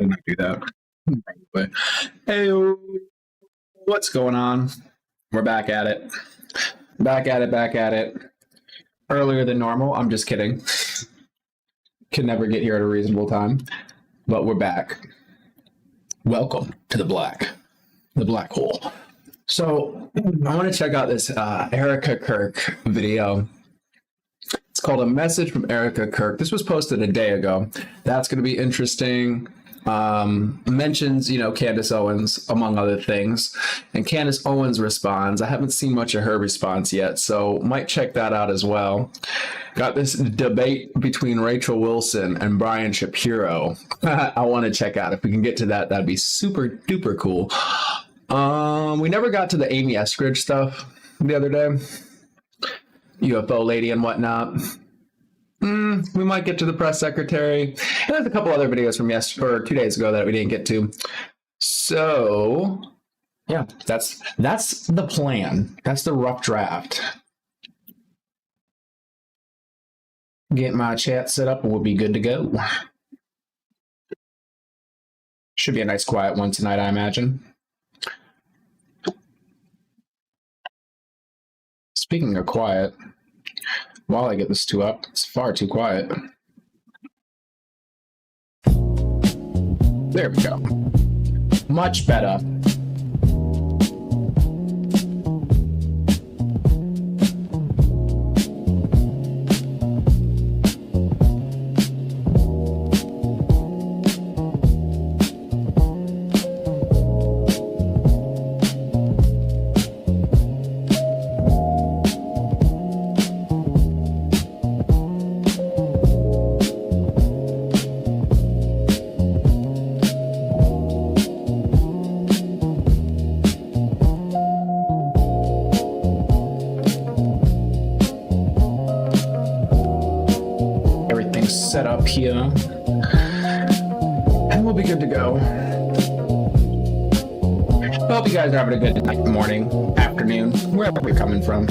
didn't I do that? But, hey, what's going on? We're back at it. Back at it. Earlier than normal. I'm just kidding. Can never get here at a reasonable time. But we're back. Welcome to the black hole. So I want to check out this Erika Kirk video. It's called A Message from Erika Kirk. This was posted a day ago. That's going to be interesting. Mentions, Candace Owens, among other things. And Candace Owens responds. I haven't seen much of her response yet, so might check that out as well. Got this debate between Rachel Wilson and Brian Shapiro. I want to check out. If we can get to that, that'd be super duper cool. We never got to the Amy Eskridge stuff the other day. UFO lady and whatnot. We might get to the press secretary. And there's a couple other videos from 2 days ago that we didn't get to. So, yeah, that's the plan. That's the rough draft. Get my chat set up and we'll be good to go. Should be a nice quiet one tonight, I imagine. Speaking of quiet, while I get this two up, it's far too quiet. There we go. Much better. Set up here and we'll be good to go. I hope you guys are having a good night, morning, afternoon, wherever you're coming from.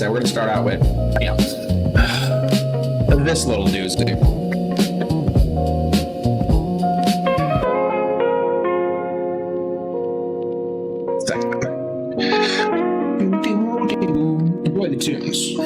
We're going to start out with this little doozy. Enjoy the tunes.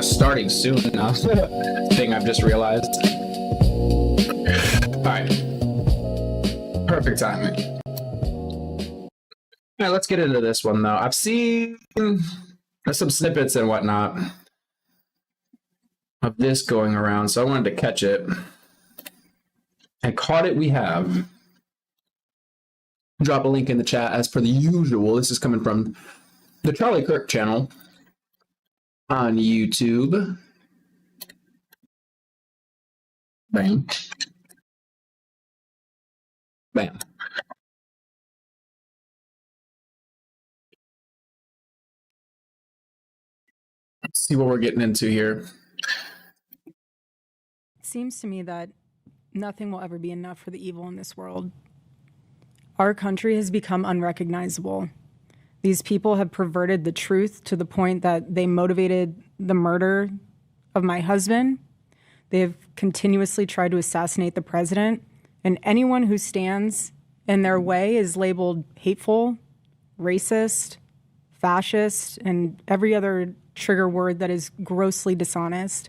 Starting soon enough thing I've just realized. All right, perfect timing. All right, let's get into this one though. I've seen some snippets and whatnot of this going around, so I wanted to catch it. And caught it we have. drop a link in the chat as per the usual. This is coming from the Charlie Kirk channel on YouTube. Bam. Bam. Let's see what we're getting into here. It seems to me that nothing will ever be enough for the evil in this world. Our country has become unrecognizable. These people have perverted the truth to the point that they motivated the murder of my husband. They have continuously tried to assassinate the president, and anyone who stands in their way is labeled hateful, racist, fascist, and every other trigger word that is grossly dishonest.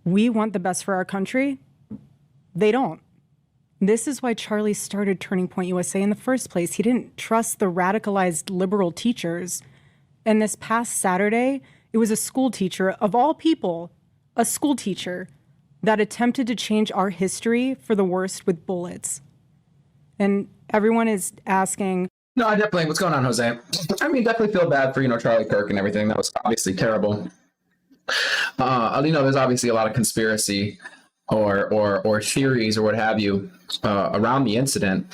We want the best for our country. They don't. This is why Charlie started Turning Point USA in the first place. He didn't trust the radicalized liberal teachers. And this past Saturday, it was a school teacher, of all people, a school teacher that attempted to change our history for the worst with bullets. And everyone is asking... No, I definitely... What's going on, Jose? I mean, definitely feel bad for, Charlie Kirk and everything. That was obviously terrible. There's obviously a lot of conspiracy or theories or what have you around the incident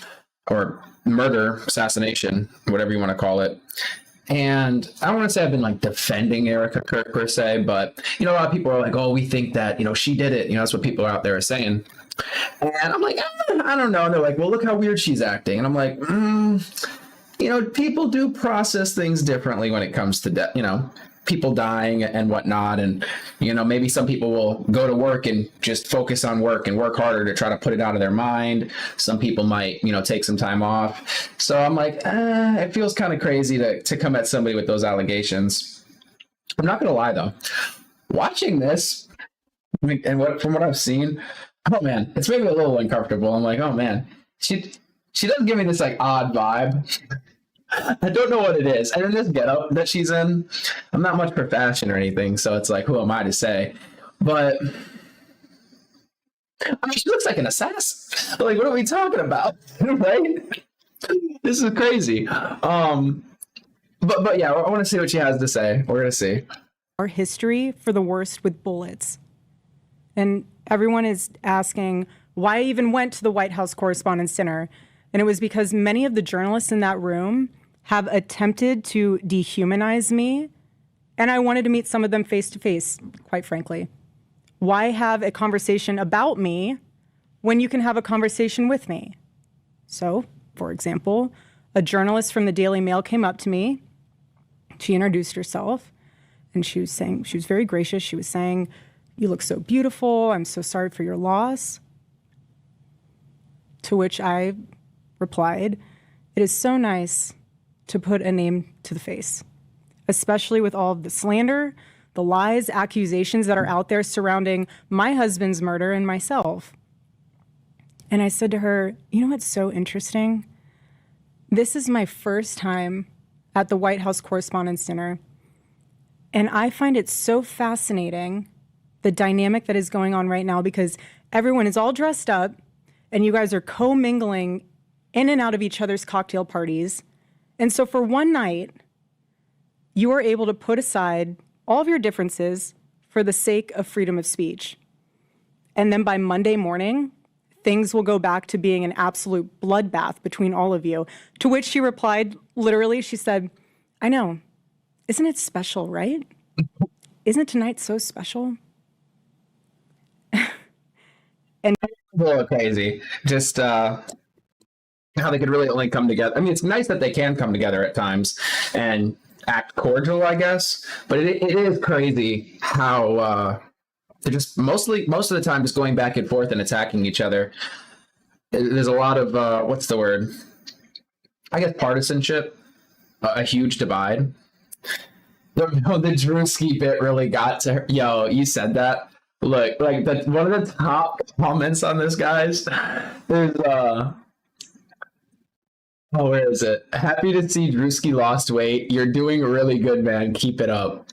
or murder, assassination, whatever you want to call it. And I don't want to say I've been defending Erika Kirk per se, but a lot of people are like, oh, we think that she did it. That's what people out there are saying. And I'm like, I don't know. And they're like, well, look how weird she's acting. And I'm like, people do process things differently when it comes to death, people dying and whatnot. And, maybe some people will go to work and just focus on work and work harder to try to put it out of their mind. Some people might, take some time off. So I'm like, it feels kind of crazy to come at somebody with those allegations. I'm not going to lie, though. Watching this, and from what I've seen, oh, man, it's made me a little uncomfortable. I'm like, oh, man, she does give me this odd vibe. I don't know what it is. And in this getup that she's in, I'm not much for fashion or anything, so it's like, who am I to say? But she looks like an assassin. What are we talking about? Right? This is crazy. But yeah, I want to see what she has to say. We're gonna see. Our history for the worst with bullets. And everyone is asking why I even went to the White House Correspondents' Dinner. And it was because many of the journalists in that room have attempted to dehumanize me, and I wanted to meet some of them face to face, quite frankly. Why have a conversation about me when you can have a conversation with me? So, for example, a journalist from the Daily Mail came up to me. She introduced herself, and she was very gracious. She was saying, "You look so beautiful. I'm so sorry for your loss." To which I replied, "It is so nice to put a name to the face, especially with all of the slander, the lies, accusations that are out there surrounding my husband's murder and myself." And I said to her, "You know what's so interesting? This is my first time at the White House Correspondents' Dinner, and I find it so fascinating, the dynamic that is going on right now, because everyone is all dressed up, and you guys are co-mingling in and out of each other's cocktail parties. And so for one night, you are able to put aside all of your differences for the sake of freedom of speech. And then by Monday morning, things will go back to being an absolute bloodbath between all of you." To which she replied, literally, she said, "I know. Isn't it special, right? Isn't tonight so special?" And a little crazy. Just how they could really only come together. I mean, it's nice that they can come together at times and act cordial, I guess. But it is crazy how they're just most of the time just going back and forth and attacking each other. There's a lot of what's the word? I guess partisanship, a huge divide. The Drewski bit really got to her. Yo, you said that. Look, one of the top comments on this, guys, there's where is it? "Happy to see Drewski lost weight. You're doing really good, man. Keep it up."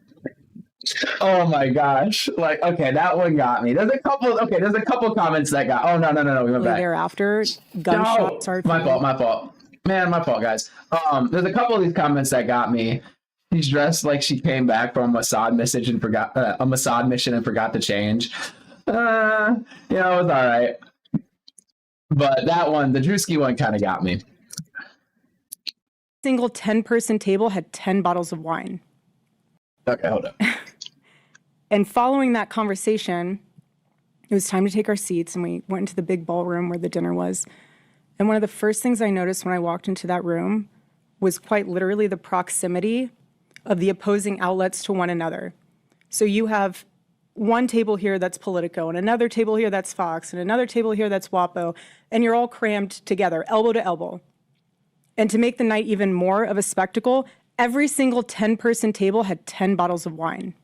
Oh my gosh. Okay, that one got me. There's a couple comments that got. Oh no. We went back. Thereafter, gunshots are. My fault. Man, my fault, guys. There's a couple of these comments that got me. She's dressed like she came back from a Mossad mission and forgot to change. It was all right. But that one, the Drewski one, kind of got me. Single 10-person table had 10 bottles of wine. Okay, hold up. And following that conversation, it was time to take our seats, and we went into the big ballroom where the dinner was. And one of the first things I noticed when I walked into that room was quite literally the proximity of the opposing outlets to one another. So you have one table here that's Politico, and another table here that's Fox, and another table here that's WAPO, and you're all crammed together, elbow to elbow. And to make the night even more of a spectacle, every single 10-person table had 10 bottles of wine.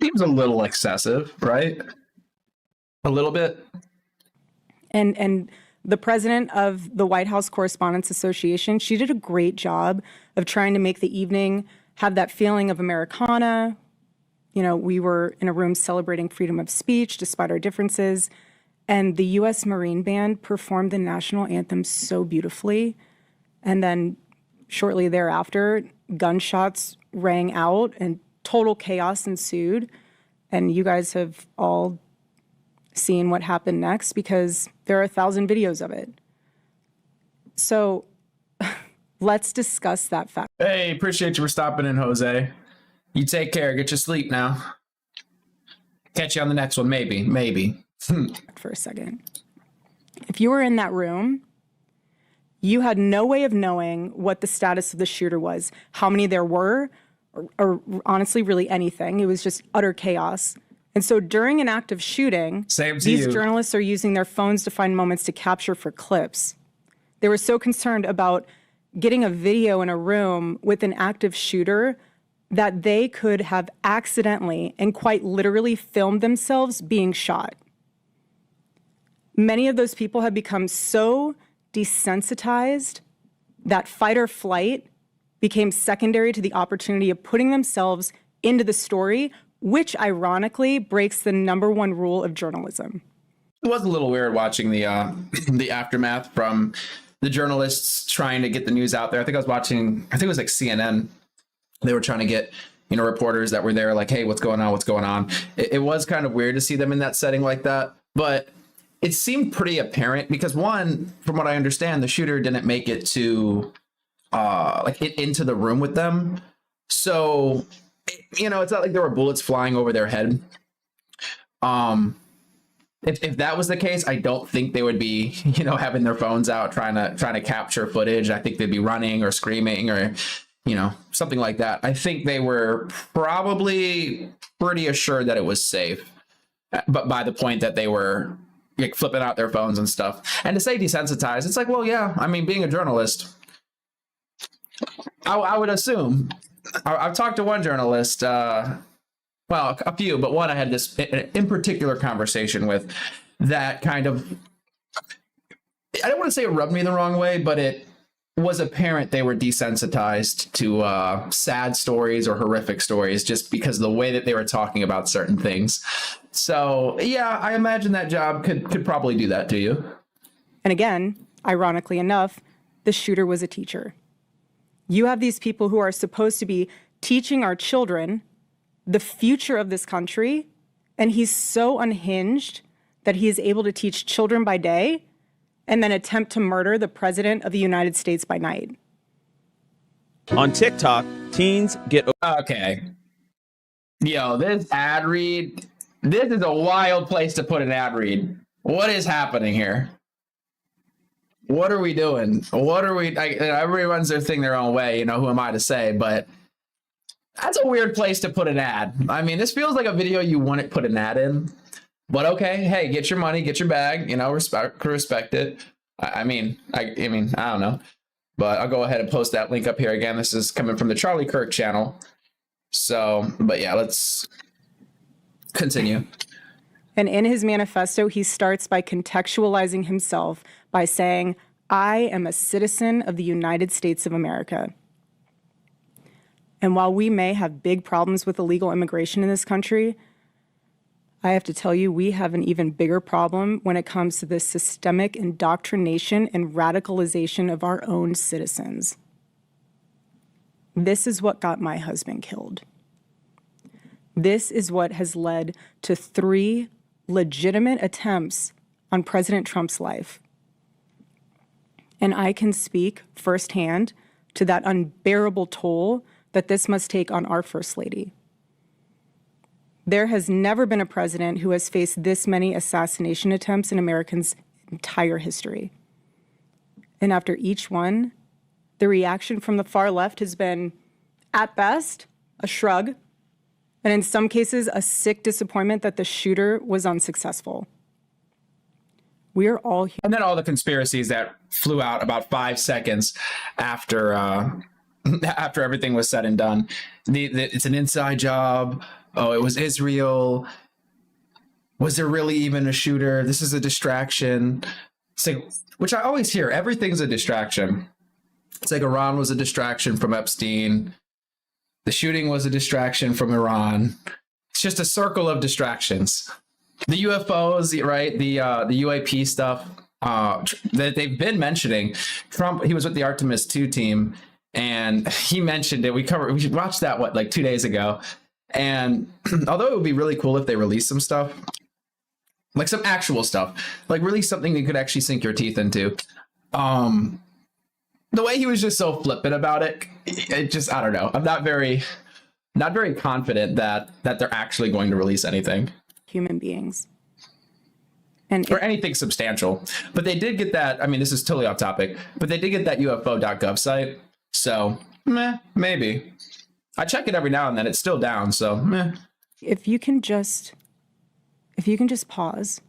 Seems a little excessive, right? A little bit. And the president of the White House Correspondents Association, she did a great job of trying to make the evening have that feeling of Americana. You know, we were in a room celebrating freedom of speech despite our differences. And the U.S. Marine Band performed the national anthem so beautifully. And then shortly thereafter, gunshots rang out and total chaos ensued. And you guys have all seen what happened next because there are 1,000 videos of it. So let's discuss that fact. Hey, appreciate you for stopping in, Jose. You take care. Get your sleep now. Catch you on the next one, maybe. For a second. If you were in that room, you had no way of knowing what the status of the shooter was, how many there were, or honestly, really anything. It was just utter chaos. And so during an active shooting, these journalists are using their phones to find moments to capture for clips. They were so concerned about getting a video in a room with an active shooter that they could have accidentally and quite literally filmed themselves being shot. Many of those people have become so desensitized that fight or flight became secondary to the opportunity of putting themselves into the story, which ironically breaks the number one rule of journalism. It was a little weird watching the aftermath from the journalists trying to get the news out there. I think it was like CNN. They were trying to get, reporters that were there like, hey, what's going on? It was kind of weird to see them in that setting like that. But it seemed pretty apparent because one, from what I understand, the shooter didn't make it to into the room with them. So, it's not like there were bullets flying over their head. If that was the case, I don't think they would be, having their phones out trying to capture footage. I think they'd be running or screaming or, something like that. I think they were probably pretty assured that it was safe, but by the point that they were flipping out their phones and stuff. And to say desensitized, it's like, well, yeah, I mean, being a journalist, I would assume. I've talked to one journalist, well, a few, but one I had this in particular conversation with that kind of, I don't want to say it rubbed me the wrong way, but it was apparent they were desensitized to sad stories or horrific stories just because of the way that they were talking about certain things. So, yeah, I imagine that job could probably do that to you. And again, ironically enough, the shooter was a teacher. You have these people who are supposed to be teaching our children the future of this country, and he's so unhinged that he is able to teach children by day and then attempt to murder the president of the United States by night. On TikTok, teens get... Okay. Yo, this ad read, this is a wild place to put an ad read. What is happening here? What are we doing? Everybody runs their thing their own way, who am I to say, but that's a weird place to put an ad. I mean, this feels like a video you wouldn't put an ad in, but okay, hey, get your money, get your bag, respect it. I mean, I don't know, but I'll go ahead and post that link up here again. This is coming from the Charlie Kirk channel. So, but yeah, let's continue. And in his manifesto, he starts by contextualizing himself by saying, I am a citizen of the United States of America. And while we may have big problems with illegal immigration in this country, I have to tell you, we have an even bigger problem when it comes to the systemic indoctrination and radicalization of our own citizens. This is what got my husband killed. This is what has led to 3 legitimate attempts on President Trump's life. And I can speak firsthand to that unbearable toll that this must take on our First Lady. There has never been a president who has faced this many assassination attempts in Americans' entire history. And after each one, the reaction from the far left has been, at best, a shrug, and in some cases, a sick disappointment that the shooter was unsuccessful. We are all here. And then all the conspiracies that flew out about 5 seconds after after everything was said and done. It's an inside job. Oh, it was Israel. Was there really even a shooter? This is a distraction. It's like, which I always hear, everything's a distraction. It's like Iran was a distraction from Epstein. The shooting was a distraction from Iran. It's just a circle of distractions. The UFOs, right? The UAP stuff that they've been mentioning. Trump, he was with the Artemis 2 team, and he mentioned it. We watched that, like 2 days ago. And although it would be really cool if they released some stuff, like some actual stuff, like release something you could actually sink your teeth into. The way he was just so flippant about it just, I don't know. I'm not very confident that they're actually going to release anything. Human beings. Or anything substantial. But they did get that. I mean, this is totally off topic, but they did get that UFO.gov site. So, maybe. I check it every now and then. It's still down. So, If you can just pause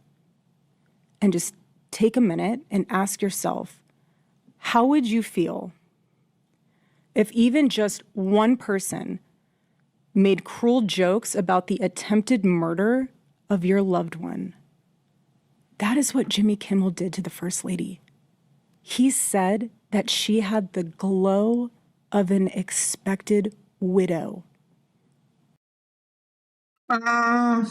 and just take a minute and ask yourself, how would you feel if even just one person made cruel jokes about the attempted murder of your loved one? That is what Jimmy Kimmel did to the First Lady. He said that she had the glow of an expected widow. I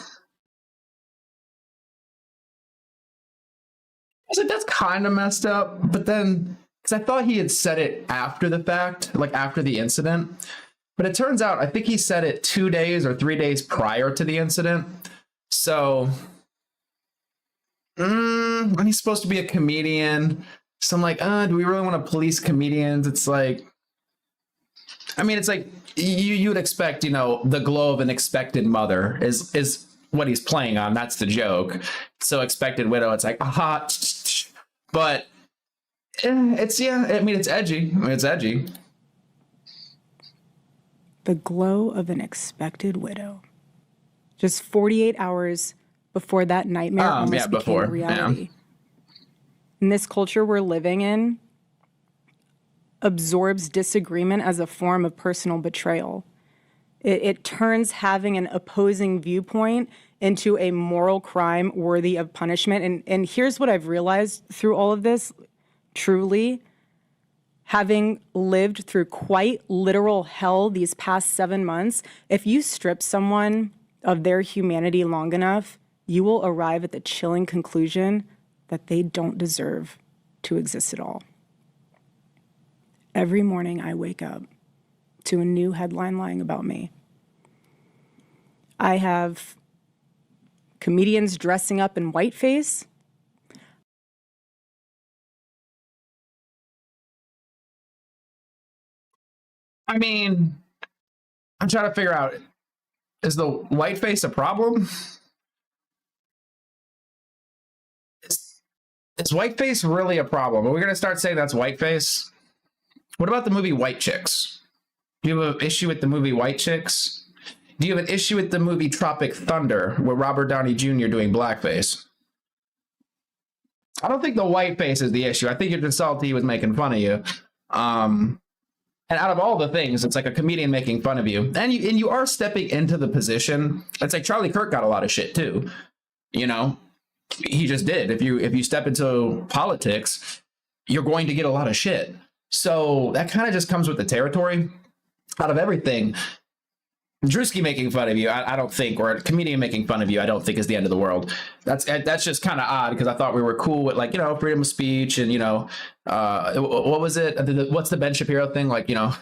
was like, that's kind of messed up. But then, because I thought he had said it after the fact, like after the incident. But it turns out, I think he said it 2 days or 3 days prior to the incident. So, when he's supposed to be a comedian, so I'm like, do we really want to police comedians? It's like, I mean, it's like you would expect, the glow of an expected mother is what he's playing on. That's the joke. So expected widow, it's like, aha, but it's, it's edgy. It's edgy. The glow of an expected widow. Just 48 hours before that nightmare almost became a reality. Yeah. In this culture we're living in, absorbs disagreement as a form of personal betrayal. It turns having an opposing viewpoint into a moral crime worthy of punishment. And here's what I've realized through all of this, truly, having lived through quite literal hell these past 7 months, if you strip someone of their humanity long enough, you will arrive at the chilling conclusion that they don't deserve to exist at all. Every morning I wake up to a new headline lying about me. I have comedians dressing up in whiteface. I mean, I'm trying to figure out, is the whiteface a problem? Is whiteface really a problem? Are we going to start saying that's whiteface? What about the movie White Chicks? Do you have an issue with the movie White Chicks? Do you have an issue with the movie Tropic Thunder with Robert Downey Jr. doing blackface? I don't think the whiteface is the issue. I think you're just salty he was making fun of you. And out of all the things, it's like a comedian making fun of you. And you are stepping into the position. It's like Charlie Kirk got a lot of shit too. He just did. If you step into politics, you're going to get a lot of shit. So that kind of just comes with the territory. Out of everything, Drewski making fun of you, I don't think, or a comedian making fun of you, I don't think is the end of the world. That's just kind of odd because I thought we were cool with, like, you know, freedom of speech and, you know, what was it? What's the Ben Shapiro thing? Like, you know,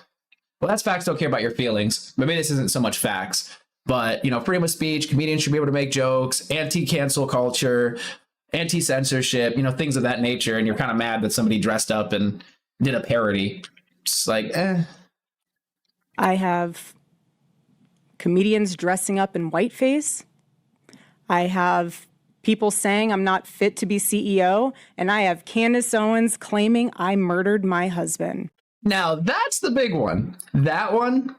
well, that's facts, don't care about your feelings. Maybe this isn't so much facts, but, you know, freedom of speech, comedians should be able to make jokes, anti-cancel culture, anti-censorship, you know, things of that nature. And you're kind of mad that somebody dressed up and did a parody. Just like, I have comedians dressing up in whiteface. I have people saying I'm not fit to be CEO. And I have Candace Owens claiming I murdered my husband. Now, that's the big one. That one,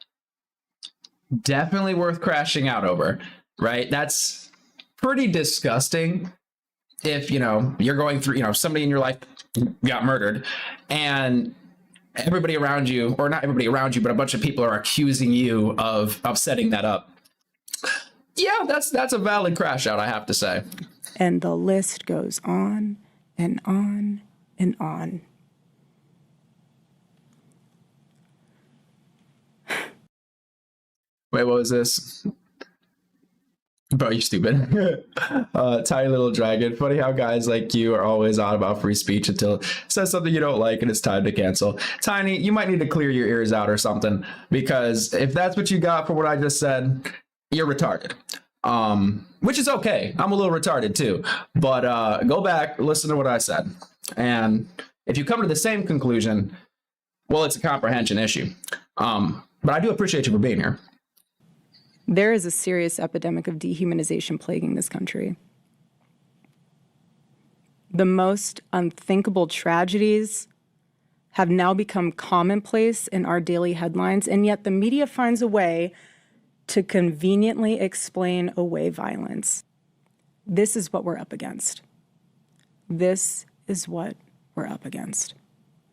definitely worth crashing out over, right? That's pretty disgusting if, you know, you're going through, you know, somebody in your life got murdered and everybody around you, or not everybody around you, but a bunch of people are accusing you of setting that up. Yeah, that's a valid crash out, I have to say. And the list goes on and on and on. Wait, what was this? Bro, you stupid. Tiny little dragon. Funny how guys like you are always on about free speech until it says something you don't like and it's time to cancel. Tiny, you might need to clear your ears out or something, because if that's what you got for what I just said, you're retarded. Which is okay. I'm a little retarded too. But go back, listen to what I said. And if you come to the same conclusion, well, it's a comprehension issue. But I do appreciate you for being here. There is a serious epidemic of dehumanization plaguing this country. The most unthinkable tragedies have now become commonplace in our daily headlines, and yet the media finds a way to conveniently explain away violence. This is what we're up against. This is what we're up against.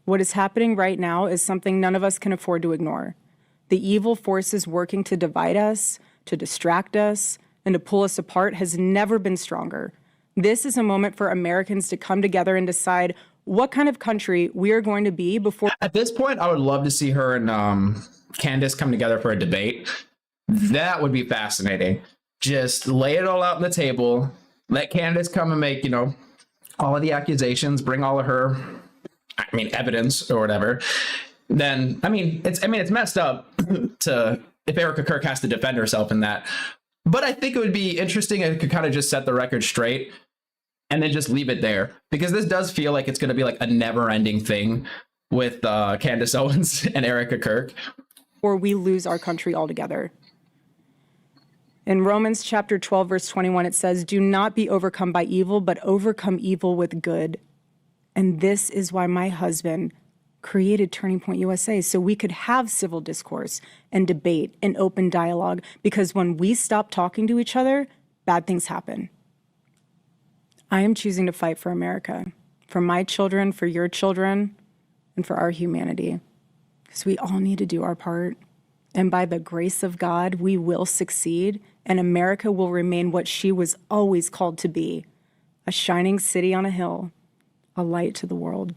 What is happening right now is something none of us can afford to ignore. The evil forces working to divide us, to distract us, and to pull us apart has never been stronger. This is a moment for Americans to come together and decide what kind of country we are going to be before. At this point, I would love to see her and Candace come together for a debate. That would be fascinating. Just lay it all out on the table. Let Candace come and make, you know, all of the accusations, bring all of her, evidence or whatever. Then, it's messed up to, if Erika Kirk has to defend herself in that. But I think it would be interesting if it could kind of just set the record straight and then just leave it there. Because this does feel like it's going to be like a never-ending thing with Candace Owens and Erika Kirk. Or we lose our country altogether. In Romans chapter 12, verse 21, it says, "Do not be overcome by evil, but overcome evil with good." And this is why my husband created Turning Point USA, so we could have civil discourse and debate and open dialogue, because when we stop talking to each other, bad things happen. I am choosing to fight for America, for my children, for your children, and for our humanity, because we all need to do our part. And by the grace of God, we will succeed, and America will remain what she was always called to be, a shining city on a hill, a light to the world.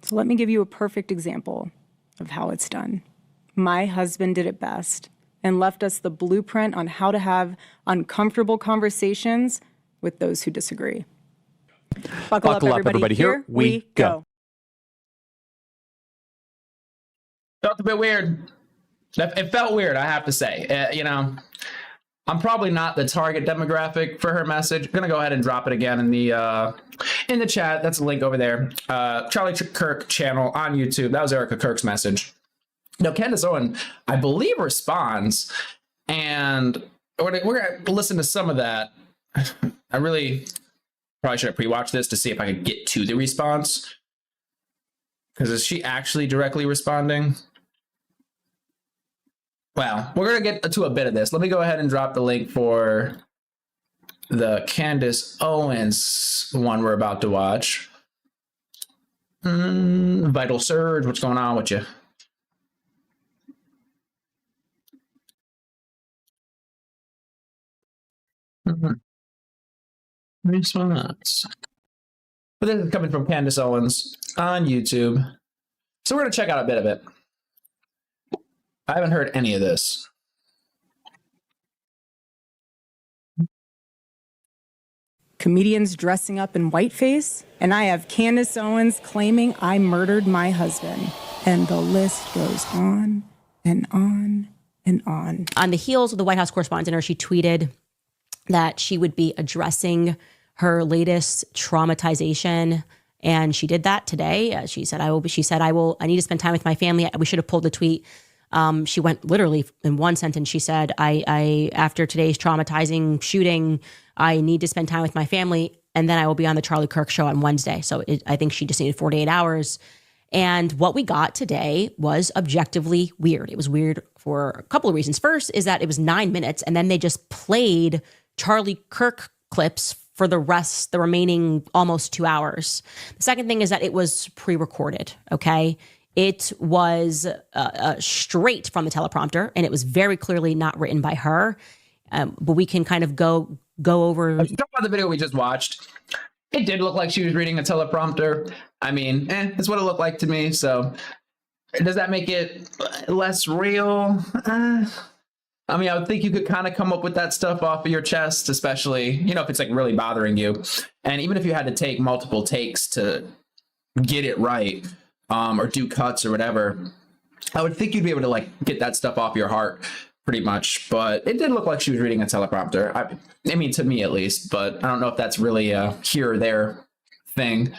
So let me give you a perfect example of how it's done. My husband did it best and left us the blueprint on how to have uncomfortable conversations with those who disagree. Buckle up, everybody. Here we go. Felt a bit weird. It felt weird, I have to say. I'm probably not the target demographic for her message. I'm gonna go ahead and drop it again in the chat. That's a link over there. Charlie Kirk channel on YouTube. That was Erika Kirk's message. Now, Candace Owens, I believe, responds, and we're gonna listen to some of that. I really probably should have pre-watched this to see if I could get to the response, because is she actually directly responding? Well, we're going to get to a bit of this. Let me go ahead and drop the link for the Candace Owens one we're about to watch. Vital Surge, what's going on with you? Response. But this is coming from Candace Owens on YouTube. So we're going to check out a bit of it. I haven't heard any of this. comedians dressing up in whiteface, and I have Candace Owens claiming I murdered my husband. And the list goes on and on and on. On the heels of the White House Correspondents' Dinner, she tweeted that she would be addressing her latest traumatization, and she did that today. She said, I need to spend time with my family. We should have pulled the tweet. She went literally in one sentence. She said, I after today's traumatizing shooting, I need to spend time with my family, and then I will be on the Charlie Kirk show on Wednesday. So I think she just needed 48 hours. And what we got today was objectively weird. It was weird for a couple of reasons. First is that it was 9 minutes, and then they just played Charlie Kirk clips for the remaining almost 2 hours. The second thing is that it was pre-recorded, okay? It was straight from the teleprompter, and it was very clearly not written by her. But we can kind of go over. Talk about the video we just watched. It did look like she was reading a teleprompter. I mean, it's what it looked like to me. So does that make it less real? I mean, I would think you could kind of come up with that stuff off of your chest, especially, if it's like really bothering you. And even if you had to take multiple takes to get it right, or do cuts or whatever, I would think you'd be able to like get that stuff off your heart pretty much. But it did look like she was reading a teleprompter. I mean, to me at least, but I don't know if that's really a here or there thing.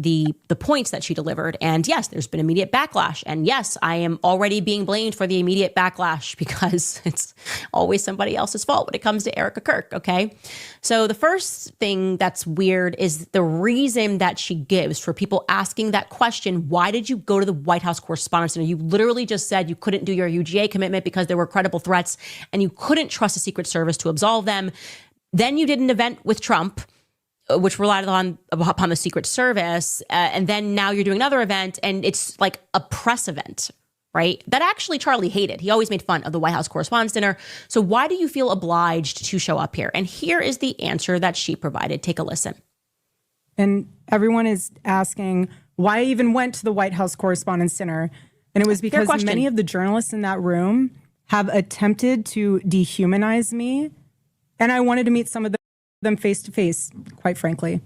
The points that she delivered. And yes, there's been immediate backlash. And yes, I am already being blamed for the immediate backlash because it's always somebody else's fault when it comes to Erika Kirk, okay? So the first thing that's weird is the reason that she gives for people asking that question, why did you go to the White House Correspondents' Dinner? You literally just said you couldn't do your UGA commitment because there were credible threats and you couldn't trust the Secret Service to absolve them. Then you did an event with Trump, which relied upon the Secret Service. And then now you're doing another event and it's like a press event, right? That actually Charlie hated. He always made fun of the White House Correspondents' Dinner. So why do you feel obliged to show up here? And here is the answer that she provided. Take a listen. And everyone is asking why I even went to the White House Correspondents' Dinner. And it was because many of the journalists in that room have attempted to dehumanize me. And I wanted to meet some of them face to face, quite frankly.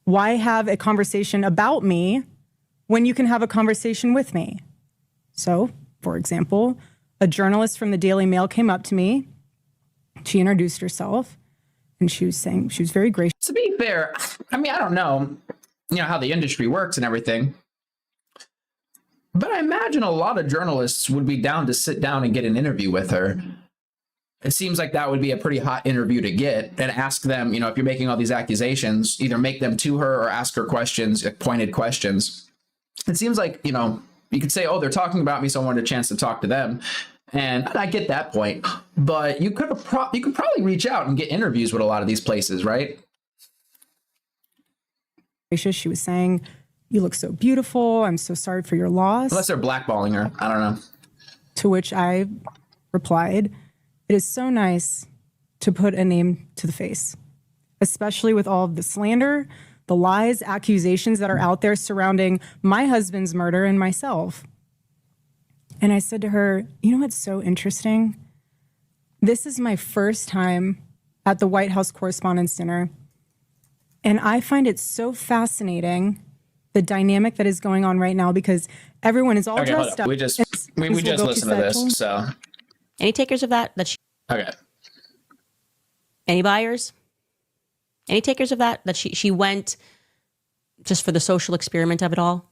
Why have a conversation about me when you can have a conversation with me? So, for example, a journalist from the Daily Mail came up to me. She introduced herself and she was saying, she was very gracious. To be fair, I mean, I don't know, how the industry works and everything, but I imagine a lot of journalists would be down to sit down and get an interview with her. It seems like that would be a pretty hot interview to get and ask them, if you're making all these accusations, either make them to her or ask her questions, pointed questions. It seems like, you could say, oh, they're talking about me, so I wanted a chance to talk to them. And I get that point, but you could probably reach out and get interviews with a lot of these places, right? She was saying, you look so beautiful. I'm so sorry for your loss. Unless they're blackballing her. I don't know. To which I replied, it is so nice to put a name to the face, especially with all of the slander, the lies, accusations that are out there surrounding my husband's murder and myself. And I said to her, you know what's so interesting? This is my first time at the White House Correspondents' Dinner, and I find it so fascinating, the dynamic that is going on right now, because everyone is all dressed up. We just listened to this, so... Any takers of that? Okay. Any buyers? Any takers of that? That she went just for the social experiment of it all?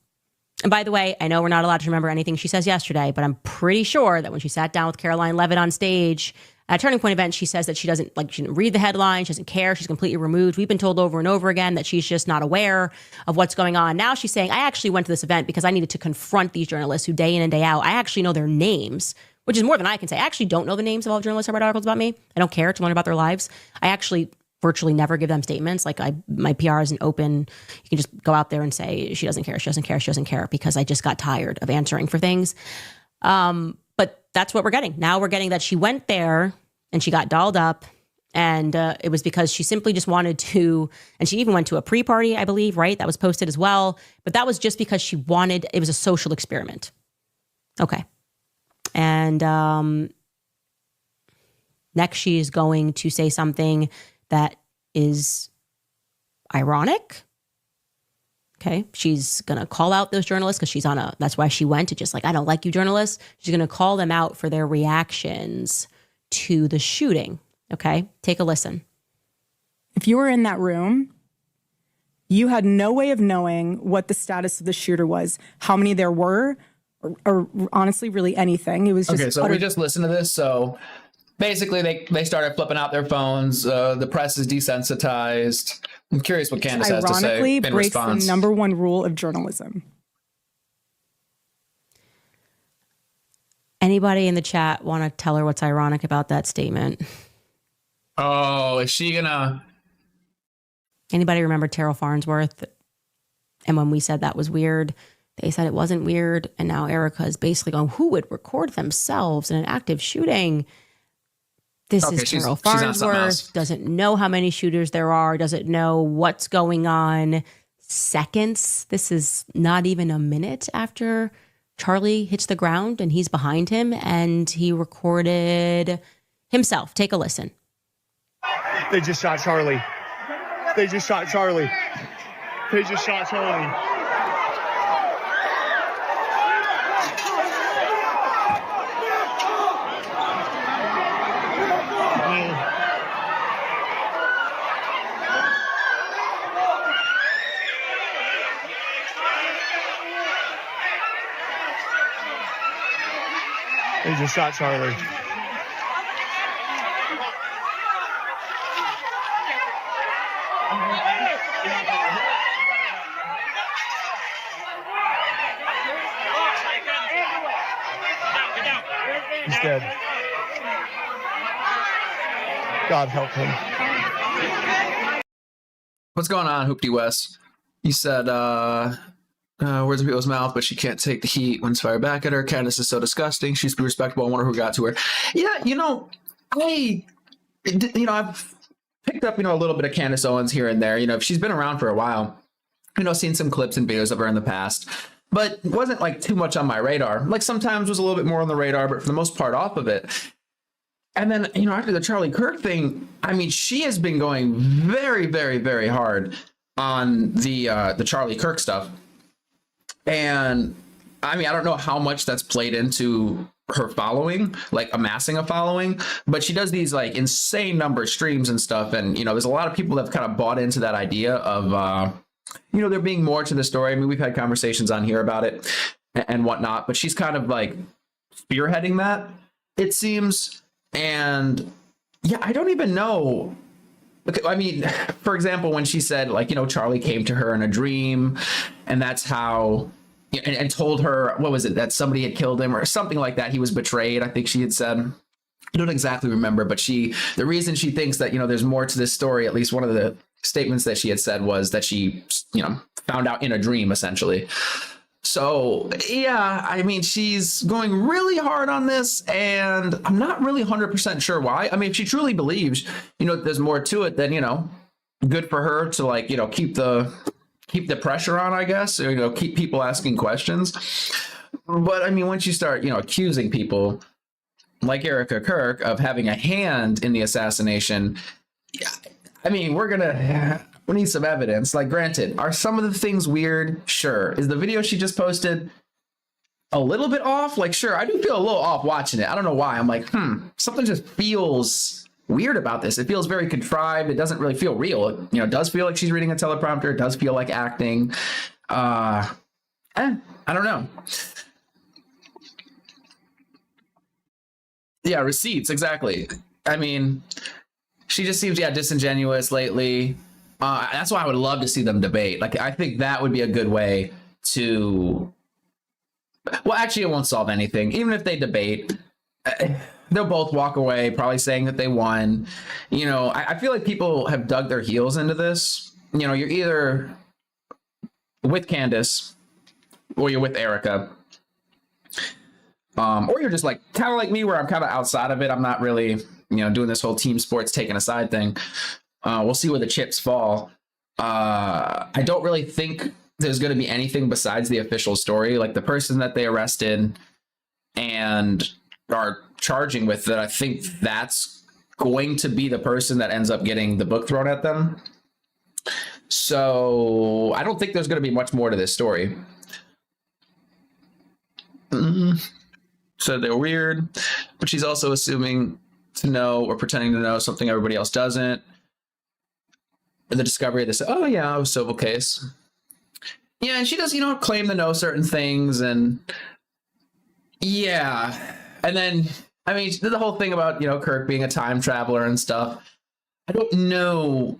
And by the way, I know we're not allowed to remember anything she says yesterday, but I'm pretty sure that when she sat down with Caroline Levitt on stage at a Turning Point event, she says that she didn't read the headline, she doesn't care, she's completely removed. We've been told over and over again that she's just not aware of what's going on. Now she's saying, I actually went to this event because I needed to confront these journalists who day in and day out, I actually know their names, which is more than I can say. I actually don't know the names of all the journalists who write articles about me. I don't care to learn about their lives. I actually virtually never give them statements. Like my PR isn't open. You can just go out there and say, she doesn't care, she doesn't care, she doesn't care, because I just got tired of answering for things. But that's what we're getting. Now we're getting that she went there and she got dolled up, and it was because she simply just wanted to, and she even went to a pre-party, I believe, right? That was posted as well. But that was just because she wanted, it was a social experiment. Okay. And next she is going to say something that is ironic. Okay. She's going to call out those journalists because that's why she went to just like, I don't like you journalists. She's going to call them out for their reactions to the shooting. Okay. Take a listen. If you were in that room, you had no way of knowing what the status of the shooter was, how many there were, or honestly, really anything. It was just okay. So we just listened to this. So basically, they started flipping out their phones. The press is desensitized. I'm curious what Candace has to say ironically in breaks response. the number one rule of journalism. Anybody in the chat want to tell her what's ironic about that statement? Oh, is she gonna? Anybody remember Terrell Farnsworth? And when we said that was weird, they said it wasn't weird. And now Erika is basically going, who would record themselves in an active shooting? This Okay, is Terrell she's on something else. Farnsworth, doesn't know how many shooters there are, doesn't know what's going on. Seconds. This is not even a minute after Charlie hits the ground and he's behind him and he recorded himself. Take a listen. They just shot Charlie. They just shot Charlie. They just shot Charlie. They just shot Charlie. He's dead. God help him. What's going on, Hoopty West? You said, words in people's mouth, but she can't take the heat when it's fired back at her. Candace is so disgusting. She's respectable. I wonder who got to her. Yeah, I've picked up, a little bit of Candace Owens here and there. She's been around for a while. Seen some clips and videos of her in the past, but wasn't like too much on my radar. Like sometimes was a little bit more on the radar, but for the most part off of it. And then, after the Charlie Kirk thing, she has been going very, very, very hard on the Charlie Kirk stuff. And I don't know how much that's played into her following, like amassing a following, but she does these like insane number of streams and stuff. And, there's a lot of people that have kind of bought into that idea of, there being more to the story. We've had conversations on here about it and whatnot, but she's kind of like spearheading that, it seems. And yeah, I don't even know. For example, when she said like, Charlie came to her in a dream and that's how, and told her, what was it, that somebody had killed him or something like that. He was betrayed, I think she had said. I don't exactly remember, but the reason she thinks that, there's more to this story, at least one of the statements that she had said was that she, found out in a dream, essentially. So, yeah, she's going really hard on this, and I'm not really 100% sure why. If she truly believes, there's more to it, then, good for her to, like, keep the pressure on, I guess, or, keep people asking questions. But, once you start, accusing people like Erika Kirk of having a hand in the assassination, we need some evidence. Like, granted, are some of the things weird? Sure. Is the video she just posted a little bit off? Like, sure, I do feel a little off watching it. I don't know why. I'm like, something just feels weird about this. It feels very contrived. It doesn't really feel real. It does feel like she's reading a teleprompter. It does feel like acting. I don't know. Yeah, receipts, exactly. She just seems, disingenuous lately. That's why I would love to see them debate. Like, I think that would be a good way to... Well, actually, it won't solve anything. Even if they debate, they'll both walk away probably saying that they won. I feel like people have dug their heels into this. You're either with Candace or you're with Erika. Or you're just like kind of like me, where I'm kind of outside of it. I'm not really, doing this whole team sports taking a side thing. We'll see where the chips fall. I don't really think there's going to be anything besides the official story, like the person that they arrested and are charging with that. I think that's going to be the person that ends up getting the book thrown at them. So I don't think there's going to be much more to this story. So they're weird, but she's also assuming to know or pretending to know something everybody else doesn't. And the discovery of this, oh yeah, it was a civil case. Yeah, and she does, claim to know certain things, and yeah. And then, I mean, the whole thing about, Kirk being a time traveler and stuff. I don't know.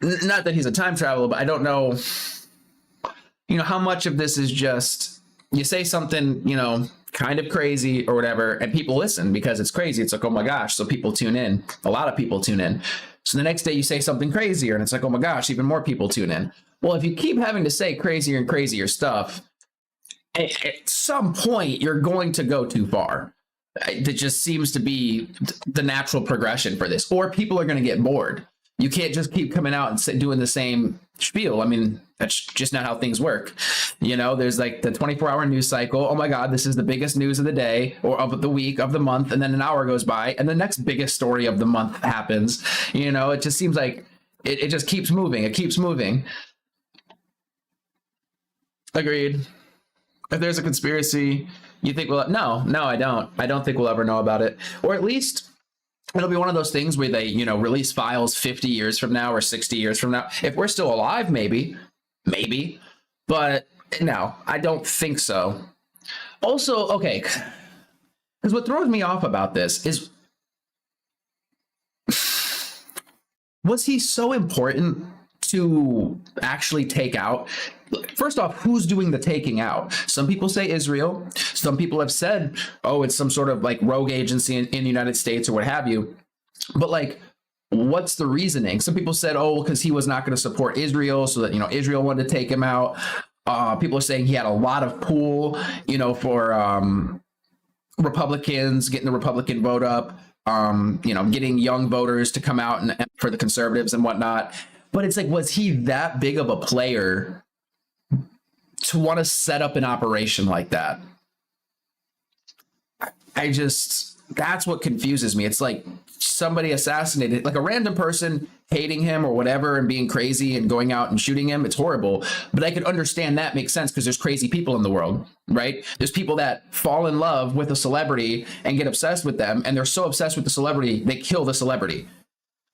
Not that he's a time traveler, but I don't know, how much of this is just you say something, kind of crazy or whatever, and people listen because it's crazy. It's like, oh my gosh. So people tune in. A lot of people tune in. So the next day you say something crazier and it's like, oh my gosh, even more people tune in. Well, if you keep having to say crazier and crazier stuff, at some point you're going to go too far. That just seems to be the natural progression for this, or people are going to get bored. You can't just keep coming out and doing the same spiel. I mean, that's just not how things work. There's like the 24-hour news cycle. Oh my God, this is the biggest news of the day or of the week, of the month. And then an hour goes by and the next biggest story of the month happens. It just seems like it just keeps moving. It keeps moving. Agreed. If there's a conspiracy, you think, well, no, I don't. I don't think we'll ever know about it. Or at least it'll be one of those things where they, release files 50 years from now or 60 years from now. If we're still alive, maybe. But no, I don't think so. Also, okay, because what throws me off about this is, was he so important to actually take out? First off, who's doing the taking out? Some people say Israel. Some people have said, oh, it's some sort of like rogue agency in the United States or what have you. But like, what's the reasoning? Some people said, oh, because he was not going to support Israel, so that, Israel wanted to take him out. People are saying he had a lot of pull, for Republicans, getting the Republican vote up, getting young voters to come out and for the conservatives and whatnot. But it's like, was he that big of a player to want to set up an operation like that? That's what confuses me. It's like somebody assassinated, like a random person hating him or whatever and being crazy and going out and shooting him. It's horrible. But I could understand that makes sense because there's crazy people in the world, right? There's people that fall in love with a celebrity and get obsessed with them. And they're so obsessed with the celebrity, they kill the celebrity.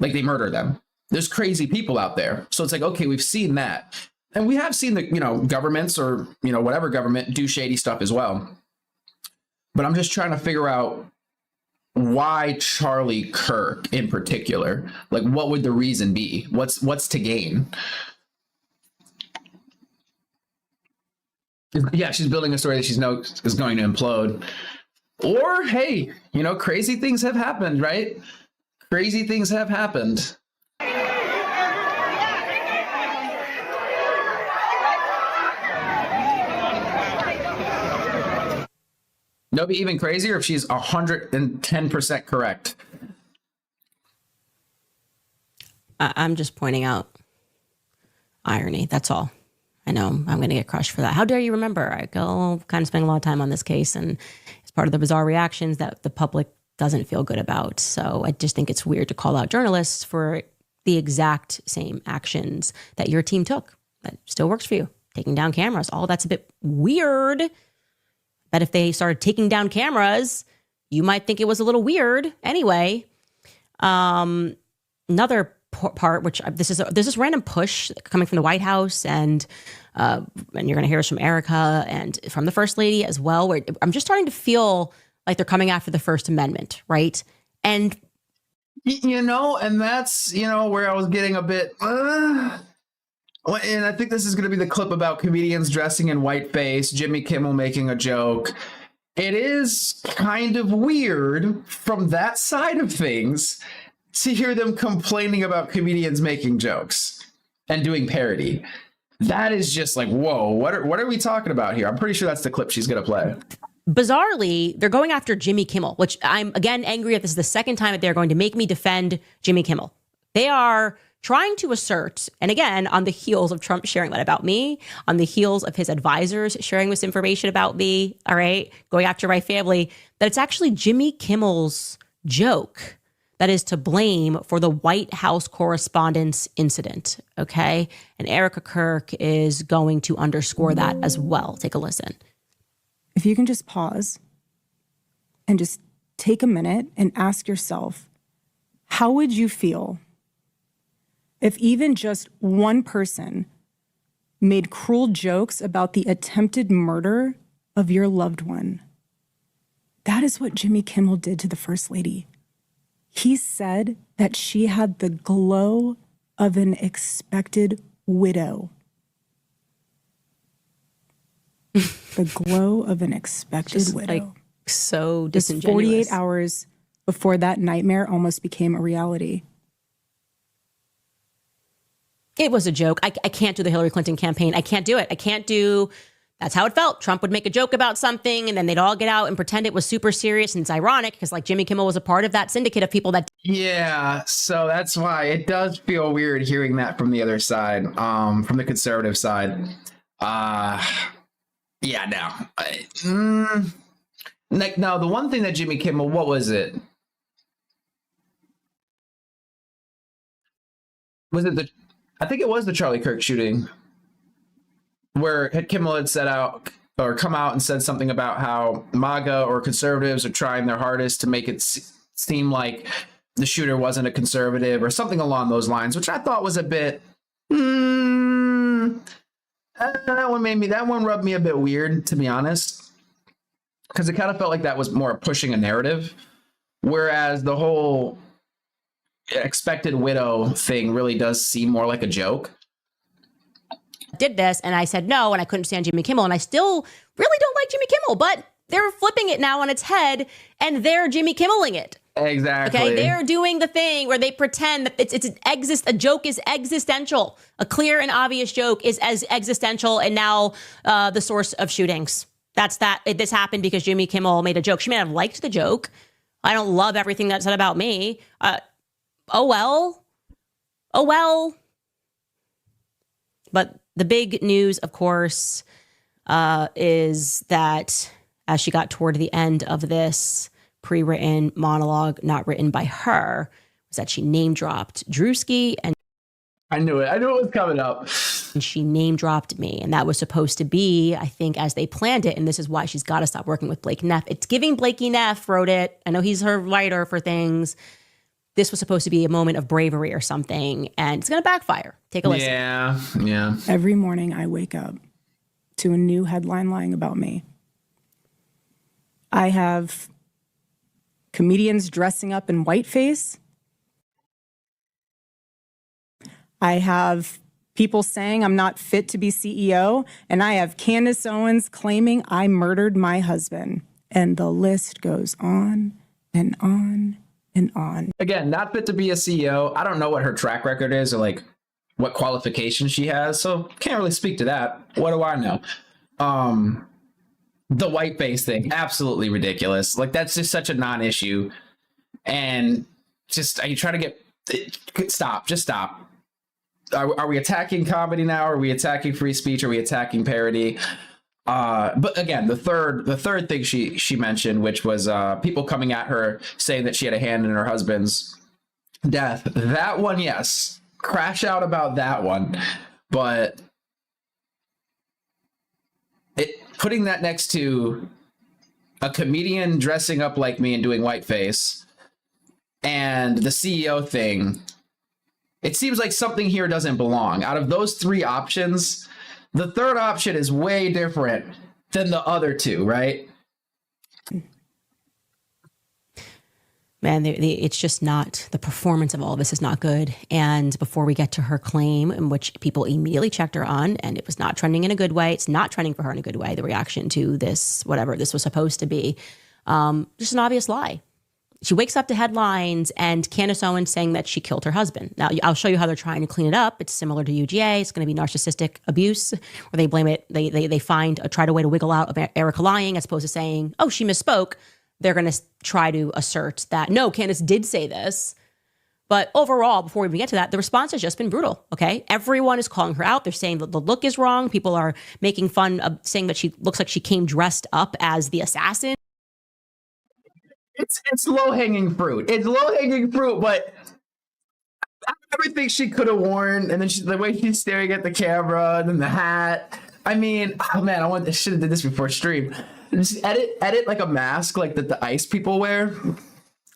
Like they murder them. There's crazy people out there. So it's like, okay, we've seen that. And we have seen the, governments or, whatever government do shady stuff as well. But I'm just trying to figure out why Charlie Kirk in particular. Like, what would the reason be? What's to gain? Yeah, she's building a story that she knows is going to implode. Or, hey, crazy things have happened, right? Crazy things have happened. No, be even crazier if she's 110% correct. I'm just pointing out irony. That's all. I know I'm going to get crushed for that. How dare you remember? I go kind of spending a lot of time on this case, and it's part of the bizarre reactions that the public doesn't feel good about. So I just think it's weird to call out journalists for the exact same actions that your team took. That still works for you. Taking down cameras. All that's a bit weird. But if they started taking down cameras, you might think it was a little weird. Anyway, another part, which there's this random push coming from the White House, and you're going to hear this from Erika and from the First Lady as well, where I'm just starting to feel like they're coming after the First Amendment, right? And and that's where I was getting a bit. And I think this is going to be the clip about comedians dressing in whiteface, Jimmy Kimmel making a joke. It is kind of weird from that side of things to hear them complaining about comedians making jokes and doing parody. That is just like, whoa, what are we talking about here? I'm pretty sure that's the clip she's going to play. Bizarrely, they're going after Jimmy Kimmel, which I'm, again, angry at. This is the second time that they're going to make me defend Jimmy Kimmel. They are trying to assert, and again, on the heels of Trump sharing that about me, on the heels of his advisors sharing this information about me, all right, going after my family, that it's actually Jimmy Kimmel's joke that is to blame for the White House Correspondents' incident, okay? And Erika Kirk is going to underscore that as well. Take a listen. If you can just pause and just take a minute and ask yourself, how would you feel if even just one person made cruel jokes about the attempted murder of your loved one? That is what Jimmy Kimmel did to the First Lady. He said that she had the glow of an expected widow. The glow of an expected Just widow. like so Just disingenuous. 48 hours before that nightmare almost became a reality. It was a joke. I can't do the Hillary Clinton campaign. I can't do it. I can't do. That's how it felt. Trump would make a joke about something and then they'd all get out and pretend it was super serious. And it's ironic because like Jimmy Kimmel was a part of that syndicate of people that. Yeah, so that's why it does feel weird hearing that from the other side, from the conservative side. Yeah, no. Like, no, the one thing that Jimmy Kimmel, what was it? I think it was the Charlie Kirk shooting where Kimmel had set out or come out and said something about how MAGA or conservatives are trying their hardest to make it seem like the shooter wasn't a conservative or something along those lines, which I thought was a bit, that one rubbed me a bit weird, to be honest, because it kind of felt like that was more pushing a narrative, whereas the whole expected widow thing really does seem more like a joke. Did this and I said no and I couldn't stand Jimmy Kimmel and I still really don't like Jimmy Kimmel, but they're flipping it now on its head and they're Jimmy Kimmeling it. Exactly. Okay, they're doing the thing where they pretend that a joke is existential. A clear and obvious joke is as existential and now the source of shootings. That's that. This happened because Jimmy Kimmel made a joke. She may have liked the joke. I don't love everything that's said about me. Oh well. But the big news, of course, is that as she got toward the end of this pre-written monologue, not written by her, was that she name dropped Drewski and I knew it was coming up. and she name dropped me. And that was supposed to be, I think, as they planned it. And this is why she's got to stop working with Blake Neff. It's giving Blakey Neff wrote it. I know he's her writer for things. This was supposed to be a moment of bravery or something, and it's going to backfire. Take a listen. Yeah. Every morning I wake up to a new headline lying about me. I have comedians dressing up in whiteface. I have people saying I'm not fit to be CEO, and I have Candace Owens claiming I murdered my husband. And the list goes on and on and on. Again, not fit to be a CEO. I don't know what her track record is or like what qualifications she has, so can't really speak to that. What do I know? The whiteface thing, absolutely ridiculous. Like that's just such a non-issue. And just are you trying to stop? Are we attacking comedy now? Are we attacking free speech? Are we attacking parody? But again, the third thing she mentioned, which was people coming at her saying that she had a hand in her husband's death. That one, yes, crash out about that one. But putting that next to a comedian dressing up like me and doing whiteface and the CEO thing, it seems like something here doesn't belong. Out of those three options, the third option is way different than the other two, right? Man, it's just not, the performance of all of this is not good. And before we get to her claim, in which people immediately checked her on, and it was not trending in a good way, it's not trending for her in a good way, the reaction to this, whatever this was supposed to be, just an obvious lie. She wakes up to headlines and Candace Owens saying that she killed her husband. Now, I'll show you how they're trying to clean it up. It's similar to UGA. It's going to be narcissistic abuse, where they blame it. They try a way to wiggle out of Erika lying, as opposed to saying, oh, she misspoke. They're going to try to assert that, no, Candace did say this. But overall, before we even get to that, the response has just been brutal, okay? Everyone is calling her out. They're saying that the look is wrong. People are making fun of saying that she looks like she came dressed up as the assassin. it's low hanging fruit. It's low hanging fruit, but everything she could have worn, and then the way she's staring at the camera, and then the hat. I mean, oh man, I should have did this before stream. Just edit like a mask like that the ICE people wear.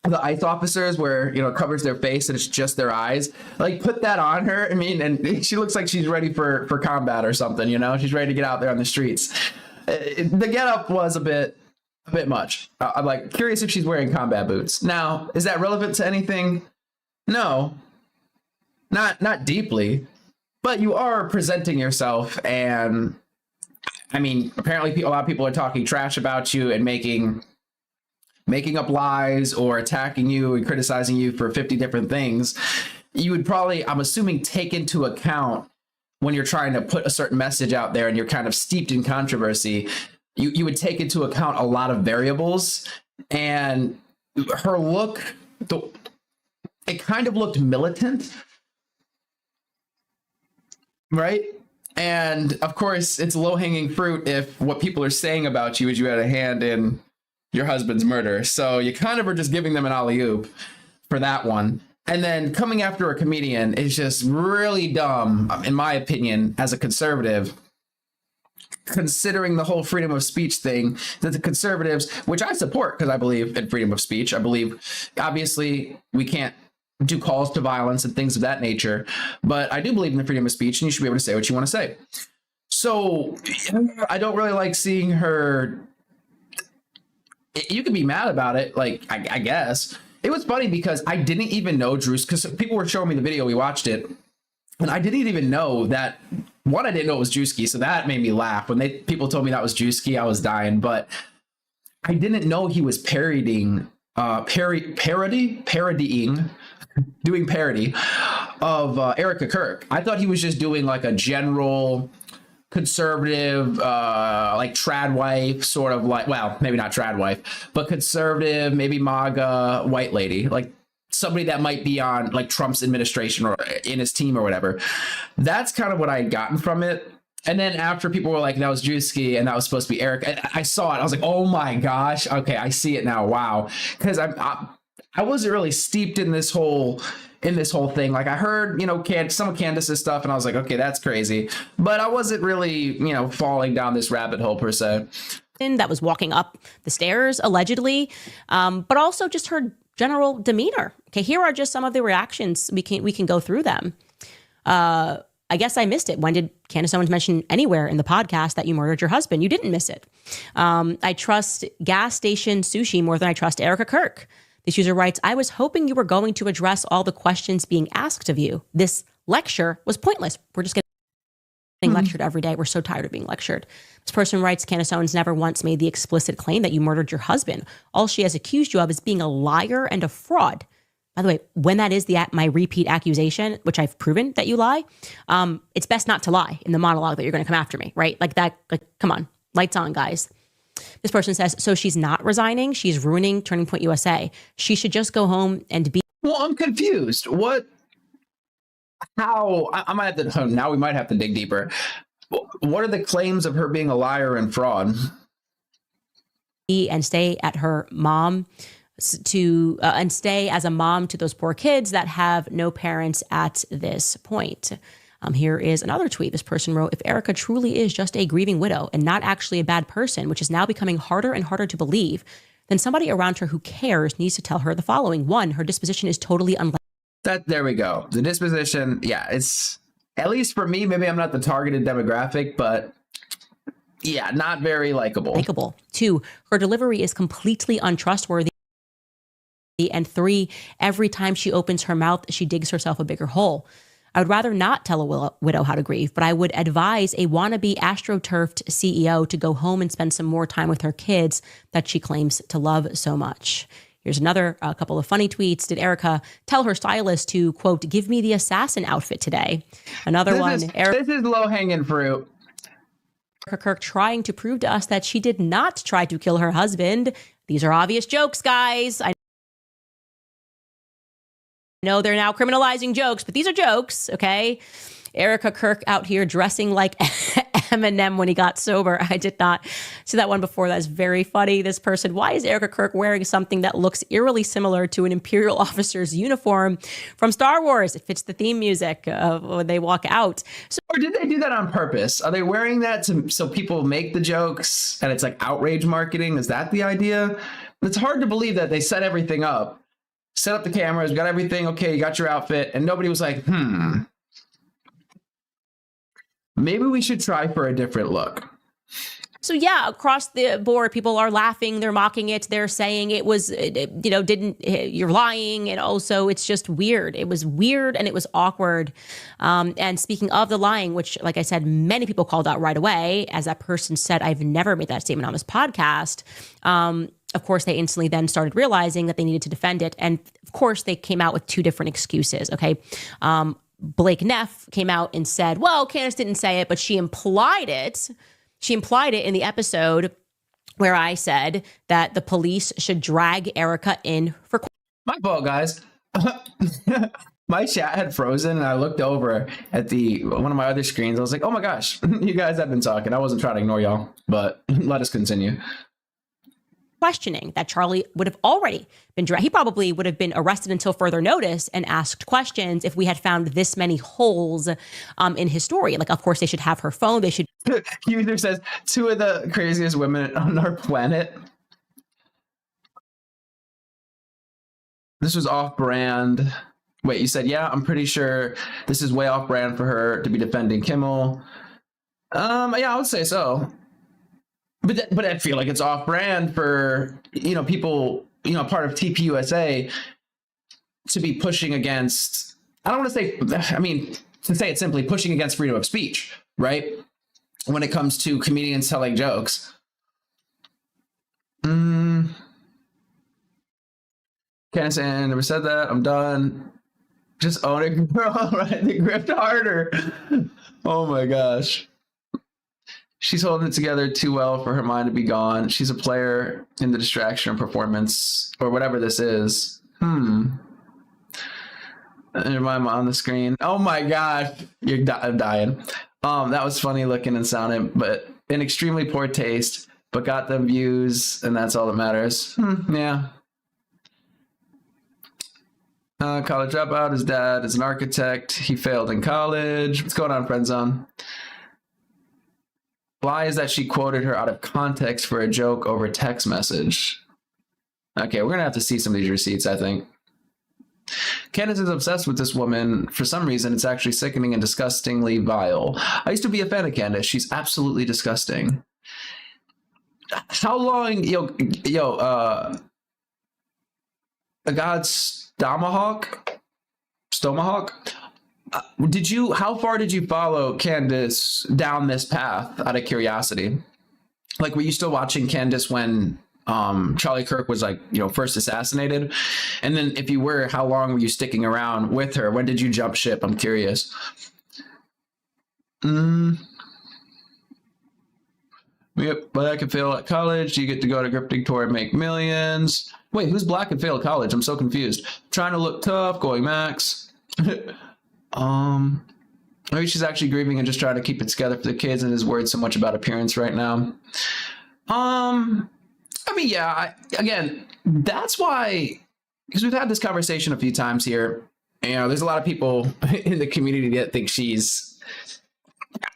The ICE officers where, it covers their face and it's just their eyes. Like, put that on her. I mean, and she looks like she's ready for combat or something, She's ready to get out there on the streets. The getup was a bit much. I'm like curious if she's wearing combat boots. Now, is that relevant to anything? No. Not deeply. But you are presenting yourself, and I mean, apparently a lot of people are talking trash about you and making up lies or attacking you and criticizing you for 50 different things. You would probably, I'm assuming, take into account when you're trying to put a certain message out there and you're kind of steeped in controversy, you would take into account a lot of variables. And her look, it kind of looked militant, right? And of course, it's low-hanging fruit if what people are saying about you is you had a hand in your husband's murder. So you kind of are just giving them an alley-oop for that one. And then coming after a comedian is just really dumb, in my opinion, as a conservative, considering the whole freedom of speech thing, that the conservatives, which I support because I believe in freedom of speech. I believe, obviously, we can't do calls to violence and things of that nature, but I do believe in the freedom of speech, and you should be able to say what you want to say. So I don't really like seeing her. You can be mad about it, like, I guess. It was funny because I didn't even know Drew's, because people were showing me the video, we watched it, and I didn't even know that, one, I didn't know it was Drewski, so that made me laugh. When people told me that was Drewski, I was dying, but I didn't know he was parodying doing parody of Erika Kirk. I thought he was just doing like a general conservative, like trad wife, sort of like, well, maybe not trad wife, but conservative, maybe MAGA white lady, like somebody that might be on like Trump's administration or in his team or whatever. That's kind of what I had gotten from it. And then after people were like, that was Drewski and that was supposed to be Erika, I saw it. I was like, oh my gosh. Okay, I see it now. Wow. Because I wasn't really steeped in this whole thing. Like, I heard, some of Candace's stuff, and I was like, okay, that's crazy. But I wasn't really, falling down this rabbit hole per se. That was walking up the stairs, allegedly, but also just her general demeanor. Okay, here are just some of the reactions. We can go through them. I guess I missed it. When did Candace Owens mention anywhere in the podcast that you murdered your husband? You didn't miss it. I trust gas station sushi more than I trust Erika Kirk. This user writes, I was hoping you were going to address all the questions being asked of you. This lecture was pointless. We're just getting lectured every day. We're so tired of being lectured. This person writes, Candace Owens never once made the explicit claim that you murdered your husband. All she has accused you of is being a liar and a fraud. By the way, when that is my repeat accusation, which I've proven that you lie, it's best not to lie in the monologue that you're going to come after me, right? Like that, come on, lights on, guys. This person says, so she's not resigning. She's ruining Turning Point USA. She should just go home and be. Well, I'm confused. How? I might have to, now we might have to dig deeper. What are the claims of her being a liar and fraud? And stay at her mom and stay as a mom to those poor kids that have no parents at this point. Here is another tweet. This person wrote, if Erika truly is just a grieving widow and not actually a bad person, which is now becoming harder and harder to believe, then somebody around her who cares needs to tell her the following. One, her disposition is totally unlikely. There we go. The disposition, yeah, it's, at least for me, maybe I'm not the targeted demographic, but yeah, not very likable. Two, her delivery is completely untrustworthy. And three, every time she opens her mouth, she digs herself a bigger hole. I would rather not tell a widow how to grieve, but I would advise a wannabe astroturfed CEO to go home and spend some more time with her kids that she claims to love so much. Here's another couple of funny tweets. Did Erika tell her stylist to, quote, give me the assassin outfit today? Another one. This is low-hanging fruit. Erika Kirk trying to prove to us that she did not try to kill her husband. These are obvious jokes, guys. I know they're now criminalizing jokes, but these are jokes, okay? Erika Kirk out here dressing like Eminem when he got sober. I did not see that one before. That's very funny. This person, why is Erika Kirk wearing something that looks eerily similar to an Imperial officer's uniform from Star Wars? It fits the theme music when they walk out. So, or did they do that on purpose? Are they wearing that so people make the jokes and it's like outrage marketing? Is that the idea? It's hard to believe that they set everything up, set up the cameras, got everything. Okay, you got your outfit. And nobody was like, maybe we should try for a different look. So yeah, across the board, people are laughing, they're mocking it, they're saying it was, you're lying. And also it's just weird. It was weird and it was awkward. And speaking of the lying, which, like I said, many people called out right away, as that person said, I've never made that statement on this podcast. Of course, they instantly then started realizing that they needed to defend it. And of course, they came out with two different excuses. Okay. Blake Neff came out and said, well, Candace didn't say it, but she implied it. She implied it in the episode where I said that the police should drag Erika in for. My fault, guys. My chat had frozen and I looked over at one of my other screens. I was like, oh my gosh, you guys have been talking. I wasn't trying to ignore y'all, but let us continue. Questioning that Charlie would have already been he probably would have been arrested until further notice and asked questions if we had found this many holes in his story. Like, of course, they should have her phone. They should. User says 2 of the craziest women on our planet. This was off brand. Wait, you said, yeah, I'm pretty sure this is way off brand for her to be defending Kimmel. Yeah, I would say so. But I feel like it's off brand for, people, part of TPUSA to be pushing against, I don't want to say, to say it simply, pushing against freedom of speech, right? When it comes to comedians telling jokes. Candace and never said that. I'm done. Just own it, girl, right? The grift harder. Oh my gosh. She's holding it together too well for her mind to be gone. She's a player in the distraction or performance or whatever this is. And my mom on the screen. Oh my gosh. I'm dying. That was funny looking and sounding, but in extremely poor taste, but got the views and that's all that matters. Yeah. College dropout. His dad is an architect. He failed in college. What's going on, friend zone? Lie is that she quoted her out of context for a joke over text message. Okay, we're gonna have to see some of these receipts, I think. Candace is obsessed with this woman. For some reason, it's actually sickening and disgustingly vile. I used to be a fan of Candace. She's absolutely disgusting. How long, a God's Stomahawk? How far did you follow Candace down this path out of curiosity? Like, were you still watching Candace when Charlie Kirk was first assassinated? And then if you were, how long were you sticking around with her? When did you jump ship? I'm curious. Yep, Black and fail at college. You get to go to grifting tour and make millions. Wait, who's Black and fail at college? I'm so confused. Trying to look tough, going max. Maybe she's actually grieving and just trying to keep it together for the kids and is worried so much about appearance right now. Again, that's why, because we've had this conversation a few times here. There's a lot of people in the community that think she's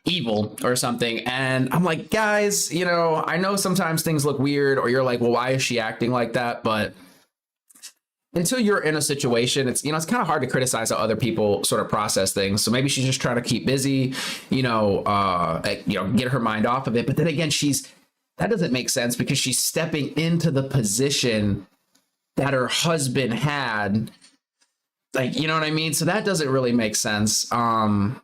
evil or something. And I'm like, guys, I know sometimes things look weird or you're like, well, why is she acting like that? But until you're in a situation, it's kind of hard to criticize how other people sort of process things. So maybe she's just trying to keep busy, get her mind off of it. But then again, that doesn't make sense because she's stepping into the position that her husband had. Like, you know what I mean? So that doesn't really make sense. And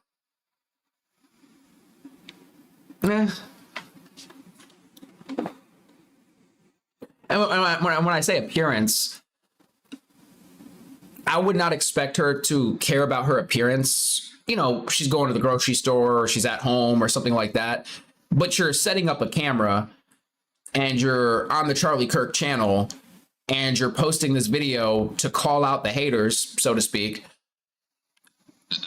when I say appearance, I would not expect her to care about her appearance. She's going to the grocery store or she's at home or something like that. But you're setting up a camera and you're on the Charlie Kirk channel and you're posting this video to call out the haters, so to speak.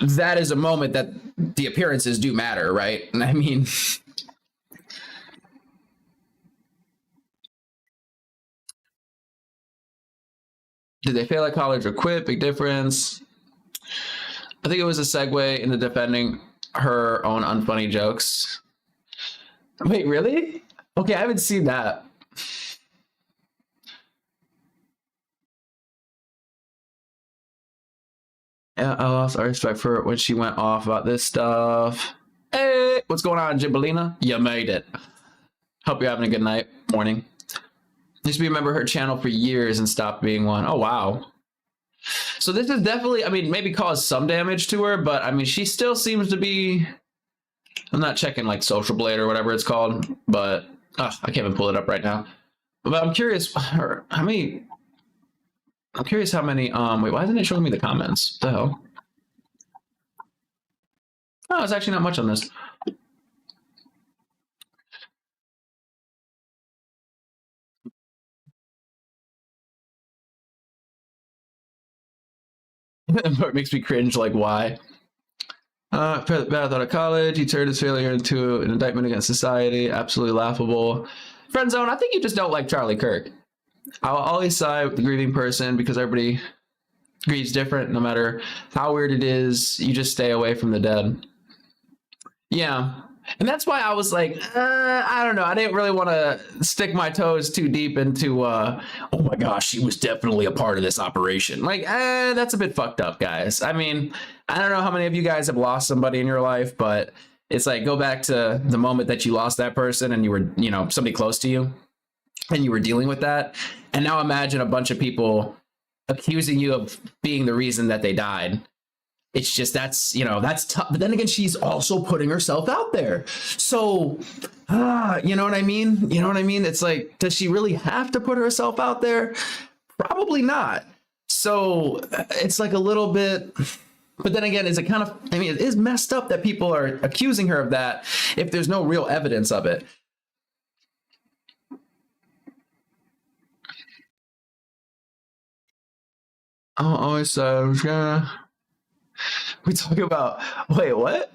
That is a moment that the appearances do matter, right? And I mean, Did they fail at college or quit? Big difference. I think it was a segue into defending her own unfunny jokes. Wait, really? Okay, I haven't seen that. Yeah, I lost our respect for her when she went off about this stuff. Hey, what's going on, Gibelina? You made it. Hope you're having a good night, morning. Used to remember her channel for years and stopped being one. Oh, wow. So this is definitely, I mean, maybe caused some damage to her, but I mean, she still seems to be, I'm not checking like Social Blade or whatever it's called, but I can't even pull it up right now. But I'm curious, how many, wait, why isn't it showing me the comments? What the hell? Oh, it's actually not much on this. It makes me cringe, like, why? Bad out of college, he turned his failure into an indictment against society. Absolutely laughable. Friend zone, I think you just don't like Charlie Kirk. I'll always side with the grieving person because everybody grieves different. No matter how weird it is, you just stay away from the dead. Yeah. And that's why I was like, I don't know. I didn't really want to stick my toes too deep into, oh my gosh, she was definitely a part of this operation. Like, that's a bit fucked up, guys. I mean, I don't know how many of you guys have lost somebody in your life, but it's like, go back to the moment that you lost that person and you were, you know, somebody close to you and you were dealing with that. And now imagine a bunch of people accusing you of being the reason that they died. It's just, that's, you know, that's tough. But then again, she's also putting herself out there. So, you know what I mean? You know what I mean? It's like, does she really have to put herself out there? Probably not. So it's like a little bit, but then again, is it kind of, I mean, it is messed up that people are accusing her of that if there's no real evidence of it. Oh, always we talk about, wait, what?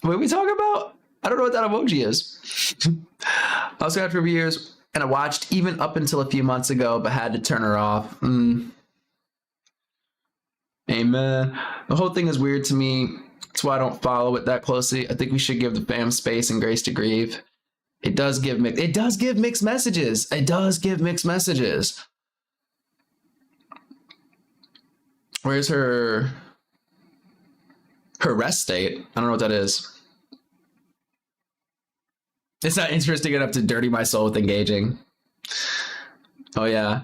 What we talk about? I don't know what that emoji is. I was going for years and I watched even up until a few months ago, but had to turn her off. Amen. The whole thing is weird to me. That's why I don't follow it that closely. I think we should give the fam space and grace to grieve. It does give mixed messages. It does give mixed messages. Where's her rest state? I don't know what that is. It's not interesting enough to dirty my soul with engaging. Oh yeah.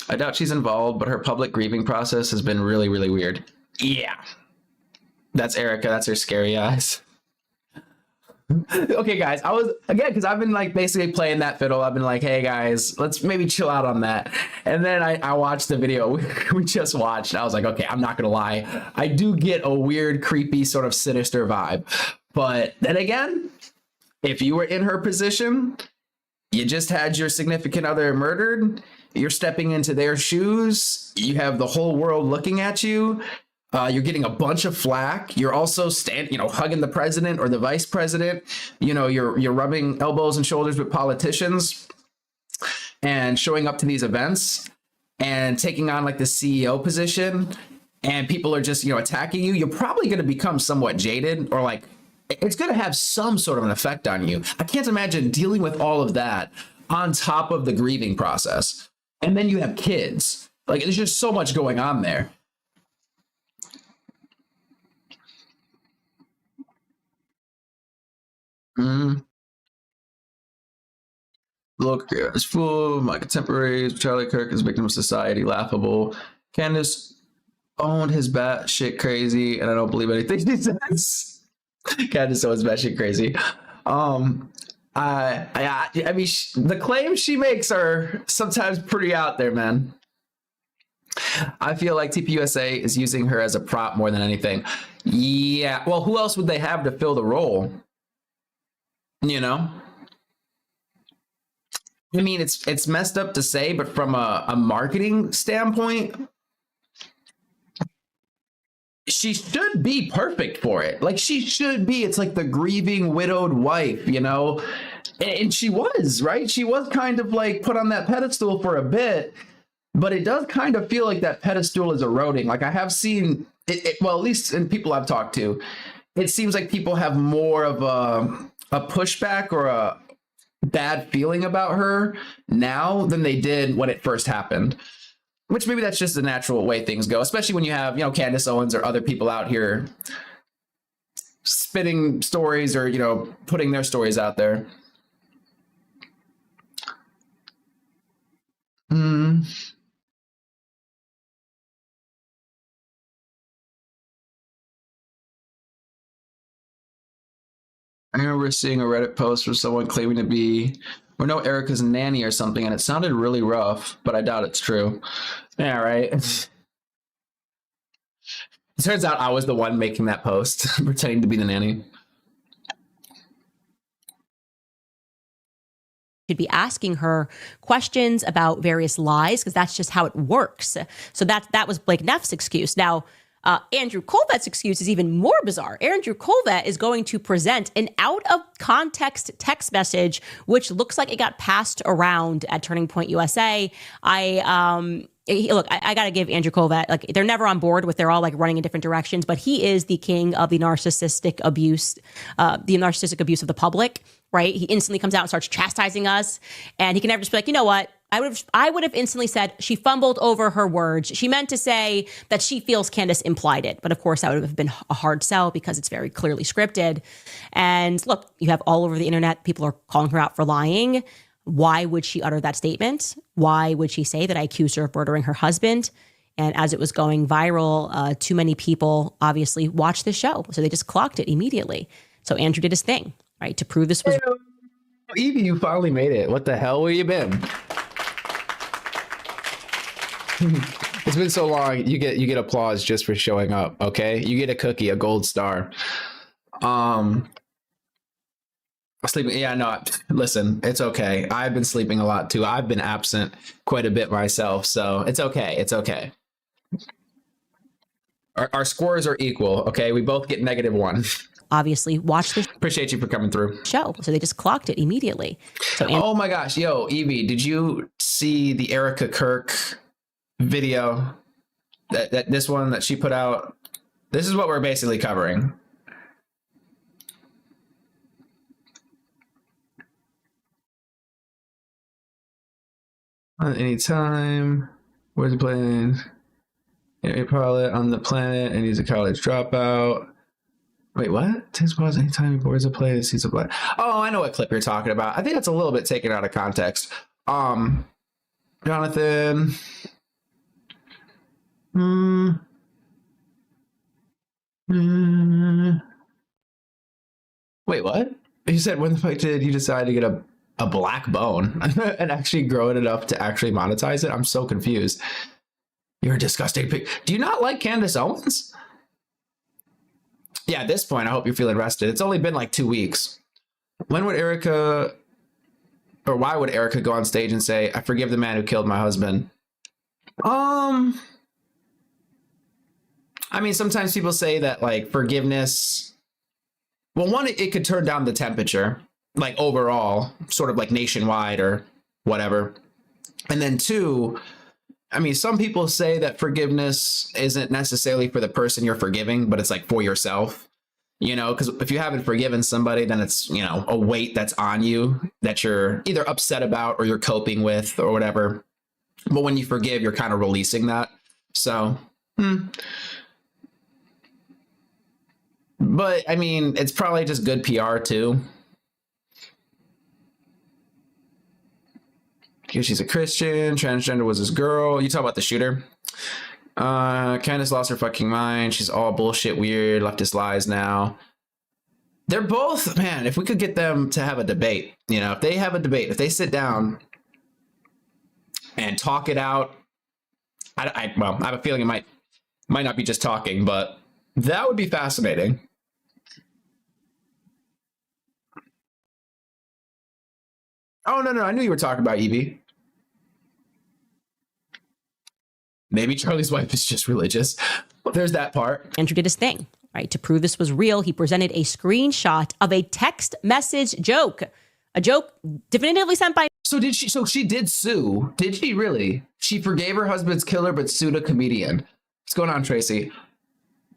I doubt she's involved, but her public grieving process has been really, really weird. Yeah. That's Erika. That's her scary eyes. Okay, guys, I was, again, because I've been like basically playing that fiddle. I've been like, hey guys, let's maybe chill out on that. And then I watched the video we just watched. I was like, okay, I'm not gonna lie, I do get a weird, creepy, sort of sinister vibe. But then again, if you were in her position, you just had your significant other murdered, you're stepping into their shoes, you have the whole world looking at you. You're getting a bunch of flack. You're also hugging the president or the vice president. You know, you're rubbing elbows and shoulders with politicians and showing up to these events and taking on like the CEO position. And people are just, attacking you. You're probably going to become somewhat jaded, or like it's going to have some sort of an effect on you. I can't imagine dealing with all of that on top of the grieving process. And then you have kids. Like, there's just so much going on there. Look, it's full of my contemporaries. Charlie Kirk is victim of society, laughable. Candace owned his batshit crazy, and I don't believe anything he says. Candace Owens batshit crazy. I mean, the claims she makes are sometimes pretty out there, man. I feel like TPUSA is using her as a prop more than anything. Yeah, well, who else would they have to fill the role? I mean, it's messed up to say, but from a marketing standpoint, she should be perfect for it. Like, she should be. It's like the grieving widowed wife, and she was, right? She was kind of like put on that pedestal for a bit, But it does kind of feel like that pedestal is eroding. Like I have seen it, well, at least in people I've talked to, it seems like people have more of a pushback or a bad feeling about her now than they did when it first happened. Which maybe that's just the natural way things go, especially when you have, Candace Owens or other people out here spitting stories or, putting their stories out there. I remember seeing a Reddit post where someone claiming to be, or no, Erika's nanny or something, and it sounded really rough, but I doubt it's true. Yeah, right. It turns out I was the one making that post, pretending to be the nanny. Should be asking her questions about various lies, because that's just how it works. So that was Blake Neff's excuse. Now, Andrew Colvet's excuse is even more bizarre. Andrew Colvet is going to present an out-of-context text message, which looks like it got passed around at Turning Point USA. Look, I got to give Andrew Colvet, like, they're never on board with, they're all like running in different directions, but he is the king of the narcissistic abuse of the public, right? He instantly comes out and starts chastising us, and he can never just be like, you know what? I would have instantly said she fumbled over her words. She meant to say that she feels Candace implied it. But of course, that would have been a hard sell because it's very clearly scripted. And look, you have all over the internet, people are calling her out for lying. Why would she utter that statement? Why would she say that I accused her of murdering her husband? And as it was going viral, too many people obviously watched the show. So they just clocked it immediately. So Andrew did his thing, right? To prove this was... Evie, you finally made it. What the hell, where you been? It's been so long. You get applause just for showing up. Okay, you get a cookie, a gold star. Sleeping. Yeah, no. Listen, it's okay. I've been sleeping a lot too. I've been absent quite a bit myself, so it's okay. It's okay. Our scores are equal. Okay, we both get -1. Obviously, watch this. Appreciate you for coming through. Show. So they just clocked it immediately. So oh my gosh, yo, Evie, did you see the Erika Kirk video that this one that she put out? This is what we're basically covering. On any time, where's the plane? A pilot on the planet, and he's a college dropout. Wait, what? Takes pause anytime he boards a plane and sees a black. Oh, I know what clip you're talking about. I think that's a little bit taken out of context. Jonathan. Wait, what? You said when the fuck did you decide to get a black bone and actually grow it enough to actually monetize it? I'm so confused. You're a disgusting pig. Do you not like Candace Owens? Yeah, at this point, I hope you're feeling rested. It's only been like 2 weeks. When would Erika, or why would Erika go on stage and say, I forgive the man who killed my husband? I mean, sometimes people say that like forgiveness, well, one, it could turn down the temperature, like overall, sort of like nationwide or whatever. And then two, I mean, some people say that forgiveness isn't necessarily for the person you're forgiving, but it's like for yourself, because if you haven't forgiven somebody, then it's, a weight that's on you that you're either upset about or you're coping with or whatever. But when you forgive, you're kind of releasing that. So, but I mean, it's probably just good PR too. Because she's a Christian, transgender was his girl. You talk about the shooter. Candace lost her fucking mind. She's all bullshit, weird, leftist lies now. They're both, man, if we could get them to have a debate, if they have a debate, if they sit down and talk it out, I have a feeling it might not be just talking, but that would be fascinating. Oh, no, I knew you were talking about Evie. Maybe Charlie's wife is just religious. There's that part. Andrew did his thing, right? To prove this was real, he presented a screenshot of a text message joke. A joke definitively sent by So did she? So she did sue. Did she really? She forgave her husband's killer, but sued a comedian. What's going on, Tracy?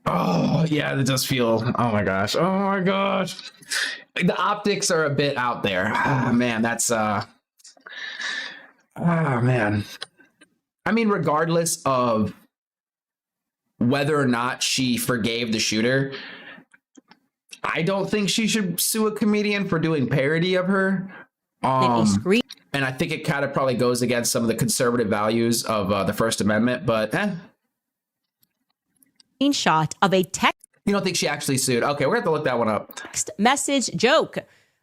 Oh yeah, that does feel. Oh my gosh. Oh my gosh. The optics are a bit out there. Ah, man, that's man. I mean, regardless of whether or not she forgave the shooter, I don't think she should sue a comedian for doing parody of her. And I think it kind of probably goes against some of the conservative values of the First Amendment, but Screenshot of a text. You don't think she actually sued? Okay, we're going to have to look that one up. Text message joke.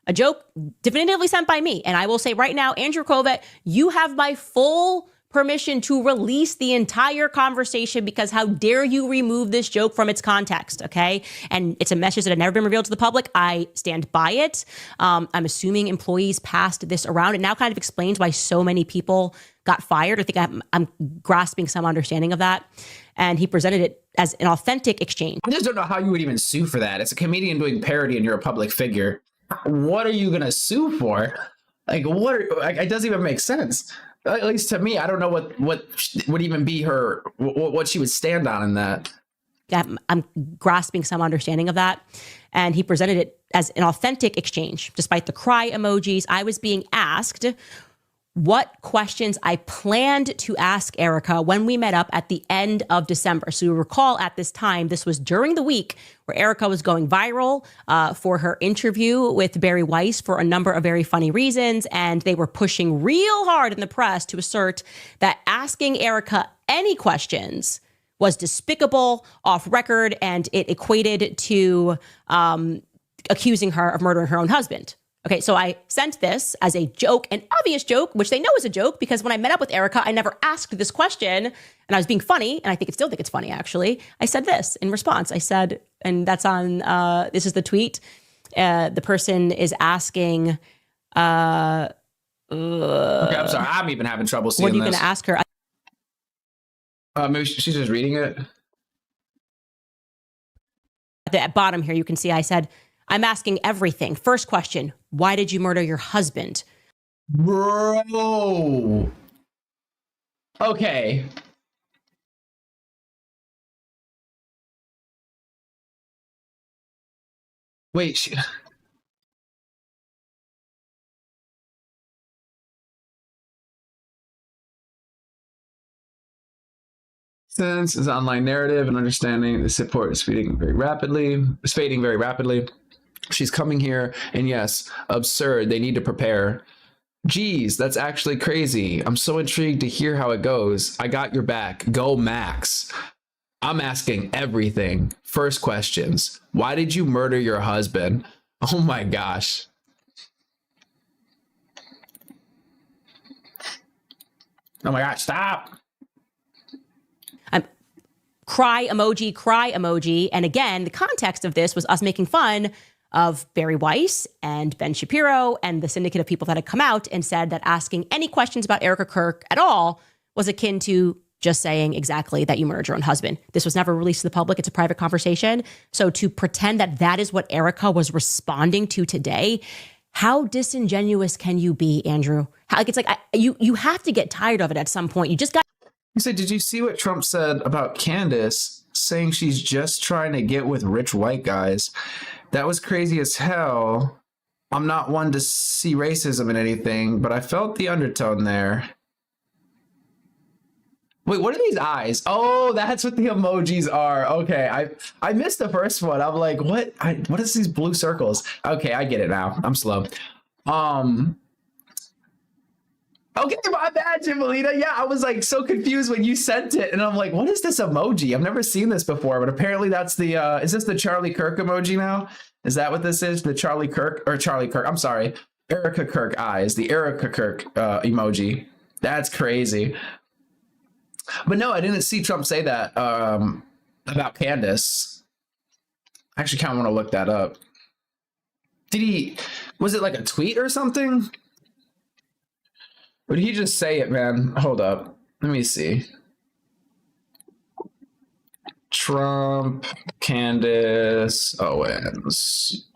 A joke definitively sent by me. And I will say right now, Andrew Kovet, you have my full permission to release the entire conversation, because how dare you remove this joke from its context, okay? And it's a message that had never been revealed to the public. I stand by it. I'm assuming employees passed this around. It now kind of explains why so many people got fired. I think I'm grasping some understanding of that. And he presented it as an authentic exchange. I just don't know how you would even sue for that. It's a comedian doing parody and you're a public figure. What are you going to sue for? Like, it doesn't even make sense. At least to me, I don't know what would even be what she would stand on in that. I'm grasping some understanding of that. And he presented it as an authentic exchange. Despite the cry emojis, I was being asked what questions I planned to ask Erika when we met up at the end of December. So you recall at this time, this was during the week where Erika was going viral for her interview with Barry Weiss for a number of very funny reasons. And they were pushing real hard in the press to assert that asking Erika any questions was despicable, off record, and it equated to accusing her of murdering her own husband. Okay, so I sent this as a joke, an obvious joke, which they know is a joke, because when I met up with Erika, I never asked this question, and I was being funny, and I still think it's funny, actually. I said this in response. I said, and that's on, this is the tweet. The person is asking, okay, I'm sorry, I'm even having trouble seeing this. What are you going to ask her? Maybe she's just reading it. At the bottom here, you can see I said, I'm asking everything. First question, why did you murder your husband? Bro. Okay. Wait. Since is online narrative and understanding the support is fading very rapidly. She's coming here, and yes, absurd. They need to prepare. Geez, that's actually crazy. I'm so intrigued to hear how it goes. I got your back. Go Max. I'm asking everything. First questions. Why did you murder your husband? Oh my gosh. Oh my gosh, stop. Cry emoji. And again, the context of this was us making fun of Barry Weiss and Ben Shapiro and the syndicate of people that had come out and said that asking any questions about Erika Kirk at all was akin to just saying exactly that you murdered your own husband. This was never released to the public. It's a private conversation. So to pretend that that is what Erika was responding to today, how disingenuous can you be, Andrew? You have to get tired of it at some point. You just got. He said, did you see what Trump said about Candace, saying she's just trying to get with rich white guys? That was crazy as hell. I'm not one to see racism in anything, but I felt the undertone there. Wait, what are these eyes? Oh, that's what the emojis are. Okay, I missed the first one. I'm like, what? What is these blue circles? Okay, I get it now. I'm slow. Okay, my bad, Jimelina. Yeah, I was like so confused when you sent it, and I'm like, what is this emoji? I've never seen this before, but apparently that's the, is this the Charlie Kirk emoji now? Is that what this is? The Charlie Kirk, I'm sorry, Erika Kirk eyes, the Erika Kirk emoji. That's crazy. But no, I didn't see Trump say that about Candace. I actually kind of want to look that up. Was it like a tweet or something? Or did he just say it, man? Hold up. Let me see. Trump, Candace Owens.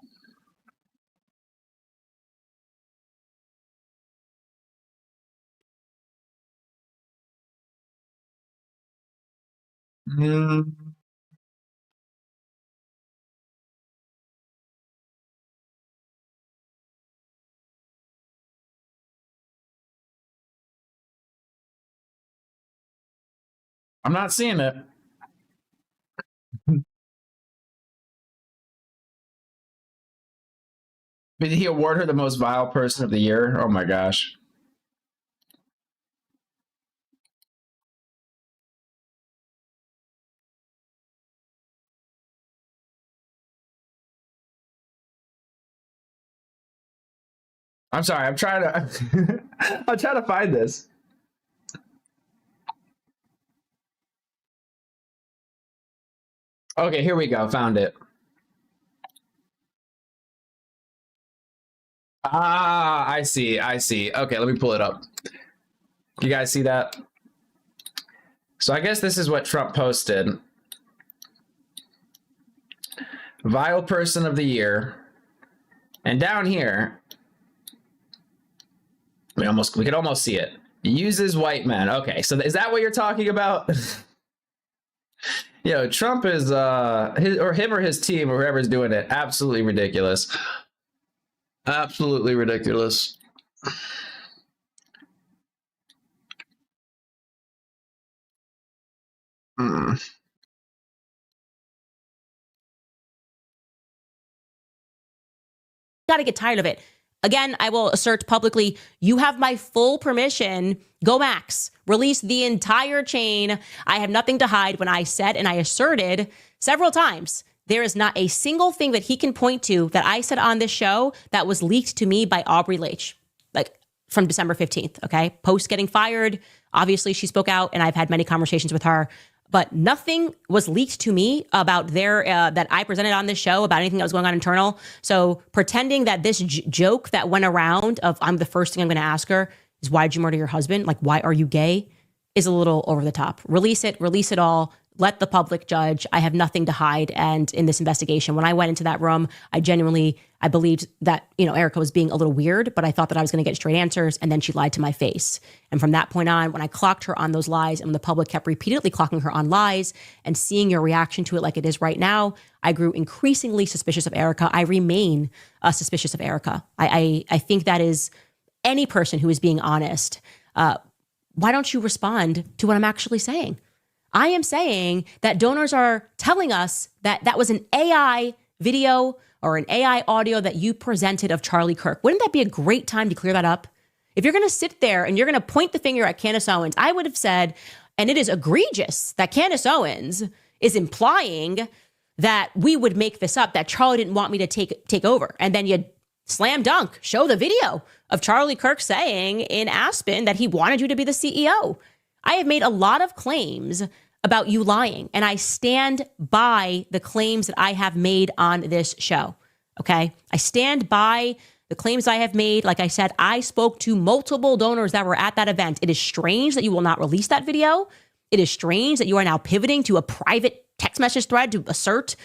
Mm. I'm not seeing it. Did he award her the most vile person of the year? Oh my gosh. I'm sorry. I'm trying to. I'm trying to find this. Okay, here we go. Found it. Ah, I see. I see. Okay, let me pull it up. You guys see that? So I guess this is what Trump posted. Vile person of the year. And down here, we could almost see it. Uses white men. Okay, so is that what you're talking about? Yo, Trump is him or his team or whoever's doing it, absolutely ridiculous. Absolutely ridiculous. Got to get tired of it. Again, I will assert publicly, you have my full permission. Go Max. Release the entire chain. I have nothing to hide. When I said and I asserted several times, there is not a single thing that he can point to that I said on this show that was leaked to me by Aubrey Leitch, like from December 15th, okay? Post getting fired. Obviously, she spoke out, and I've had many conversations with her. But nothing was leaked to me about that I presented on this show about anything that was going on internal. So pretending that this joke that went around of I'm the first thing I'm going to ask her is why'd you murder your husband? Like, why are you gay? Is a little over the top. Release it all. Let the public judge. I have nothing to hide. And in this investigation, when I went into that room, I believed that, Erika was being a little weird, but I thought that I was going to get straight answers. And then she lied to my face. And from that point on, when I clocked her on those lies and when the public kept repeatedly clocking her on lies and seeing your reaction to it like it is right now, I grew increasingly suspicious of Erika. I remain suspicious of Erika. I think that is any person who is being honest. Why don't you respond to what I'm actually saying? I am saying that donors are telling us that that was an AI video or an AI audio that you presented of Charlie Kirk. Wouldn't that be a great time to clear that up? If you're going to sit there and you're going to point the finger at Candace Owens, I would have said, and it is egregious that Candace Owens is implying that we would make this up, that Charlie didn't want me to take over. And then you slam dunk, show the video of Charlie Kirk saying in Aspen that he wanted you to be the CEO. I have made a lot of claims about you lying, and I stand by the claims that I have made on this show, okay? I stand by the claims I have made. Like I said, I spoke to multiple donors that were at that event. It is strange that you will not release that video. It is strange that you are now pivoting to a private text message thread to assert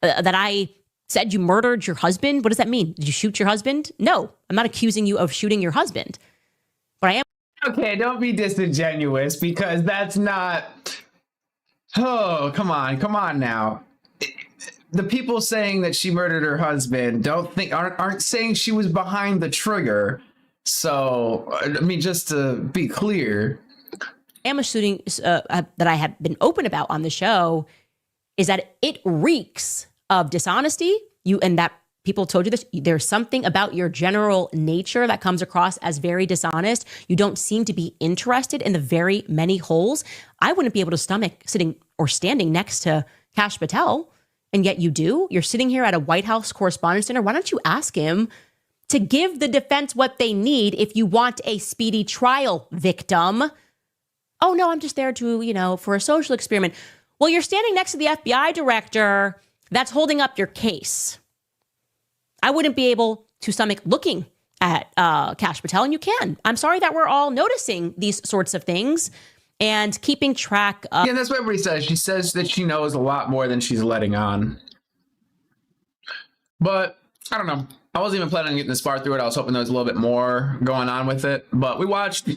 that I said you murdered your husband. What does that mean? Did you shoot your husband? No, I'm not accusing you of shooting your husband, but I am. Okay, don't be disingenuous because that's not. Oh, come on now. The people saying that she murdered her husband aren't saying she was behind the trigger. So, I mean, just to be clear, am assuming that I have been open about on the show is that it reeks of dishonesty. And that people told you this. There's something about your general nature that comes across as very dishonest. You don't seem to be interested in the very many holes. I wouldn't be able to stomach sitting or standing next to Kash Patel, and yet you do. You're sitting here at a White House Correspondents' Dinner. Why don't you ask him to give the defense what they need if you want a speedy trial, victim? Oh, no, I'm just there to, for a social experiment. Well, you're standing next to the FBI director that's holding up your case. I wouldn't be able to stomach looking at Kash Patel, and you can. I'm sorry that we're all noticing these sorts of things and keeping track of. Yeah, that's what everybody says. She says that she knows a lot more than she's letting on. But I don't know. I wasn't even planning on getting this far through it. I was hoping there was a little bit more going on with it. But we watched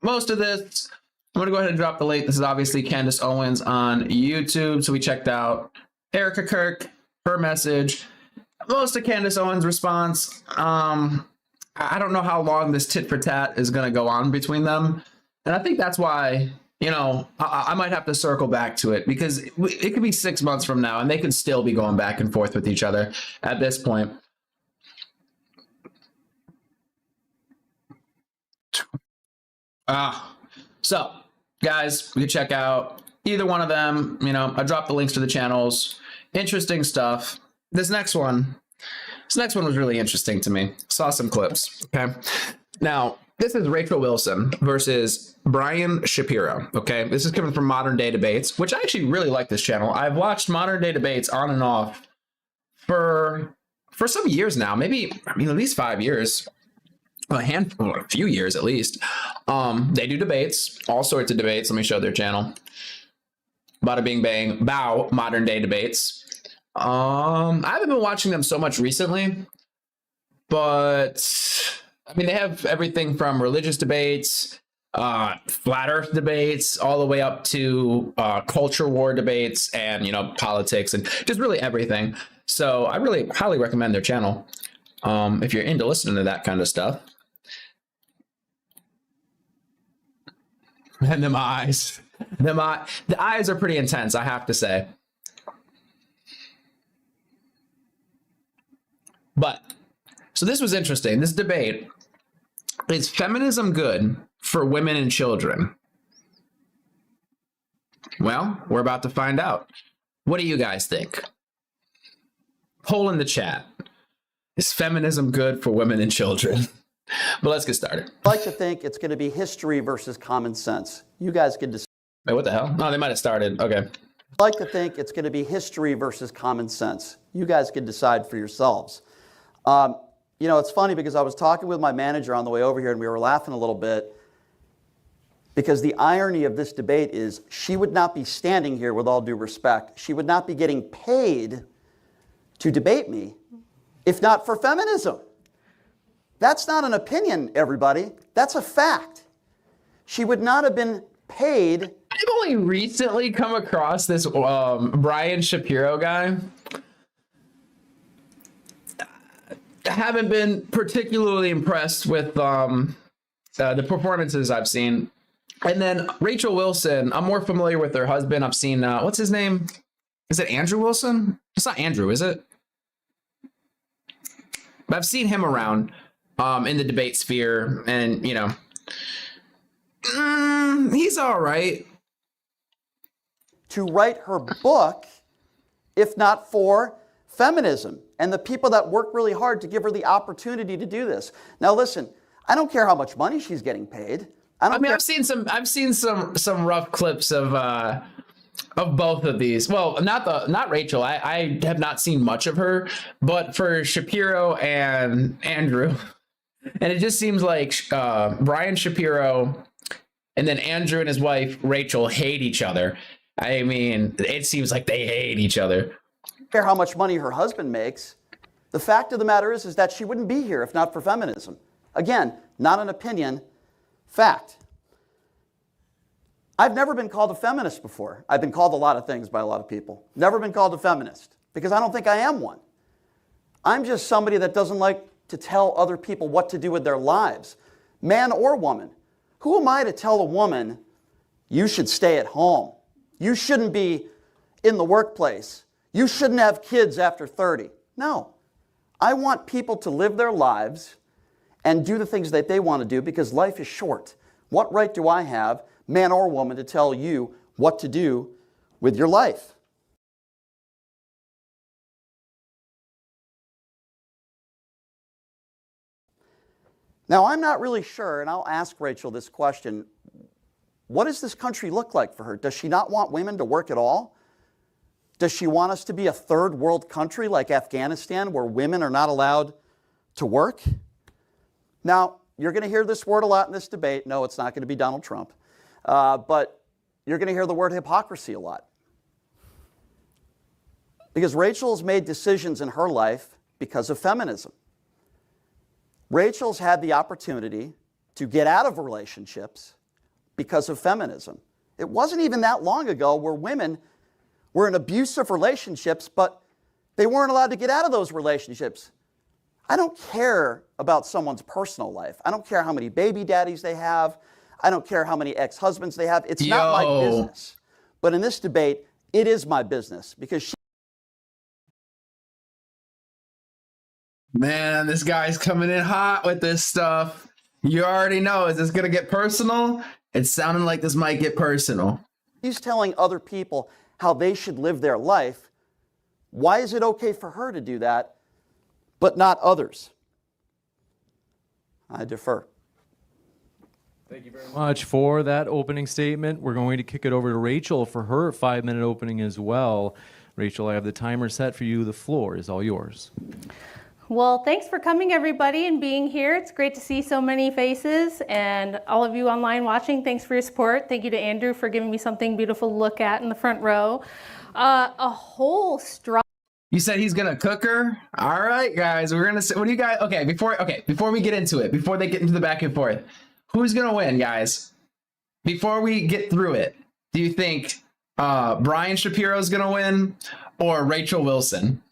most of this. I'm going to go ahead and drop the link. This is obviously Candace Owens on YouTube. So we checked out Erika Kirk, her message, most of Candace Owens' response. I don't know how long this tit for tat is going to go on between them. And I think that's why, I might have to circle back to it, because it could be 6 months from now and they could still be going back and forth with each other at this point. So, guys, you can check out either one of them. I dropped the links to the channels. Interesting stuff. This next one was really interesting to me. Saw some clips. Okay. Now, this is Rachel Wilson versus Brian Shapiro. Okay. This is coming from Modern Day Debates, which I actually really like this channel. I've watched Modern Day Debates on and off for some years now, maybe, at least 5 years. A few years at least. They do debates, all sorts of debates. Let me show their channel. Bada bing bang, bow, Modern Day Debates. I haven't been watching them so much recently, but they have everything from religious debates, flat earth debates, all the way up to culture war debates and, politics and just really everything. So I really highly recommend their channel if you're into listening to that kind of stuff. And the eyes are pretty intense, I have to say. But, so this was interesting. This debate, is feminism good for women and children? Well, we're about to find out. What do you guys think? Poll in the chat. Is feminism good for women and children? But let's get started. I like to think it's going to be history versus common sense. You guys can decide. Wait, what the hell? No, they might have started. Okay. I like to think it's going to be history versus common sense. You guys can decide for yourselves. It's funny because I was talking with my manager on the way over here and we were laughing a little bit because the irony of this debate is she would not be standing here, with all due respect. She would not be getting paid to debate me if not for feminism. That's not an opinion, everybody. That's a fact. She would not have been paid. I've only recently come across this Brian Shapiro guy. I haven't been particularly impressed with the performances I've seen. And then Rachel Wilson, I'm more familiar with her husband. I've seen, what's his name? Is it Andrew Wilson? It's not Andrew, is it? But I've seen him around in the debate sphere, and, he's all right. To write her book, if not for feminism and the people that work really hard to give her the opportunity to do this. Now, listen, I don't care how much money she's getting paid. I've seen some rough clips of both of these. Well, not Rachel. I have not seen much of her, but for Shapiro and Andrew, and it just seems like Brian Shapiro and then Andrew and his wife Rachel hate each other. It seems like they hate each other. I don't care how much money her husband makes. The fact of the matter is that she wouldn't be here if not for feminism. Again, not an opinion, fact. I've never been called a feminist before. I've been called a lot of things by a lot of people. Never been called a feminist because I don't think I am one. I'm just somebody that doesn't like to tell other people what to do with their lives, man or woman. Who am I to tell a woman, you should stay at home? You shouldn't be in the workplace. You shouldn't have kids after 30. No. I want people to live their lives and do the things that they want to do because life is short. What right do I have, man or woman, to tell you what to do with your life? Now, I'm not really sure, and I'll ask Rachel this question. What does this country look like for her? Does she not want women to work at all? Does she want us to be a third world country like Afghanistan where women are not allowed to work? Now, you're going to hear this word a lot in this debate. No, it's not going to be Donald Trump. But you're going to hear the word hypocrisy a lot. Because Rachel's made decisions in her life because of feminism. Rachel's had the opportunity to get out of relationships because of feminism. It wasn't even that long ago where women were in abusive relationships, but they weren't allowed to get out of those relationships. I don't care about someone's personal life. I don't care how many baby daddies they have. I don't care how many ex-husbands they have. It's not my business. But in this debate, it is my business because Man, this guy's coming in hot with this stuff. You already know, is this going to get personal? It's sounding like this might get personal. she's telling other people how they should live their life. Why is it okay for her to do that, but not others? I defer. Thank you very much for that opening statement. We're going to kick it over to Rachel for her 5-minute opening as well. Rachel, I have the timer set for you. The floor is all yours. Well, thanks for coming, everybody, and being here. It's great to see so many faces, and all of you online watching, thanks for your support. Thank you to Andrew for giving me something beautiful to look at in the front row. A whole strong... You said he's gonna cook her? All right, guys, we're gonna say, what do you guys, before we get into it, before they get into the back and forth, who's gonna win, guys? Before we get through it, do you think Brian Shapiro's gonna win or Rachel Wilson?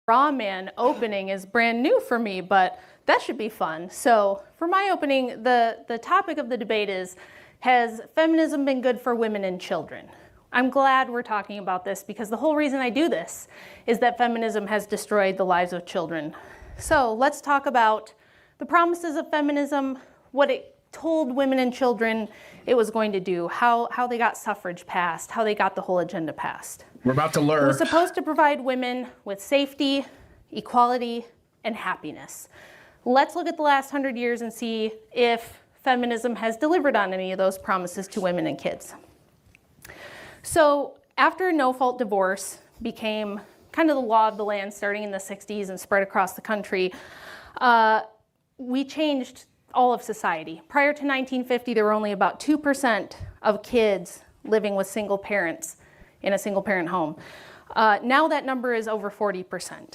Raw Man opening is brand new for me, but that should be fun. So for my opening, the topic of the debate is, has feminism been good for women and children? I'm glad we're talking about this because the whole reason I do this is that feminism has destroyed the lives of children. So let's talk about the promises of feminism, what it told women and children it was going to do, how they got suffrage passed, how they got the whole agenda passed. We're about to learn. It was supposed to provide women with safety, equality, and happiness. Let's look at the last 100 years and see if feminism has delivered on any of those promises to women and kids. So after no-fault divorce became kind of the law of the land starting in the 60s and spread across the country, we changed all of society. Prior to 1950, there were only about 2% of kids living with single parents in a single-parent home. Now that number is over 40%.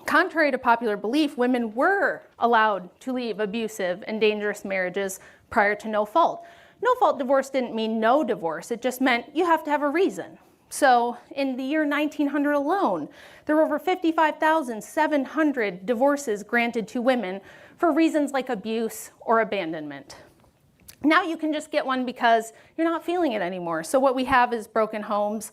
Contrary to popular belief, women were allowed to leave abusive and dangerous marriages prior to no fault. No-fault divorce didn't mean no divorce. It just meant you have to have a reason. So in the year 1900 alone, there were over 55,700 divorces granted to women for reasons like abuse or abandonment. Now you can just get one because you're not feeling it anymore. So what we have is broken homes,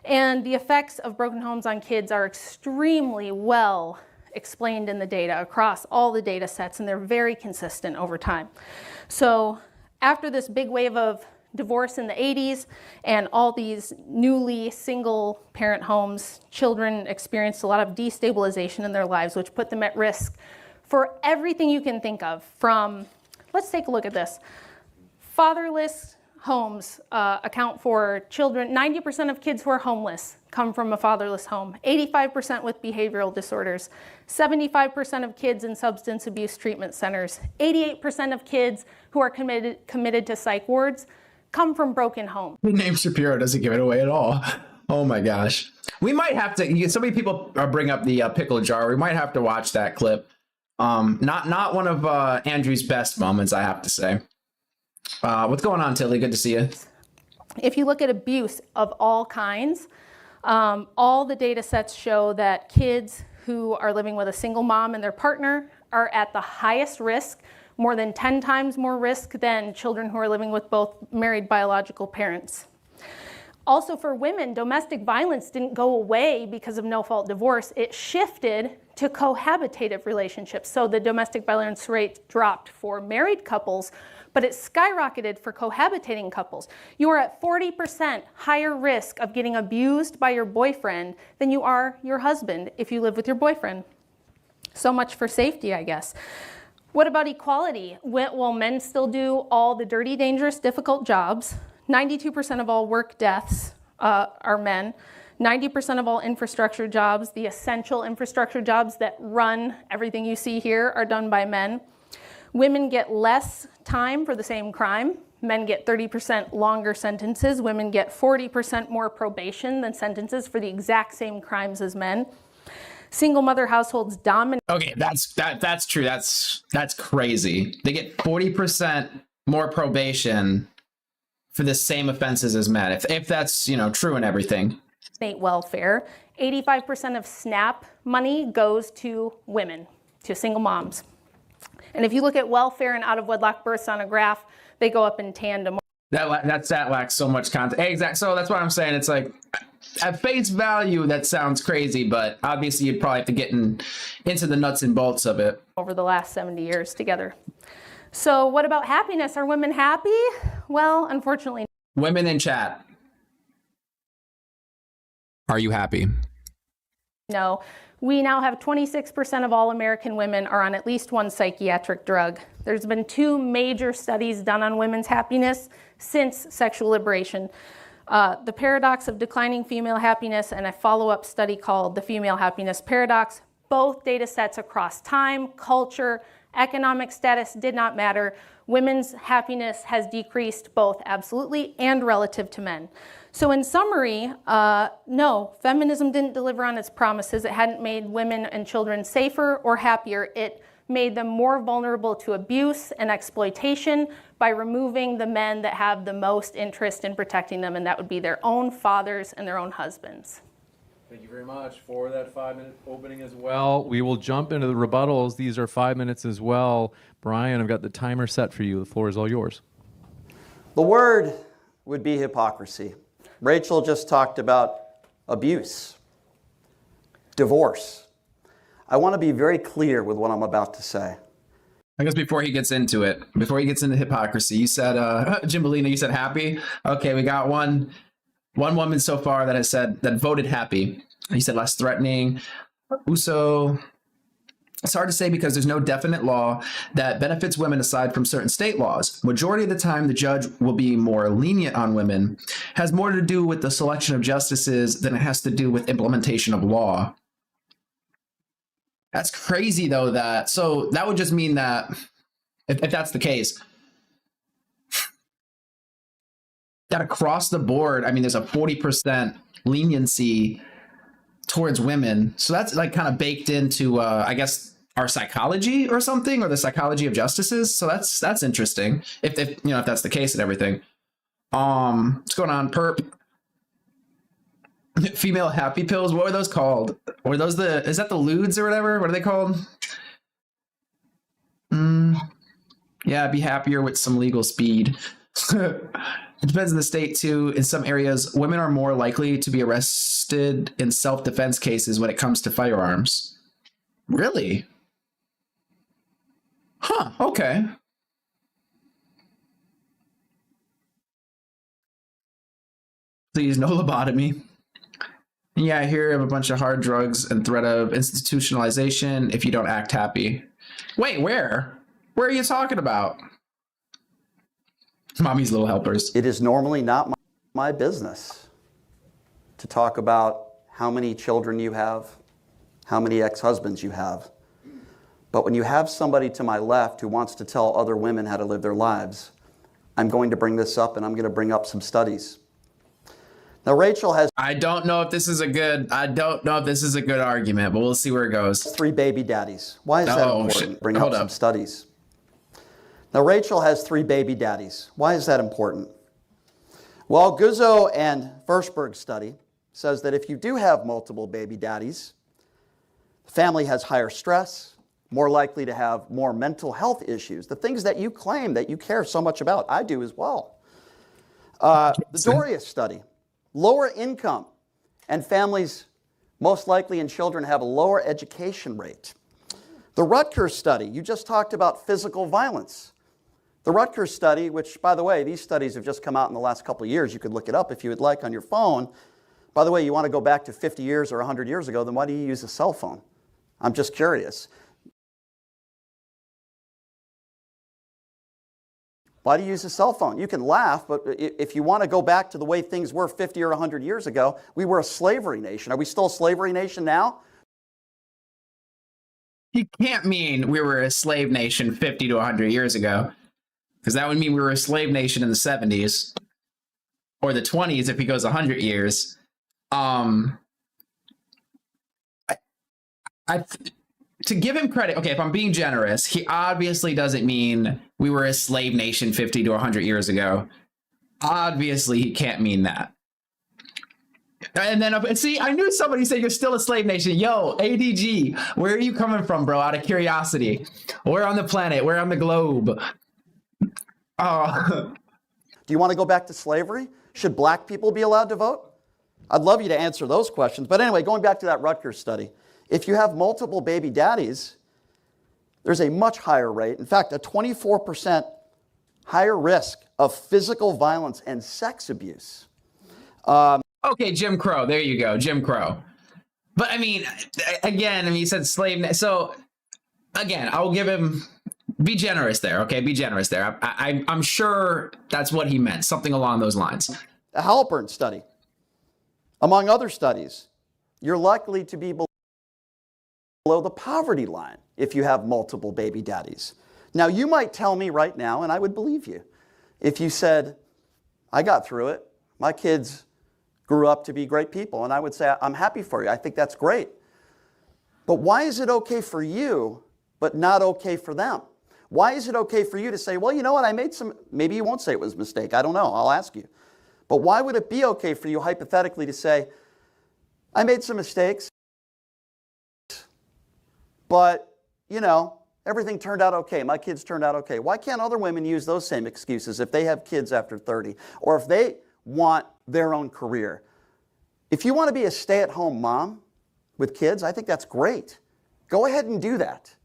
and the effects of broken homes on kids are extremely well explained in the data across all the data sets, and they're very consistent over time. So after this big wave of divorce in the 80s and all these newly single parent homes, children experienced a lot of destabilization in their lives, which put them at risk for everything you can think of. From, let's take a look at this. Fatherless homes account for children. 90% of kids who are homeless come from a fatherless home. 85% with behavioral disorders. 75% of kids in substance abuse treatment centers. 88% of kids who are committed to psych wards come from broken homes. The name Shapiro doesn't give it away at all. Oh my gosh. We might have to, so many people bring up the pickle jar. We might have to watch that clip. Not one of Andrew's best moments, I have to say. What's going on, Tilly? Good to see you. If you look at abuse of all kinds, all the data sets show that kids who are living with a single mom and their partner are at the highest risk, more than 10 times more risk than children who are living with both married biological parents. Also for women, domestic violence didn't go away because of no-fault divorce. It shifted to cohabitative relationships. So the domestic violence rate dropped for married couples, but it skyrocketed for cohabitating couples. You are at 40% higher risk of getting abused by your boyfriend than you are your husband if you live with your boyfriend. So much for safety, I guess. What about equality? Well, men still do all the dirty, dangerous, difficult jobs. 92% of all work deaths are men. 90% of all infrastructure jobs, the essential infrastructure jobs that run everything you see here, are done by men. Women get less time for the same crime. Men get 30% longer sentences. Women get 40% more probation than sentences for the exact same crimes as men. Single mother households dominate. Okay, that's true. That's crazy. They get 40% more probation for the same offenses as men. If that's, true and everything. Welfare. 85% of SNAP money goes to women, to single moms. And if you look at welfare and out-of-wedlock births on a graph, they go up in tandem. That lacks so much context. Exactly. So that's what I'm saying. It's like, at face value, that sounds crazy, but obviously you'd probably have to get into the nuts and bolts of it. Over the last 70 years together. So what about happiness? Are women happy? Well, unfortunately. Women in chat. Are you happy? No. We now have 26% of all American women are on at least one psychiatric drug. There's been 2 major studies done on women's happiness since sexual liberation. The paradox of declining female happiness and a follow-up study called the female happiness paradox. Both data sets across time, culture, economic status did not matter. Women's happiness has decreased both absolutely and relative to men. So in summary, no, feminism didn't deliver on its promises. It hadn't made women and children safer or happier. It made them more vulnerable to abuse and exploitation by removing the men that have the most interest in protecting them, and that would be their own fathers and their own husbands. Thank you very much for that 5-minute opening as well. We will jump into the rebuttals. These are 5 minutes as well. Brian, I've got the timer set for you. The floor is all yours. The word would be hypocrisy. Rachel just talked about abuse, divorce. I want to be very clear with what I'm about to say. I guess before he gets into hypocrisy, you said, Jimbalina, you said happy? Okay, we got one woman so far that voted happy. You said less threatening. Uso. It's hard to say because there's no definite law that benefits women aside from certain state laws. Majority of the time, the judge will be more lenient on women. Has more to do with the selection of justices than it has to do with implementation of law. That's crazy, though. So that would just mean that if that's the case, that across the board, I mean, there's a 40% leniency towards women. So that's like kind of baked into, I guess, our psychology or something, or the psychology of justices. So that's interesting. If that's the case and everything. What's going on, Perp? Female happy pills. What were those called? Were those is that the lewds or whatever? What are they called? Yeah, be happier with some legal speed. It depends on the state too. In some areas, women are more likely to be arrested in self-defense cases when it comes to firearms. Really? Huh, okay. Please, no lobotomy. Yeah, I hear of a bunch of hard drugs and threat of institutionalization if you don't act happy. Wait, where? Where are you talking about? Mommy's little helpers. It is normally not my business to talk about how many children you have, how many ex-husbands you have. But when you have somebody to my left who wants to tell other women how to live their lives, I'm going to bring this up, and I'm going to bring up some studies. Now, Rachel has... I don't know if this is a good argument, but we'll see where it goes. 3 baby daddies. Why is that important? Bring up some studies. Now, Rachel has 3 baby daddies. Why is that important? Well, Guzzo and Firstberg's study says that if you do have multiple baby daddies, the family has higher stress, more likely to have more mental health issues, the things that you claim that you care so much about. I do as well. The Doria study, lower income and families most likely in children have a lower education rate. The Rutgers study, you just talked about physical violence. The Rutgers study, which, by the way, these studies have just come out in the last couple of years. You could look it up if you would like on your phone. By the way, you want to go back to 50 years or 100 years ago, then why do you use a cell phone? I'm just curious. Why do you use a cell phone? You can laugh, but if you want to go back to the way things were 50 or 100 years ago, we were a slavery nation. Are we still a slavery nation now? You can't mean we were a slave nation 50 to 100 years ago, because that would mean we were a slave nation in the 70s or the 20s if he goes 100 years. to give him credit, okay, if I'm being generous, he obviously doesn't mean we were a slave nation 50 to 100 years ago. Obviously, he can't mean that. And then, see, I knew somebody said you're still a slave nation. Yo, ADG, where are you coming from, bro? Out of curiosity. Where on the planet? Where on the globe? Do you want to go back to slavery? Should black people be allowed to vote? I'd love you to answer those questions. But anyway, going back to that Rutgers study, if you have multiple baby daddies, there's a much higher rate, in fact, a 24% higher risk of physical violence and sex abuse. Okay, Jim Crow. There you go, Jim Crow. But I mean, again, I mean, you said slave. So again, I'll give him, be generous there, okay? Be generous there. I'm sure that's what he meant, something along those lines. A Halpern study, among other studies, you're likely to be below the poverty line if you have multiple baby daddies. Now, you might tell me right now, and I would believe you, if you said, I got through it, my kids grew up to be great people, and I would say, I'm happy for you. I think that's great. But why is it okay for you, but not okay for them? Why is it okay for you to say, well, you know what, I made some, maybe you won't say it was a mistake, I don't know, I'll ask you. But why would it be okay for you hypothetically to say, I made some mistakes, but, you know, everything turned out okay, my kids turned out okay. Why can't other women use those same excuses if they have kids after 30, or if they want their own career? If you want to be a stay-at-home mom with kids, I think that's great. Go ahead and do that.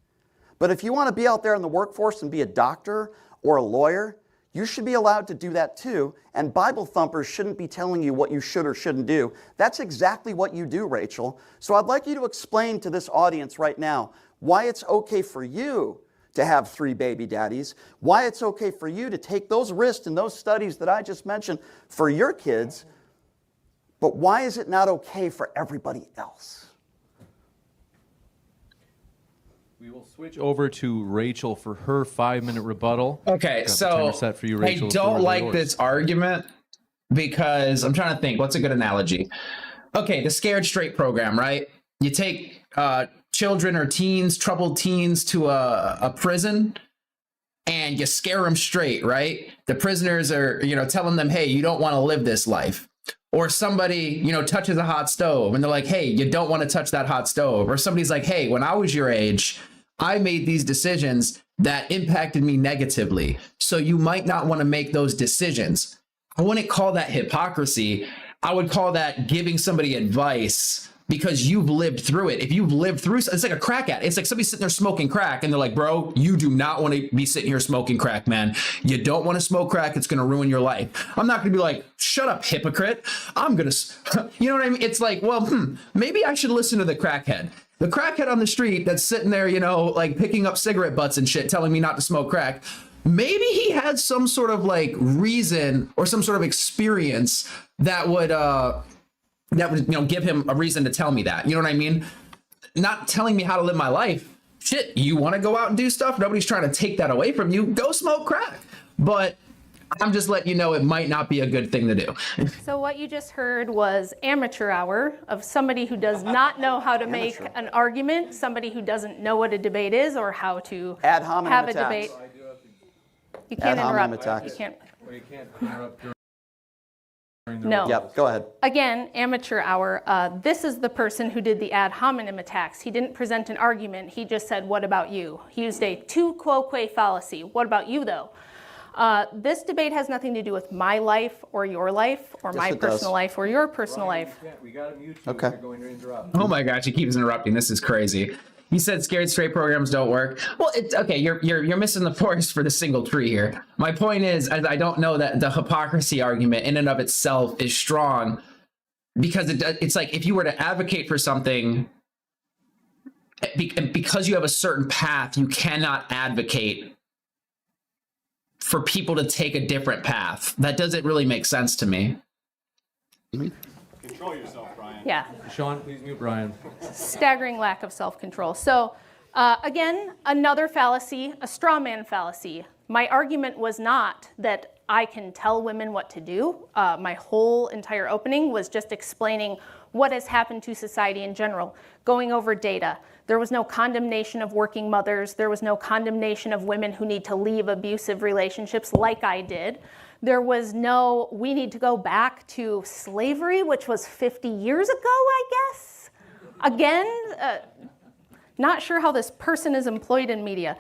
But if you want to be out there in the workforce and be a doctor or a lawyer, you should be allowed to do that too. And Bible thumpers shouldn't be telling you what you should or shouldn't do. That's exactly what you do, Rachel. So I'd like you to explain to this audience right now why it's okay for you to have 3 baby daddies, why it's okay for you to take those risks and those studies that I just mentioned for your kids, but why is it not okay for everybody else? We will switch over to Rachel for her 5-minute rebuttal. Okay, Got the so timer set for you, Rachel. I don't like yours. this argument because I'm trying to think, what's a good analogy? Okay, the Scared Straight program, right? You take children or teens, troubled teens to a prison, and you scare them straight, right? The prisoners are, telling them, hey, you don't want to live this life. Or somebody, touches a hot stove and they're like, hey, you don't want to touch that hot stove. Or somebody's like, hey, when I was your age, I made these decisions that impacted me negatively. So you might not want to make those decisions. I wouldn't call that hypocrisy. I would call that giving somebody advice because you've lived through it. If you've lived through, it's like a crack addict. It's like somebody sitting there smoking crack and they're like, bro, you do not want to be sitting here smoking crack, man. You don't want to smoke crack. It's going to ruin your life. I'm not going to be like, shut up, hypocrite. I'm going to, you know what I mean? It's like, well, maybe I should listen to the crackhead. The crackhead on the street that's sitting there, like picking up cigarette butts and shit, telling me not to smoke crack. Maybe he had some sort of like reason or some sort of experience that would give him a reason to tell me that. You know what I mean? Not telling me how to live my life. Shit, you want to go out and do stuff? Nobody's trying to take that away from you. Go smoke crack. But I'm just letting you know it might not be a good thing to do. So what you just heard was amateur hour of somebody who does not know how to make an argument, somebody who doesn't know what a debate is or how to Ad hominem have attacks. a debate. You can't Ad hominem interrupt. attacks. You can't. Well, you can't interrupt during the No. Yep, go ahead. Again, amateur hour. This is the person who did the ad hominem attacks. He didn't present an argument. He just said, what about you? He used a tu quoque fallacy. What about you, though? This debate has nothing to do with my life or your life or Yes, my it does. personal life or your personal life. We got to mute you. Okay. You're going to interrupt. Oh my gosh, he keeps interrupting. This is crazy. You said Scared Straight programs don't work. Well, it's okay. You're missing the forest for the single tree here. My point is, I don't know that the hypocrisy argument in and of itself is strong because it's like if you were to advocate for something because you have a certain path, you cannot advocate for people to take a different path. That doesn't really make sense to me. Control yourself, Brian. Yeah. Sean, please mute Brian. Staggering lack of self-control. So again, another fallacy, a straw man fallacy. My argument was not that I can tell women what to do. My whole entire opening was just explaining what has happened to society in general. Going over data, there was no condemnation of working mothers. There was no condemnation of women who need to leave abusive relationships like I did. There was no, we need to go back to slavery, which was 50 years ago, I guess. Again, not sure how this person is employed in media.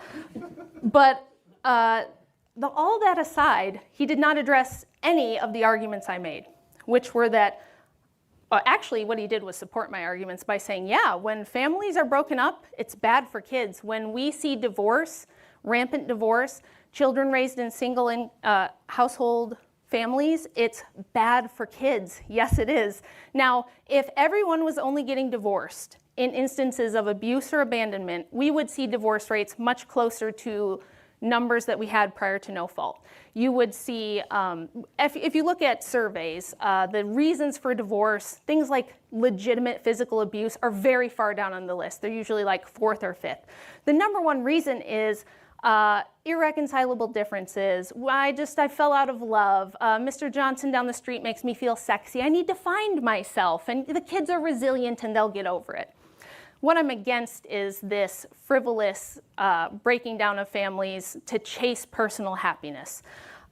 But all that aside, he did not address any of the arguments I made, which were that, actually what he did was support my arguments by saying, yeah, when families are broken up, it's bad for kids. When we see divorce, rampant divorce, children raised in single household families, it's bad for kids. Yes, it is. Now, if everyone was only getting divorced in instances of abuse or abandonment, we would see divorce rates much closer to numbers that we had prior to no fault. You would see, if you look at surveys, the reasons for divorce, things like legitimate physical abuse are very far down on the list. They're usually like 4th or 5th. The number one reason is irreconcilable differences. I fell out of love. Mr. Johnson down the street makes me feel sexy. I need to find myself. And the kids are resilient and they'll get over it. What I'm against is this frivolous breaking down of families to chase personal happiness.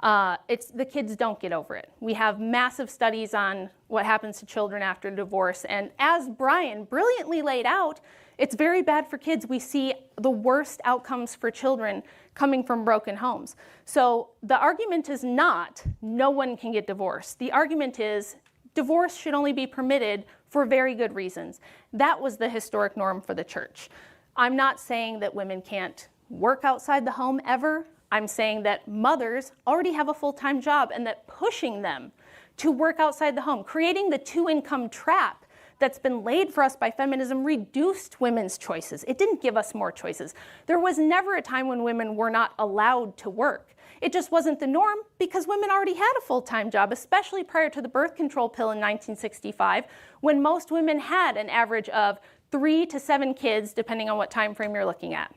The kids don't get over it. We have massive studies on what happens to children after divorce. And as Brian brilliantly laid out, it's very bad for kids. We see the worst outcomes for children coming from broken homes. So the argument is not no one can get divorced. The argument is divorce should only be permitted for very good reasons. That was the historic norm for the church. I'm not saying that women can't work outside the home ever. I'm saying that mothers already have a full-time job and that pushing them to work outside the home, creating the two-income trap that's been laid for us by feminism, reduced women's choices. It didn't give us more choices. There was never a time when women were not allowed to work. It just wasn't the norm because women already had a full-time job, especially prior to the birth control pill in 1965, when most women had an average of 3 to 7 kids, depending on what time frame you're looking at.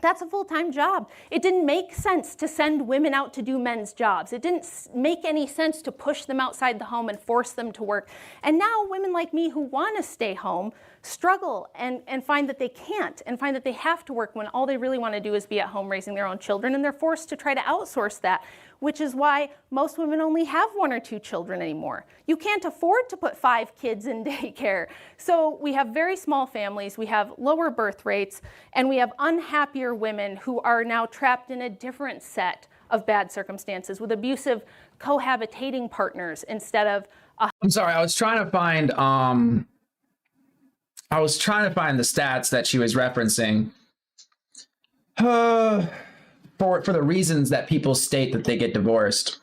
That's a full-time job. It didn't make sense to send women out to do men's jobs. It didn't make any sense to push them outside the home and force them to work. And now women like me who want to stay home struggle and find that they can't and find that they have to work when all they really want to do is be at home raising their own children, and they're forced to try to outsource that, which is why most women only have 1 or 2 children anymore. You can't afford to put 5 kids in daycare. So we have very small families, we have lower birth rates, and we have unhappier women who are now trapped in a different set of bad circumstances with abusive cohabitating partners instead of I'm sorry, I was trying to find the stats that she was referencing for the reasons that people state that they get divorced.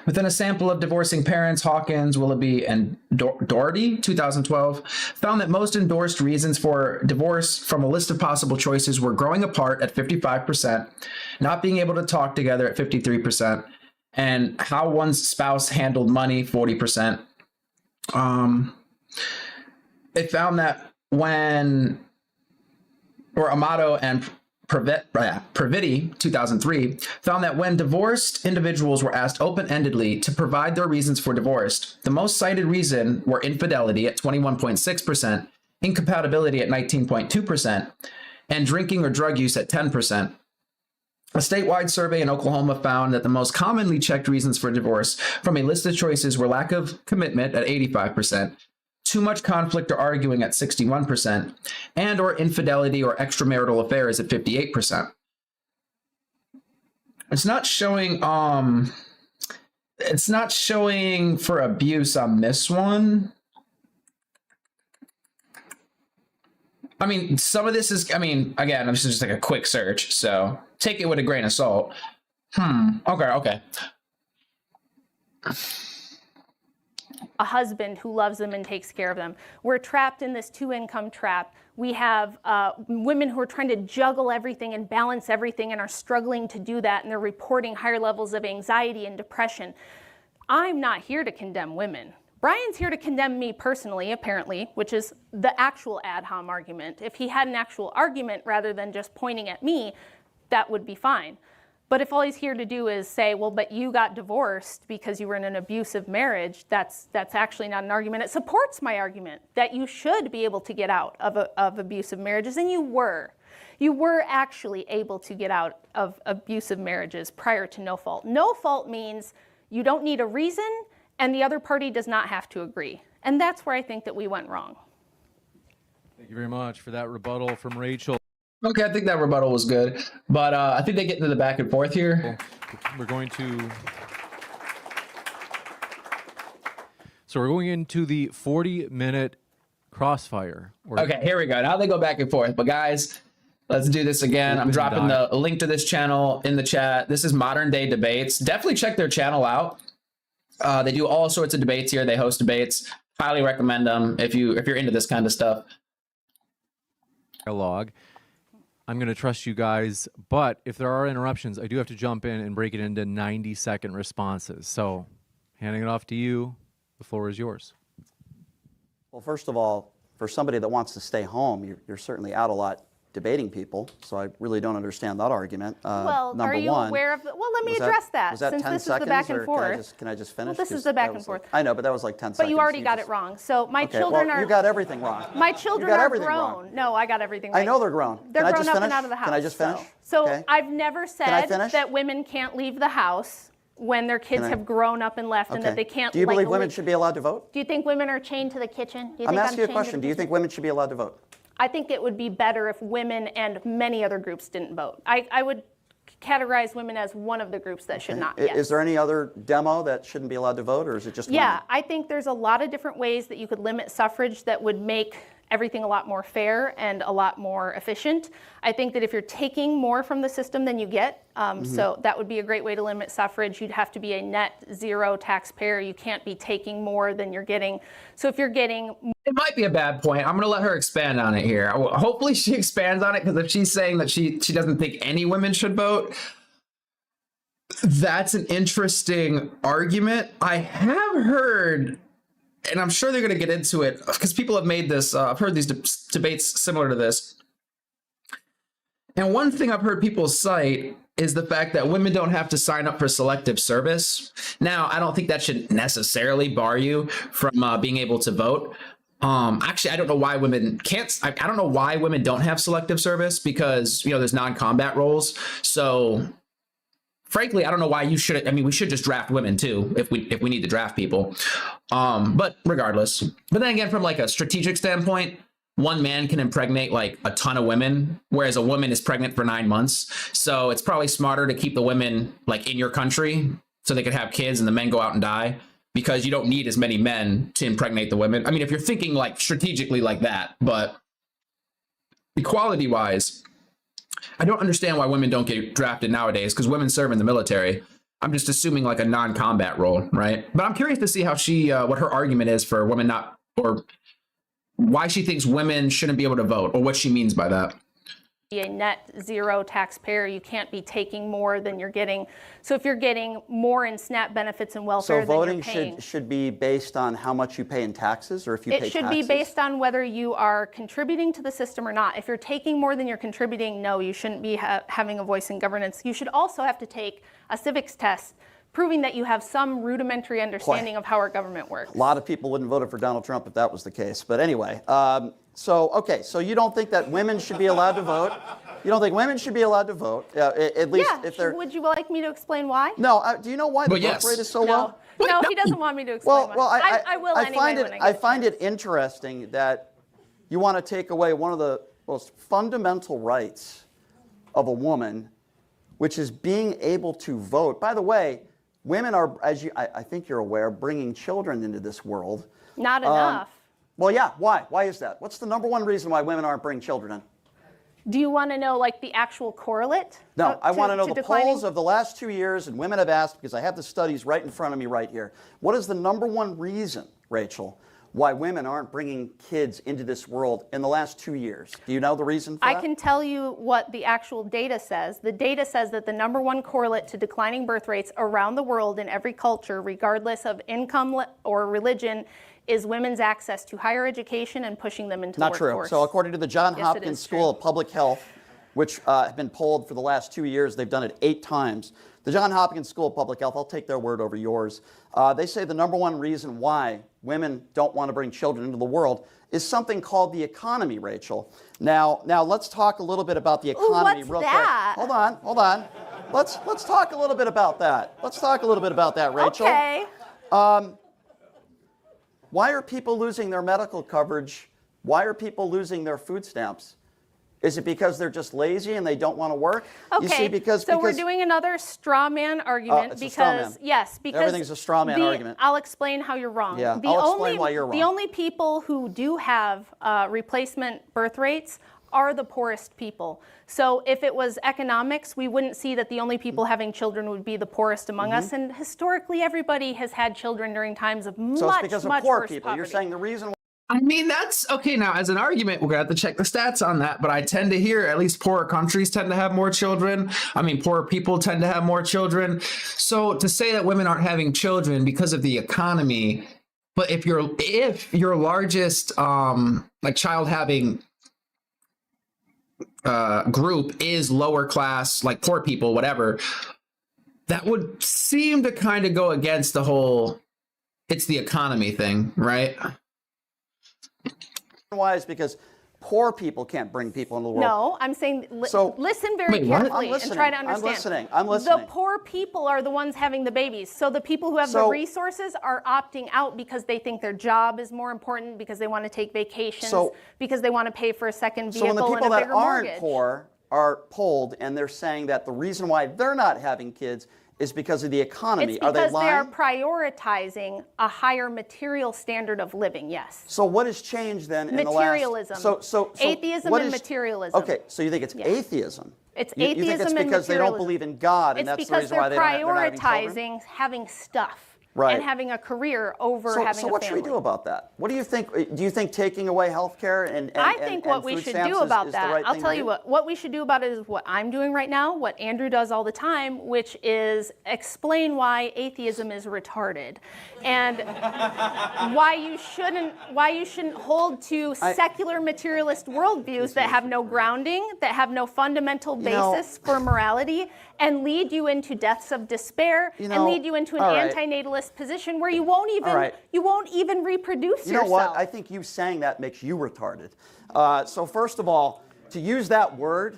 Within a sample of divorcing parents, Hawkins, Willoughby, and Doherty, 2012, found that most endorsed reasons for divorce from a list of possible choices were growing apart at 55%, not being able to talk together at 53%, and how one's spouse handled money, 40%. It found that Amato and Praviti, 2003, found that when divorced individuals were asked open-endedly to provide their reasons for divorce, the most cited reason were infidelity at 21.6%, incompatibility at 19.2%, and drinking or drug use at 10%. A statewide survey in Oklahoma found that the most commonly checked reasons for divorce from a list of choices were lack of commitment at 85%, too much conflict or arguing at 61%, and or infidelity or extramarital affairs at 58%. It's not showing for abuse on this one. I mean, some of this is, again, this is just like a quick search, so take it with a grain of salt. Okay. A husband who loves them and takes care of them. We're trapped in this two-income trap. We have women who are trying to juggle everything and balance everything and are struggling to do that, and they're reporting higher levels of anxiety and depression. I'm not here to condemn women. Brian's here to condemn me personally, apparently, which is the actual ad hom argument. If he had an actual argument rather than just pointing at me, that would be fine. But if all he's here to do is say, well, but you got divorced because you were in an abusive marriage, that's actually not an argument. It supports my argument that you should be able to get out of abusive marriages, and you were. You were actually able to get out of abusive marriages prior to no fault. No fault means you don't need a reason, and the other party does not have to agree. And that's where I think that we went wrong. Thank you very much for that rebuttal from Rachel. Okay, I think that rebuttal was good, but I think they get into the back and forth here. We're going to... So we're going into the 40-minute crossfire. Okay, here we go. Now they go back and forth, but guys, let's do this again. I'm dropping the link to this channel in the chat. This is Modern Day Debates. Definitely check their channel out. They do all sorts of debates here. They host debates. Highly recommend them if you're into this kind of stuff. Dialogue. I'm going to trust you guys, but if there are interruptions, I do have to jump in and break it into 90-second responses. So, handing it off to you. The floor is yours. Well, first of all, for somebody that wants to stay home, you're certainly out a lot debating people, so I really don't understand that argument. Well, number are you one, aware of well, let me address that. Was that since 10 this seconds, is the back and or forth. Can I just finish? Well, this is the back and forth. I know, but that was like 10 seconds. But you already got it wrong. So my children are... You got everything wrong. My children are grown. Wrong. No, I got everything right. I know they're grown. They're Can I grown just up finish? and out of the house. Can I just finish? So Okay. I've never Can I said finish? that women can't leave the house when their kids have grown up and left, and that they can't... Do you believe women should be allowed to vote? Do you think women are chained to the kitchen? Do you I'm think asking you a chained to question. the Do you kitchen? think women should be allowed to vote? I think it would be better if women and many other groups didn't vote. I would categorize women as one of the groups that should not. Yes. Is there any other demo that shouldn't be allowed to vote, or is it just Yeah, women? I think there's a lot of different ways that you could limit suffrage that would make everything a lot more fair and a lot more efficient. I think that if you're taking more from the system than you get, so that would be a great way to limit suffrage. You'd have to be a net zero taxpayer. You can't be taking more than you're getting. So if you're getting... It might be a bad point. I'm going to let her expand on it here. Hopefully she expands on it, because if she's saying that she doesn't think any women should vote, that's an interesting argument. I have heard, and I'm sure they're going to get into it, because people have made this, I've heard these debates similar to this. And one thing I've heard people cite is the fact that women don't have to sign up for selective service. Now, I don't think that should necessarily bar you from being able to vote. Actually, I don't know why women can't. I don't know why women don't have selective service, because, there's non-combat roles. So frankly, I don't know why you should. I mean, we should just draft women too if we need to draft people. But regardless, but then again, from like a strategic standpoint, one man can impregnate like a ton of women, whereas a woman is pregnant for 9 months. So it's probably smarter to keep the women like in your country so they could have kids and the men go out and die, because you don't need as many men to impregnate the women. I mean, if you're thinking like strategically like that, but equality wise, I don't understand why women don't get drafted nowadays, because women serve in the military. I'm just assuming like a non-combat role, right? But I'm curious to see how what her argument is for women not, or why she thinks women shouldn't be able to vote, or what she means by that. Be a net zero taxpayer. You can't be taking more than you're getting. So if you're getting more in SNAP benefits and welfare, So voting than you're paying, should be based on how much you pay in taxes, or if you pay taxes? It should be based on whether you are contributing to the system or not. If you're taking more than you're contributing, no, you shouldn't be having a voice in governance. You should also have to take a civics test proving that you have some rudimentary understanding of how our government works. A lot of people wouldn't vote for Donald Trump if that was the case. But anyway, so you don't think that women should be allowed to vote? You don't think women should be allowed to vote, at least if they're... Would you like me to explain why? No, do you know why the vote rate is so low? No, he doesn't want me to explain why. I will anyway. I find it interesting that you want to take away one of the most fundamental rights of a woman, which is being able to vote. By the way, women are, I think you're aware, bringing children into this world. Not enough. Well, yeah. Why? Why is that? What's the number one reason why women aren't bringing children in? Do you want to know like the actual correlate? No, I want to know the polls of the last 2 years, and women have asked, because I have the studies right in front of me right here. What is the number one reason, Rachel, why women aren't bringing kids into this world in the last 2 years? Do you know the reason for that? I can tell you what the actual data says. The data says that the number one correlate to declining birth rates around the world in every culture, regardless of income or religion, is women's access to higher education and pushing them into the workforce. Not true. So according to the Johns Hopkins School of Public Health, which have been polled for the last 2 years. They've done it 8 times. The Johns Hopkins School of Public Health, I'll take their word over yours. They say the number one reason why women don't want to bring children into the world is something called the economy, Rachel. Now let's talk a little bit about the economy real quick. Hold on. Let's talk a little bit about that. Let's talk a little bit about that, Rachel. Okay. Why are people losing their medical coverage? Why are people losing their food stamps? Is it because they're just lazy and they don't want to work? Okay, you see, because we're doing another straw man argument it's a straw man. Yes, because everything's a straw man argument. I'll explain how you're wrong. Yeah, I'll explain why you're wrong. The only people who do have replacement birth rates are the poorest people. So if it was economics, we wouldn't see that the only people having children would be the poorest among us. And historically, everybody has had children during times of so it's because of poor worse people. poverty. You're saying the reason. I mean, that's okay. Now, as an argument, we're going to have to check the stats on that. But I tend to hear at least poorer countries tend to have more children. I mean, poorer people tend to have more children. So to say that women aren't having children because of the economy, but if your largest child having group is lower class, like poor people, whatever, that would seem to kind of go against the whole it's the economy thing, right? Why is because poor people can't bring people into the world. No, I'm saying listen very carefully and try to understand. I'm listening. The poor people are the ones having the babies. So the people who have the resources are opting out because they think their job is more important, because they want to take vacations, because they want to pay for a second vehicle and a bigger mortgage. So when the people that aren't poor are polled and they're saying that the reason why they're not having kids is because of the economy. It's because are they lying? They are prioritizing a higher material standard of living, yes. So what has changed then in the last... Materialism. So atheism and materialism. Okay, so you think it's atheism? It's you atheism think it's and because they don't believe in God, and that's the reason why they're not having children? It's because they're prioritizing having stuff. Right. And having a career over having a family. So what should we do about that? What do you think? Do you think taking away health care and I think what we should do about that, I'll tell you what we should do about it is what I'm doing right now, what Andrew does all the time, which is explain why atheism is retarded and why you shouldn't hold to secular materialist worldviews that have no grounding, that have no fundamental basis for morality, and lead you into deaths of despair and lead you into an antinatalist position where you won't even reproduce yourself. You know what? I think you saying that makes you retarded. So first of all, to use that word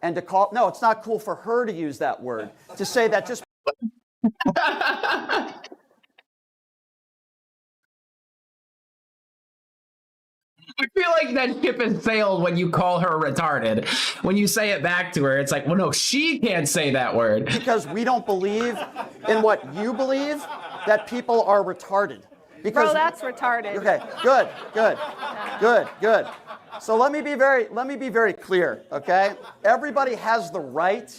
and to call... No, it's not cool for her to use that word. To say that just... I feel like that ship has sailed when you call her retarded. When you say it back to her, it's like, well, no, she can't say that word. Because we don't believe in what you believe, that people are retarded. Because, bro, that's retarded. Okay, good. So let me be very clear, okay? Everybody has the right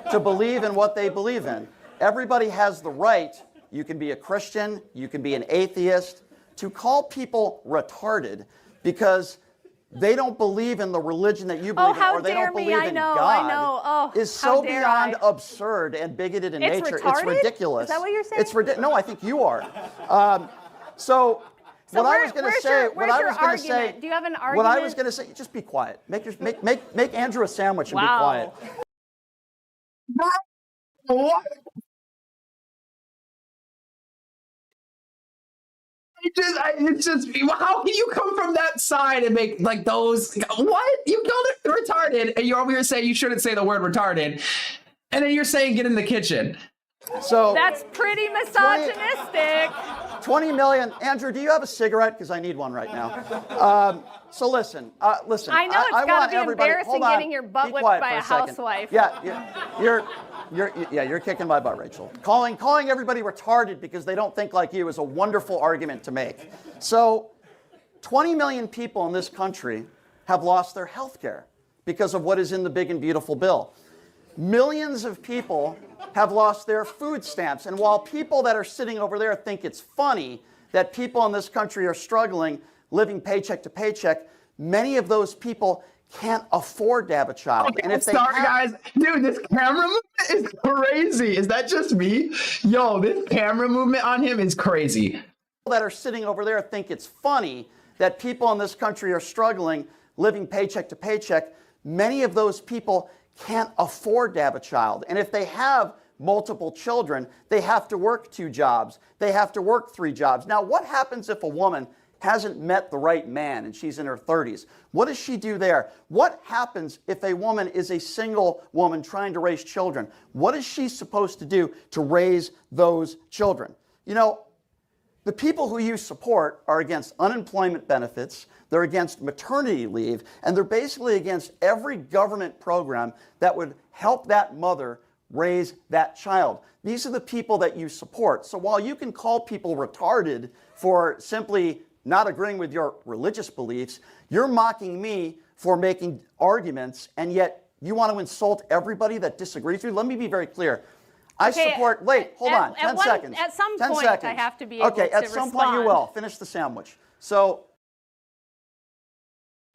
to believe in what they believe in. Everybody has the right. You can be a Christian, you can be an atheist. To call people retarded because they don't believe in the religion that you believe in, or they don't believe in God, is so beyond absurd and bigoted in nature. Retarded? It's ridiculous. Is that what you're saying? No, I think you are. So what I was going to say, do you have an argument? What I was going to say, just be quiet. Make Andrew a sandwich and be quiet. What? It's just, how can you come from that side and make like those? What? You called it retarded, and you're over here saying you shouldn't say the word retarded, and then you're saying get in the kitchen. So that's pretty misogynistic. 20 million. Andrew, do you have a cigarette? Because I need one right now. So listen. I know it's got to be embarrassing getting your butt whipped by a housewife. Yeah, you're kicking my butt, Rachel. Calling everybody retarded because they don't think like you is a wonderful argument to make. So 20 million people in this country have lost their health care because of what is in the big and beautiful bill. Millions of people have lost their food stamps. And while people that are sitting over there think it's funny that people in this country are struggling, living paycheck to paycheck, many of those people can't afford to have a child. Okay, and if guys, dude, this camera movement is crazy. Is that just me? Yo, this camera movement on him is crazy. People that are sitting over there think it's funny that people in this country are struggling, living paycheck to paycheck. many of those people can't afford to have a child. And if they have multiple children, they have to work 2 jobs. They have to work 3 jobs. Now, what happens if a woman hasn't met the right man and she's in her 30s? What does she do there? What happens if a woman is a single woman trying to raise children? What is she supposed to do to raise those children? You know, the people who you support are against unemployment benefits, they're against maternity leave, and they're basically against every government program that would help that mother raise that child. These are the people that you support. So while you can call people retarded for simply not agreeing with your religious beliefs, you're mocking me for making arguments, and yet you want to insult everybody that disagrees with you. Let me be very clear. I support, hold on, 10 seconds. At some 10 point, seconds. I have to be able to respond. Okay, at some point you will. Finish the sandwich. So,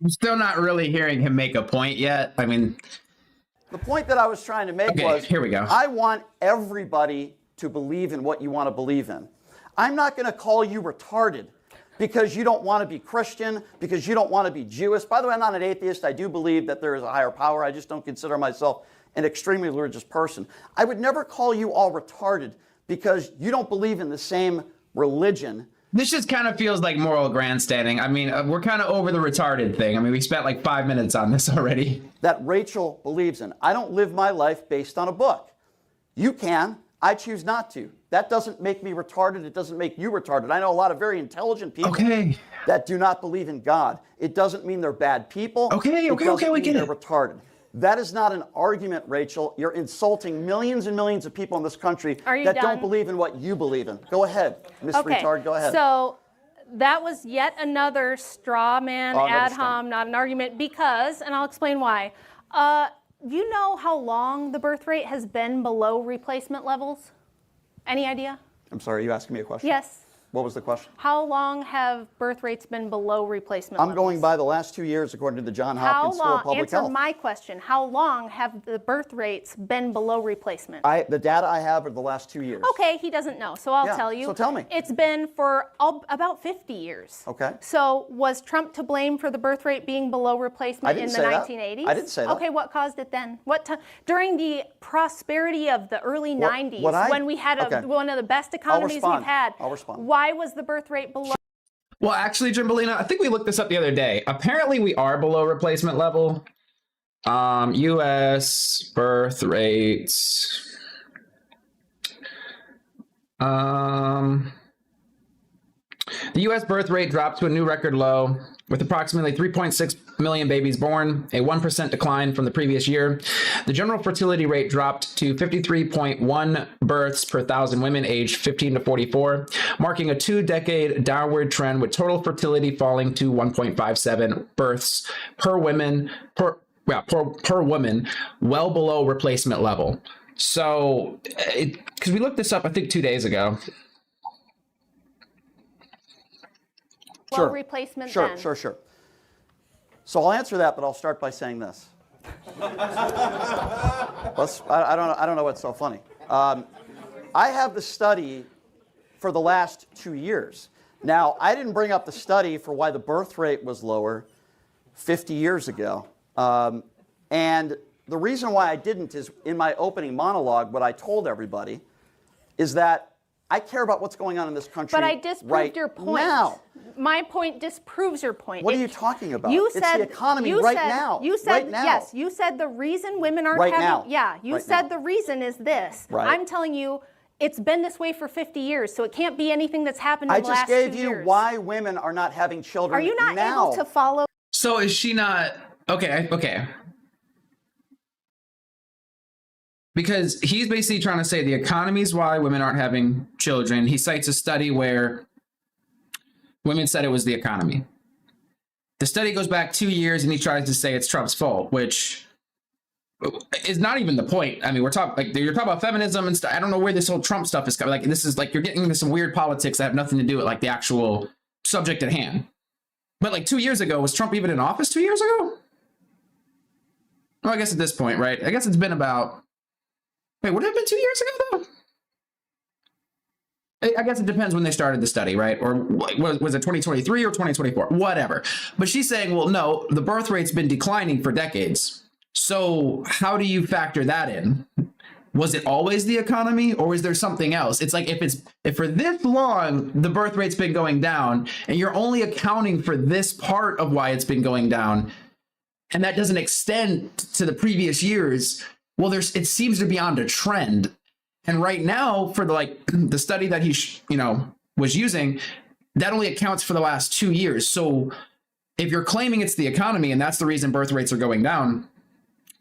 I'm still not really hearing him make a point yet. I mean, the point that I was trying to make was, here we go. I want everybody to believe in what you want to believe in. I'm not going to call you retarded because you don't want to be Christian, because you don't want to be Jewish. By the way, I'm not an atheist. I do believe that there is a higher power. I just don't consider myself an extremely religious person. I would never call you all retarded because you don't believe in the same religion. This just kind of feels like moral grandstanding. I mean, we're kind of over the retarded thing. I mean, we spent like 5 minutes on this already. That Rachel believes in. I don't live my life based on a book. You can. I choose not to. That doesn't make me retarded. It doesn't make you retarded. I know a lot of very intelligent people that do not believe in God. It doesn't mean they're bad people. Okay, we get they're it. retarded. That is not an argument, Rachel. You're insulting millions and millions of people in this country that don't believe in what you believe in. Go ahead, Miss Retard, go ahead. So that was yet another straw man, ad hom, not an argument, because, and I'll explain why. You know how long the birth rate has been below replacement levels? Any idea? I'm sorry, are you asking me a question? Yes. What was the question? How long have birth rates been below replacement levels? I'm going by the last 2 years according to the Johns Hopkins School of Public Health. Answer my question. How long have the birth rates been below replacement? The data I have are the last 2 years. Okay, he doesn't know, so I'll tell you. So tell me. It's been for about 50 years. Okay. So was Trump to blame for the birth rate being below replacement in the 1980s? I didn't say that. Okay, what caused it then? During the prosperity of the early 90s, when we had one of the best economies we've had, I'll respond. Why was the birth rate below? Well, actually, Jimbalina, I think we looked this up the other day. Apparently, we are below replacement level. U.S. birth rates. The U.S. birth rate dropped to a new record low, with approximately 3.6 million babies born, a 1% decline from the previous year. The general fertility rate dropped to 53.1 births per 1,000 women aged 15 to 44, marking a 2-decade downward trend, with total fertility falling to 1.57 births per woman, well below replacement level. So, because we looked this up, I think 2 days ago. Sure. Replacement then. Sure. So I'll answer that, but I'll start by saying this. I don't know what's so funny. I have the study for the last 2 years. Now, I didn't bring up the study for why the birth rate was lower 50 years ago. And the reason why I didn't is, in my opening monologue, what I told everybody is that I care about what's going on in this country But I disproved your point. Now. My point disproves your point. What are you talking about? You It's said, the economy you right said, now. You said, right now. yes, you said the reason women aren't Right having... now. Yeah, you Right said now. the reason is this. Right. I'm telling you, it's been this way for 50 years, so it can't be anything that's happened in the last 2 I years. just gave you why women are not having children Are you not now. able to follow... So is she not... Okay. Because he's basically trying to say the economy is why women aren't having children. He cites a study where women said it was the economy. The study goes back 2 years, and he tries to say it's Trump's fault, which is not even the point. I mean, you're talking about feminism and stuff. I don't know where this whole Trump stuff is coming. Like, this is like you're getting into some weird politics that have nothing to do with like the actual subject at hand. But like 2 years ago, was Trump even in office 2 years ago? Well, I guess at this point, right? I guess it's been about... Wait, would it have been 2 years ago, though? I guess it depends when they started the study, right? Or was it 2023 or 2024? Whatever. But she's saying, well, no, the birth rate's been declining for decades. So how do you factor that in? Was it always the economy, or is there something else? It's like if for this long the birth rate's been going down and you're only accounting for this part of why it's been going down, and that doesn't extend to the previous years, well, it seems to be on a trend. And right now, for the study that he was using, that only accounts for the last 2 years. So if you're claiming it's the economy and that's the reason birth rates are going down,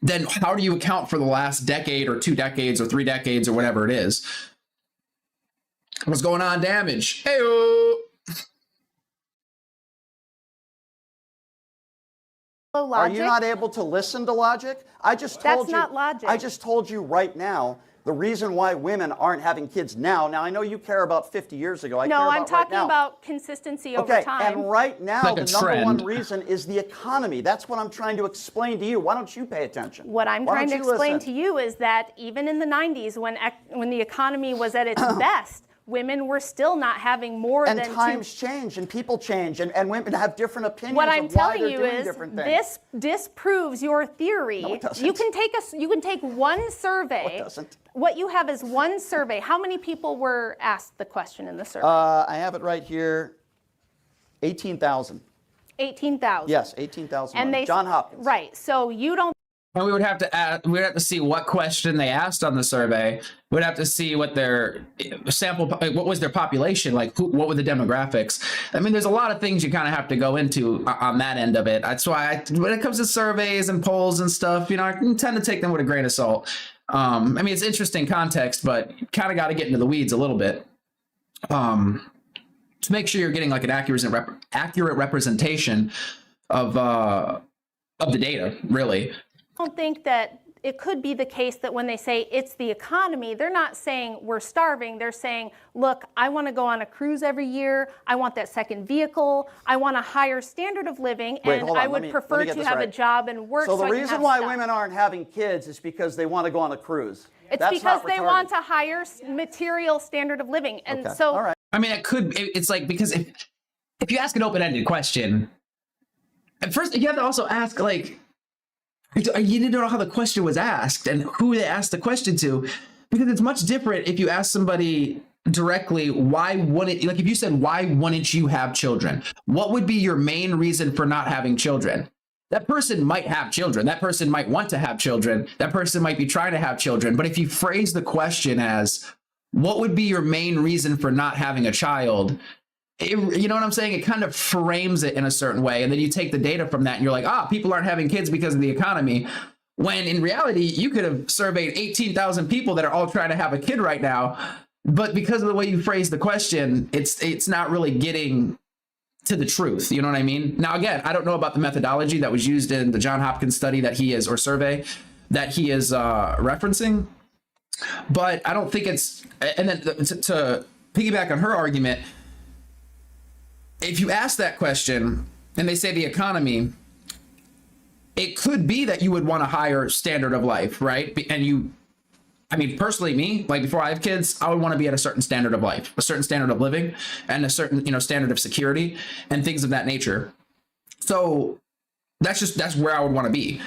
then how do you account for the last decade or 2 decades or 3 decades or whatever it is? What's going on, Damage? Hey-o! Are you not able to listen to logic? I just told That's not logic. I just told you right now the reason why women aren't having kids now. Now, I know you care about 50 years ago. No, I'm talking about consistency over time. And right now, Like the a number trend. one reason is the economy. That's what I'm trying to explain to you. Why don't you pay attention? What I'm Why trying to don't you explain listen? to you is that even in the 90s, when the economy was at its best, women were still not having more And than times change, and people change, and women have different opinions What I'm of why telling they're you doing is different things. this disproves your theory. No, it doesn't. You can take one survey. No, it doesn't. What you have is one survey. How many people were asked the question in the survey? I have it right here. 18,000. 18,000. Yes, 18,000. And women. they John Hopkins. Right. So you don't. And we would have to see what question they asked on the survey. We'd have to see what their sample, what was their population, like what were the demographics. I mean, there's a lot of things you kind of have to go into on that end of it. That's why when it comes to surveys and polls and stuff, I tend to take them with a grain of salt. I mean, it's interesting context, but you kind of got to get into the weeds a little bit to make sure you're getting like an accurate representation of the data, really. I don't think that it could be the case that when they say it's the economy, they're not saying we're starving. They're saying, look, I want to go on a cruise every year. I want that second vehicle. I want a higher standard of living. Wait, And hold on. I Let would me prefer get to this have a right. job and work. So the I can reason have why stuff. women aren't having kids is because they want to go on a cruise. It's That's because not they retarded. want a higher material standard of living. And Okay. so All right. I mean, it's like, because if you ask an open-ended question, at first you have to also ask, like, you need to know how the question was asked and who they asked the question to, because it's much different if you ask somebody directly, if you said, why wouldn't you have children? What would be your main reason for not having children? That person might have children. That person might want to have children. That person might be trying to have children. But if you phrase the question as, what would be your main reason for not having a child? You know what I'm saying? It kind of frames it in a certain way. And then you take the data from that and you're like, people aren't having kids because of the economy. When in reality, you could have surveyed 18,000 people that are all trying to have a kid right now. But because of the way you phrase the question, it's not really getting to the truth. You know what I mean? Now, again, I don't know about the methodology that was used in the John Hopkins study or survey that he is referencing. But I don't think it's, and then to piggyback on her argument, if you ask that question and they say the economy, it could be that you would want a higher standard of life, right? And personally, me, like before I have kids, I would want to be at a certain standard of life, a certain standard of living, and a certain, standard of security and things of that nature. So that's where I would want to be.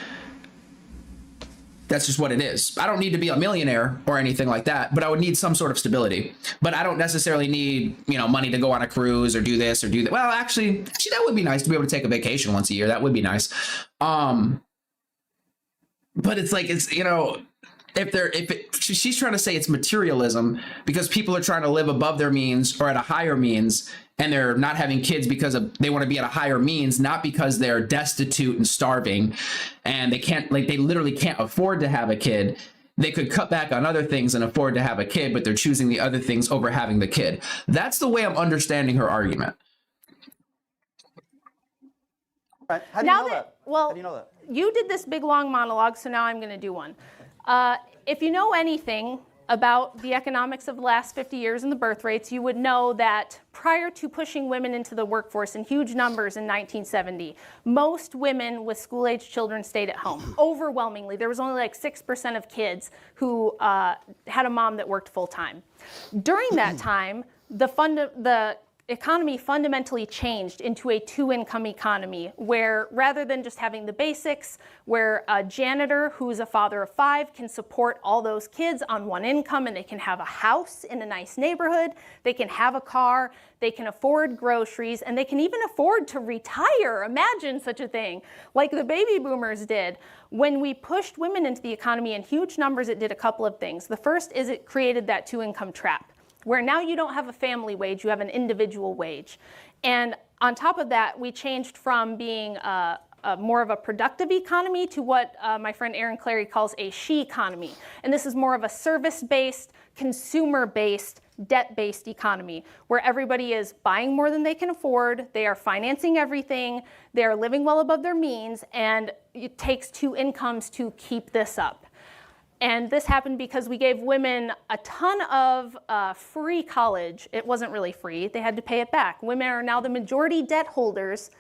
That's just what it is. I don't need to be a millionaire or anything like that, but I would need some sort of stability. But I don't necessarily need, money to go on a cruise or do this or do that. Well, actually, that would be nice to be able to take a vacation once a year. That would be nice. But it's like, she's trying to say it's materialism because people are trying to live above their means or at a higher means, and they're not having kids because they want to be at a higher means, not because they're destitute and starving and they literally can't afford to have a kid. They could cut back on other things and afford to have a kid, but they're choosing the other things over having the kid. That's the way I'm understanding her argument. Right. How do you know that? Well, How do you know that? You did this big long monologue, so now I'm going to do one. If you know anything about the economics of the last 50 years and the birth rates, you would know that prior to pushing women into the workforce in huge numbers in 1970, most women with school-age children stayed at home. Overwhelmingly, there was only like 6% of kids who had a mom that worked full-time. During that time, the economy fundamentally changed into a two-income economy where rather than just having the basics, where a janitor who's a father of 5 can support all those kids on one income and they can have a house in a nice neighborhood, they can have a car, they can afford groceries, and they can even afford to retire. Imagine such a thing, like the baby boomers did. When we pushed women into the economy in huge numbers, it did a couple of things. The first is it created that two-income trap, where now you don't have a family wage, you have an individual wage. And on top of that, we changed from being more of a productive economy to what my friend Erin Clary calls a she economy. And this is more of a service-based, consumer-based, debt-based economy, where everybody is buying more than they can afford, they are financing everything, they are living well above their means, and it takes two incomes to keep this up. And this happened because we gave women a ton of free college. It wasn't really free. They had to pay it back. Women are now the majority debt holders.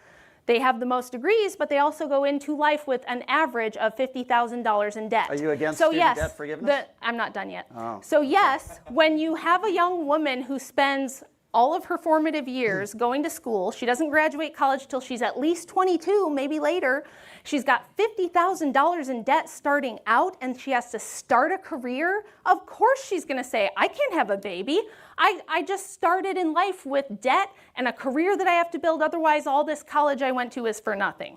They have the most degrees, but they also go into life with an average of $50,000 in debt. Are you against student debt forgiveness? I'm not done yet. Oh. So yes, when you have a young woman who spends all of her formative years going to school, she doesn't graduate college till she's at least 22, maybe later. She's got $50,000 in debt starting out, and she has to start a career. Of course she's gonna say, I can't have a baby. I just started in life with debt and a career that I have to build, otherwise all this college I went to is for nothing.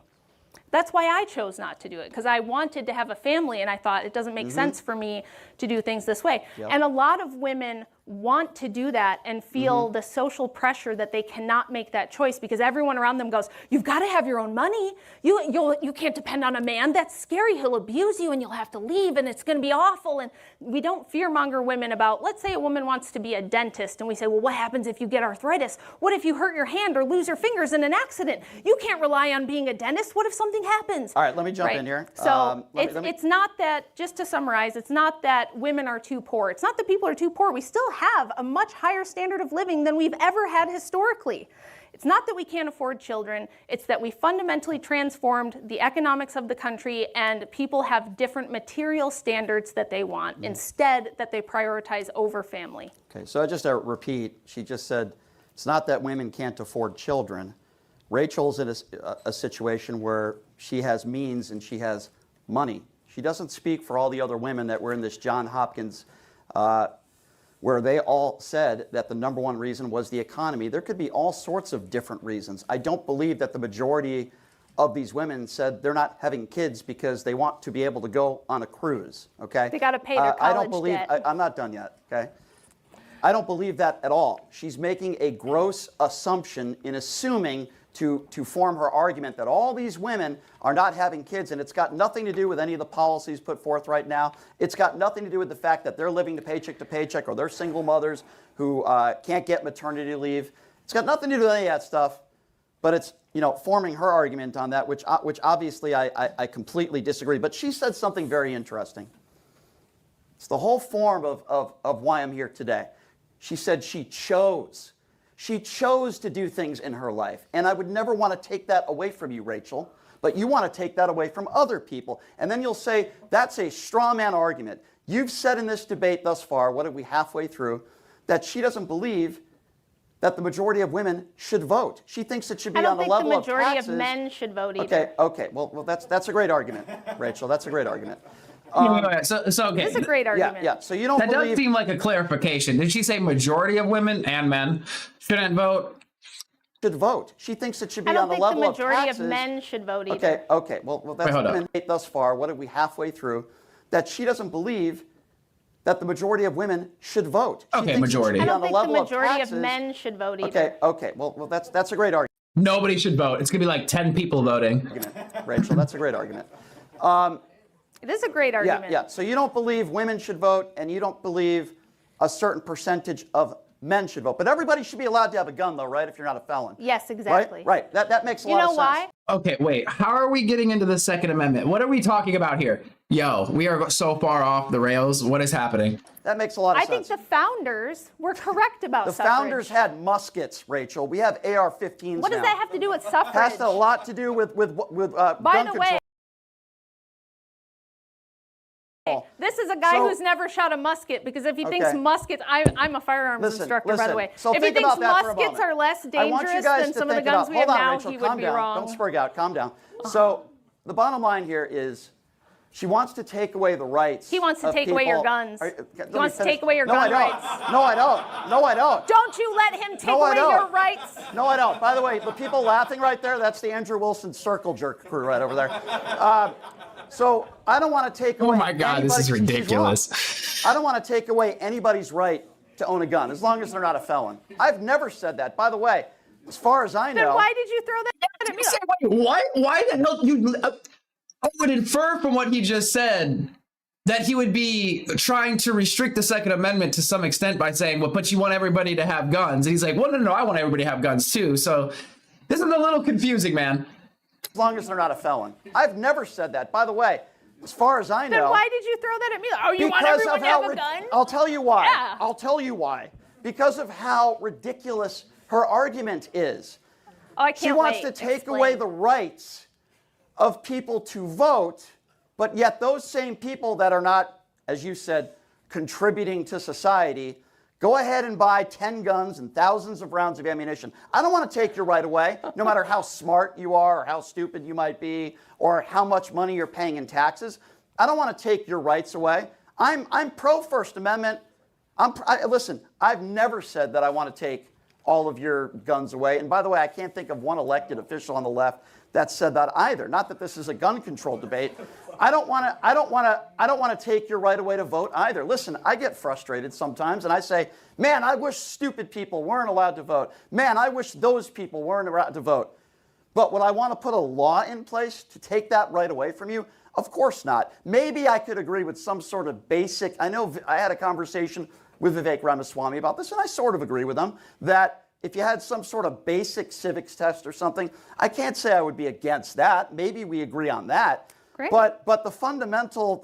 That's why I chose not to do it, because I wanted to have a family and I thought it doesn't make sense for me to do things this way. Yep. And a lot of women want to do that and feel the social pressure that they cannot make that choice because everyone around them goes, you've got to have your own money. You can't depend on a man. That's scary. He'll abuse you and you'll have to leave and it's going to be awful. And we don't fearmonger women about, let's say a woman wants to be a dentist and we say, well, what happens if you get arthritis? What if you hurt your hand or lose your fingers in an accident? You can't rely on being a dentist. What if something happens? All right, let me jump in here. So it's not that, just to summarize, it's not that women are too poor. It's not that people are too poor. We still have a much higher standard of living than we've ever had historically. It's not that we can't afford children. It's that we fundamentally transformed the economics of the country and people have different material standards that they want instead that they prioritize over family. Okay, so I just repeat, she just said, it's not that women can't afford children. Rachel's in a situation where she has means and she has money. She doesn't speak for all the other women that were in this John Hopkins where they all said that the number one reason was the economy. There could be all sorts of different reasons. I don't believe that the majority of these women said they're not having kids because they want to be able to go on a cruise, okay? They got to pay their college I don't believe, debt. I'm not done yet, okay? I don't believe that at all. She's making a gross assumption in assuming to form her argument that all these women are not having kids, and it's got nothing to do with any of the policies put forth right now. It's got nothing to do with the fact that they're living to paycheck, or they're single mothers who can't get maternity leave. It's got nothing to do with any of that stuff, but it's forming her argument on that, which obviously I completely disagree. But she said something very interesting. It's the whole form of why I'm here today. She said she chose. She chose to do things in her life. And I would never want to take that away from you, Rachel, but you want to take that away from other people. And then you'll say, that's a straw man argument. You've said in this debate thus far, what are we halfway through, that she doesn't believe that the majority of women should vote. She thinks it should be on the level of taxes. I don't think the majority of men should vote either. Okay. Well, that's a great argument, Rachel. That's a great argument. So okay. It's a great argument. Yeah. So you don't that believe... does seem like a clarification. Did she say majority of women and men shouldn't vote? Should vote. She thinks it should be on the level of taxes. I don't think the majority of men should vote either. Okay. Well, that's women thus far. What are we halfway through? That she doesn't believe that the majority of women should vote. Okay, majority. I don't think the majority of men should vote either. Okay. Well, that's a great argument. Nobody should vote. It's gonna be like 10 people voting. Rachel, that's a great argument. It is a great argument. Yeah. So you don't believe women should vote, and you don't believe a certain percentage of men should vote. But everybody should be allowed to have a gun, though, right? If you're not a felon. Yes, exactly. Right. That makes a lot of sense. You know why? Okay, wait. How are we getting into the Second Amendment? What are we talking about here? Yo, we are so far off the rails. What is happening? That makes a lot of sense. I think the founders were correct about suffrage. The founders had muskets, Rachel. We have AR-15s What does that have to do with suffrage? Has a lot to do with By gun the control. way, all. This is a guy So- who's never shot a musket, because if he thinks Okay. muskets, I'm a firearms instructor, by the way. So if he think thinks about that for a muskets moment. are less I want you dangerous guys than to some of the think guns about- we have hold on, now, Rachel, he would calm be down. wrong. Don't spurg out. Calm down. So the bottom line here is she wants to take away the rights. He wants to of take away your people- guns. He He wants to take away your gun rights. No, I don't. No, I don't. Don't you let him take No, I away don't. your rights. No, I don't. By the way, the people laughing right there, that's the Andrew Wilson circle jerk crew right over there. So I don't want to take away. Oh my God, this is anybody's- she's wrong. ridiculous. I don't want to take away anybody's right to own a gun, as long as they're not a felon. I've never said that. By the way, as far as I Then know. why did you throw that at me? Why the hell you? I would infer from what he just said that he would be trying to restrict the Second Amendment to some extent by saying, well, but you want everybody to have guns. And he's like, well, no, I want everybody to have guns too. So this is a little confusing, man. As long as they're not a felon. I've never said that. By the way, as far as I know. Then why did you throw that at me? Oh, you want because everyone of to have how a gun? I'll tell you why. Yeah. I'll tell you why. Because of how ridiculous her argument is. Oh, I can't She wants wait. to take Explain. away the rights of people to vote, but yet those same people that are not, as you said, contributing to society, go ahead and buy 10 guns and thousands of rounds of ammunition. I don't want to take your right away, no matter how smart you are or how stupid you might be or how much money you're paying in taxes. I don't want to take your rights away. I'm pro First Amendment. Listen, I've never said that I want to take all of your guns away. And by the way, I can't think of one elected official on the left that said that either. Not that this is a gun control debate. I don't want to take your right away to vote either. Listen, I get frustrated sometimes and I say, man, I wish stupid people weren't allowed to vote. Man, I wish those people weren't allowed to vote. But would I want to put a law in place to take that right away from you? Of course not. Maybe I could agree with some sort of basic, I know I had a conversation with Vivek Ramaswamy about this, and I sort of agree with him, that if you had some sort of basic civics test or something, I can't say I would be against that. Maybe we agree on that. Great. But the fundamental,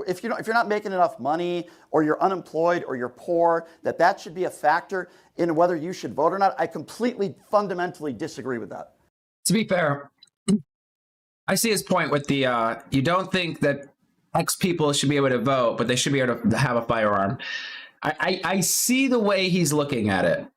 if you're not making enough money, or you're unemployed, or you're poor, that should be a factor in whether you should vote or not. I completely, fundamentally disagree with that. To be fair, I see his point with the you don't think that X people should be able to vote, but they should be able to have a firearm. I see the way he's looking at it.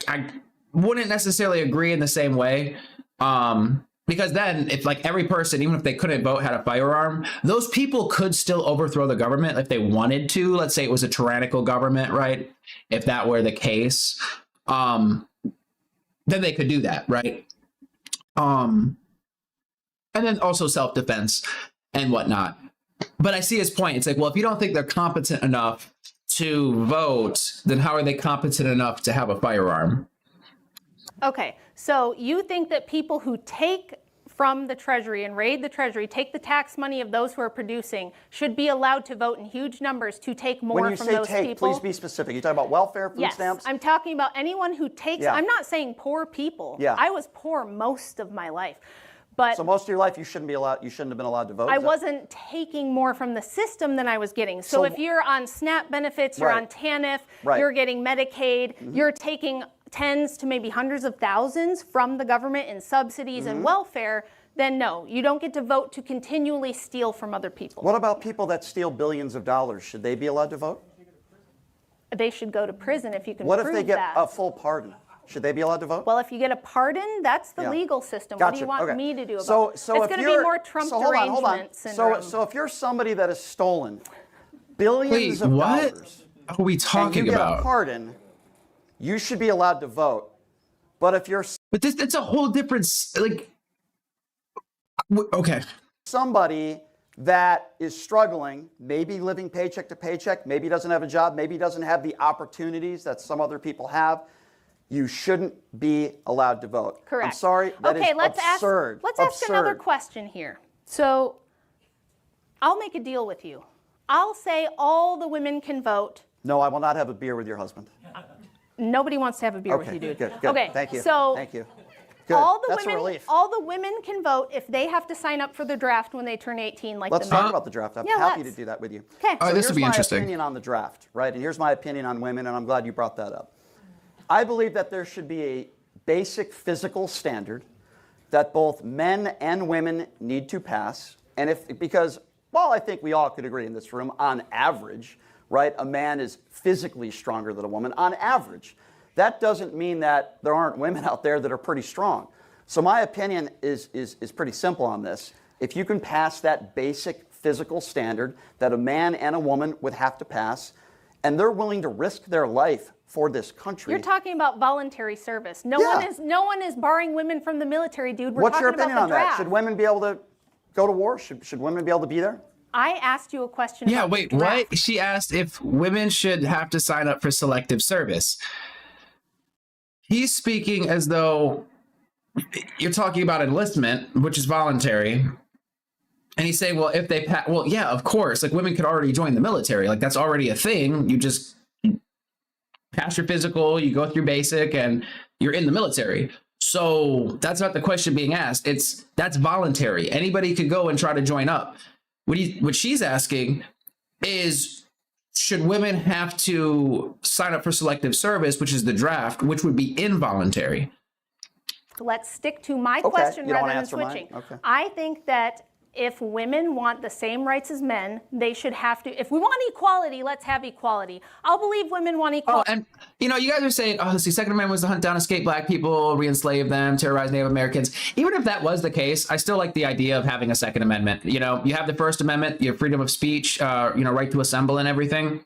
I wouldn't necessarily agree in the same way. Because then if like every person, even if they couldn't vote, had a firearm, those people could still overthrow the government if they wanted to. Let's say it was a tyrannical government, right? If that were the case, then they could do that, right? And then also self-defense and whatnot. But I see his point. It's like, well, if you don't think they're competent enough to vote, then how are they competent enough to have a firearm? Okay, so you think that people who take from the Treasury and raid the Treasury, take the tax money of those who are producing, should be allowed to vote in huge numbers to take more When you from say those take, people? please be specific. You talking about welfare, food Yes, stamps? I'm talking about anyone who takes. Yeah. I'm not saying poor people. Yeah. I was poor most of my life, but So most of your life you shouldn't have been allowed to vote? I Is that- wasn't taking more from the system than I was getting. So if you're on SNAP benefits, you're Right. on TANF, Right. you're getting Medicaid, you're taking tens to maybe hundreds of thousands from the government in subsidies and welfare, then no, you don't get to vote to continually steal from other people. What about people that steal billions of dollars? Should they be allowed to vote? They should go to prison if you can What prove if they get that. a full pardon? Should they be allowed to vote? Well, if you get a pardon, that's the Yeah. legal system. What do Gotcha. you want Okay. me to do about So it? It's if going to be you're- more Trump so hold on. derangement syndrome. So if you're somebody that has stolen billions Wait, of what dollars are we and talking you get about? a pardon, you should be allowed to vote. But if you're But it's a whole different, okay. somebody that is struggling, maybe living paycheck to paycheck, maybe doesn't have a job, maybe doesn't have the opportunities that some other people have, you shouldn't be allowed to vote. Correct. I'm sorry, that is okay, let's absurd. Let's ask another question here. So I'll make a deal with you. I'll say all the women can vote. No, I will not have a beer with your husband. Nobody wants to have a beer with Okay, you, dude. good. Okay, Thank you. so Thank you. Good. all the That's women, a relief. all the women can vote if they have to sign up for the draft when they turn 18, like Let's the men. talk about the draft. I'm Yeah, happy let's. to do that with you. Okay. Oh, this would be here's interesting. my opinion on the draft, right? And here's my opinion on women, and I'm glad you brought that up. I believe that there should be a basic physical standard that both men and women need to pass, and because Well, I think we all could agree in this room, on average, right? A man is physically stronger than a woman, on average. That doesn't mean that there aren't women out there that are pretty strong. So my opinion is pretty simple on this. If you can pass that basic physical standard that a man and a woman would have to pass, and they're willing to risk their life for this country. You're talking about voluntary service. No one is barring women from the military, dude. We're What's your talking opinion about on the draft. that? Should women be able to go to war? Should women be able to be there? I asked you a question. Yeah, about wait, the draft. what? She asked if women should have to sign up for selective service. He's speaking as though you're talking about enlistment, which is voluntary. And he's saying, well, if they well, yeah, of course, like women could already join the military. Like that's already a thing. You just pass your physical, you go through basic, and you're in the military. So that's not the question being asked. That's voluntary. Anybody could go and try to join up. What she's asking is, should women have to sign up for selective service, which is the draft, which would be involuntary? Let's stick to my Okay, question you don't rather wanna than answer mine? switching. Okay. I think that if women want the same rights as men, they should have to. If we want equality, let's have equality. I'll believe women want Oh, equality. and you guys are saying, oh, the Second Amendment was to hunt down, escape black people, re-enslave them, terrorize Native Americans. Even if that was the case, I still like the idea of having a Second Amendment. You have the First Amendment, you have freedom of speech, right to assemble and everything.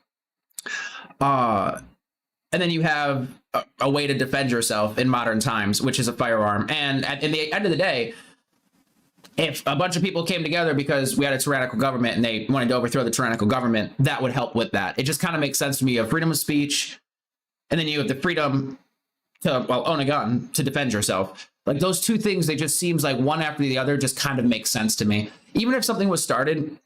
And then you have a way to defend yourself in modern times, which is a firearm. And at the end of the day, if a bunch of people came together because we had a tyrannical government and they wanted to overthrow the tyrannical government, that would help with that. It just kind of makes sense to me. You have freedom of speech, and then you have the freedom to, own a gun to defend yourself. Like those two things, they just seems like one after the other just kind of makes sense to me. Even if something was started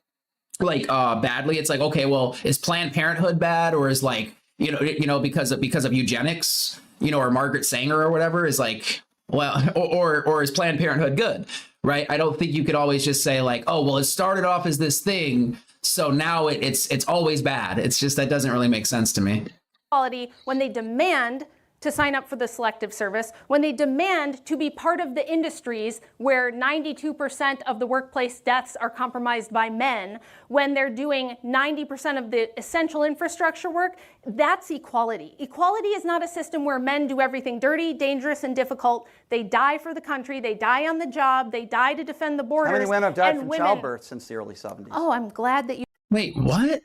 badly, it's like, okay, well, is Planned Parenthood bad, or is because of eugenics, or Margaret Sanger or whatever is like, well, or is Planned Parenthood good? Right? I don't think you could always just say like, oh, well, it started off as this thing, so now it's always bad. It's just, that doesn't really make sense to me. Equality when they demand to sign up for the selective service, when they demand to be part of the industries where 92% of the workplace deaths are compromised by men, when they're doing 90% of the essential infrastructure work, that's equality. Equality is not a system where men do everything dirty, dangerous, and difficult. They die for the country, they die on the job, they die to defend the borders. How many women have died from childbirth since the early 70s? Oh, I'm glad that you... Wait, what?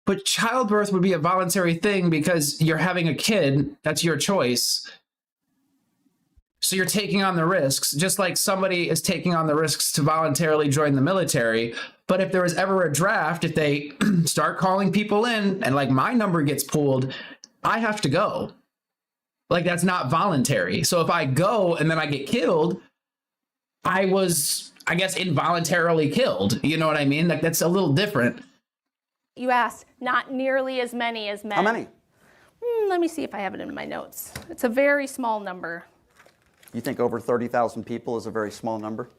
But childbirth would be a voluntary thing because you're having a kid. That's your choice. So you're taking on the risks, just like somebody is taking on the risks to voluntarily join the military. But if there was ever a draft, if they start calling people in and like my number gets pulled, I have to go. Like that's not voluntary. So if I go and then I get killed, I was, I guess, involuntarily killed. You know what I mean? Like that's a little different. You asked, not nearly as many as men. How many? Let me see if I have it in my notes. It's a very small number. You think over 30,000 people is a very small number?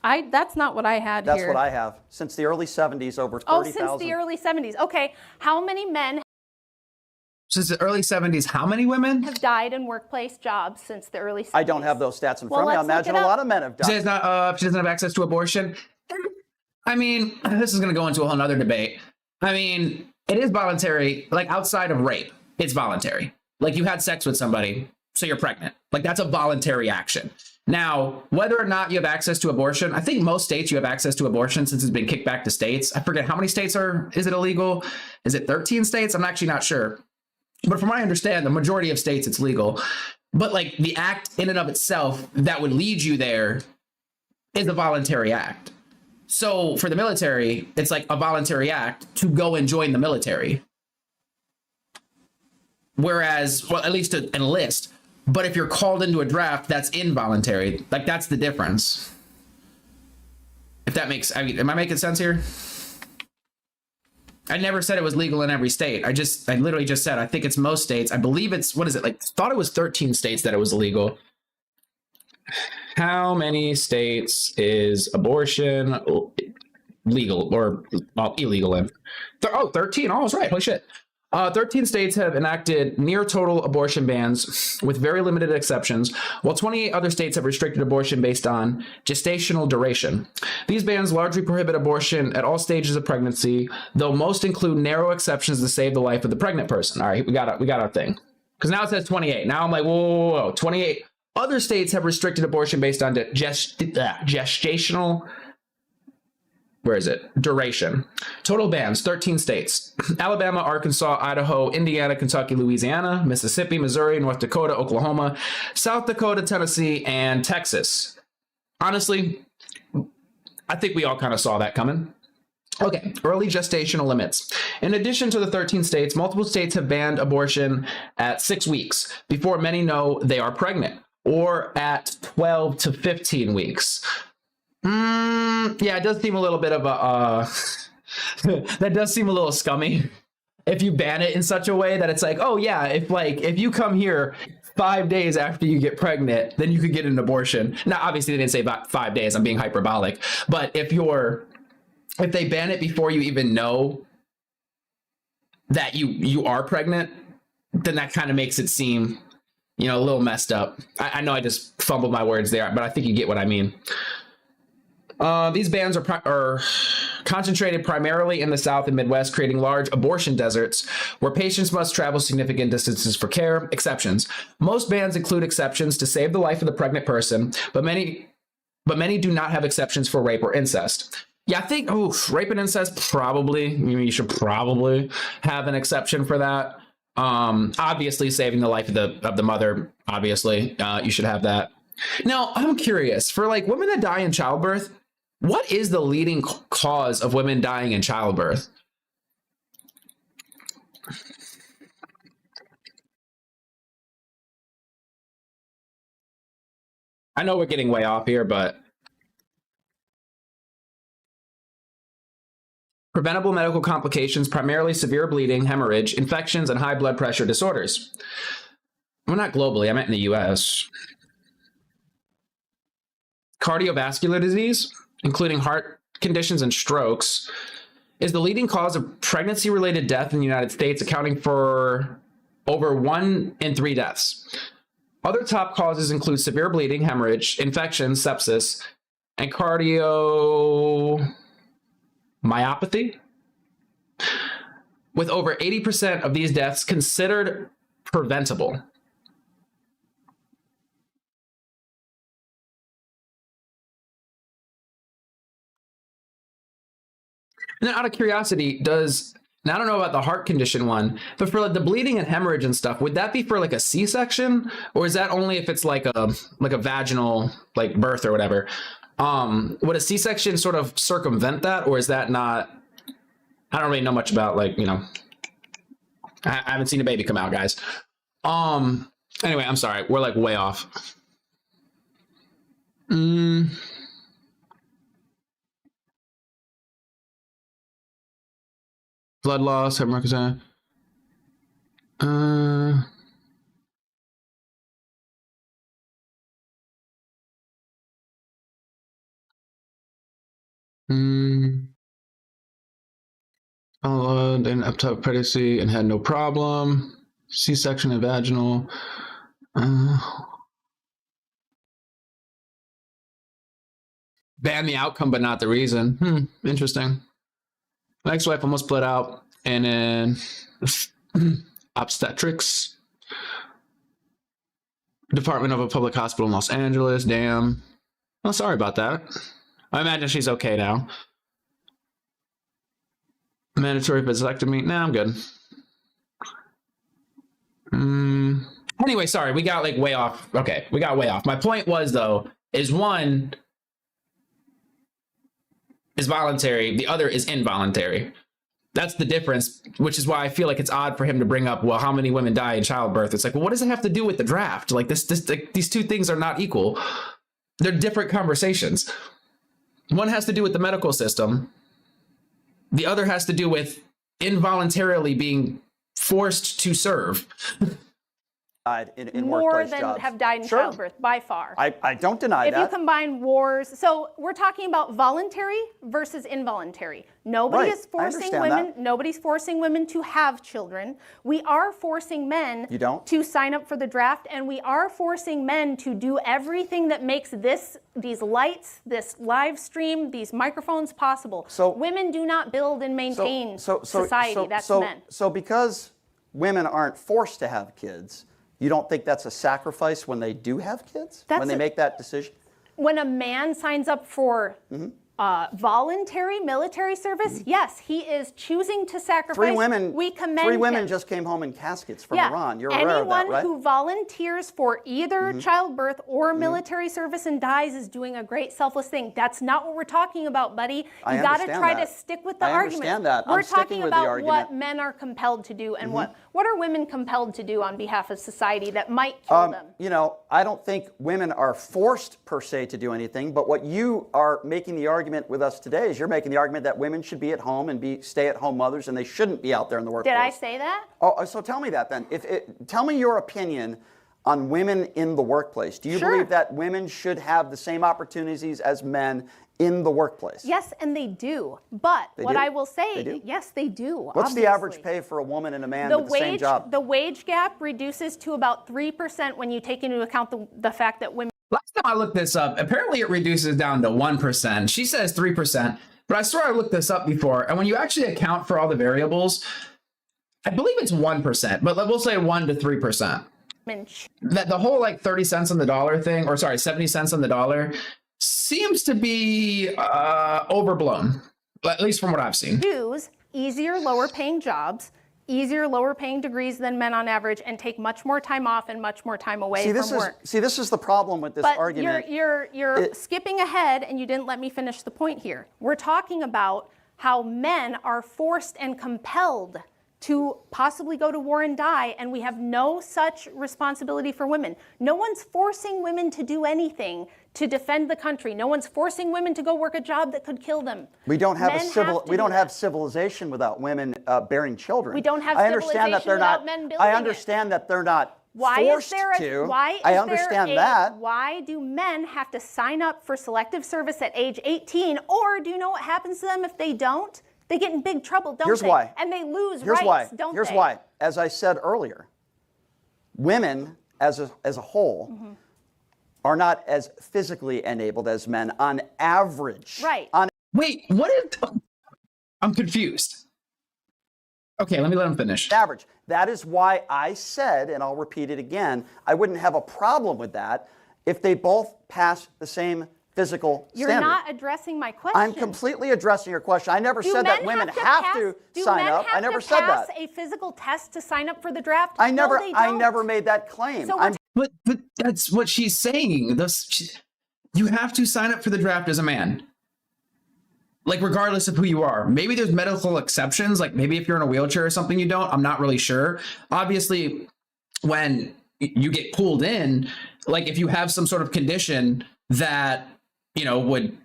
That's not what I had here. That's what I have. Since the early 70s, over 30,000. Oh, since the early 70s. Okay. How many men Since the early 70s, how many women have died in workplace jobs since the early 70s? I don't have those stats in front of me. I let's look imagine it a up. lot of men have She doesn't, died. she doesn't have access to abortion. I mean, this is going to go into a whole nother debate. I mean, it is voluntary, like outside of rape, it's voluntary. Like you had sex with somebody, so you're pregnant. Like that's a voluntary action. Now, whether or not you have access to abortion, I think most states you have access to abortion since it's been kicked back to states. I forget how many states is it illegal? Is it 13 states? I'm actually not sure. But from what I understand, the majority of states it's legal. But like the act in and of itself that would lead you there is a voluntary act. So for the military, it's like a voluntary act to go and join the military. Whereas, well, at least to enlist. But if you're called into a draft, that's involuntary. Like that's the difference. If that makes, I mean, am I making sense here? I never said it was legal in every state. I literally just said, I think it's most states. I believe it's, what is it? Like, thought it was 13 states that it was illegal. How many states is abortion legal or illegal in? 13. Oh, I was right. Holy shit. 13 states have enacted near total abortion bans with very limited exceptions, while 28 other states have restricted abortion based on gestational duration. These bans largely prohibit abortion at all stages of pregnancy, though most include narrow exceptions to save the life of the pregnant person. All right, we got our thing. Because now it says 28. Now I'm like, whoa, 28. Other states have restricted abortion based on gestational duration. Total bans, 13 states. Alabama, Arkansas, Idaho, Indiana, Kentucky, Louisiana, Mississippi, Missouri, North Dakota, Oklahoma, South Dakota, Tennessee, and Texas. Honestly, I think we all kind of saw that coming. Okay, early gestational limits. In addition to the 13 states, multiple states have banned abortion at 6 weeks before many know they are pregnant, or at 12 to 15 weeks. Yeah, it does seem a little bit of a that does seem a little scummy if you ban it in such a way that it's like, oh yeah, if you come here 5 days after you get pregnant, then you could get an abortion. Now obviously they didn't say about 5 days, I'm being hyperbolic, but if they ban it before you even know that you are pregnant, then that kind of makes it seem, a little messed up. I know I just fumbled my words there, but I think you get what I mean. These bans are concentrated primarily in the South and Midwest, creating large abortion deserts where patients must travel significant distances for care. Exceptions. Most bans include exceptions to save the life of the pregnant person, but many do not have exceptions for rape or incest. Yeah, I think rape and incest probably. You should probably have an exception for that. Obviously, saving the life of the mother. Obviously, you should have that. Now, I'm curious for women that die in childbirth. What is the leading cause of women dying in childbirth? I know we're getting way off here, but preventable medical complications, primarily severe bleeding, hemorrhage, infections, and high blood pressure disorders. Well, not globally, I meant in the US. Cardiovascular disease, including heart conditions and strokes, is the leading cause of pregnancy-related death in the United States, accounting for over 1 in 3 deaths. Other top causes include severe bleeding, hemorrhage, infections, sepsis, and cardiomyopathy, with over 80% of these deaths considered preventable. And then out of curiosity, now I don't know about the heart condition one, but for the bleeding and hemorrhage and stuff, would that be for a C-section, or is that only if it's like a vaginal birth or whatever? Would a C-section sort of circumvent that, or is that not? I don't really know much about I haven't seen a baby come out, guys. Anyway, I'm sorry, we're way off. Blood loss, hemorrhage. Followed an uptake pregnancy and had no problem. C-section and vaginal. Ban the outcome, but not the reason. Interesting. My ex-wife almost bled out, and then obstetrics. Department of a public hospital in Los Angeles. Damn. Well, sorry about that. I imagine she's okay now. Mandatory vasectomy. Nah, I'm good. Anyway, sorry, we got way off. Okay, we got way off. My point was, though, is one is voluntary, the other is involuntary. That's the difference, which is why I feel like it's odd for him to bring up, well, how many women die in childbirth? It's what does it have to do with the draft? These two things are not equal. They're different conversations. One has to do with the medical system. The other has to do with involuntarily being forced to serve. died in more workplace than jobs. have died in Sure. childbirth by far. I don't deny if that. you combine wars, so we're talking about voluntary versus involuntary. Nobody Right, is I forcing understand women. that. Nobody's forcing women to have children. We are forcing men You don't? to sign up for the draft, and we are forcing men to do everything that makes these lights, this live stream, these microphones possible. So women do not build and maintain society. That's men. So because women aren't forced to have kids, you don't think that's a sacrifice when they do have kids? When they make that decision? When a man signs up for voluntary military service, yes, he is choosing to sacrifice. We commend Three women him. just came home in caskets from Iran. You're Anyone aware of that, right? who volunteers for either childbirth or military service and dies is doing a great selfless thing. That's not what we're talking about, buddy. You got to try to stick with the argument. I understand that. We're I'm sticking talking with the about argument. what men are compelled to do and what are women compelled to do on behalf of society that might kill them. You know, I don't think women are forced per se to do anything, but what you are making the argument with us today is you're making the argument that women should be at home and be stay-at-home mothers and they shouldn't be out there in the workplace. Did I say that? Oh, so tell me that then. Tell me your opinion on women in the workplace. Do you believe that women should have the same opportunities as men in the workplace? Yes, and they do. But what I will say, yes, they do. What's the average pay for a woman and a man with the same job? The wage gap reduces to about 3% when you take into account the fact that women. Last time I looked this up, apparently it reduces down to 1%. She says 3%, but I swear I looked this up before. And when you actually account for all the variables, I believe it's 1%, but we'll say 1 to 3%. That the whole like 30 cents on the dollar thing, or sorry, 70 cents on the dollar, seems to be overblown, at least from what I've seen. Choose easier, lower paying jobs, easier, lower paying degrees than men on average, and take much more time off and much more time away from work. See, this is the problem with this argument. You're skipping ahead, and you didn't let me finish the point here. We're talking about how men are forced and compelled to possibly go to war and die, and we have no such responsibility for women. No one's forcing women to do anything to defend the country. No one's forcing women to go work a job that could kill them. We don't have have civilization without women bearing children. We don't have civilization without men building I understand that they're not Why forced is there to. I understand that. Why do men have to sign up for selective service at age 18? Or do you know what happens to them if they don't? They get in big trouble, don't Here's they? why. And they lose Here's rights, why. don't Here's they? why. As I said earlier, women as a whole are not as physically enabled as men on average. Right. Wait, what is... I'm confused. Okay, let me finish. Average. That is why I said, and I'll repeat it again, I wouldn't have a problem with that if they both pass the same physical standard. You're not addressing my question. I'm completely addressing your question. I never said that women have to sign up. I never said that. Do men have to pass a physical test to sign up for the draft? I No, they don't. never made that claim. So But that's what she's saying. You have to sign up for the draft as a man. Like, regardless of who you are. Maybe there's medical exceptions, like maybe if you're in a wheelchair or something you don't. I'm not really sure. Obviously, when you get pulled in, like if you have some sort of condition that, you know, would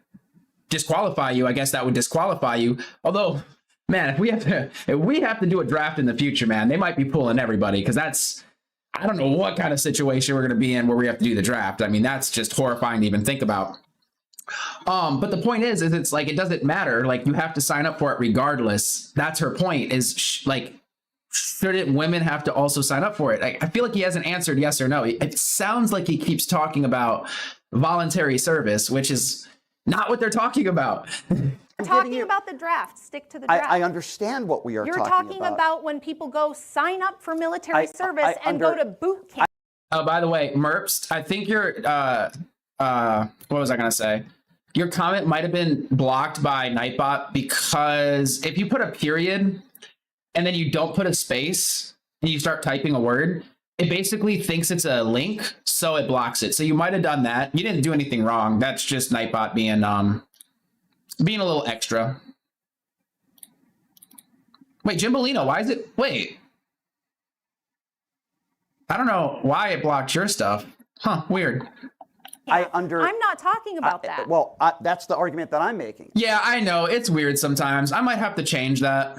disqualify you, I guess that would disqualify you. Although, man, if we have to do a draft in the future, man, they might be pulling everybody, because I don't know what kind of situation we're going to be in where we have to do the draft. I mean, that's just horrifying to even think about. But the point is it's like, it doesn't matter. Like, you have to sign up for it regardless. That's her point, is shouldn't women have to also sign up for it? I feel like he hasn't answered yes or no. It sounds like he keeps talking about voluntary service, which is not what they're talking about. We're talking about the draft. Stick to the draft. I understand what we are You're talking about when people go sign up for military service and go to boot camp. By the way, Merps, I think your what was I gonna say? Your comment might have been blocked by Nightbot, because if you put a period and then you don't put a space and you start typing a word, it basically thinks it's a link, so it blocks it. So you might have done that. You didn't do anything wrong. That's just Nightbot being a little extra. Wait, Jimbolino, why is it? Wait. I don't know why it blocked your stuff. Huh, weird. I'm not talking about that. That's the argument that I'm making. Yeah, I know. It's weird sometimes. I might have to change that.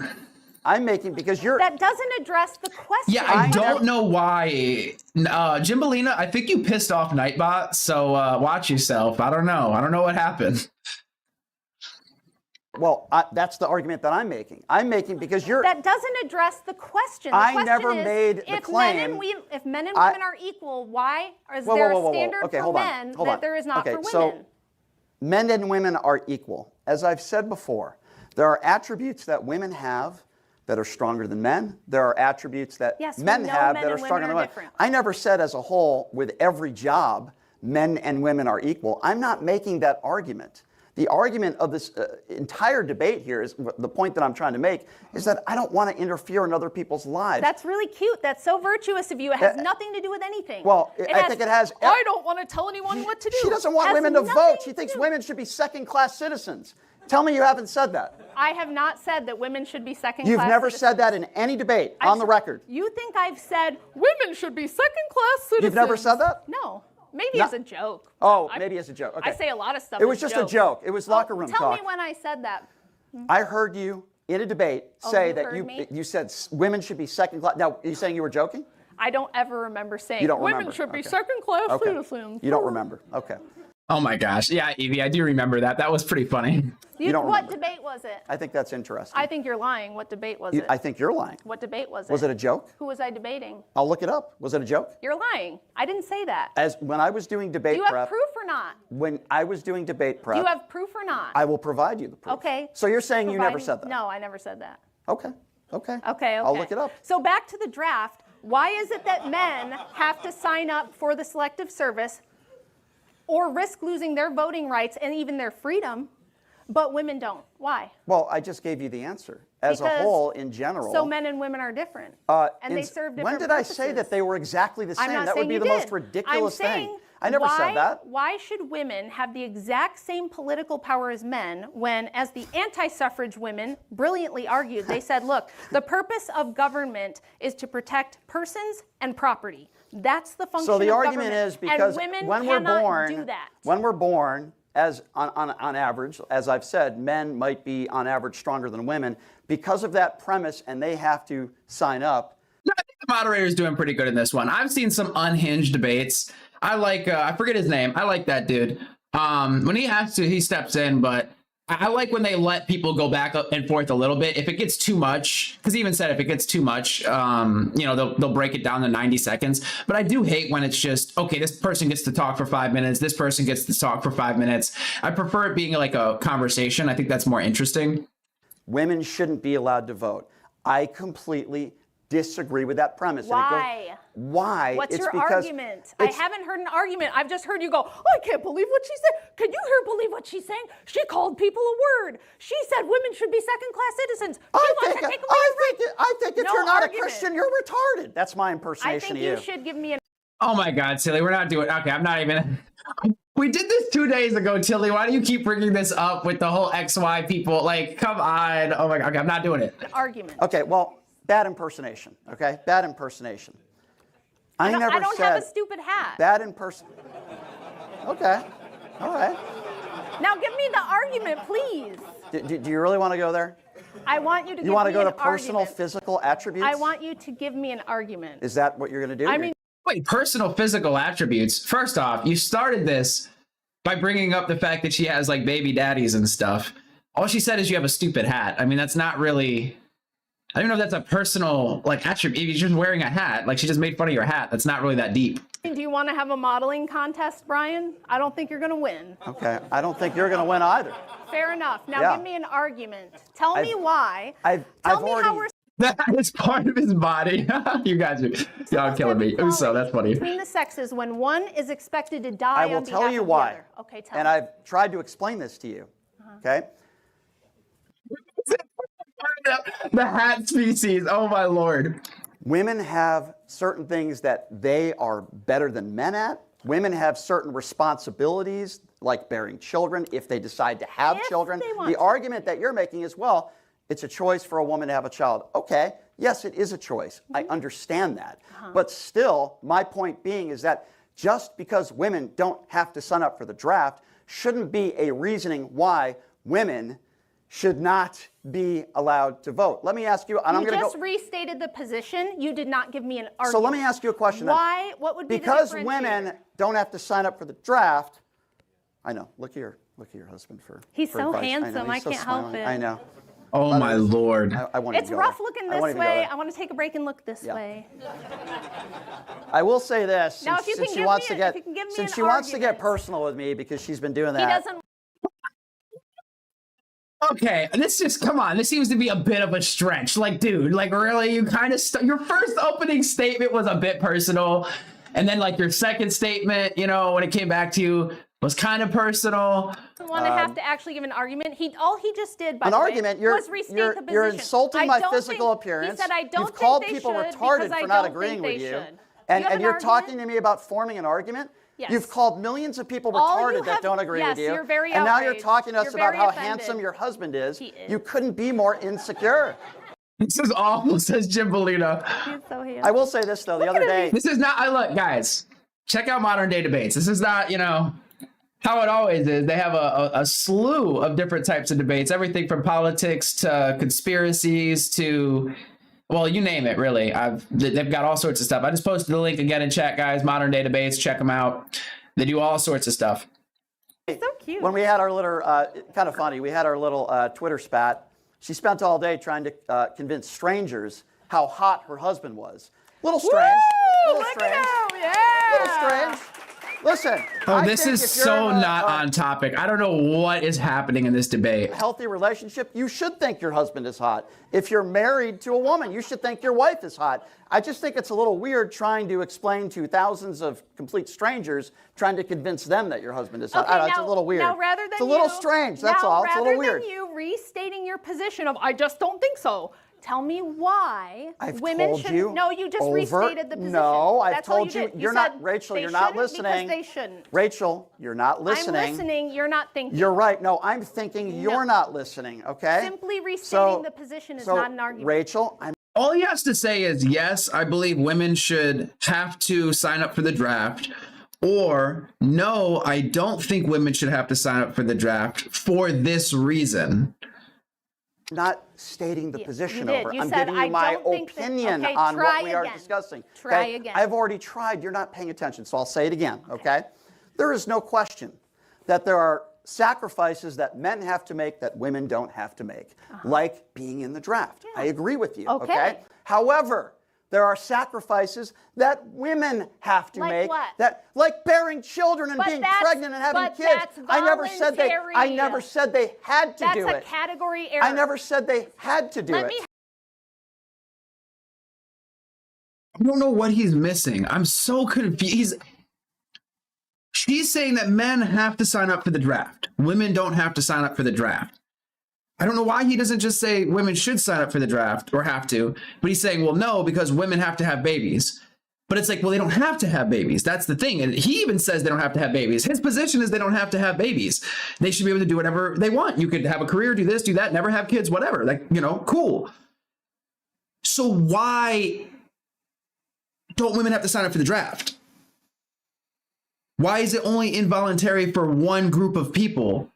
I'm making because you're. That doesn't address the question. Yeah, I don't know why. Jimbalina, I think you pissed off Nightbot, so watch yourself. I don't know. I don't know what happened. Well, that's the argument that I'm making. I'm making because you're. That doesn't address the question. The I question never is, made the claim. If men and women are equal, why is there a standard Okay, for hold men on. that there is not for women? So men and women are equal. As I've said before, there are attributes that women have that are stronger than men. There are attributes that men have that are stronger than women. I never said as a whole, with every job, men and women are equal. I'm not making that argument. The argument of this entire debate here is the point that I'm trying to make is that I don't want to interfere in other people's lives. That's really cute. That's so virtuous of you. It has nothing to do with anything. Well, I think it has. I don't want to tell anyone what to do. She doesn't want women to vote. She thinks women should be second-class citizens. Tell me you haven't said that. I have not said that women should be second-class You've never citizens. said that in any debate on the record. You think I've said women should be second-class citizens? You've never said that? No. Maybe as a joke. Oh, maybe as a joke. Okay. I say a lot of stuff. It was just a joke. It was locker room talk. Tell me when I said that. I heard you in a debate say that you said women should be second class. Now, are you saying you were joking? I don't ever remember saying you don't women remember. should be second-class citizens. You don't remember. Okay. Oh my gosh. Yeah, Evie, I do remember that. That was pretty funny. You don't what remember. debate was it? I think that's interesting. I think you're lying. What debate was it? I think you're lying. What debate was it? Was it a joke? Who was I debating? I'll look it up. Was it a joke? You're lying. I didn't say that. When I was doing debate Do you have proof or not? When I was doing debate prep. Do you have proof or not? I will provide you the proof. Okay. So you're saying you never said that? No, I never said that. Okay. Okay. Okay. I'll look it up. So back to the draft. Why is it that men have to sign up for the selective service or risk losing their voting rights and even their freedom, but women don't? Why? Well, I just gave you the answer. As a whole, in general. So men and women are different, and they serve different When did purposes. I say that they were exactly the same? I'm not That would saying be you the did. most ridiculous I'm saying, thing. I never said that. Why should women have the exact same political power as men when, as the anti-suffrage women brilliantly argued, they said, look, the purpose of government is to protect persons and property. That's the function of government. So the argument is because and women when we're cannot born, do that. when we're born, as on average, as I've said, men might be on average stronger than women. Because of that premise, and they have to sign up. No, I think the moderator's doing pretty good in this one. I've seen some unhinged debates. I like, I forget his name. I like that dude. When he has to, he steps in, but I like when they let people go back up and forth a little bit. If it gets too much, because he even said if it gets too much, they'll break it down to 90 seconds. But I do hate when it's just, okay, this person gets to talk for 5 minutes. This person gets to talk for 5 minutes. I prefer it being like a conversation. I think that's more interesting. Women shouldn't be allowed to vote. I completely disagree with that premise. Why? Why? What's your argument? I haven't heard an argument. I've just heard you go, oh, I can't believe what she said. Can you believe what she's saying? She called people a word. She said women should be second-class citizens. I think if you're not argument. a Christian, you're retarded. That's my impersonation of you. I think you should give me an... Oh my God, Tilly, we're not doing... Okay, I'm not even... We did this 2 days ago, Tilly. Why do you keep bringing this up with the whole XY people? Like, come on. Oh my God, okay, I'm not doing it. Argument. Okay, well... Bad impersonation, okay? Bad impersonation. I don't have a stupid hat. Bad impersonation. Okay, all right. Now give me the argument, please. Do you really want to go there? I want you to give me an argument. You want to go to personal physical attributes? I want you to give me an argument. Is that what you're going to do? I mean... Wait, personal physical attributes. First off, you started this by bringing up the fact that she has like baby daddies and stuff. All she said is you have a stupid hat. I mean, that's not really... I don't know if that's a personal like attribute. If you're just wearing a hat, like she just made fun of your hat. That's not really that deep. Do you want to have a modeling contest, Brian? I don't think you're going to win. Okay, I don't think you're going to win either. Fair enough. Now give me an argument. Tell me why. Tell me how we're... That is part of his body. You guys are y'all killing me. So that's funny. Between the sexes, when one is expected to die I will tell you why. Okay, tell me. And I've tried to explain this to you. Okay. The hat species. Oh my Lord. Women have certain things that they are better than men at. Women have certain responsibilities, like bearing children, if they decide to have children. The argument that you're making is, well, it's a choice for a woman to have a child. Okay, yes, it is a choice. I understand that. But still, my point being is that just because women don't have to sign up for the draft shouldn't be a reasoning why women should not be allowed to vote. Let me ask you, and I'm You going to just restated the position. You did not give me an argument. So let me ask you a question. Why? What would be because the women differentiator? don't have to sign up for the draft. I know. Look at your husband for. He's for so advice. handsome. I I can't help it. I know. Oh my Lord. I want It's rough looking this way. I want to take a break and look this way. I will say this. Now, since, if you since can she give wants me to a- get if you can give me since an she wants to get argument. personal with me because she's been doing He that. doesn't. Okay, this just, come on, this seems to be a bit of a stretch. Like, dude, like, really? You kind of, your first opening statement was a bit personal. And then, like, your second statement, you know, when it came back to you, was kind of personal. Doesn't want to have to actually give an argument. All he just did, by An the way, argument. was restate the position. You're insulting I my don't physical think- appearance. He said, I don't You've think called they people should retarded because I for not don't agreeing think with they you. should. And, You have and an you're argument? talking to me about forming an argument? Yes. You've called millions of people All you retarded that have- don't agree yes, with you. you're very and now you're outraged. talking to us You're about very how offended. handsome your husband is. He is. You couldn't be more insecure. This is awful, says Jim Bellino. He's so handsome. I will say this, though. The other day, This is not, I look, guys, check out modern day debates. This is not, you know, how it always is. They have a slew of different types of debates, everything from politics to conspiracies to, well, you name it, really. They've got all sorts of stuff. I just posted the link again in chat, guys. Modern day debates, check them out. They do all sorts of stuff. so cute. when we had our little, kind of funny, we had our little Twitter spat. She spent all day trying to convince strangers how hot her husband was. Little strange. Little Look strange. at him. Yeah. Little strange. Listen. Oh, I this think is if you're so in a- not on topic. I don't know what is happening in this debate. healthy relationship, you should think your husband is hot. If you're married to a woman, you should think your wife is hot. I just think it's a little weird trying to explain to thousands of complete strangers, trying to convince them that your husband is hot. I don't know, it's a little weird. Now, rather than it's a little you- strange, that's now, all. It's a little rather weird. than you restating your position of, I just don't think so. Tell me why I've women told shouldn't. you No, you just over- restated the position. No, I've That's all told you. did. You're said not, Rachel, they you're not shouldn't listening. Because they shouldn't. Rachel, you're not listening. I'm listening. You're not thinking. You're right. No, I'm thinking you're not listening, okay? Simply restating So- the position is so, not an argument. Rachel, I'm All he has to say is, yes, I believe women should have to sign up for the draft, or no, I don't think women should have to sign up for the draft for this reason. not stating the You position did. over. You I'm said, giving you "I my don't think that-" opinion Okay, on try what we are again. discussing. Try okay? again. I've already tried. You're not paying attention, so I'll say it again, okay? There is no question that there are sacrifices that men have to make that women don't have to make, like being in the draft. I agree with you, Okay. However, there are sacrifices that women have to Like make, what? that like bearing children and But being that's- pregnant and having but kids. that's I never said they had to That's do a it. category error. I never said they had to do Let it. me I don't know what he's missing. I'm so confused. She's saying that men have to sign up for the draft. Women don't have to sign up for the draft. I don't know why he doesn't just say women should sign up for the draft or have to, but he's saying, well, no, because women have to have babies. But it's like, well, they don't have to have babies. That's the thing. And he even says they don't have to have babies. His position is they don't have to have babies. They should be able to do whatever they want. You could have a career, do this, do that, never have kids, whatever. Like, you know, cool. So why don't women have to sign up for the draft? Why is it only involuntary for one group of people?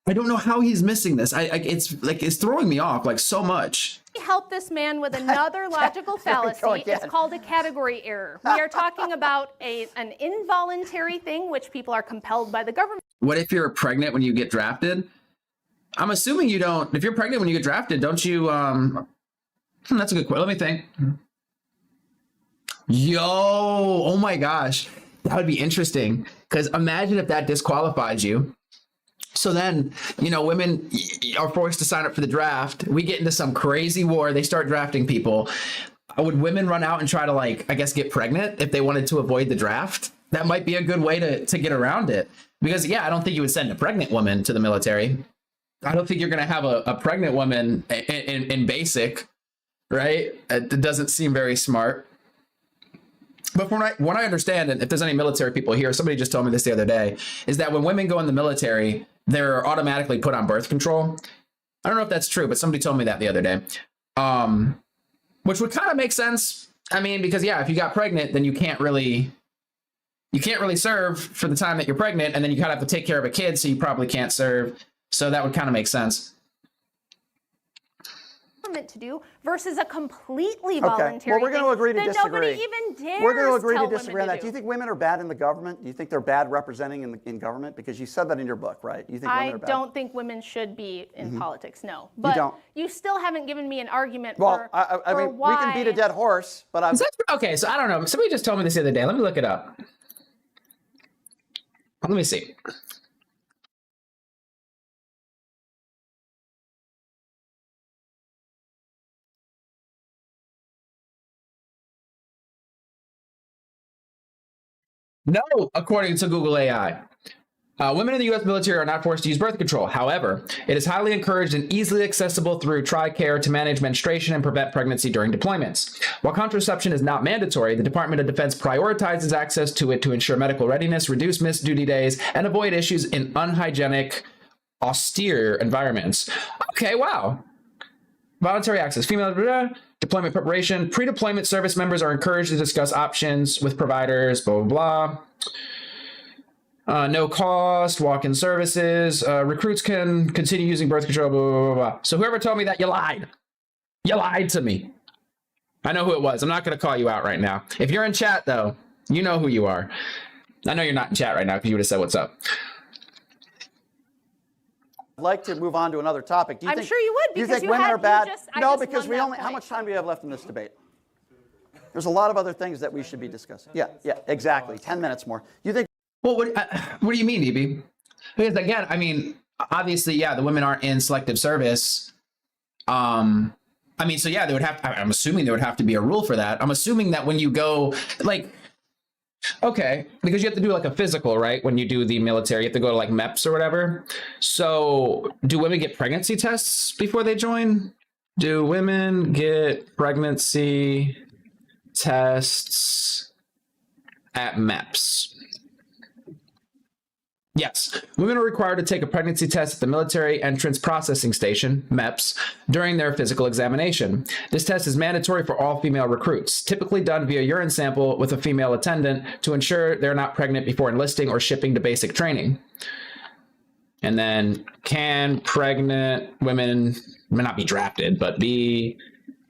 I don't know how he's missing this. It's throwing me off like so much. help this man with another logical fallacy. It's called a category error. We are talking about an involuntary thing, which people are compelled by the government. What if you're pregnant when you get drafted? I'm assuming you don't. If you're pregnant when you get drafted, don't you? That's a good question. Let me think. Yo, oh my gosh, that would be interesting. Because imagine if that disqualifies you. So then, you know, women are forced to sign up for the draft. We get into some crazy war. They start drafting people. Would women run out and try to, like, I guess, get pregnant if they wanted to avoid the draft? That might be a good way to get around it. Because, yeah, I don't think you would send a pregnant woman to the military. I don't think you're going to have a pregnant woman in basic, right? It doesn't seem very smart. But from what I understand, and if there's any military people here, somebody just told me this the other day, is that when women go in the military, they're automatically put on birth control. I don't know if that's true, but somebody told me that the other day. Which would kind of make sense. I mean, because yeah, if you got pregnant, then you can't really serve for the time that you're pregnant, and then you kind of have to take care of a kid, so you probably can't serve. So that would kind of make sense. government to do versus a completely voluntary Okay. Well, we're going to agree to that disagree. nobody even dares We're going to agree tell to disagree on women that. to Do you think women are bad in the government? Do you think they're bad representing in government? Because you said that in your book, right? You think women I are bad? don't think women should be in politics, no. But don't? you still haven't given me an argument Well, for, I mean, why. we can beat a dead horse, but I'm. Okay, so I don't know. Somebody just told me this the other day. Let me look it up. Let me see. No, according to Google AI. Women in the U.S. military are not forced to use birth control. However, it is highly encouraged and easily accessible through TRICARE to manage menstruation and prevent pregnancy during deployments. While contraception is not mandatory, the Department of Defense prioritizes access to it to ensure medical readiness, reduce missed duty days, and avoid issues in unhygienic, austere environments. Okay, wow. Voluntary access, female deployment preparation. Pre-deployment service members are encouraged to discuss options with providers, blah, blah, blah. No cost, walk-in services. Recruits can continue using birth control, blah, blah, blah, blah. So whoever told me that, you lied. You lied to me. I know who it was. I'm not going to call you out right now. If you're in chat, though, you know who you are. I know you're not in chat right now because you would have said what's up. I'd like to move on to another topic. Do you I'm think, sure you would, Do you because think you women had- are you bad? just- I No, just because won we that only. How point. much time do we have left in this debate? There's a lot of other things that we should be discussing. Yeah, exactly. 10 minutes more. You think? Well, what do you mean, EB? Because again, I mean, obviously, yeah, the women aren't in selective service. I mean, so yeah, they would have. I'm assuming there would have to be a rule for that. I'm assuming that when you go, like, okay, because you have to do like a physical, right? When you do the military, you have to go to like MEPS or whatever. So, do women get pregnancy tests before they join? Do women get pregnancy tests at MEPS? Yes, women are required to take a pregnancy test at the Military Entrance Processing Station, MEPS, during their physical examination. This test is mandatory for all female recruits, typically done via urine sample with a female attendant to ensure they're not pregnant before enlisting or shipping to basic training. And then, can pregnant women may not be drafted, but be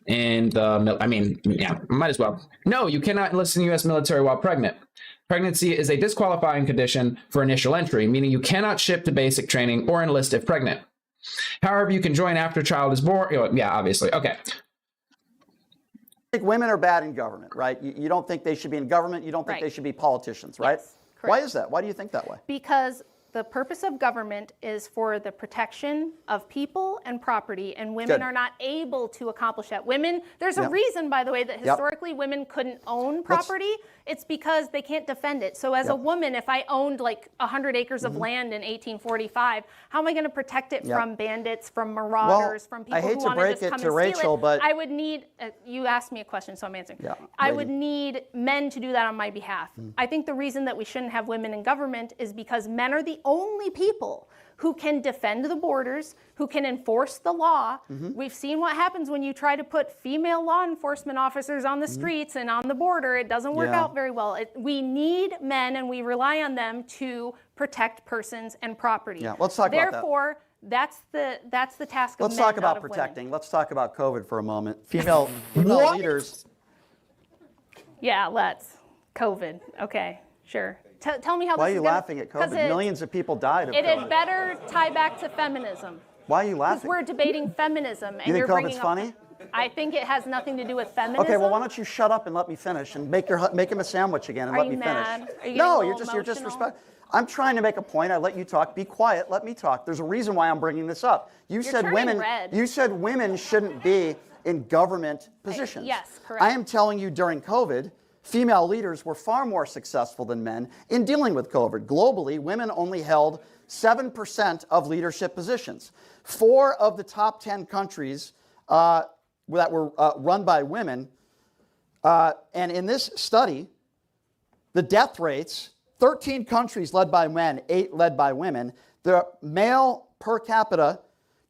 in the, I mean, yeah, might as well. No, you cannot enlist in the U.S. military while pregnant. Pregnancy is a disqualifying condition for initial entry, meaning you cannot ship to basic training or enlist if pregnant. However, you can join after child is born. Yeah, obviously. Okay. I think women are bad in government, right? You don't think they should be in government. You don't think Right. they should be politicians, right? Yes, Why correct. is that? Why do you think that way? Because the purpose of government is for the protection of people and property, and women Good. are not able to accomplish that. Women, there's a Yep. reason, by the way, that historically women couldn't own property. It's because they can't defend it. So as a Yep. woman, if I owned like 100 acres of land in 1845, how am I going to protect it Yep. from bandits, from marauders, from people I hate who to want to break just it come to and Rachel, steal it? but- I would need, you asked me a question, so I'm answering. Yeah, I lady. would need men to do that on my behalf. I think the reason that we shouldn't have women in government is because men are the only people who can defend the borders, who can enforce the law. We've seen what happens when you try to put female law enforcement officers on the streets and on the border. It doesn't work Yeah. out very well. We need men, and we rely on them to protect persons and property. Yeah, let's talk about that. Therefore, that's the task of Let's men, talk not about of women. protecting. Let's talk about COVID for a moment. Female What? leaders. Yeah, let's. COVID. Okay, sure. Tell me how Why are this you is gonna- laughing at 'cause COVID? it- Millions of people died of It COVID. had better tie back to feminism. Why are you Because laughing? we're debating feminism, and You think you're bringing COVID's up. funny? I think it has nothing to do with feminism. Okay, well, why don't you shut up and let me finish and make him a sandwich again and Are let you me mad? finish. Are you No, getting a you're little just emotional? respect. I'm trying to make a point. I let you talk. Be quiet. Let me talk. There's a reason why I'm bringing this up. You said turning women. red. You said women shouldn't be in government positions. yes, correct. I am telling you, during COVID, female leaders were far more successful than men in dealing with COVID. Globally, women only held 7% of leadership positions. 4 of the top 10 countries that were run by women, and in this study, the death rates, 13 countries led by men, 8 led by women, the male per capita,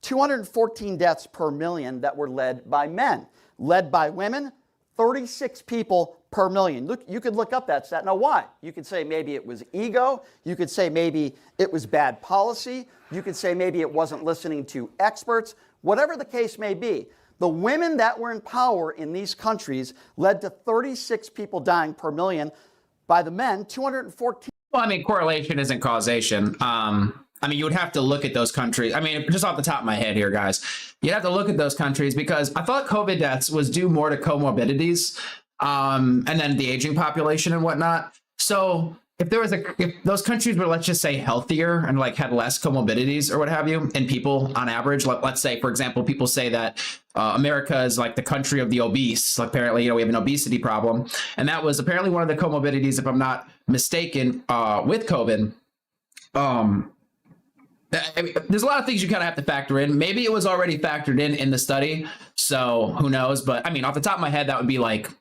214 deaths per million that were led by men. Led by women, 36 people per million. Look, you could look up that stat. Now, why? You could say maybe it was ego. You could say maybe it was bad policy. You could say maybe it wasn't listening to experts. Whatever the case may be, The women that were in power in these countries led to 36 people dying per million. By the men, 214. Well, I mean, correlation isn't causation. I mean, you would have to look at those countries. I mean, just off the top of my head here, guys, you'd have to look at those countries because I thought COVID deaths was due more to comorbidities and then the aging population and whatnot. So if those countries were, let's just say, healthier and like had less comorbidities or what have you, and people on average, let's say, for example, people say that America is like the country of the obese. Like, apparently, we have an obesity problem. And that was apparently one of the comorbidities, if I'm not mistaken, with COVID. I mean, there's a lot of things you kind of have to factor in. Maybe it was already factored in the study, so who knows? But I mean, off the top of my head, that would be like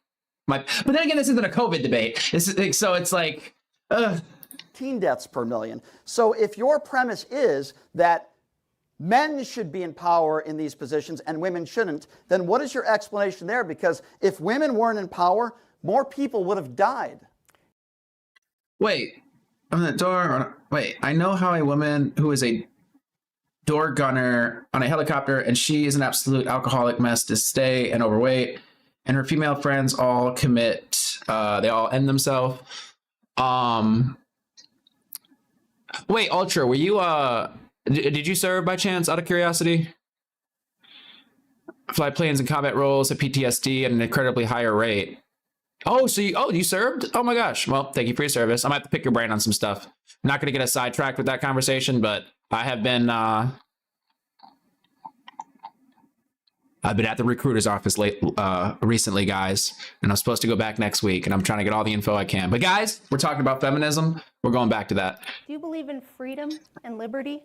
but then again, this isn't a COVID debate. So it's like 15 deaths per million. So if your premise is that men should be in power in these positions and women shouldn't, then what is your explanation there? Because if women weren't in power, more people would have died. Wait. On the door. Wait, I know how a woman who is a door gunner on a helicopter, and she is an absolute alcoholic mess to stay and overweight, and her female friends all commit. They all end themselves. Wait, Ultra, were you? Did you serve by chance? Out of curiosity. Fly planes in combat roles, at PTSD at an incredibly higher rate. Oh, so you served? Oh my gosh. Well, thank you for your service. I might have to pick your brain on some stuff. I'm not going to get us sidetracked with that conversation, but I have been I've been at the recruiter's office recently, guys, and I'm supposed to go back next week, and I'm trying to get all the info I can. But guys, we're talking about feminism. We're going back to that. Do you believe in freedom and liberty?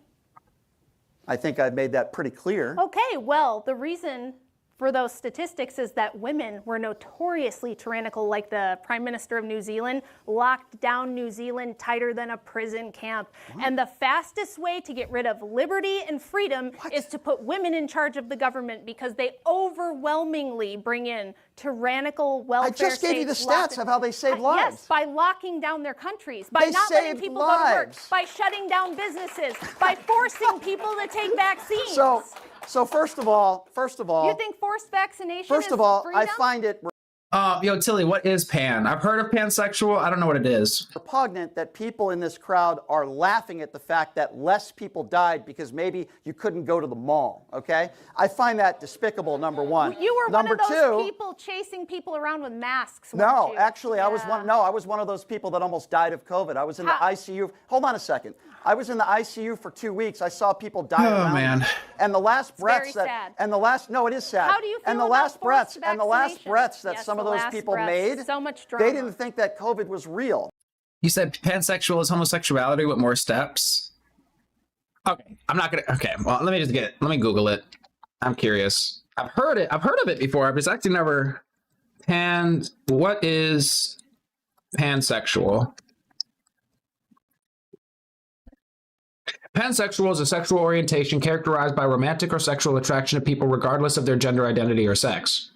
I think I've made that pretty clear. Okay, well, the reason for those statistics is that women were notoriously tyrannical, like the Prime Minister of New Zealand locked down New Zealand tighter than a prison camp. What? And the fastest way to get rid of liberty and freedom is to put women in charge of the government, because they overwhelmingly bring in tyrannical welfare states. I just gave you the stats of how they save lives. Yes, by locking down their countries, by not letting people go to work, by shutting down businesses, by forcing people to take vaccines. So first of all, you think forced vaccination first of all, freedom? I find it yo, Tilly, what is pan? I've heard of pansexual. I don't know what it is. repugnant that people in this crowd are laughing at the fact that less people died because maybe you couldn't go to the mall, okay? I find that despicable, number one. You were number one of those two, people chasing people around with masks, No, weren't you? actually, Yeah. I was one of those people that almost died of COVID. I was in the ICU. Hold on a second. I was in the ICU for 2 weeks. I saw people die around me. Man. And the last breaths very sad. no, it is sad. How do you feel and the about last breaths forced and the last vaccination? breaths that Yes, some of the those last people breaths. made, So much drama. they didn't think that COVID was real. You said pansexual is homosexuality with more steps? Okay, I'm not gonna. Okay, well, let me Google it. I'm curious. I've heard of it before. I've just actually never. What is pansexual? Pansexual is a sexual orientation characterized by romantic or sexual attraction to people regardless of their gender identity or sex.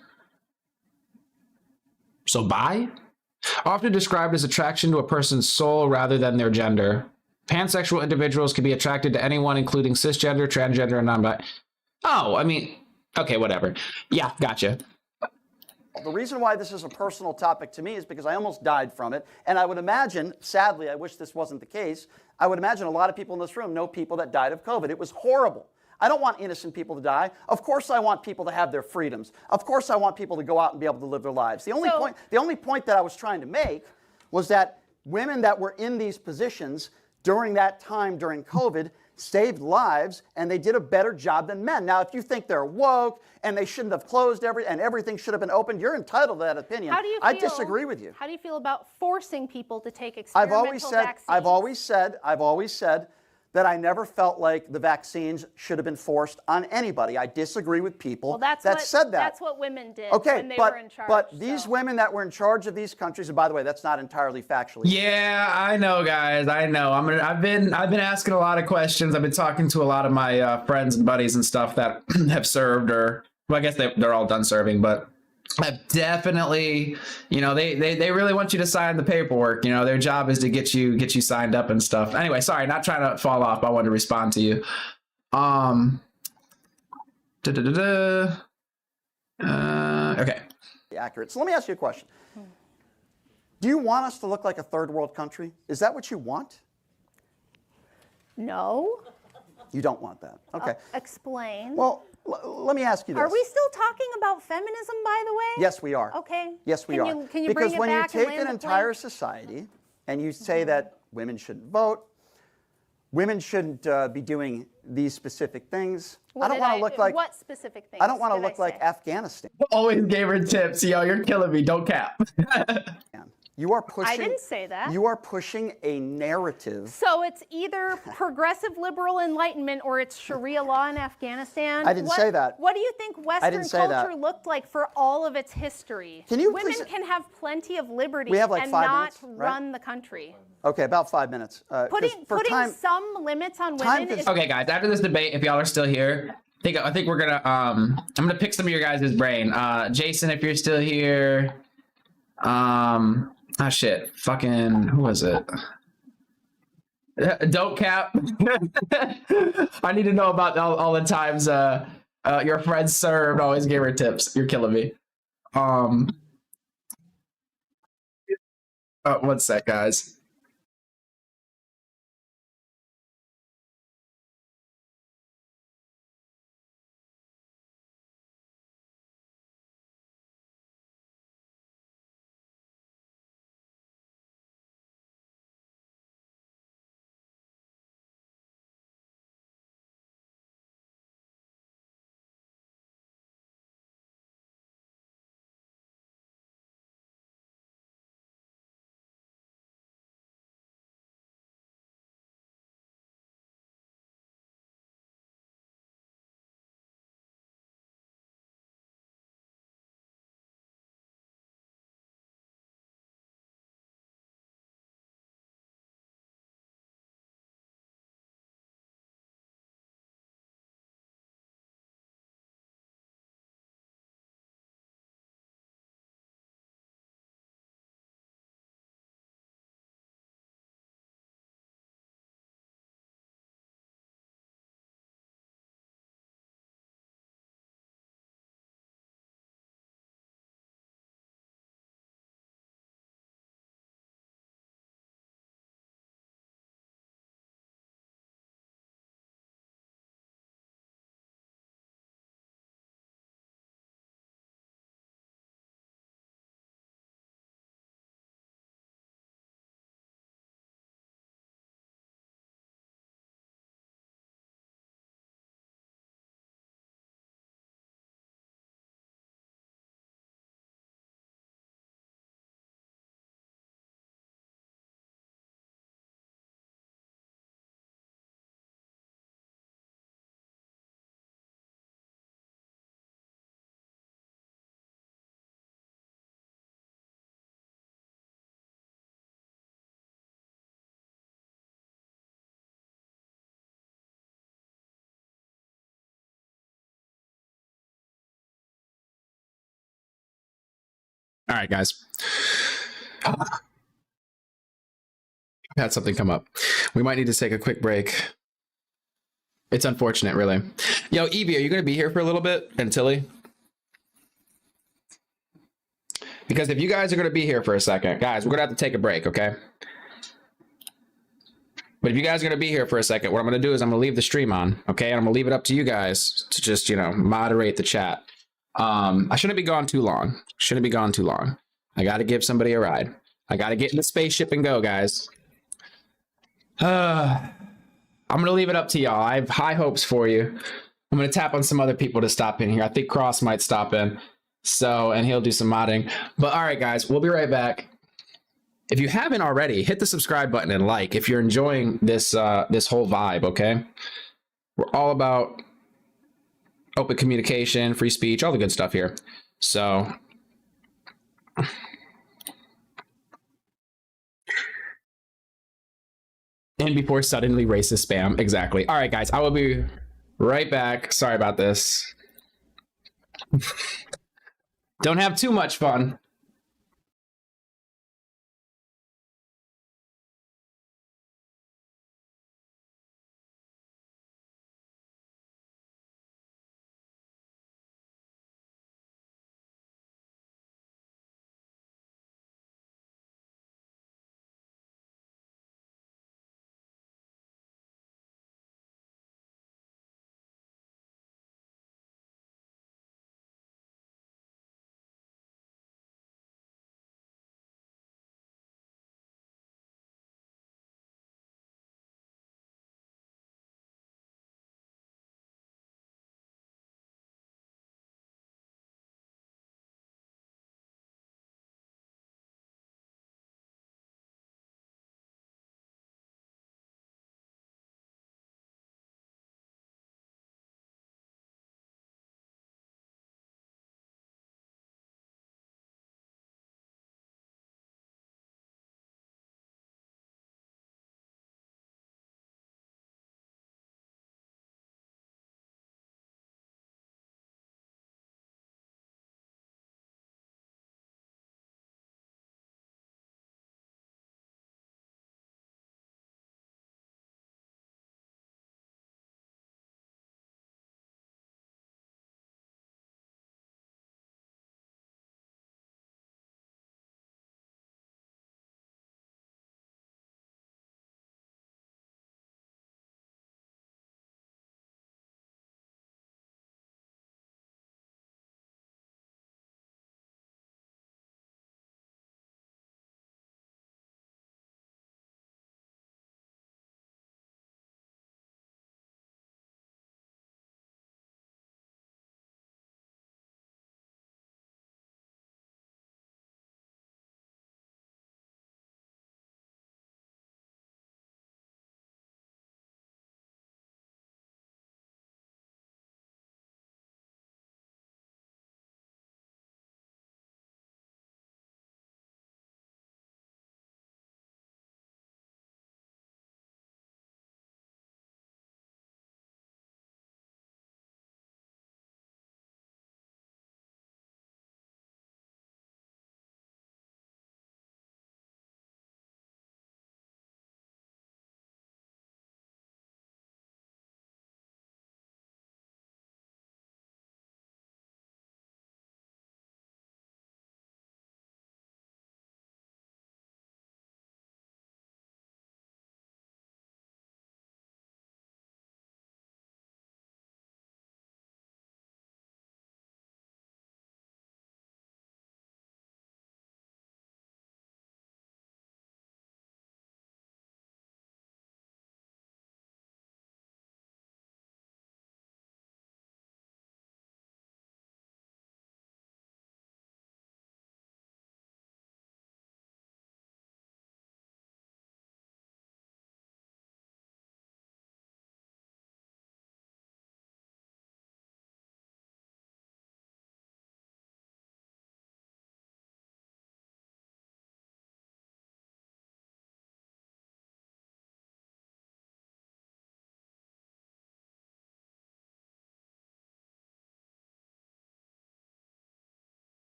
So bi? Often described as attraction to a person's soul rather than their gender. Pansexual individuals can be attracted to anyone, including cisgender, transgender, and non-bi. Oh, I mean, okay, whatever. Yeah, gotcha. The reason why this is a personal topic to me is because I almost died from it. And I would imagine, sadly, I wish this wasn't the case, I would imagine a lot of people in this room know people that died of COVID. It was horrible. I don't want innocent people to die. Of course I want people to have their freedoms. Of course I want people to go out and be able to live their lives. The only point that I was trying to make was that women that were in these positions during that time, during COVID, saved lives, and they did a better job than men. Now, if you think they're woke and they shouldn't have closed and everything should have been opened, you're entitled to that opinion. How do you feel, I disagree with you. How do you feel about forcing people to take experimental vaccines? I've always said that I never felt like the vaccines should have been forced on anybody. I disagree with people that said that. That's what women did when they were in charge. But these women that were in charge of these countries, and by the way, that's not entirely factually. Yeah, I know, guys. I know. I've been asking a lot of questions. I've been talking to a lot of my friends and buddies and stuff that have served, or well, I guess they're all done serving, but I've definitely, they really want you to sign the paperwork. Their job is to get you signed up and stuff. Anyway, sorry, not trying to fall off. I wanted to respond to you. Okay. Accurate. So let me ask you a question. Do you want us to look like a third world country? Is that what you want? No. You don't want that. Okay. Explain. Well, let me ask you this. Are we still talking about feminism, by the way? Yes, we are. Okay. Yes, we are. Can you because bring it when back you and take land an the entire plane? society and you say that women shouldn't vote, women shouldn't be doing these specific things. I don't want to look like what specific things? I don't want to did look like say? Afghanistan. Always gave her tips. Yo, you're killing me. Don't cap. You are pushing. I didn't say that. You are pushing a narrative. So it's either progressive liberal enlightenment or it's Sharia law in Afghanistan. I didn't say that. What do you think Western didn't say culture that. looked like for all of its history? Can you Women please- can have plenty of liberty We have like and 5 not minutes, right? run the country. Okay, about 5 minutes. 'Cause Putting for time, some limits on time women is Okay, guys. After this debate, if y'all are still here, I think we're gonna I'm gonna pick some of your guys' brain. Jason, if you're still here. Ah shit. Fucking who was it? Don't cap. I need to know about all the times your friends served. Always gave her tips. You're killing me. One sec, guys. All right, guys. I've had something come up. We might need to take a quick break. It's unfortunate, really. Yo, Evie, are you going to be here for a little bit? And Tilly? Because if you guys are going to be here for a second, guys, we're going to have to take a break, okay? But if you guys are going to be here for a second, what I'm going to do is I'm going to leave the stream on, okay? And I'm going to leave it up to you guys to just, moderate the chat. I shouldn't be gone too long. Shouldn't be gone too long. I got to give somebody a ride. I got to get in the spaceship and go, guys. I'm going to leave it up to y'all. I have high hopes for you. I'm going to tap on some other people to stop in here. I think Cross might stop in. So, and he'll do some modding. But all right, guys, we'll be right back. If you haven't already, hit the subscribe button and like if you're enjoying this this whole vibe, okay? We're all about open communication, free speech, all the good stuff here. So and before suddenly racist spam. Exactly. All right, guys, I will be right back. Sorry about this. Don't have too much fun.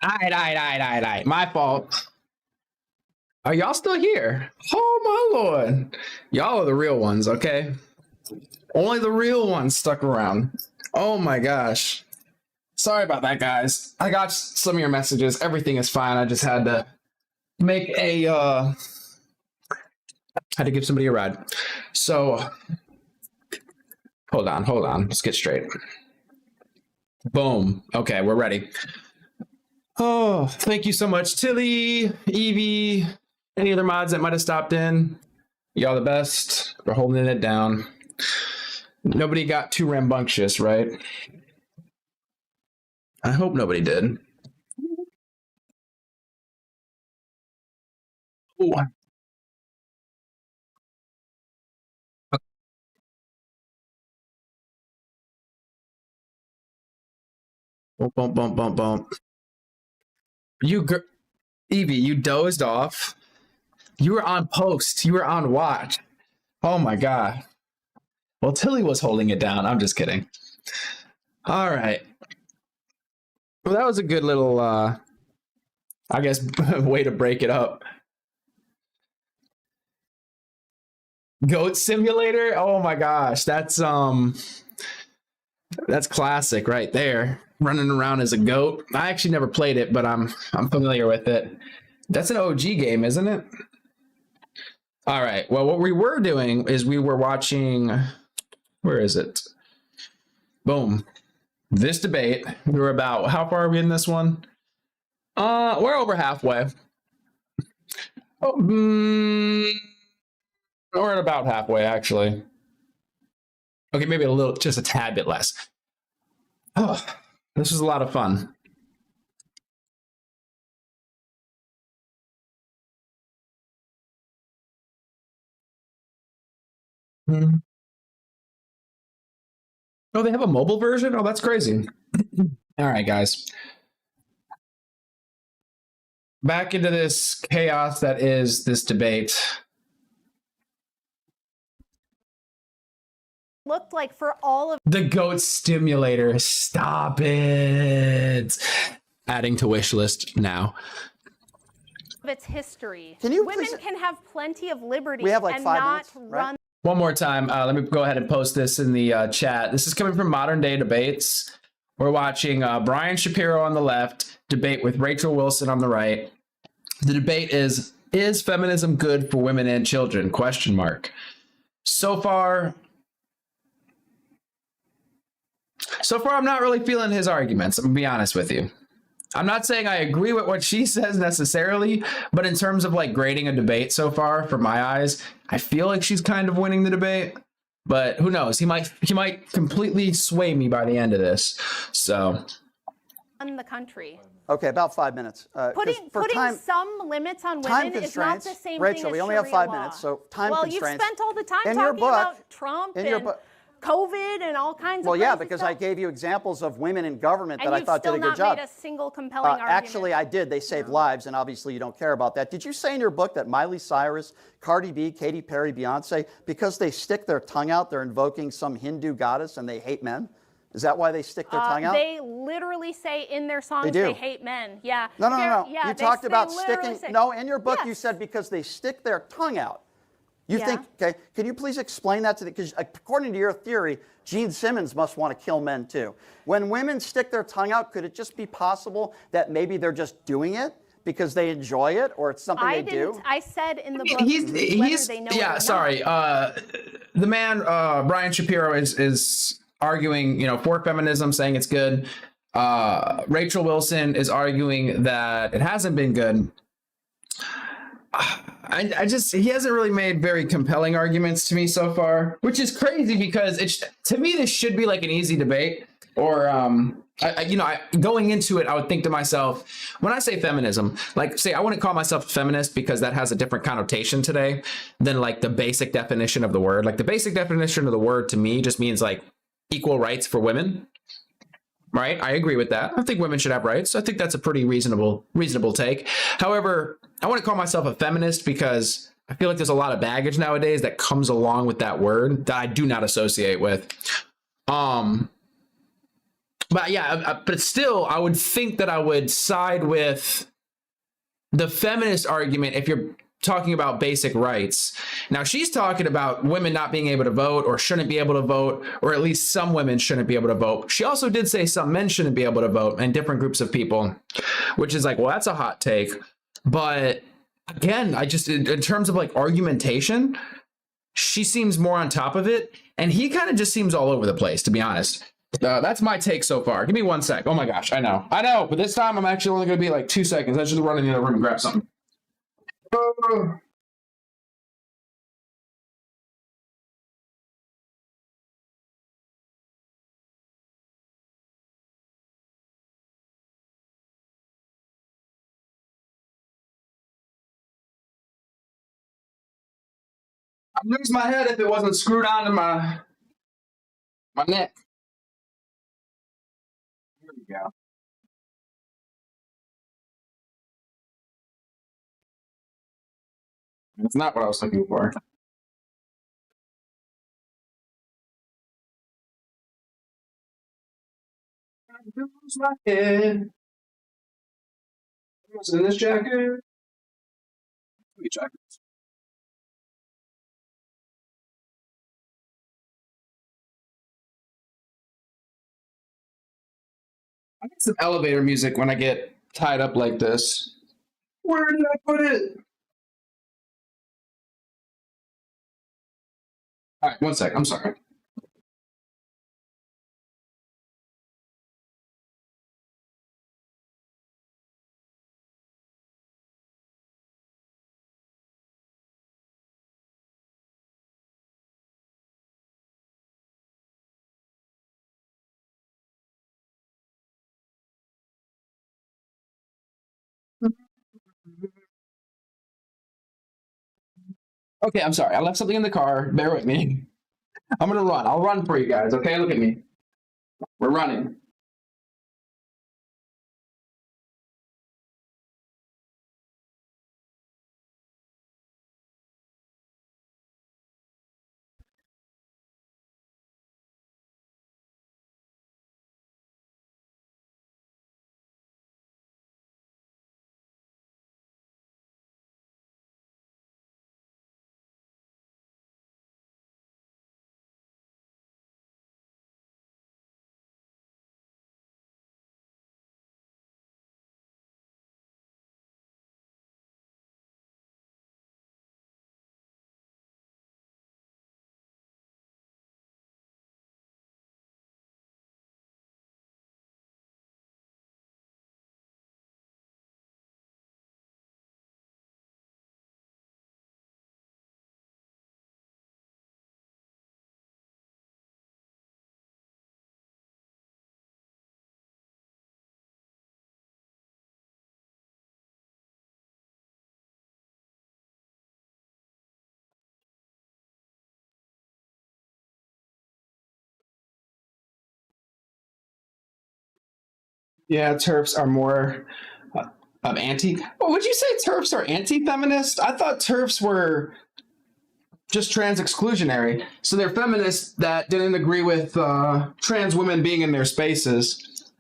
All right. My fault. Are y'all still here? Oh my Lord. Y'all are the real ones, okay? Only the real ones stuck around. Oh my gosh. Sorry about that, guys. I got some of your messages. Everything is fine. I just had to make a had to give somebody a ride. So hold on. Let's get straight. Boom. Okay, we're ready. Oh, thank you so much, Tilly, Evie, any other mods that might have stopped in. Y'all the best. We're holding it down. Nobody got too rambunctious, right? I hope nobody did. Ooh. Bump. Evie, you dozed off. You were on post. You were on watch. Oh my God. Well, Tilly was holding it down. I'm just kidding. All right. Well, that was a good little, I guess, way to break it up. Goat Simulator? Oh my gosh. That's classic right there. Running around as a goat. I actually never played it, but I'm familiar with it. That's an OG game, isn't it? All right. Well, what we were doing is we were watching, where is it? Boom. This debate. We were about, how far are we in this one? We're over halfway. We're at about halfway, actually. Okay, maybe a little, just a tad bit less. Oh, this was a lot of fun. Oh, they have a mobile version? Oh, that's crazy. All right, guys. Back into this chaos that is this debate. Looked like for all of The goat stimulator. Stop it. Adding to wish list now. its history, Can you women please- can have plenty of liberty We have like and 5 not minutes, right? run. One more time. Let me go ahead and post this in the chat. This is coming from Modern Day Debates. We're watching Brian Shapiro on the left debate with Rachel Wilson on the right. The debate is feminism good for women and children? Question mark. So far, I'm not really feeling his arguments. I'm gonna be honest with you. I'm not saying I agree with what she says necessarily, but in terms of like grading a debate so far, from my eyes, I feel like she's kind of winning the debate. But who knows? He might completely sway me by the end of this. So Run the country. Okay, about 5 minutes. Putting some limits on women is not the same Rachel, thing as we only have Sharia 5 law. minutes, so time well, constraints. Well, you've spent all the time in your talking book, about Trump in your and book, COVID and all kinds well, of yeah, crazy because stuff. I gave you examples of women in government And that I thought did a good you've still job. not made a single compelling argument. Actually, I did. They saved lives, and obviously you don't care about that. Did you say in your book that Miley Cyrus, Cardi B, Katy Perry, Beyonce, because they stick their tongue out, they're invoking some Hindu goddess and they hate men? Is that why they stick their tongue out? They literally say in their songs they hate men. Yeah. No. Yeah, you talked about literally sticking. say- No, in your book Yes. you said because they stick their tongue out. You Yeah. think, okay, can you please explain that to the, because according to your theory, Gene Simmons must want to kill men too. When women stick their tongue out, could it just be possible that maybe they're just doing it because they enjoy it or it's something they do? I said in the book he's whether they know it yeah. or Sorry, the man Brian Shapiro is arguing, for feminism, saying it's good. Rachel Wilson is arguing that it hasn't been good. He hasn't really made very compelling arguments to me so far, which is crazy because to me this should be like an easy debate. Or going into it, I would think to myself, when I say feminism, like say I wouldn't call myself a feminist because that has a different connotation today than like the basic definition of the word. Like the basic definition of the word to me just means like equal rights for women. Right? I agree with that. I think women should have rights. I think that's a pretty reasonable take. However, I wouldn't call myself a feminist because I feel like there's a lot of baggage nowadays that comes along with that word that I do not associate with. But yeah, but still, I would think that I would side with the feminist argument if you're talking about basic rights. Now, she's talking about women not being able to vote or shouldn't be able to vote, or at least some women shouldn't be able to vote. She also did say some men shouldn't be able to vote, and different groups of people, which is like, well, that's a hot take. But again, I just, in terms of like argumentation, she seems more on top of it, and he kind of just seems all over the place, to be honest. That's my take so far. Give me 1 sec. Oh my gosh, I know. But this time I'm actually only going to be like 2 seconds. I should run in the other room and grab something. I'd lose my head if it wasn't screwed onto my neck. Here we go. It's not what I was looking for. I'd lose my head. What's in this jacket? Sweet jackets. I need some elevator music when I get tied up like this. Where did I put it? All right, 1 sec. I'm sorry. Okay, I'm sorry. I left something in the car. Bear with me. I'm gonna run. I'll run for you guys, okay? Look at me. We're running. Yeah, TERFs are more of anti. Oh, would you say TERFs are anti-feminist? I thought TERFs were just trans exclusionary. So they're feminists that didn't agree with trans women being in their spaces.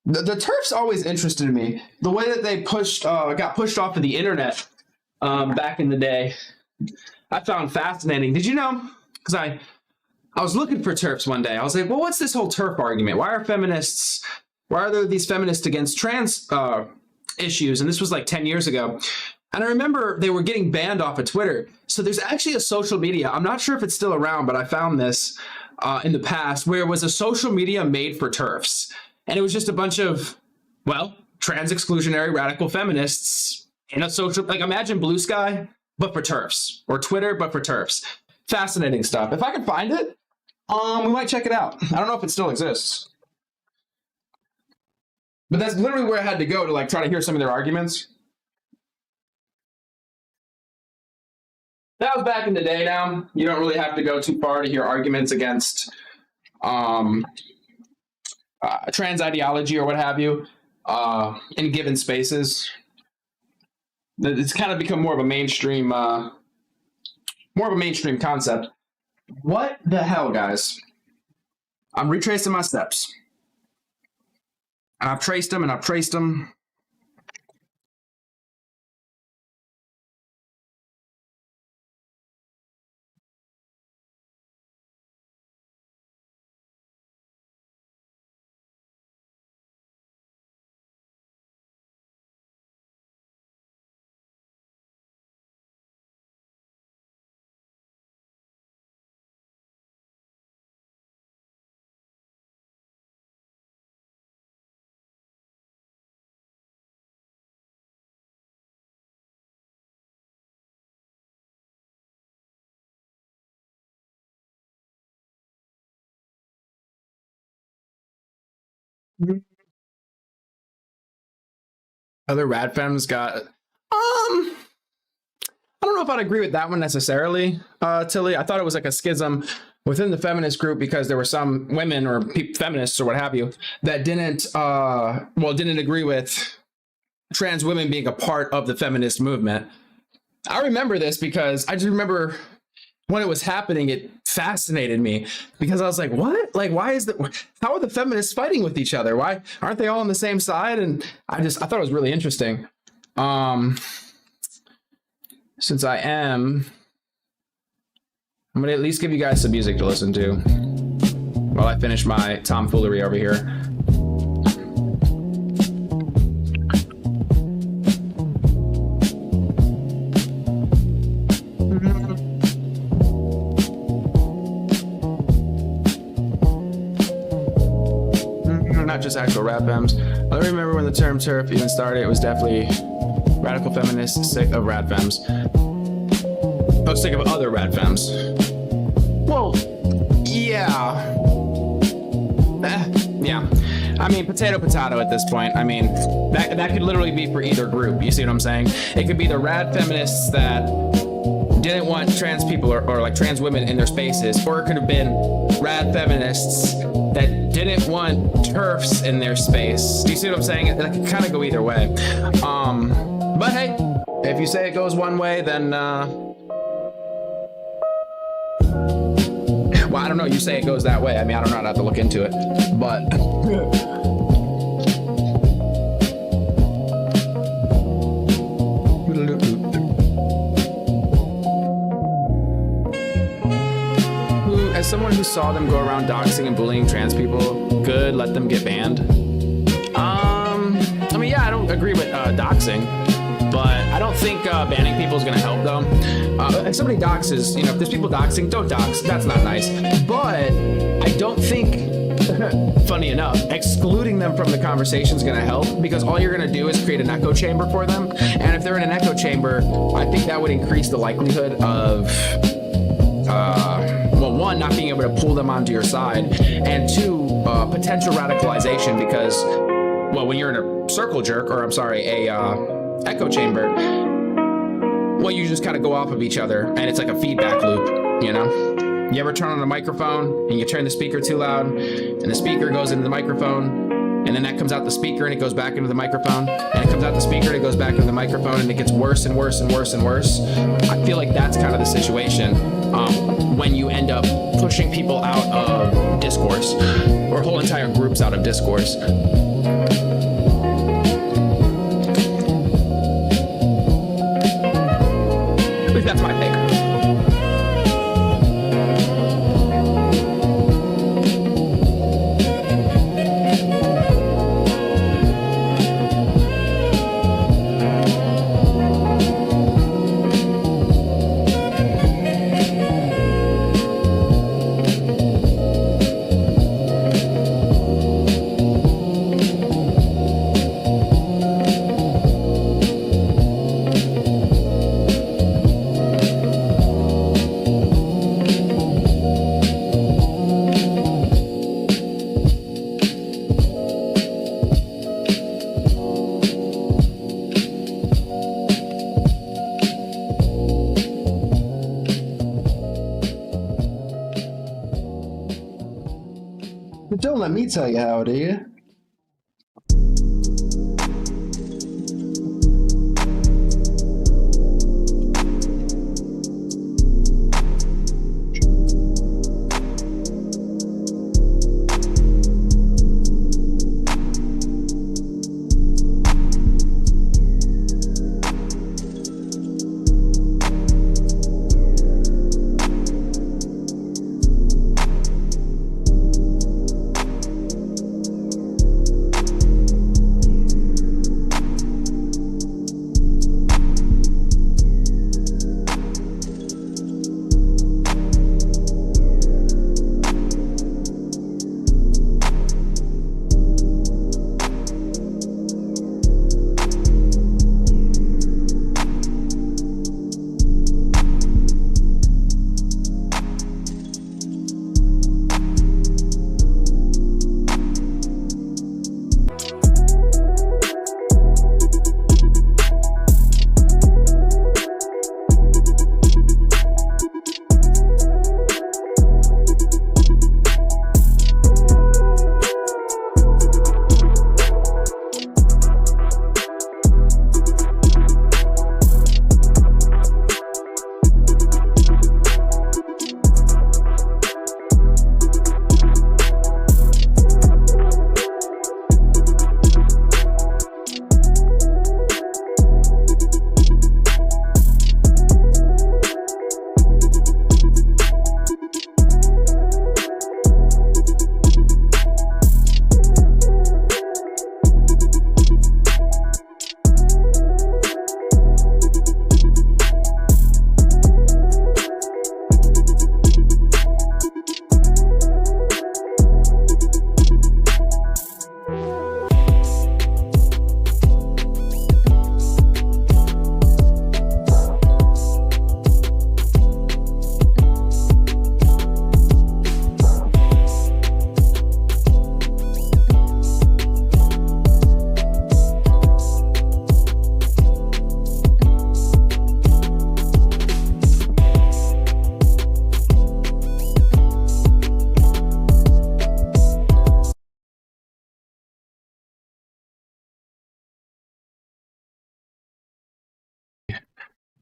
The TERFs always interested me. The way that they got pushed off of the internet back in the day, I found fascinating. Did you know? Because I was looking for TERFs one day. I was like, well, what's this whole TERF argument? Why are there these feminists against trans issues? And this was like 10 years ago. And I remember they were getting banned off of Twitter. So there's actually a social media. I'm not sure if it's still around, but I found this in the past where it was a social media made for TERFs. And it was just a bunch of, well, trans exclusionary radical feminists in a social, like imagine Blue Sky, but for TERFs, or Twitter, but for TERFs. Fascinating stuff. If I can find it, we might check it out. I don't know if it still exists. But that's literally where I had to go to like try to hear some of their arguments. That was back in the day now. You don't really have to go too far to hear arguments against trans ideology or what have you in given spaces. It's kind of become more of a mainstream concept. What the hell, guys? I'm retracing my steps. And I've traced them and I've traced them. Other rad femmes got I don't know if I'd agree with that one necessarily, Tilly. I thought it was like a schism within the feminist group because there were some women or feminists or what have you that didn't agree with trans women being a part of the feminist movement. I remember this because I just remember when it was happening, it fascinated me because I was like, what? Like, how are the feminists fighting with each other? Why aren't they all on the same side? And I thought it was really interesting. Since I'm going to at least give you guys some music to listen to while I finish my tomfoolery over here. Not just actual rap femmes. I remember when the term TERF even started, it was definitely radical feminists sick of rad femmes. Oh, sick of other rad femmes. Well, yeah. Yeah. I mean, potato at this point. I mean, that could literally be for either group. You see what I'm saying? It could be the rad feminists that didn't want trans people or like trans women in their spaces, or it could have been rad feminists that didn't want TERFs in their space. Do you see what I'm saying? It could kind of go either way. But hey, if you say it goes one way, then well, I don't know. You say it goes that way. I mean, I don't know. I'd have to look into it. But as someone who saw them go around doxing and bullying trans people, good, let them get banned. I mean, yeah, I don't agree with doxing, but I don't think banning people is going to help them. If somebody doxes, if there's people doxing, don't dox. That's not nice. But I don't think, funny enough, excluding them from the conversation is going to help, because all you're going to do is create an echo chamber for them. And if they're in an echo chamber, I think that would increase the likelihood of one, not being able to pull them onto your side, and two, potential radicalization, because, well, when you're in a circle jerk, or a echo chamber, well, you just kind of go off of each other, and it's like a feedback loop, You ever turn on a microphone, and you turn the speaker too loud, and the speaker goes into the microphone, and then that comes out the speaker, and it goes back into the microphone, and it comes out the speaker, and it goes back into the microphone, and it gets worse and worse and worse and worse. I feel like that's kind of the situation when you end up pushing people out of discourse, or whole entire groups out of discourse. At least that's my pick. Don't let me tell you how, do you?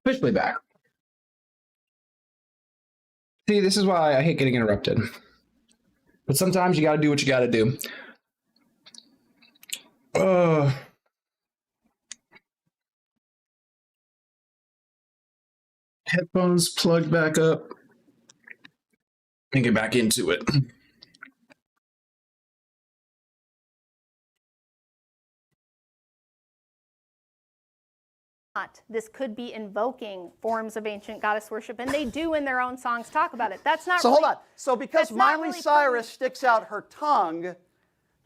Officially back. See, this is why I hate getting interrupted. But sometimes you got to do what you got to do. Headphones plugged back up. And get back into it. This could be invoking forms of ancient goddess worship, and they do in their own songs talk about it. That's not So really, hold on. So because Miley Cyrus sticks out her tongue,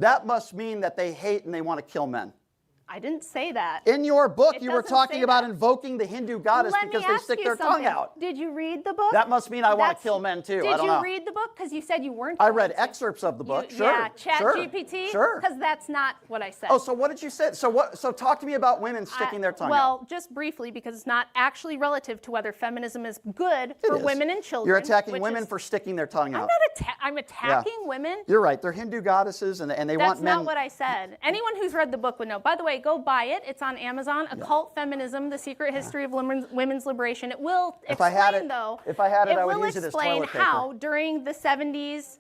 that must mean that they hate and they want to kill men. I didn't say that. In your book, It you were doesn't talking say about that. invoking the Hindu goddess Let me because they ask stick you their something. tongue out. Did you read the book? That must mean I want to kill men too. I don't know. Did you read the book? Because you said you weren't. I read excerpts of the book. Sure. Yeah, sure, ChatGPT. Sure. Because that's not what I said. Oh, so what did you say? So what? So talk to me about women sticking their tongue out. Well, just briefly, because it's not actually relative to whether feminism is good for It is. women and children. You're attacking which women is- for sticking their tongue I'm out. not I'm attacking women. You're right. They're Hindu goddesses, and they That's want men. not what I said. Anyone who's read the book would know. By the way, go buy it. It's on Amazon. Occult Feminism: The Secret History of Women's Liberation. It will If I explain, had it- though. if I had it, I would will use it as explain toilet paper. how during the 70s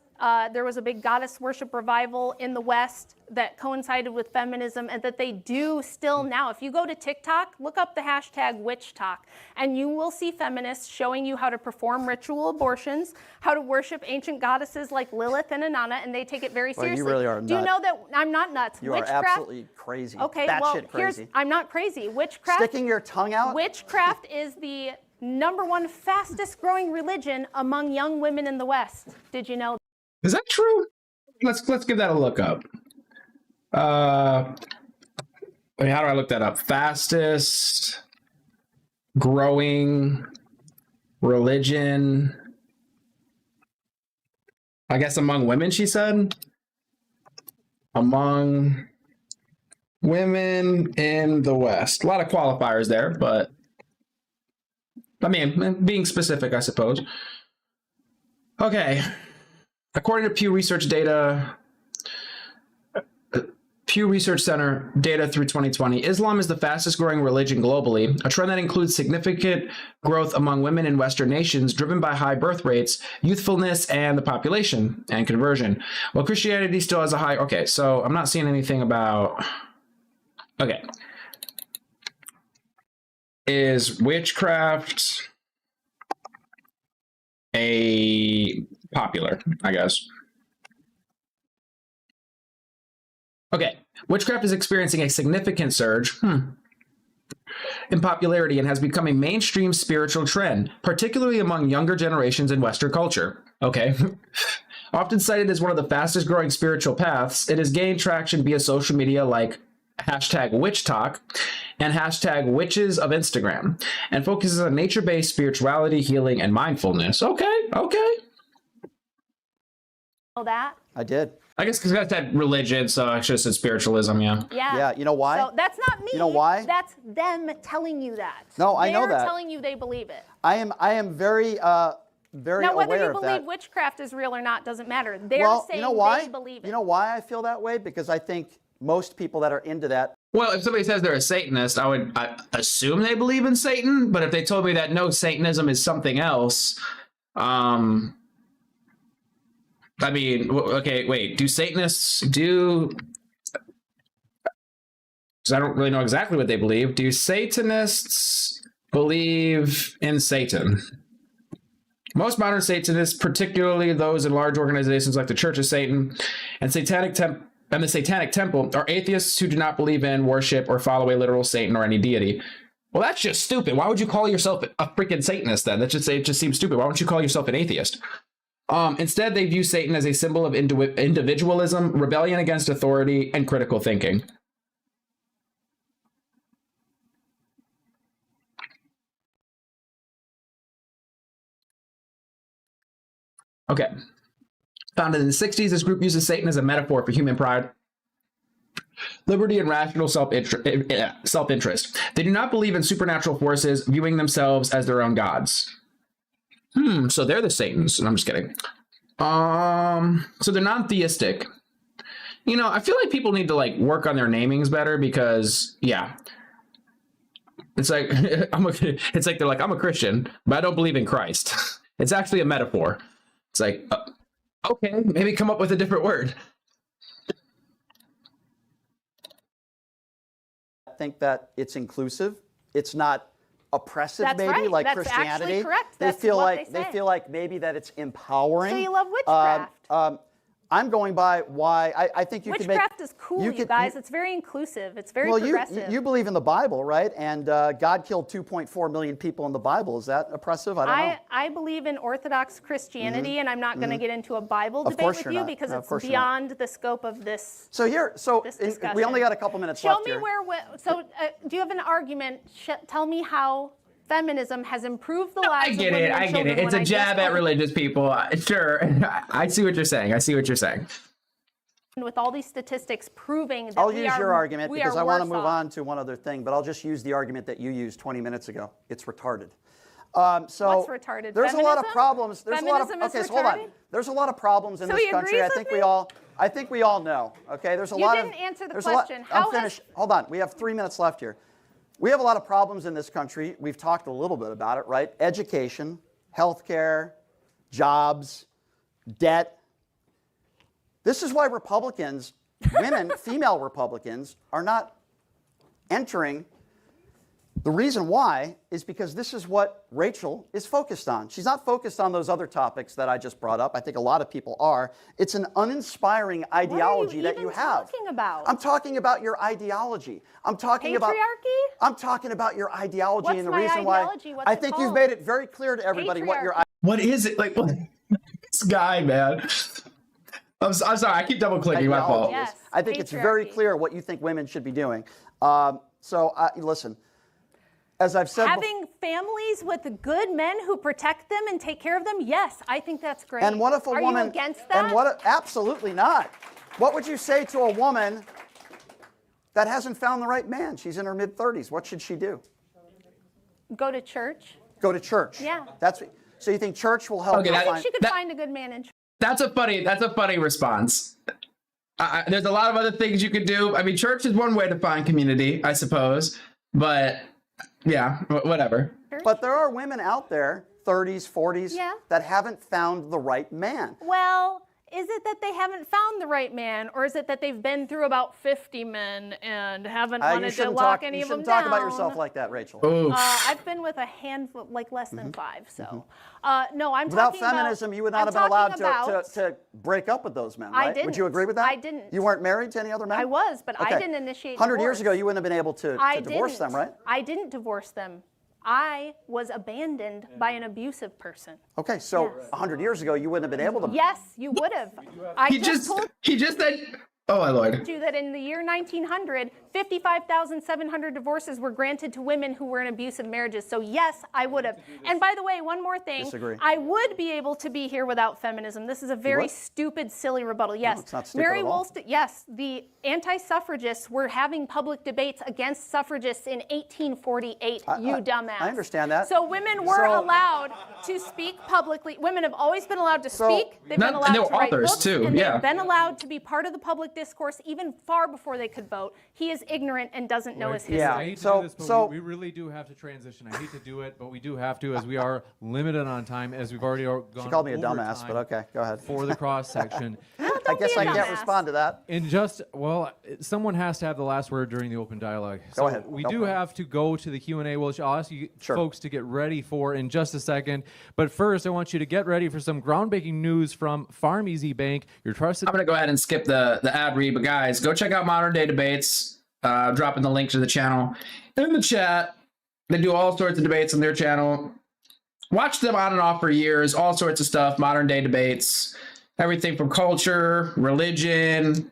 there was a big goddess worship revival in the West that coincided with feminism, and that they do still now. If you go to TikTok, look up the hashtag witch talk, and you will see feminists showing you how to perform ritual abortions, how to worship ancient goddesses like Lilith and Inanna, and they take it very Well, you seriously. really are Do you nuts. know that I'm not nuts? You are Witchcraft, absolutely crazy. Okay, That well, shit crazy. I'm not crazy. Witchcraft. Sticking your tongue out? Witchcraft is the #1 fastest growing religion among young women in the West. Did you know? Is that true? Let's give that a look up. How do I look that up? Fastest growing religion. I guess among women, she said. Among women in the West. A lot of qualifiers there, but I mean, being specific, I suppose. Okay. According to Pew Research data, Pew Research Center data through 2020, Islam is the fastest growing religion globally, a trend that includes significant growth among women in Western nations, driven by high birth rates, youthfulness, and the population and conversion. While Christianity still has a high... Okay, so I'm not seeing anything about... Okay. Is witchcraft a popular, I guess? Okay, witchcraft is experiencing a significant surge in popularity and has become a mainstream spiritual trend, particularly among younger generations in Western culture. Okay. Often cited as one of the fastest growing spiritual paths, it has gained traction via social media like hashtag witch talk and hashtag witches of Instagram, and focuses on nature-based spirituality, healing, and mindfulness. Okay. Know that? I did. I guess because that's that religion, so I should have said spiritualism, yeah. Yeah. You know why? So that's not me. You know why? That's them telling you that. No, I know They're that. telling you they believe it. I am very very Now, whether aware you of believe that. witchcraft is real or not doesn't matter. They're Well, saying you know why? they believe it. You know why I feel that way? Because I think most people that are into that. Well, if somebody says they're a Satanist, I assume they believe in Satan. But if they told me that no, Satanism is something else, I mean, okay, wait. Do Satanists do? Because I don't really know exactly what they believe. Do Satanists believe in Satan? Most modern Satanists, particularly those in large organizations like the Church of Satan and the Satanic Temple, are atheists who do not believe in, worship, or follow a literal Satan or any deity. Well, that's just stupid. Why would you call yourself a freaking Satanist then? It just seems stupid. Why don't you call yourself an atheist? Instead, they view Satan as a symbol of individualism, rebellion against authority, and critical thinking. Okay. Founded in the 60s, this group uses Satan as a metaphor for human pride, liberty, and rational self-interest. They do not believe in supernatural forces, viewing themselves as their own gods. So they're the Satans. And I'm just kidding. So they're non-theistic. You know, I feel like people need to work on their namings better because, yeah. It's like it's like they're like, I'm a Christian, but I don't believe in Christ. It's actually a metaphor. It's like, okay, maybe come up with a different word. I think that it's inclusive. It's not oppressive, That's maybe right. like That's Christianity. actually correct. They That's feel what like they say. feel like maybe that it's empowering. So you love witchcraft. I'm going by why I think you can make. Witchcraft is cool, you guys. It's very inclusive. It's very well, progressive. you believe in the Bible, right? And God killed 2.4 million people in the Bible. Is that oppressive? I don't know. I believe in Orthodox Christianity, and I'm not going to get into a Bible Of debate course with you're you not. because No, of it's course you're not. beyond the scope of this. So this discussion. we only got a couple minutes Show left me here. So do you have an argument? Tell me how feminism has improved the lives I of get women it. and I get children it. It's when a I jab just at religious people. Sure. I see what you're saying. I see what you're saying. with all these statistics proving that I'll we use are, your argument we because are I want to worse move off. on to one other thing, but I'll just use the argument that you used 20 minutes ago. It's retarded. So What's retarded? There's a lot of Feminism? problems. There's Feminism a lot of is okay. So hold on. retarded? There's a lot of problems in So this he country. agrees with me? I think we all know. Okay. There's a You lot didn't of. answer the there's a lot- question. I'm How has- finished. Hold on. We have 3 minutes left here. We have a lot of problems in this country. We've talked a little bit about it, right? Education, healthcare, jobs, debt. This is why Republicans, women, female Republicans, are not entering. The reason why is because this is what Rachel is focused on. She's not focused on those other topics that I just brought up. I think a lot of people are. It's an uninspiring ideology that you have. Talking about? I'm talking about your ideology. I'm talking Patriarchy? I'm talking about your ideology What's and the my reason ideology? why What's I it think you've called? made it very clear to everybody what your Patriarchy. What is it? Like, what? This guy, man. I'm sorry. I keep double clicking. My fault. ideology is. Yes, I think it's very patriarchy. clear what you think women should be doing. Listen, as I've said before, Having families with good men who protect them and take care of them, yes, I think that's great. and what if a Are woman? you against that? Absolutely not. What would you say to a woman that hasn't found the right man? She's in her mid-30s. What should she do? Go to church. Go to church. Yeah. So you think church will help Okay, her that- I think find? she could that- find a good man in church. That's a funny response. There's a lot of other things you could do. I mean, church is one way to find community, I suppose. But yeah, whatever. But there are women out there, 30s, 40s, Yeah. that haven't found the right man. Well, is it that they haven't found the right man, or is it that they've been through about 50 men and haven't You wanted to shouldn't lock talk. any You of them shouldn't down? talk about yourself like that, Rachel. Oof. I've been with a handful, like less than 5. So, no, I'm Without talking feminism, about, you would not I'm have been allowed talking about- to break up with those men, I right? Would you didn't. agree with that? I didn't. You weren't married to any other men? I was, but I Okay. didn't initiate 100 years ago, divorce. you wouldn't have been able to divorce them, right? I didn't divorce them. I was abandoned by an abusive person. Okay, so Yes. 100 years ago, you wouldn't have been able to. Yes, you would have. I He just told said, oh my Lord. you that in the year 1900, 55,700 divorces were granted to women who were in abusive marriages. So yes, I would have. And by the way, one more thing. Disagree. I would be able to be here without feminism. This is a very would? stupid, silly rebuttal. Yes. it's not stupid Mary at all. Wollstonecraft, yes, the anti-suffragists were having public debates against suffragists in 1848, you dumbass. I understand that. So women were So- allowed to speak publicly. Women have always been allowed to So- speak. They've Not- been allowed and they were to write authors, books, too, and yeah. they've been allowed to be part of the public discourse even far before they could vote. He is ignorant and doesn't know his history. Yeah. I hate to So- do this, but so- we really do have to transition. I hate to do it, but we do have to, as we are limited on time, as we've already gone. She called me a over dumbass, time but okay, go ahead. For the cross section. I guess be a I can't dumbass. respond to that. And someone has to have the last word during the open dialogue. Go ahead. We No do problem. have to go to the Q&A, which I'll ask you Sure. folks to get ready for in just a second. But first, I want you to get ready for some groundbreaking news from Farm Easy Bank, your trusted. I'm going to go ahead and skip the ad read, but guys, go check out Modern Day Debates. Dropping the link to the channel in the chat. They do all sorts of debates on their channel. Watch them on and off for years, all sorts of stuff, Modern Day Debates, everything from culture, religion.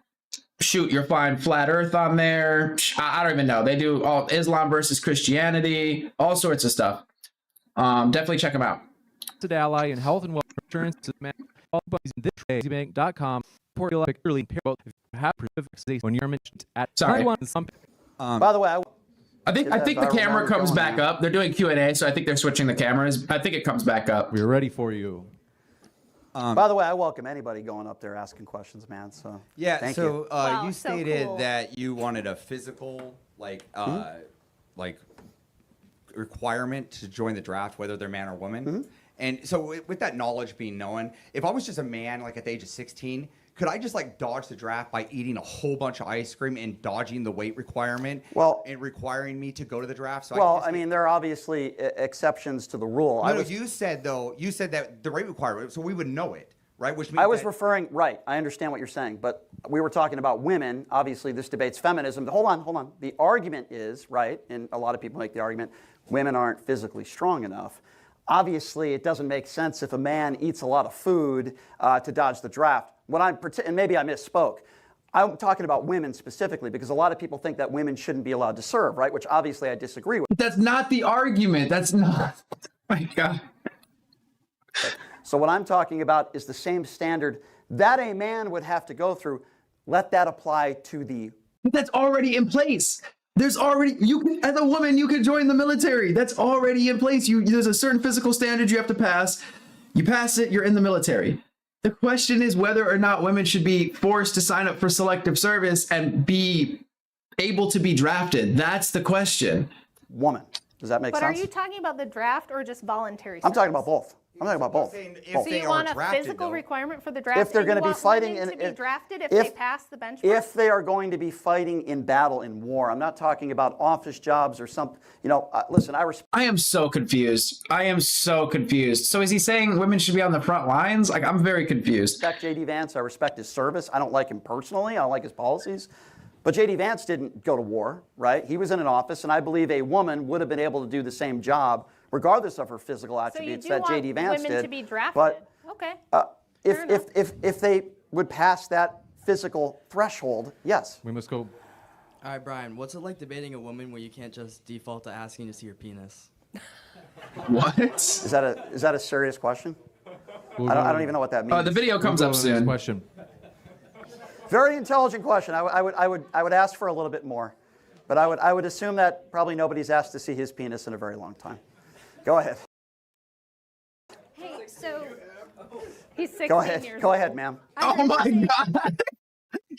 Shoot, you're flying flat earth on there. I don't even know. They do all Islam versus Christianity, all sorts of stuff. Definitely check them out. Trusted ally in health and wealth insurance. All companies in this bank.com. When you're mentioned at Sorry. By the way, I think the viral camera now comes going back on. up. They're doing Q&A, so I think they're switching the cameras. I think it comes back up. we're ready for you. by the way, I welcome anybody going up there asking questions, man. So Yeah, thank so you. you so stated cool. that you wanted a physical, like requirement to join the draft, whether they're man or woman. And so with that knowledge being known, if I was just a man, like at the age of 16, could I just like dodge the draft by eating a whole bunch of ice cream and dodging the weight requirement and requiring me to go to the draft? So I mean, there are obviously exceptions to the rule. No, you said that the weight requirement, so we would know it, right? Which means I was referring, right, I understand what you're saying, but we were talking about women. Obviously, this debate's feminism. Hold on. The argument is, right, and a lot of people make the argument, women aren't physically strong enough. Obviously, it doesn't make sense if a man eats a lot of food to dodge the draft. And maybe I misspoke. I'm talking about women specifically because a lot of people think that women shouldn't be allowed to serve, right? Which obviously I disagree with. That's not the argument. That's not. Oh my God. So what I'm talking about is the same standard that a man would have to go through. Let that apply to the. But that's already in place. There's already, as a woman, you can join the military. That's already in place. There's a certain physical standard you have to pass. You pass it, you're in the military. The question is whether or not women should be forced to sign up for selective service and be able to be drafted. That's the question. Woman. Does that make sense? But are you talking about the draft or just voluntary service? I'm talking about both. So you want a physical requirement for the draft? If they're going to be fighting to be drafted if they pass the benchmark? If they are going to be fighting in battle, in war, I'm not talking about office jobs or something. Listen, I am so confused. So is he saying women should be on the front lines? Like, I'm very confused. I respect J.D. Vance. I respect his service. I don't like him personally. I don't like his policies. But J.D. Vance didn't go to war, right? He was in an office, and I believe a woman would have been able to do the same job regardless of her physical attributes that J.D. Vance did. Women to be drafted. But okay. If they would pass that physical threshold, yes. We must go. All right, Brian, what's it like debating a woman where you can't just default to asking to see her penis? What? Is that a serious question? I don't even know what that means. The video comes up soon. Question. Very intelligent question. I would ask for a little bit more, but I would assume that probably nobody's asked to see his penis in a very long time. Go ahead. Hey, so he's 16 Go ahead. years Go old. ahead, ma'am. Oh my God.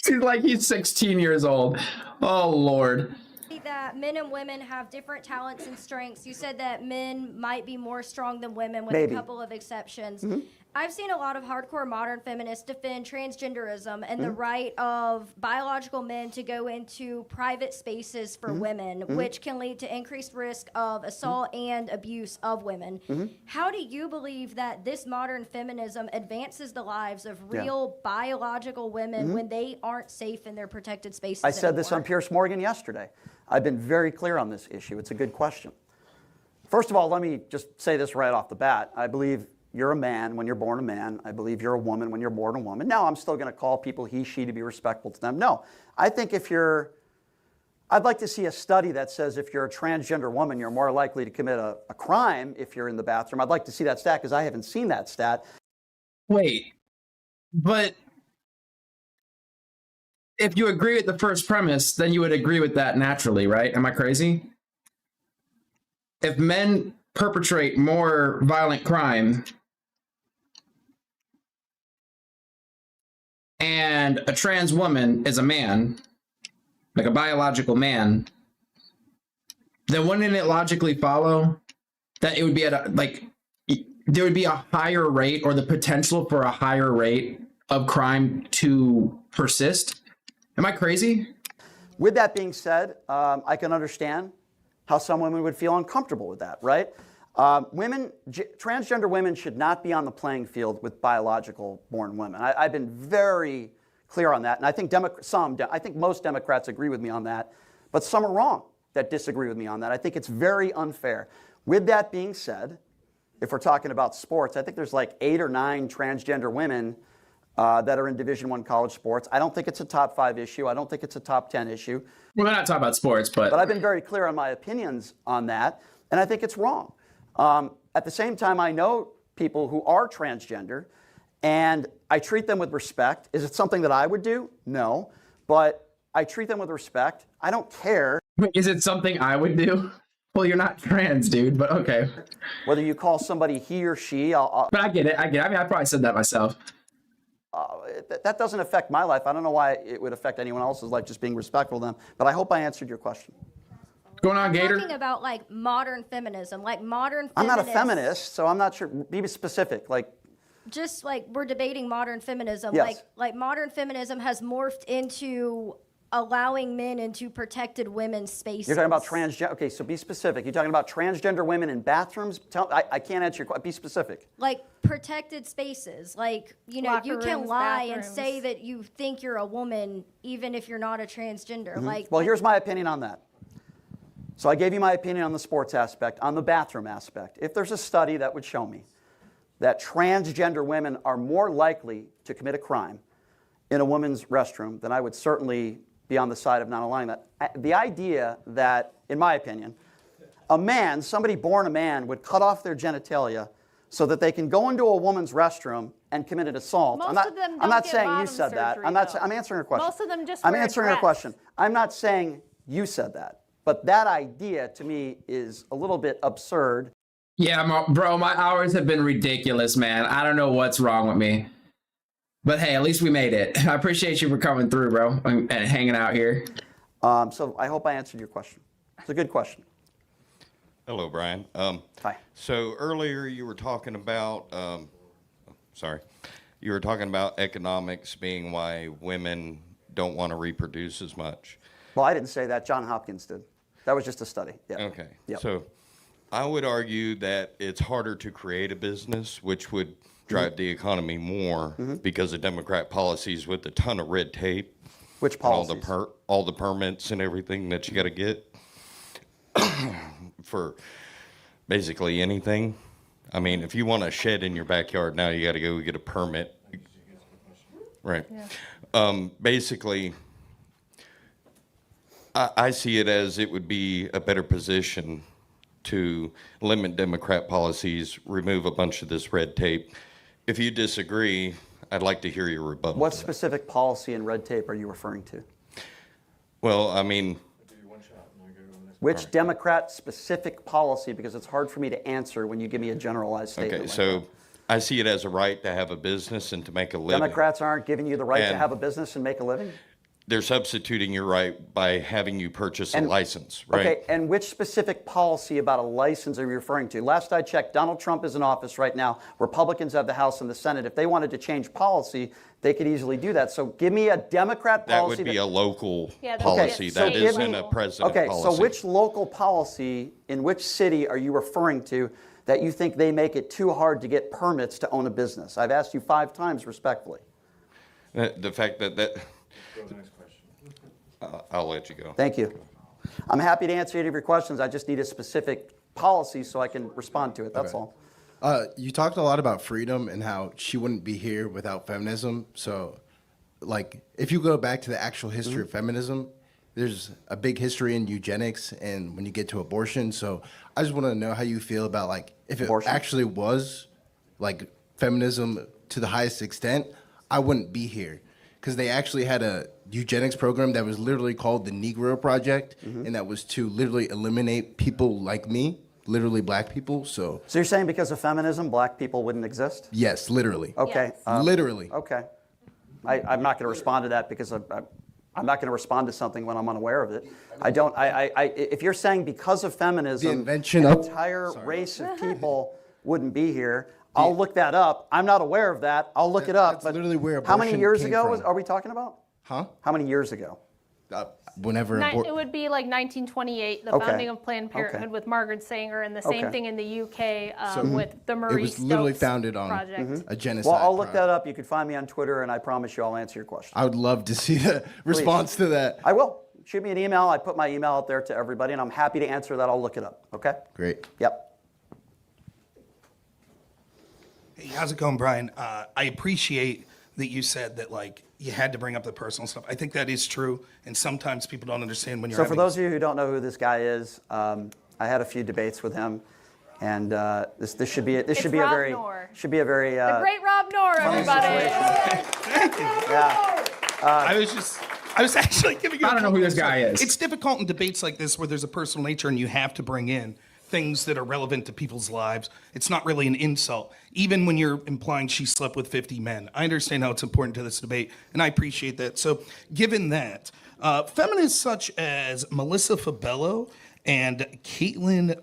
She's like he's 16 years old. Oh Lord. That men and women have different talents and strengths. You said that men might be more strong than women with Maybe. a couple of exceptions. I've seen a lot of hardcore modern feminists defend transgenderism and the right of biological men to go into private spaces for women, which can lead to increased risk of assault and abuse of women. How do you believe that this modern feminism advances the lives of real biological women when they aren't safe in their protected spaces I said anymore? this on Pierce Morgan yesterday. I've been very clear on this issue. It's a good question. First of all, let me just say this right off the bat. I believe you're a man when you're born a man. I believe you're a woman when you're born a woman. Now, I'm still going to call people he, she to be respectful to them. No, I think I'd like to see a study that says if you're a transgender woman, you're more likely to commit a crime if you're in the bathroom. I'd like to see that stat because I haven't seen that stat. Wait, but if you agree with the first premise, then you would agree with that naturally, right? Am I crazy? If men perpetrate more violent crime and a trans woman is a man, like a biological man, then wouldn't it logically follow that it would be there would be a higher rate or the potential for a higher rate of crime to persist? Am I crazy? With that being said, I can understand how some women would feel uncomfortable with that, right? Transgender women should not be on the playing field with biological born women. I've been very clear on that, and I think I think most Democrats agree with me on that, but some are wrong that disagree with me on that. I think it's very unfair. With that being said, if we're talking about sports, I think there's like 8 or 9 transgender women that are in Division I college sports. I don't think it's a top 5 issue. I don't think it's a top 10 issue. We're not talking about sports, but I've been very clear on my opinions on that, and I think it's wrong. At the same time, I know people who are transgender, and I treat them with respect. Is it something that I would do? No, but I treat them with respect. I don't care. Is it something I would do? Well, you're not trans, dude, but okay. Whether you call somebody he or she, But I get it. I mean, I probably said that myself. That doesn't affect my life. I don't know why it would affect anyone else's life, just being respectful to them. But I hope I answered your question. going on, Gator? I'm talking about like modern feminism, like modern feminists. I'm not a feminist, so I'm not sure. Be specific. Like, just like we're debating modern feminism, Yes. like modern feminism has morphed into allowing men into protected women's spaces. you're talking about transgender. Okay, so be specific. You're talking about transgender women in bathrooms. I can't answer your question. Be specific. Like protected spaces, like Locker you can rooms, lie bathrooms. and say that you think you're a woman even if you're not a transgender. Like, Well, here's my opinion on that. So I gave you my opinion on the sports aspect, on the bathroom aspect. If there's a study that would show me that transgender women are more likely to commit a crime in a woman's restroom, then I would certainly be on the side of not allowing that. The idea that, in my opinion, somebody born a man, would cut off their genitalia so that they can go into a woman's restroom and commit an assault. Most of them I'm don't not get saying you bottom said that. surgery, I'm answering her question. Most of them just I'm wear a answering her dress. question. I'm not saying you said that. But that idea, to me, is a little bit absurd. Yeah, bro, my hours have been ridiculous, man. I don't know what's wrong with me. But hey, at least we made it. I appreciate you for coming through, bro, and hanging out here. So I hope I answered your question. It's a good question. Hello, Brian. Hi. So earlier you were talking about, you were talking about economics being why women don't want to reproduce as much. Well, I didn't say that. John Hopkins did. That was just a study. Yeah. Okay. Yep. So I would argue that it's harder to create a business, which would drive the economy more because of Democrat policies with a ton of red tape. Which policies? All the permits and everything that you got to get for basically anything. I mean, if you want a shed in your backyard now, you got to go get a permit. Right. Yeah. Basically, I see it as it would be a better position to limit Democrat policies, remove a bunch of this red tape. If you disagree, I'd like to hear your rebuttal. What specific policy and red tape are you referring to? Well, I mean, which Democrat specific policy? Because it's hard for me to answer when you give me a generalized statement. okay, like so that. I see it as a right to have a business and to make a living. Democrats aren't giving you the right to And- have a business and make a living? They're substituting your right by having you purchase a license, right? Okay, and which specific policy about a license are you referring to? Last I checked, Donald Trump is in office right now. Republicans have the House and the Senate. If they wanted to change policy, they could easily do that. So give me a Democrat That policy. would be a local Yeah, that's policy. it. That Okay, so isn't give a me- president Okay, policy. so which local policy in which city are you referring to that you think they make it too hard to get permits to own a business? I've asked you 5 times respectfully. The fact that I'll let you go. Thank you. I'm happy to answer any of your questions. I just need a specific policy so I can respond to it. That's all. You talked a lot about freedom and how she wouldn't be here without feminism. So, like, if you go back to the actual history of feminism, there's a big history in eugenics and when you get to abortion. So I just want to know how you feel about, like, if it actually was, like, feminism to the highest extent, I wouldn't be here. Because they actually had a eugenics program that was literally called the Negro Project, and that was to literally eliminate people like me, literally black people. So you're saying because of feminism, black people wouldn't exist? yes, literally. Okay. Literally. Okay. I'm not going to respond to that because I'm not going to respond to something when I'm unaware of it. If you're saying because of feminism, The invention an of- entire race of people wouldn't be here, I'll look that up. I'm not aware of that. I'll look it up. But literally where how many abortion years came ago from. are we talking about? Huh? How many years ago? Whenever It would be like 1928, the Okay. founding of Planned Parenthood Okay. with Margaret Sanger, and the same Okay. thing in the UK So with the Marie it was literally Stopes founded on project. a genocide. Well, I'll look project. that up. You can find me on Twitter, and I promise you I'll answer your question. I would love to see the response to that. I will. Shoot me an email. I put my email out there to everybody, and I'm happy to answer that. I'll look it up. Okay? Great. Yep. Hey, how's it going, Brian? I appreciate that you said that, like, you had to bring up the personal stuff. I think that is true, and sometimes people don't understand when you're So for having those of you who don't know who this guy is, I had a few debates with him, and this should be a Rob very Knorr. the Great Rob Knorr, everybody. Thank you. Yeah. I was actually giving you I don't know who this guy is. It's difficult in debates like this where there's a personal nature and you have to bring in things that are relevant to people's lives. It's not really an insult, even when you're implying she slept with 50 men. I understand how it's important to this debate, and I appreciate that. So given that, feminists such as Melissa Fabello and Caitlin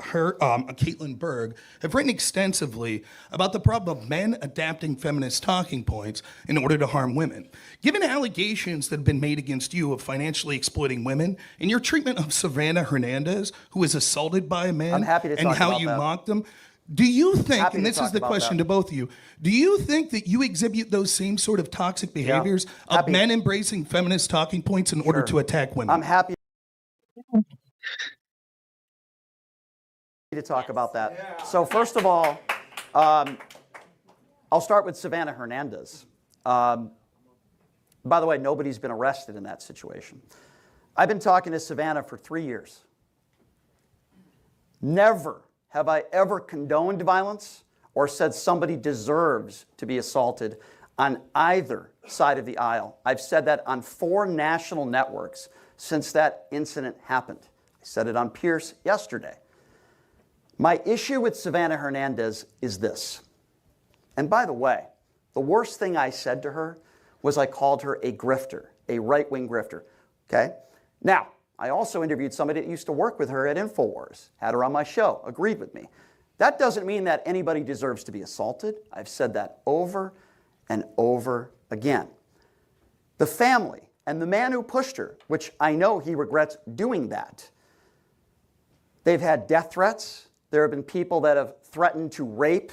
Berg have written extensively about the problem of men adapting feminist talking points in order to harm women. Given allegations that have been made against you of financially exploiting women and your treatment of Savannah Hernandez, who was assaulted by a man, I'm happy to and talk how about you that. mocked them, do you think, Happy and to this is talk the about question that. to both of you, do you think that you exhibit those same sort of toxic behaviors of Happy. men embracing feminist talking points in order to attack women? I'm happy to talk about that. So first of all, I'll start with Savannah Hernandez. By the way, nobody's been arrested in that situation. I've been talking to Savannah for 3 years. Never have I ever condoned violence or said somebody deserves to be assaulted on either side of the aisle. I've said that on 4 national networks since that incident happened. I said it on Pierce yesterday. My issue with Savannah Hernandez is this. And by the way, the worst thing I said to her was I called her a grifter, a right-wing grifter. Okay? Now, I also interviewed somebody that used to work with her at Infowars, had her on my show, agreed with me. That doesn't mean that anybody deserves to be assaulted. I've said that over and over again. The family and the man who pushed her, which I know he regrets doing that, they've had death threats. There have been people that have threatened to rape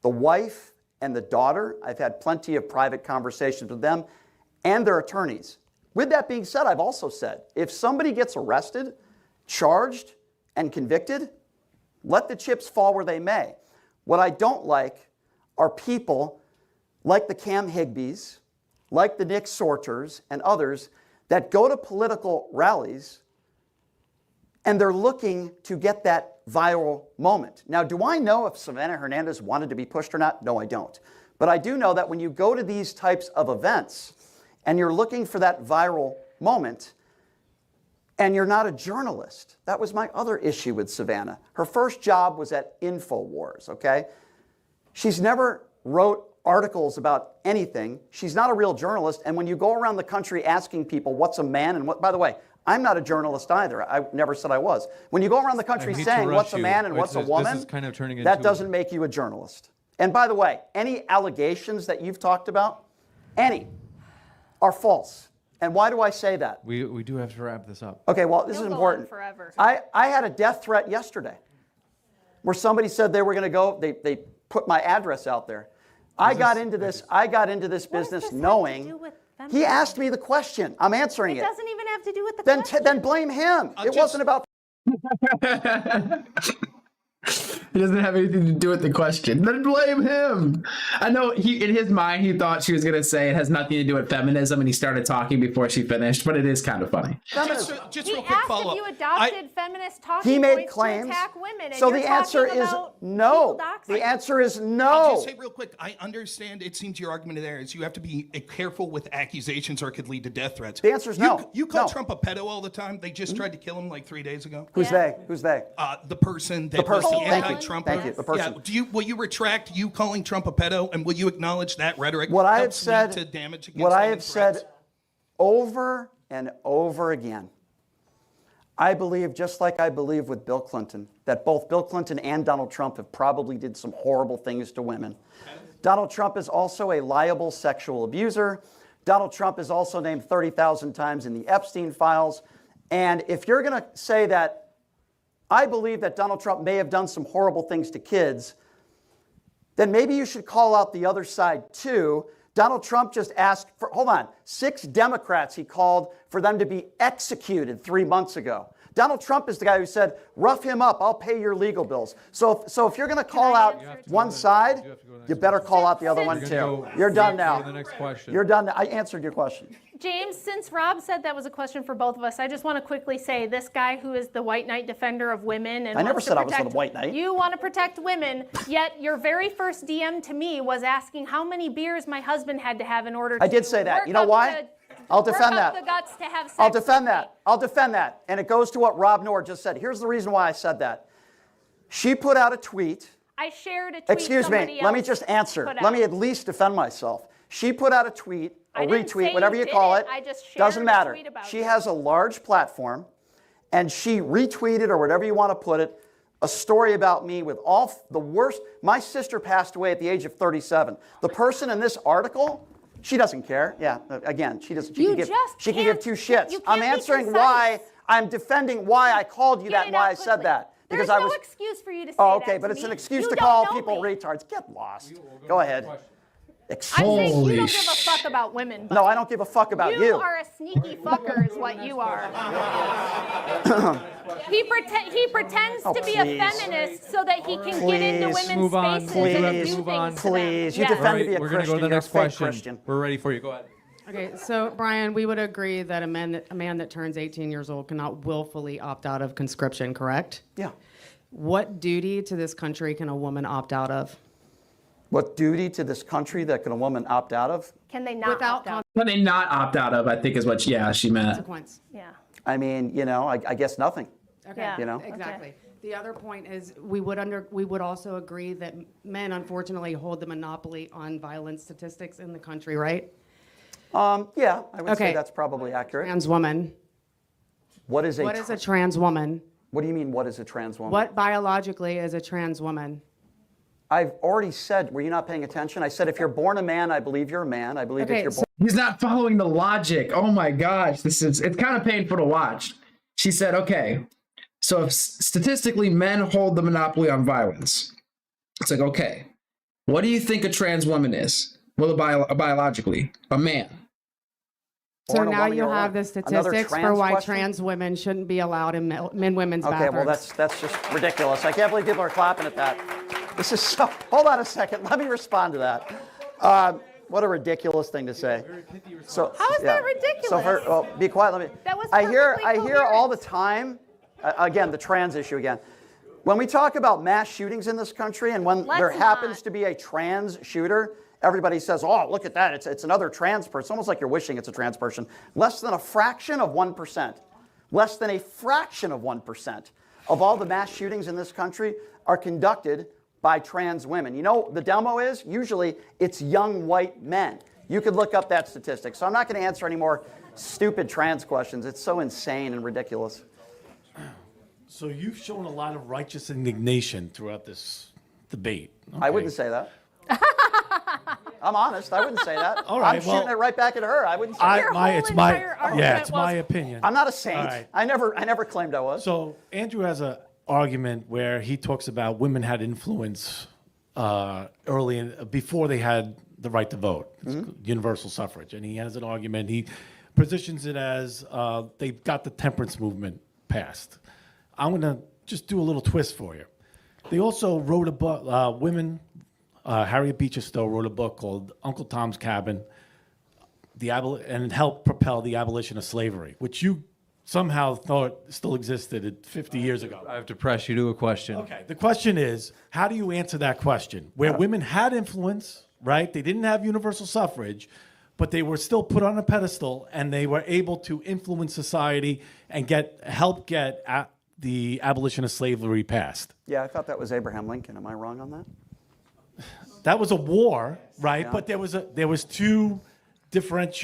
the wife and the daughter. I've had plenty of private conversations with them and their attorneys. With that being said, I've also said, if somebody gets arrested, charged, and convicted, let the chips fall where they may. What I don't like are people like the Cam Higbees, like the Nick Sorters, and others that go to political rallies and they're looking to get that viral moment. Now, do I know if Savannah Hernandez wanted to be pushed or not? No, I don't. But I do know that when you go to these types of events and you're looking for that viral moment, and you're not a journalist. That was my other issue with Savannah. Her first job was at Infowars, okay? She's never wrote articles about anything. She's not a real journalist. And when you go around the country asking people what's a man and what, by the way, I'm not a journalist either. I never said I was. When you go around the country saying what's a man and what's a woman, this is kind of turning into that doesn't make you a journalist. And by the way, any allegations that you've talked about, any, are false. And why do I say that? We do have to wrap this up. Okay, well, this is important. I had a death threat yesterday where somebody said they were going to go, they put my address out there. I got into this business knowing, he asked me the question. I'm answering it. It doesn't even have to do with the question. Then blame him. It wasn't about... It doesn't have anything to do with the question. Then blame him. I know in his mind he thought she was going to say it has nothing to do with feminism, and he started talking before she finished. But it is kind of funny. Just He real quick asked follow-up. if you adopted feminist talking He made points claims. to attack women. And So you're the answer talking is about no. people doxing. The answer is I'll no. just say real quick, I understand it seems your argument there is you have to be careful with accusations or it could lead to death threats. The answer is no. You call No. Trump a pedo all the time. They just tried to kill him like 3 days ago. Who's they? Who's they? The person that The person. was the Thank you. anti-Trumper. Thank you. The person. Yeah. Will you retract you calling Trump a pedo, and will you acknowledge that rhetoric What I have helps lead said, to damage against what I women have said threats? over and over again, I believe, just like I believe with Bill Clinton, that both Bill Clinton and Donald Trump have probably did some horrible things to women. Donald Trump is also a liable sexual abuser. Donald Trump is also named 30,000 times in the Epstein files. And if you're going to say that I believe that Donald Trump may have done some horrible things to kids, then maybe you should call out the other side too. Donald Trump just asked for, 6 Democrats he called for them to be executed 3 months ago. Donald Trump is the guy who said, rough him up, I'll pay your legal bills. So if you're going to call out one side, you better call out the other one too. You're done now. The next question. You're done now. I answered your question. James, since Rob said that was a question for both of us, I just want to quickly say this guy who is the white knight defender of women and I never wants said to I was protect, the white knight. You want to protect women, yet your very first DM to me was asking how many beers my husband had to have in order to I did say that. work You know up why? I'll defend work up that. the guts to have sex I'll defend with that. me. I'll defend that. And it goes to what Rob Noor just said. Here's the reason why I said that. She put out a tweet. I shared a tweet Excuse somebody me. Let me else just answer. put Let out. me at least defend myself. She put out a tweet, a I didn't say retweet, you whatever you did call it. it. I just shared Doesn't a matter. tweet about She it. has a large platform. and she retweeted, or whatever you want to put it, a story about me with all the worst. My sister passed away at the age of 37. The person in this article, she doesn't care. Yeah, again, she doesn't. She can give two shits. I'm answering why. I'm defending why I called you that and why I said that. Because There's I was. no excuse for you to say Oh, okay, that but to it's me. an excuse You to don't call know people me. retards. Get lost. Go ahead. I'm saying you Holy don't give a fuck about women. No, I don't give a fuck about you. You are a sneaky fucker is what you are. He pretends to be a please. feminist so that he can get into women's Move on. spaces Please. and do Move things on. to Please. them. You Yes. defend to be a We're going to go Christian. to the You're a next fake question. Christian. We're ready for you. Go ahead. Okay, so Brian, we would agree that a man that turns 18 years old cannot willfully opt out of conscription, correct? Yeah. What duty to this country can a woman opt out of? What duty to this country that can a woman opt out of? Can they not opt out? Can they not opt out of, I think is what she meant. Consequence. Yeah. I mean, I guess nothing. Okay. You know? Exactly. The other point is we would also agree that men unfortunately hold the monopoly on violence statistics in the country, right? Yeah, I would say Okay. that's probably accurate. Trans woman. What is What is a trans woman? What do you mean, what is a trans woman? What biologically is a trans woman? I've already said, were you not paying attention? I said, if you're born a man, I believe you're a man. I believe Okay, if you're born. He's not following the logic. Oh my gosh, it's kind of painful to watch. She said, okay, so if statistically men hold the monopoly on violence, it's like, okay, what do you think a trans woman is? Well, biologically, a man. So Born a now woman, you you're a have the woman. Another statistics for trans why question? trans women shouldn't be allowed in women's Okay, bathrooms. well, that's just ridiculous. I can't believe people are clapping at that. This is so, hold on a second. Let me respond to that. What a ridiculous thing to say. So, How is that ridiculous? So, be quiet. Let me. That was I hear perfectly all the time. Again, the trans issue again. When we talk about mass shootings in this country, and when there happens to be a trans shooter, everybody says, "Oh, look at that! It's another trans person." It's almost like you're wishing it's a trans person. Less than a fraction of 1%. Less than a fraction of 1% of all the mass shootings in this country are conducted by trans women. You know, the demo is usually it's young white men. You could look up that statistic. So I'm not going to answer any more stupid trans questions. It's so insane and ridiculous. So you've shown a lot of righteous indignation throughout this debate. I wouldn't say that. I'm honest. I wouldn't say that. All right, I'm shooting it right back at her. I wouldn't say that. It's my opinion. I'm not a saint. All right. I never claimed I was. So Andrew has an argument where he talks about women had influence before they had the right to vote, universal suffrage, and he has an argument. He positions it as they got the temperance movement passed. I'm going to just do a little twist for you. They also wrote a book. Harriet Beecher Stowe wrote a book called Uncle Tom's Cabin, and it helped propel the abolition of slavery, which you somehow thought still existed 50 years ago. I have to press you to a question. Okay, the question is, how do you answer that question? Where women had influence, right? They didn't have universal suffrage, but they were still put on a pedestal, and they were able to influence society and help get the abolition of slavery passed. Yeah, I thought that was Abraham Lincoln. Am I wrong on that? That was a war, right? Yeah. But there was two different.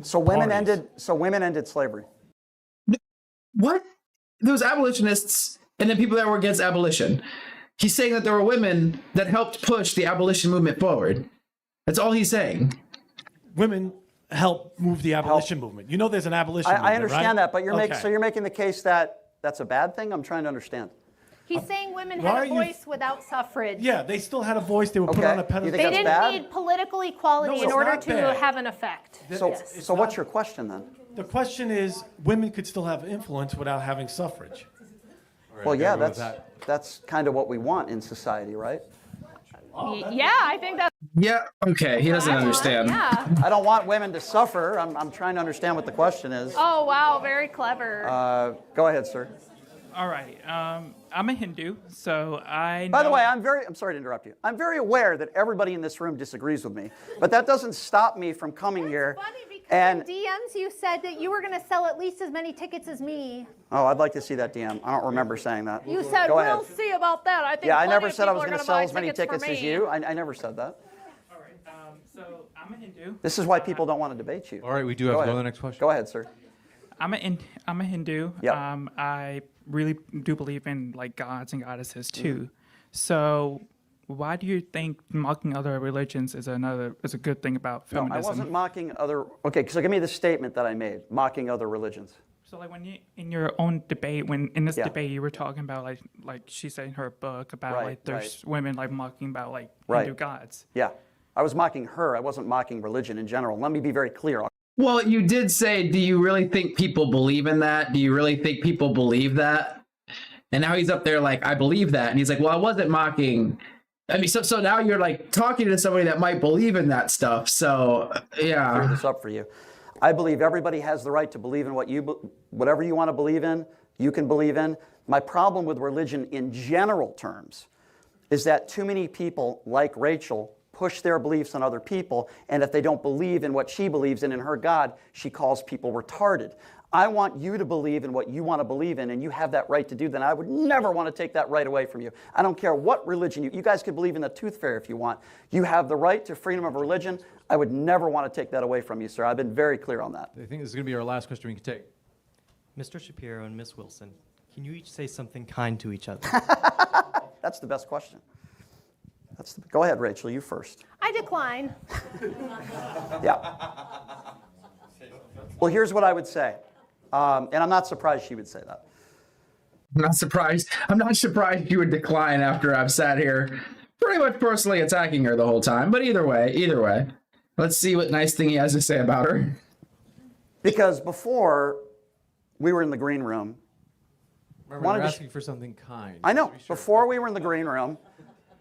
So women ended slavery. What? There was abolitionists and then people that were against abolition. He's saying that there were women that helped push the abolition movement forward. That's all he's saying. Women helped move the abolition movement. You know there's an abolition movement, I understand right? that, but you're making the case that that's a bad thing? I'm trying to understand. He's saying women Why had are a you- voice without suffrage. Yeah, they still had a voice. They were put Okay. on a You pedestal. think They that's didn't bad? need political equality No, in it's order not to bad. have an effect. So what's your question then? The question is, women could still have influence without having suffrage. Well, yeah, that's kind of what we want in society, right? Yeah, I think that's. Yeah, okay, he doesn't understand. Yeah. I don't want women to suffer. I'm trying to understand what the question is. Oh, wow, very clever. Go ahead, sir. All right. I'm a Hindu, so I. By the way, I'm sorry to interrupt you. I'm very aware that everybody in this room disagrees with me, but that doesn't stop me from coming here. And In DMs, you said that you were going to sell at least as many tickets as me. I'd like to see that DM. I don't remember saying that. You said, Go ahead. we'll see about that. I think Yeah, I plenty never of said I people was are going to gonna sell buy as many tickets for as me. you. I never said that. All right. So I'm a Hindu. This is why people don't want to debate you. All right, we do have to go to the next question. Go ahead, sir. I'm a Hindu. Yep. I really do believe in like gods and goddesses too. So why do you think mocking other religions is a good thing about feminism? No, I wasn't mocking other. Okay, so give me the statement that I made. Mocking other religions. So like when you in your own debate, in this debate you were talking about like she said in her book about like there's women like mocking about like Hindu gods. Yeah, I was mocking her. I wasn't mocking religion in general. Let me be very clear. Well, you did say, do you really think people believe in that? Do you really think people believe that? And now he's up there like, I believe that. And he's like, well, I wasn't mocking. I mean, so now you're like talking to somebody that might believe in that stuff. So, yeah. Clear this up for you. I believe everybody has the right to believe in whatever you want to believe in, you can believe in. My problem with religion in general terms is that too many people, like Rachel, push their beliefs on other people, and if they don't believe in what she believes in her God, she calls people retarded. I want you to believe in what you want to believe in, and you have that right to do that. I would never want to take that right away from you. I don't care what religion you guys could believe in the tooth fairy if you want. You have the right to freedom of religion. I would never want to take that away from you, sir. I've been very clear on that. I think this is going to be our last question we can take. Mr. Shapiro and Ms. Wilson, can you each say something kind to each other? That's the best question. Go ahead, Rachel, you first. I decline. Yeah. Well, here's what I would say. And I'm not surprised she would say that. I'm not surprised. I'm not surprised you would decline after I've sat here pretty much personally attacking her the whole time. But either way, let's see what nice thing he has to say about her. Because before we were in the green room, Remember, you're asking for something kind. I know. Before we were in the green room,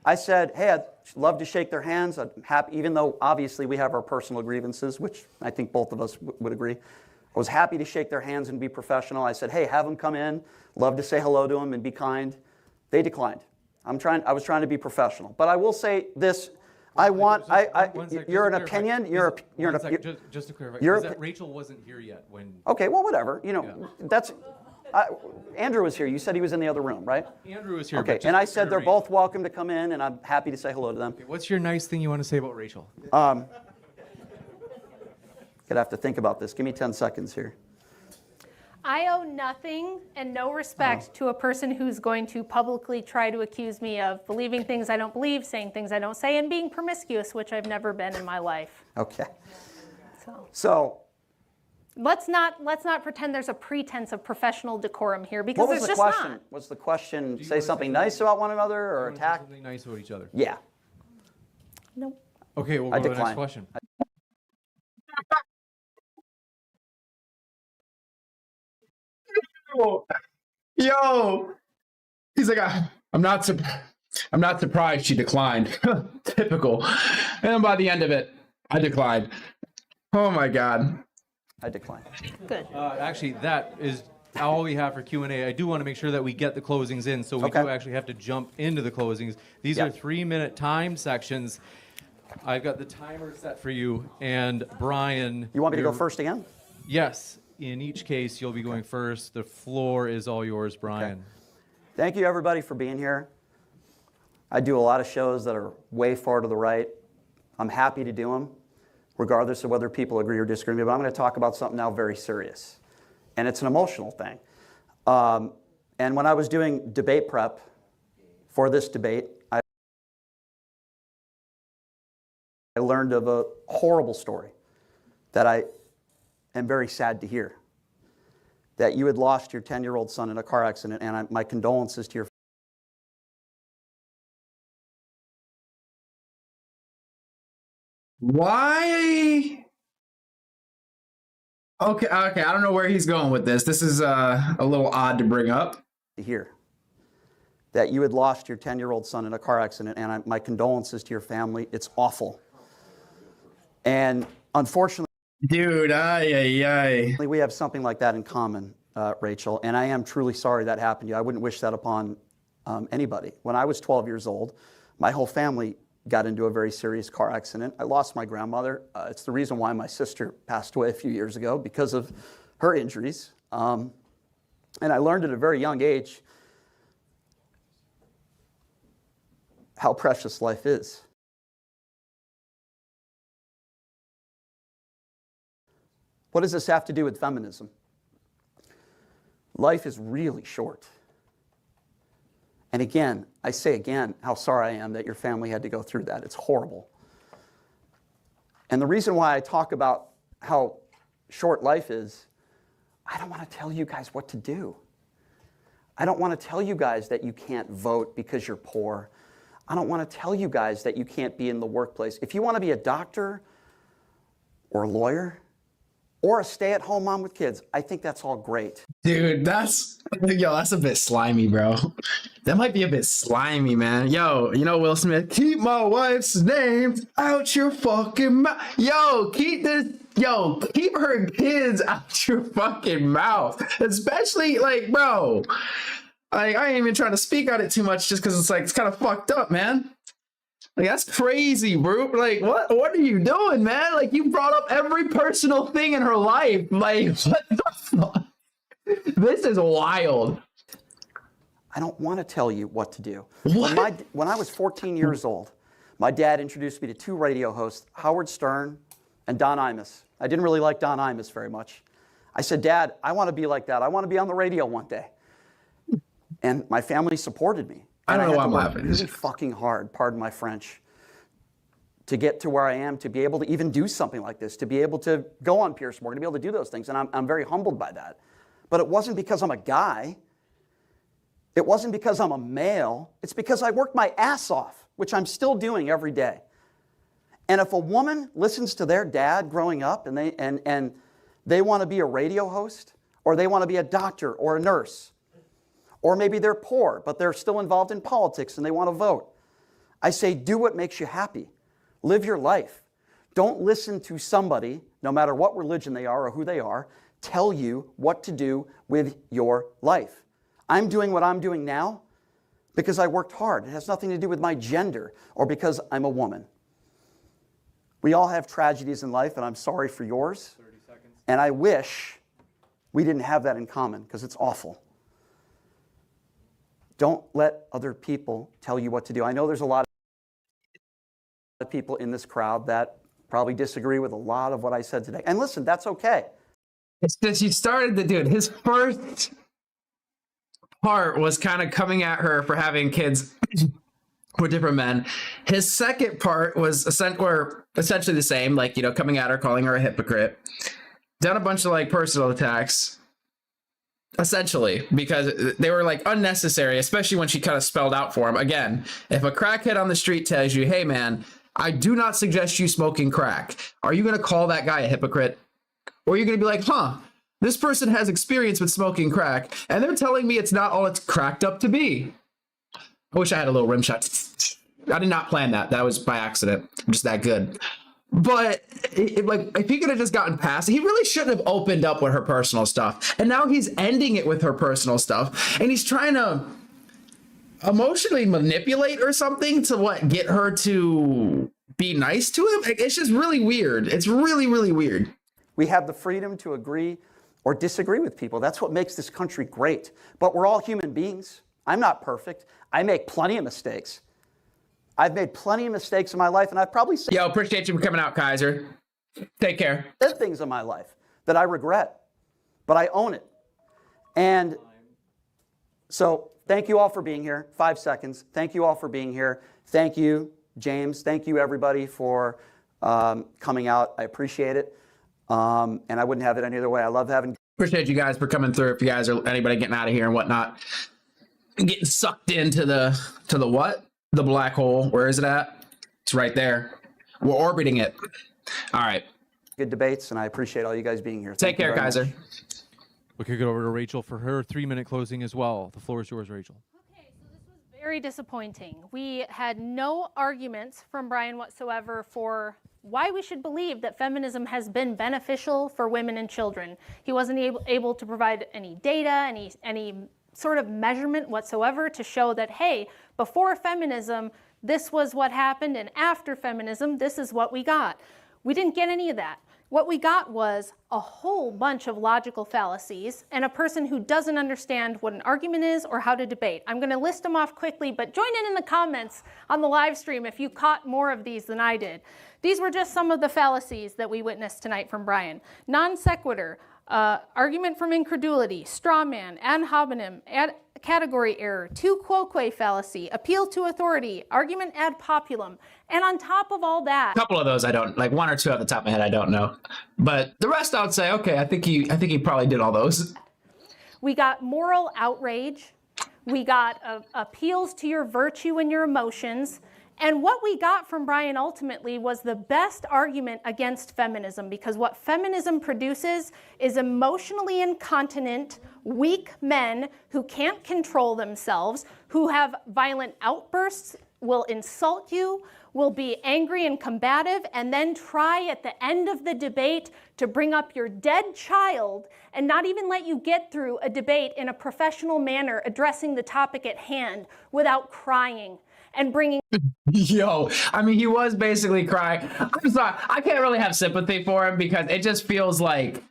I said, hey, I'd love to shake their hands. I'm happy, even though obviously we have our personal grievances, which I think both of us would agree. I was happy to shake their hands and be professional. I said, hey, have them come in. Love to say hello to them and be kind. They declined. I was trying to be professional. But I will say this. You're an opinion. Just to clarify, Rachel wasn't here yet when. Okay, well, whatever. You know, that's. Andrew was here. You said he was in the other room, right? Andrew was here. Okay, and I said they're both welcome to come in, and I'm happy to say hello to them. Okay, what's your nice thing you want to say about Rachel? Gonna have to think about this. Give me 10 seconds here. I owe nothing and no respect to a person who's going to publicly try to accuse me of believing things I don't believe, saying things I don't say, and being promiscuous, which I've never been in my life. Okay. So let's not pretend there's a pretense of professional decorum here, because there's just question? not. Was the question say something nice about one another or attack? Something nice about each other. Yeah. Nope. Okay, we'll go to the next question. Yo, he's like, I'm not surprised she declined. Typical. And by the end of it, I declined. Oh my God. I declined. Good. Actually, that is all we have for Q&A. I do want to make sure that we get the closings in, so we do actually have to jump into the closings. These are 3-minute time sections. I've got the timer set for you, and Brian. You want me to go first again? Yes. In each case, you'll be going first. The floor is all yours, Brian. Okay. Thank you, everybody, for being here. I do a lot of shows that are way far to the right. I'm happy to do them, regardless of whether people agree or disagree with me. But I'm going to talk about something now very serious. And it's an emotional thing. And when I was doing debate prep for this debate, I learned of a horrible story that I am very sad to hear. That you had lost your 10-year-old son in a car accident, and my condolences to your Why? Okay, I don't know where he's going with this. This is a little odd to bring up. Here, that you had lost your 10-year-old son in a car accident, and my condolences to your family. It's awful. And unfortunately, dude, we have something like that in common, Rachel, and I am truly sorry that happened to you. I wouldn't wish that upon anybody. When I was 12 years old, my whole family got into a very serious car accident. I lost my grandmother. It's the reason why my sister passed away a few years ago, because of her injuries. And I learned at a very young age how precious life is. What does this have to do with feminism? Life is really short. And again, I say again how sorry I am that your family had to go through that. It's horrible. And the reason why I talk about how short life is, I don't want to tell you guys what to do. I don't want to tell you guys that you can't vote because you're poor. I don't want to tell you guys that you can't be in the workplace. If you want to be a doctor or a lawyer or a stay-at-home mom with kids, I think that's all great. Dude, that's a bit slimy, bro. That might be a bit slimy, man. Yo, you know Will Smith, keep my wife's name out your fucking mouth. Keep her kids out your fucking mouth. Especially, like, bro, like, I ain't even trying to speak on it too much just because it's kind of fucked up, man. Like, that's crazy, bro. Like, what are you doing, man? Like, you brought up every personal thing in her life. Like, what the fuck? This is wild. I don't want to tell you what to do. When I was 14 years old, my dad introduced me to two radio hosts, Howard Stern and Don Imus. I didn't really like Don Imus very much. I said, Dad, I want to be like that. I want to be on the radio one day. And my family supported me. I don't know why I'm laughing. laughing. Really fucking hard, pardon my French, to get to where I am, to be able to even do something like this, to be able to go on Pierce Morgan, to be able to do those things. And I'm very humbled by that. But it wasn't because I'm a guy. It wasn't because I'm a male. It's because I worked my ass off, which I'm still doing every day. And if a woman listens to their dad growing up and they want to be a radio host, or they want to be a doctor or a nurse, or maybe they're poor, but they're still involved in politics and they want to vote, I say, do what makes you happy. Live your life. Don't listen to somebody, no matter what religion they are or who they are, tell you what to do with your life. I'm doing what I'm doing now because I worked hard. It has nothing to do with my gender or because I'm a woman. We all have tragedies in life, and I'm sorry for yours. 30 seconds. And I wish we didn't have that in common because it's awful. Don't let other people tell you what to do. I know there's a lot of people in this crowd that probably disagree with a lot of what I said today. And listen, that's okay. It's because you started to do it. His first part was kind of coming at her for having kids with different men. His second part was essentially the same, like, coming at her, calling her a hypocrite. Done a bunch of personal attacks. Essentially, because they were unnecessary, especially when she kind of spelled out for him. Again, if a crackhead on the street tells you, hey man, I do not suggest you smoking crack, are you going to call that guy a hypocrite? Or are you going to be like, this person has experience with smoking crack, and they're telling me it's not all it's cracked up to be. I wish I had a little rim shot. I did not plan that. That was by accident. I'm just that good. But if he could have just gotten past it, he really shouldn't have opened up with her personal stuff. And now he's ending it with her personal stuff. And he's trying to emotionally manipulate or something to get her to be nice to him. It's just really weird. It's really, really weird. We have the freedom to agree or disagree with people. That's what makes this country great. But we're all human beings. I'm not perfect. I make plenty of mistakes. I've made plenty of mistakes in my life, and I've probably said... Yo, appreciate you for coming out, Kaiser. Take care. Said things in my life that I regret, but I own it. And so thank you all for being here. 5 seconds. Thank you all for being here. Thank you, James. Thank you, everybody, for coming out. I appreciate it. And I wouldn't have it any other way. I love having... Appreciate you guys for coming through. If you guys are anybody getting out of here and whatnot, getting sucked into the what? The black hole. Where is it at? It's right there. We're orbiting it. All right. Good debates, and I appreciate all you guys being here. Take care, Kaiser. We could go over to Rachel for her 3-minute closing as well. The floor is yours, Rachel. Okay, so this was very disappointing. We had no arguments from Brian whatsoever for why we should believe that feminism has been beneficial for women and children. He wasn't able to provide any data, any sort of measurement whatsoever to show that, hey, before feminism, this was what happened, and after feminism, this is what we got. We didn't get any of that. What we got was a whole bunch of logical fallacies and a person who doesn't understand what an argument is or how to debate. I'm going to list them off quickly, but join in the comments on the live stream if you caught more of these than I did. These were just some of the fallacies that we witnessed tonight from Brian. Non sequitur. Argument from incredulity, straw man, ad hominem, category error, tu quoque fallacy, appeal to authority, argument ad populum. And on top of all that, A couple of those I don't, like one or two off the top of my head I don't know. But the rest I would say, okay, I think he probably did all those. we got moral outrage, we got appeals to your virtue and your emotions, and what we got from Brian ultimately was the best argument against feminism, because what feminism produces is emotionally incontinent, weak men who can't control themselves, who have violent outbursts, will insult you, will be angry and combative, and then try at the end of the debate to bring up your dead child and not even let you get through a debate in a professional manner addressing the topic at hand without crying and bringing... Yo, I mean, he was basically crying. I'm sorry, I can't really have sympathy for him because it just feels like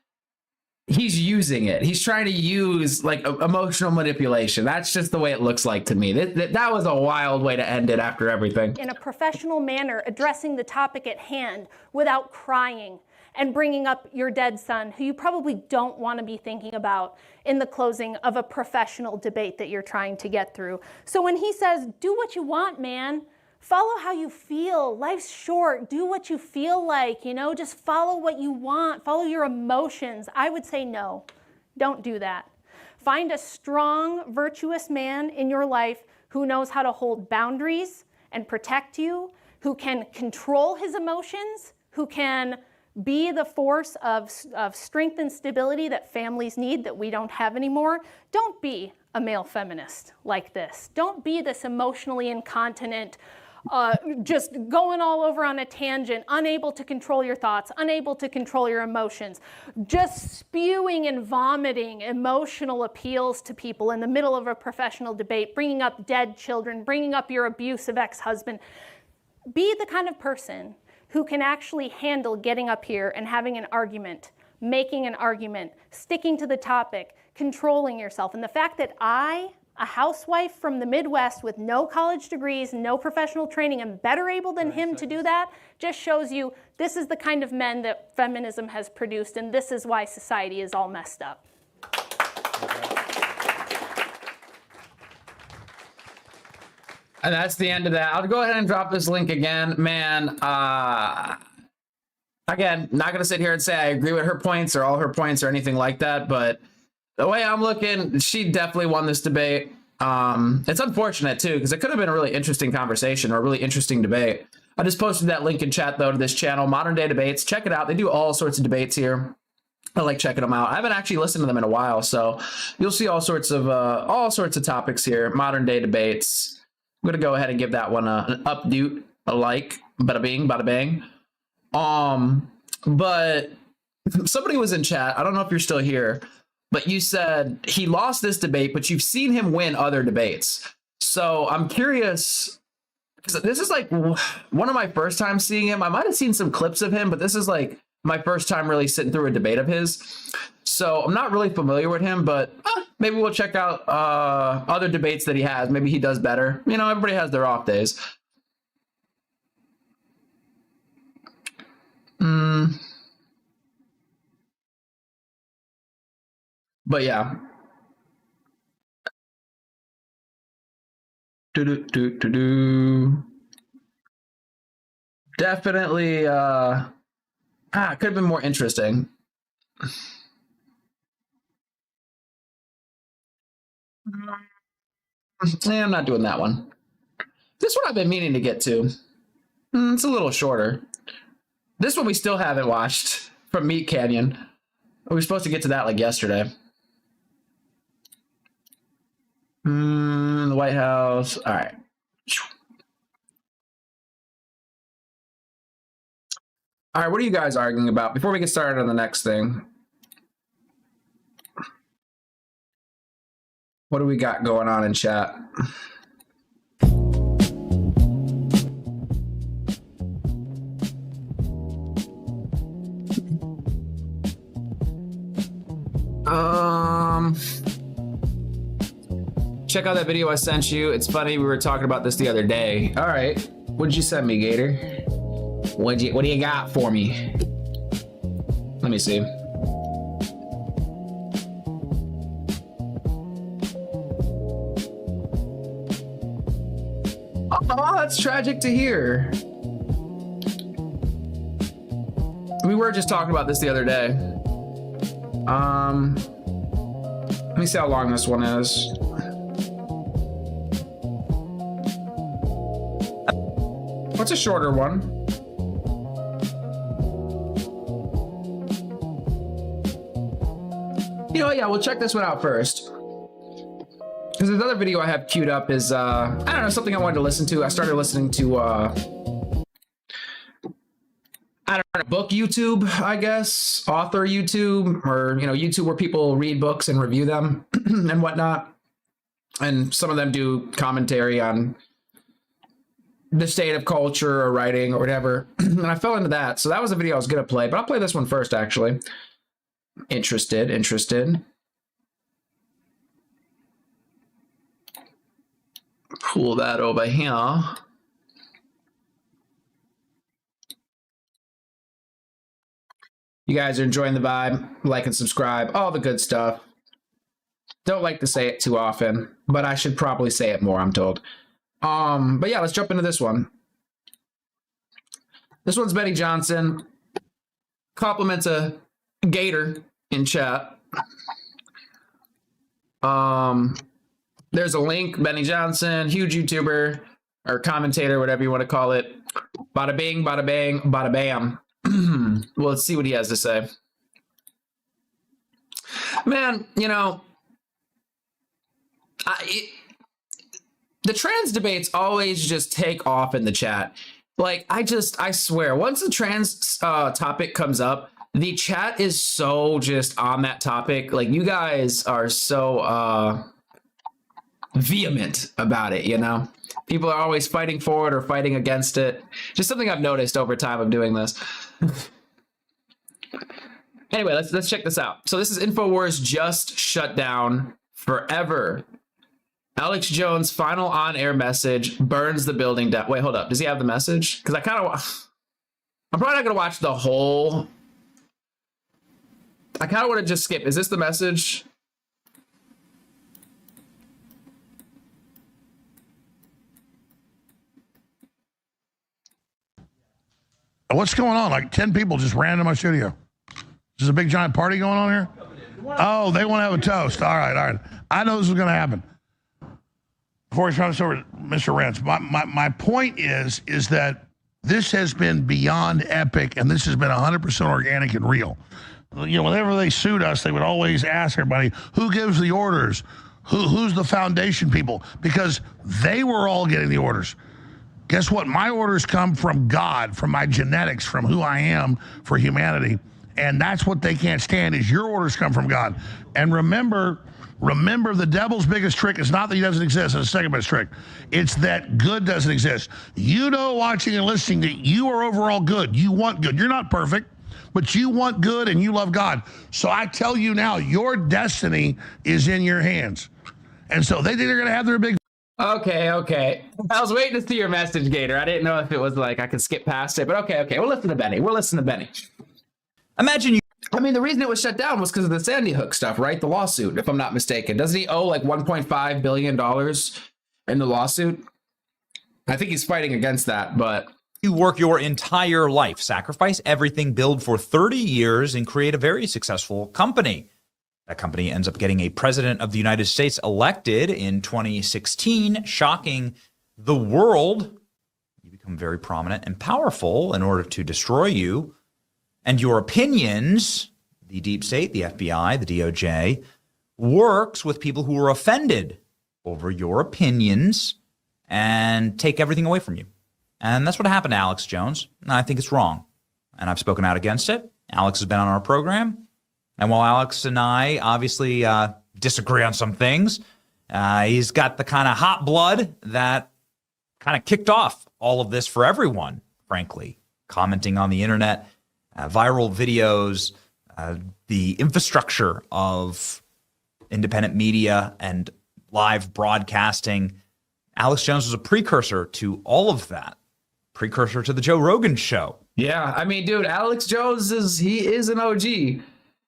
he's using it. He's trying to use like emotional manipulation. That's just the way it looks like to me. That was a wild way to end it after everything. In a professional manner, addressing the topic at hand without crying and bringing up your dead son, who you probably don't want to be thinking about in the closing of a professional debate that you're trying to get through. So when he says, do what you want, man, follow how you feel. Life's short. Do what you feel like, just follow what you want. Follow your emotions. I would say no, don't do that. Find a strong, virtuous man in your life who knows how to hold boundaries and protect you, who can control his emotions, who can be the force of strength and stability that families need that we don't have anymore. Don't be a male feminist like this. Don't be this emotionally incontinent, just going all over on a tangent, unable to control your thoughts, unable to control your emotions, just spewing and vomiting emotional appeals to people in the middle of a professional debate, bringing up dead children, bringing up your abusive ex-husband. Be the kind of person who can actually handle getting up here and having an argument, making an argument, sticking to the topic, controlling yourself. And the fact that I, a housewife from the Midwest with no college degrees, no professional training, am better able than him to do that, just shows you this is the kind of men that feminism has produced, and this is why society is all messed up. And that's the end of that. I'll go ahead and drop this link again. Man, again, not going to sit here and say I agree with her points or all her points or anything like that, but the way I'm looking, she definitely won this debate. It's unfortunate, too, because it could have been a really interesting conversation or a really interesting debate. I just posted that link in chat, though, to this channel, Modern Day Debates. Check it out. They do all sorts of debates here. I like checking them out. I haven't actually listened to them in a while, so you'll see all sorts of topics here. Modern Day Debates. I'm going to go ahead and give that one an updo, a like, bada bing, bada bang. But somebody was in chat. I don't know if you're still here, but you said he lost this debate, but you've seen him win other debates. So I'm curious, because this is like one of my first times seeing him. I might have seen some clips of him, but this is like my first time really sitting through a debate of his. So I'm not really familiar with him, but maybe we'll check out other debates that he has. Maybe he does better. Everybody has their off days. But yeah. Definitely could have been more interesting. I'm not doing that one. This one I've been meaning to get to. It's a little shorter. This one we still haven't watched from Meat Canyon. We were supposed to get to that like yesterday. The White House. All right. All right, what are you guys arguing about? Before we get started on the next thing, what do we got going on in chat? Check out that video I sent you. It's funny, we were talking about this the other day. All right, what'd you send me, Gator? What do you got for me? Let me see. Oh, that's tragic to hear. We were just talking about this the other day. Let me see how long this one is. What's a shorter one? You know, yeah, we'll check this one out first. Because another video I have queued up is, I don't know, something I wanted to listen to. I started listening to, I don't know, book YouTube, I guess, author YouTube, or, you know, YouTube where people read books and review them and whatnot. And some of them do commentary on the state of culture or writing or whatever. And I fell into that. So that was a video I was going to play, but I'll play this one first, actually. Interested. Pull that over here. You guys are enjoying the vibe. Like and subscribe. All the good stuff. Don't like to say it too often, but I should probably say it more, I'm told. But yeah, let's jump into this one. This one's Benny Johnson. Compliments a gator in chat. There's a link. Benny Johnson, huge YouTuber or commentator, whatever you want to call it. Bada bing, bada bang, bada bam. Well, let's see what he has to say. Man, you know, the trans debates always just take off in the chat. Like, I swear, once the trans topic comes up, the chat is so just on that topic. Like, you guys are so vehement about it, you know? People are always fighting for it or fighting against it. Just something I've noticed over time of doing this. Anyway, let's check this out. So this is Infowars just shut down forever. Alex Jones' final on-air message burns the building down. Wait, hold up. Does he have the message? Because I'm probably not going to watch the whole. I kind of want to just skip. Is this the message? What's going on? Like 10 people just ran into my studio. Is a big giant party going on here? Oh, they want to have a toast. All right. I know this is going to happen. Before we turn this over to Mr. Rents, my point is that this has been beyond epic, and this has been 100% organic and real. You know, whenever they sued us, they would always ask everybody, who gives the orders? Who's the foundation people? Because they were all getting the orders. Guess what? My orders come from God, from my genetics, from who I am for humanity. And that's what they can't stand is your orders come from God. And remember, the devil's biggest trick is not that he doesn't exist. It's the second best trick. It's that good doesn't exist. You know, watching and listening, that you are overall good. You want good. You're not perfect, but you want good and you love God. So I tell you now, your destiny is in your hands. And so they think they're going to have their big... Okay. I was waiting to see your message, Gator. I didn't know if it was like I could skip past it, but okay. We'll listen to Benny. Imagine you. I mean, the reason it was shut down was because of the Sandy Hook stuff, right? The lawsuit, if I'm not mistaken. Doesn't he owe like $1.5 billion in the lawsuit? I think he's fighting against that, but. You work your entire life, sacrifice everything, build for 30 years, and create a very successful company. That company ends up getting a president of the United States elected in 2016, shocking the world. You become very prominent and powerful in order to destroy you. And your opinions, the deep state, the FBI, the DOJ, works with people who are offended over your opinions and take everything away from you. And that's what happened to Alex Jones. And I think it's wrong. And I've spoken out against it. Alex has been on our program. And while Alex and I obviously disagree on some things, he's got the kind of hot blood that kind of kicked off all of this for everyone, frankly. Commenting on the internet, viral videos, the infrastructure of independent media and live broadcasting. Alex Jones was a precursor to all of that, precursor to the Joe Rogan show. Yeah, I mean, dude, Alex Jones is an OG.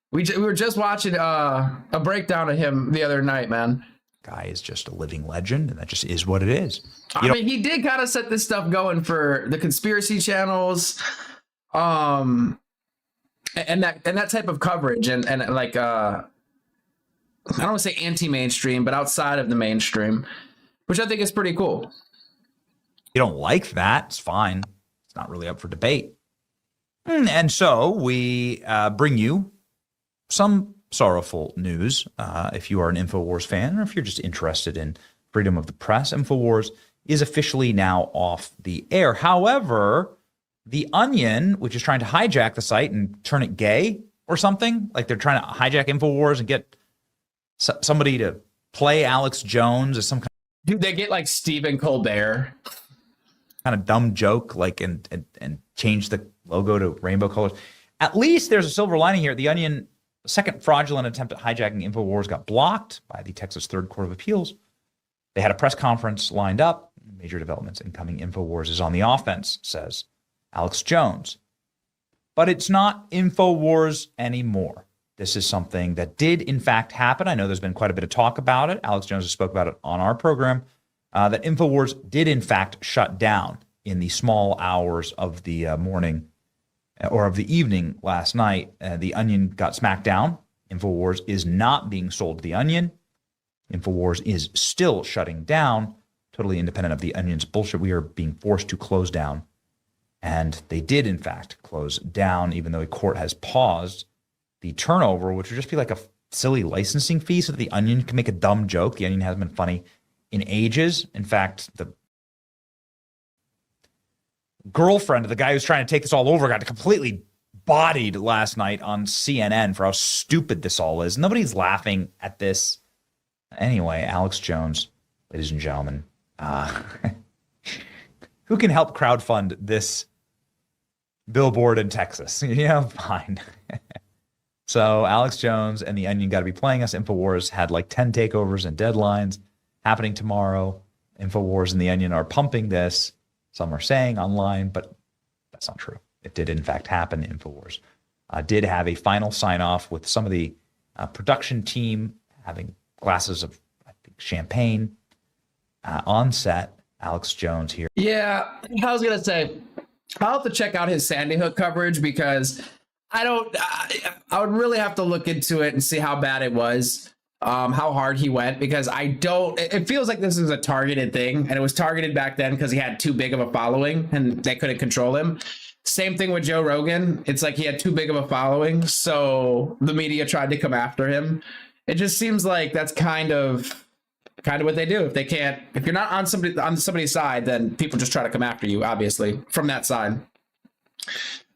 We were just watching a breakdown of him the other night, man. Guy is just a living legend, and that just is what it is. I mean, he did kind of set this stuff going for the conspiracy channels, and that type of coverage, and like I don't want to say anti-mainstream, but outside of the mainstream, which I think is pretty cool. You don't like that, it's fine. It's not really up for debate. And so we bring you some sorrowful news. If you are an Infowars fan, or if you're just interested in freedom of the press, Infowars is officially now off the air. However, The Onion, which is trying to hijack the site and turn it gay or something, like they're trying to hijack Infowars and get somebody to play Alex Jones as some kind of... Dude, they get like Stephen Colbert. Kind of dumb joke, like, and change the logo to rainbow colors. At least there's a silver lining here. The Onion... second fraudulent attempt at hijacking Infowars got blocked by the Texas Third Court of Appeals. They had a press conference lined up. Major developments incoming. Infowars is on the offense, says Alex Jones. But it's not Infowars anymore. This is something that did, in fact, happen. I know there's been quite a bit of talk about it. Alex Jones has spoke about it on our program, that Infowars did, in fact, shut down in the small hours of the morning or of the evening last night. The Onion got smacked down. Infowars is not being sold to the Onion. Infowars is still shutting down, totally independent of the Onion's bullshit. We are being forced to close down. And they did, in fact, close down, even though a court has paused the turnover, which would just be like a silly licensing fee so that the Onion can make a dumb joke. The Onion hasn't been funny in ages. In fact, the girlfriend of the guy who's trying to take this all over got completely bodied last night on CNN for how stupid this all is. Nobody's laughing at this. Anyway, Alex Jones, ladies and gentlemen, who can help crowdfund this billboard in Texas? Yeah, fine. So Alex Jones and the Onion got to be playing us. Infowars had like 10 takeovers and deadlines happening tomorrow. Infowars and the Onion are pumping this. Some are saying online, but that's not true. It did, in fact, happen. Infowars did have a final sign-off with some of the production team having glasses of, I think, champagne on set. Alex Jones here. Yeah, I was going to say, I'll have to check out his Sandy Hook coverage because I would really have to look into it and see how bad it was. How hard he went, because it feels like this is a targeted thing, and it was targeted back then because he had too big of a following and they couldn't control him. Same thing with Joe Rogan. It's like he had too big of a following, so the media tried to come after him. It just seems like that's kind of what they do. If you're not on somebody's side, then people just try to come after you, obviously, from that side.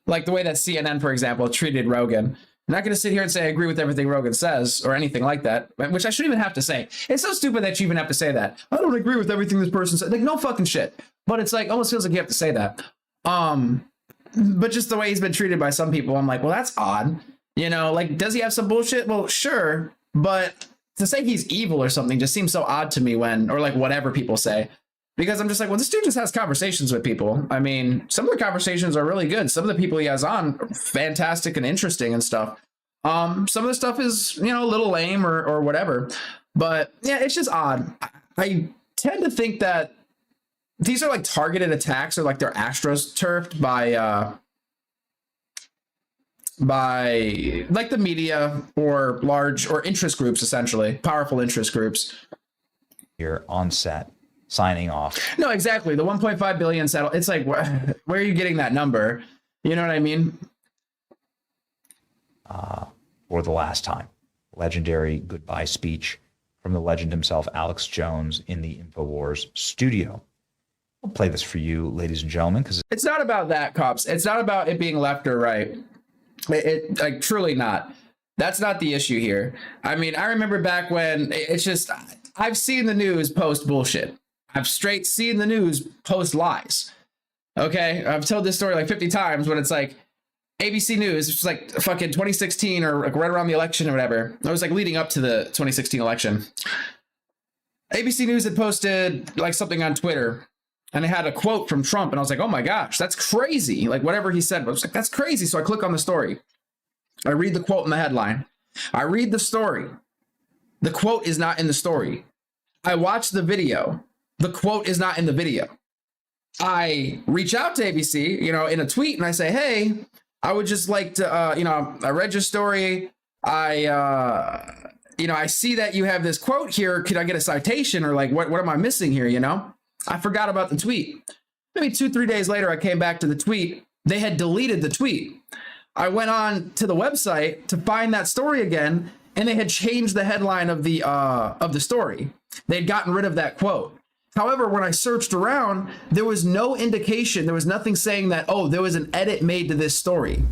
Like the way that CNN, for example, treated Rogan. I'm not going to sit here and say I agree with everything Rogan says or anything like that, which I shouldn't even have to say. It's so stupid that you even have to say that. I don't agree with everything this person said. Like, no fucking shit. But it's like, almost feels like you have to say that. But just the way he's been treated by some people, I'm like, well, that's odd. You know, like, does he have some bullshit? Well, sure. But to say he's evil or something just seems so odd to me or like whatever people say. Because I'm just like, well, this dude just has conversations with people. I mean, some of the conversations are really good. Some of the people he has on are fantastic and interesting and stuff. Some of the stuff is, a little lame or whatever. But yeah, it's just odd. I tend to think that these are like targeted attacks, or like they're astroturfed by like the media or large or interest groups, essentially powerful interest groups. Here on set, signing off. No, exactly. The 1.5 billion settle. It's like, where are you getting that number? You know what I mean? For the last time, legendary goodbye speech from the legend himself, Alex Jones, in the Infowars studio. I'll play this for you, ladies and gentlemen, because it's not about that, cops. It's not about it being left or right. It like truly not. That's not the issue here. I mean, I remember back when it's just, I've seen the news post bullshit. I've straight seen the news post lies. Okay, I've told this story like 50 times when it's like ABC News, it's like fucking 2016 or like right around the election or whatever. It was like leading up to the 2016 election. ABC News had posted like something on Twitter, and it had a quote from Trump, and I was like, oh my gosh, that's crazy. Like whatever he said, I was like, that's crazy. So I click on the story. I read the quote in the headline. I read the story. The quote is not in the story. I watch the video. The quote is not in the video. I reach out to ABC, in a tweet, and I say, hey, I would just like to, I read your story. I see that you have this quote here. Could I get a citation, or like, what am I missing here? I forgot about the tweet. Maybe 2-3 days later, I came back to the tweet. They had deleted the tweet. I went on to the website to find that story again, and they had changed the headline of the story. They'd gotten rid of that quote. However, when I searched around, there was no indication. There was nothing saying that, there was an edit made to this story.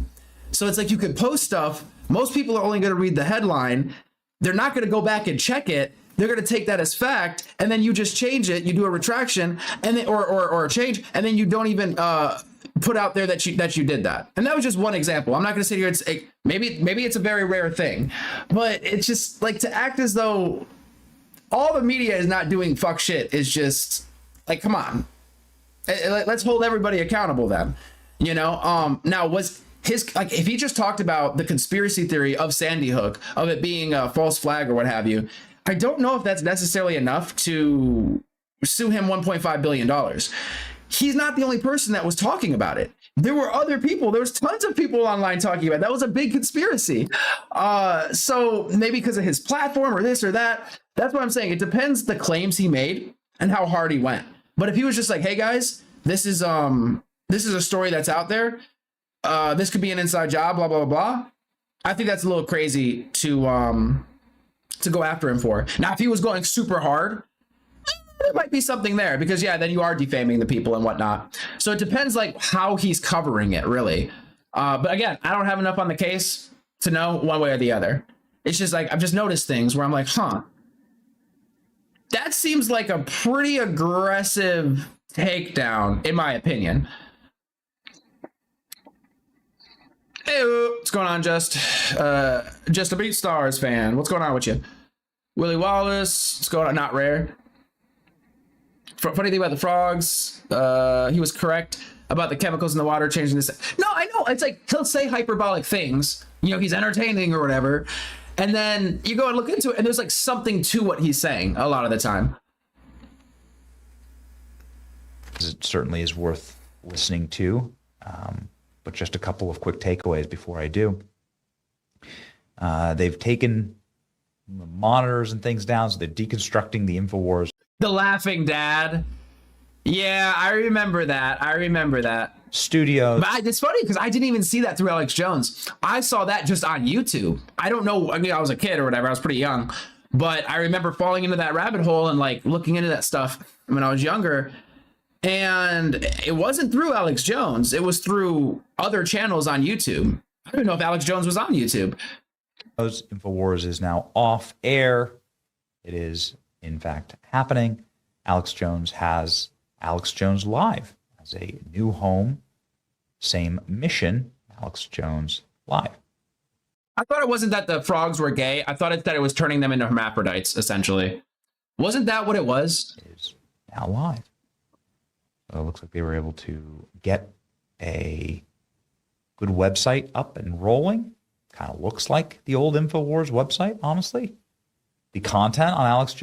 So it's like you could post stuff. Most people are only going to read the headline. They're not going to go back and check it. They're going to take that as fact, and then you just change it. You do a retraction, and then or a change, and then you don't even put out there that you did that. And that was just one example. I'm not going to sit here and say maybe it's a very rare thing, but it's just like to act as though all the media is not doing fuck shit is just like, come on. Let's hold everybody accountable then. Now was his, like, if he just talked about the conspiracy theory of Sandy Hook, of it being a false flag or what have you, I don't know if that's necessarily enough to sue him $1.5 billion. He's not the only person that was talking about it. There were other people. There was tons of people online talking about it. That was a big conspiracy. So maybe because of his platform or this or that, that's what I'm saying. It depends the claims he made and how hard he went. But if he was just like, hey guys, this is a story that's out there. This could be an inside job, blah, blah, blah. I think that's a little crazy to go after him for. Now, if he was going super hard, there might be something there, because then you are defaming the people and whatnot. So it depends like how he's covering it, really. But again, I don't have enough on the case to know one way or the other. It's just like, I've just noticed things where I'm like, that seems like a pretty aggressive takedown, in my opinion. Hey, what's going on, Just a BeatStars fan? What's going on with you? Willie Wallace, what's going on? Not rare. Funny thing about the frogs, he was correct about the chemicals in the water changing this. No, I know. It's like he'll say hyperbolic things. He's entertaining or whatever. And then you go and look into it, and there's like something to what he's saying a lot of the time. It certainly is worth listening to. But just a couple of quick takeaways before I do. They've taken the monitors and things down, so they're deconstructing the Infowars. The laughing dad. Yeah, I remember that. Studios. But it's funny because I didn't even see that through Alex Jones. I saw that just on YouTube. I don't know. I mean, I was a kid or whatever. I was pretty young. But I remember falling into that rabbit hole and like looking into that stuff when I was younger. And it wasn't through Alex Jones. It was through other channels on YouTube. I don't know if Alex Jones was on YouTube. Infowars is now off air. It is, in fact, happening. Alex Jones has Alex Jones Live as a new home. Same mission, Alex Jones Live. I thought it wasn't that the frogs were gay. I thought that it was turning them into hermaphrodites, essentially. Wasn't that what it was? It is now live. So it looks like they were able to get a good website up and rolling. Kind of looks like the old Infowars website, honestly. The content on Alex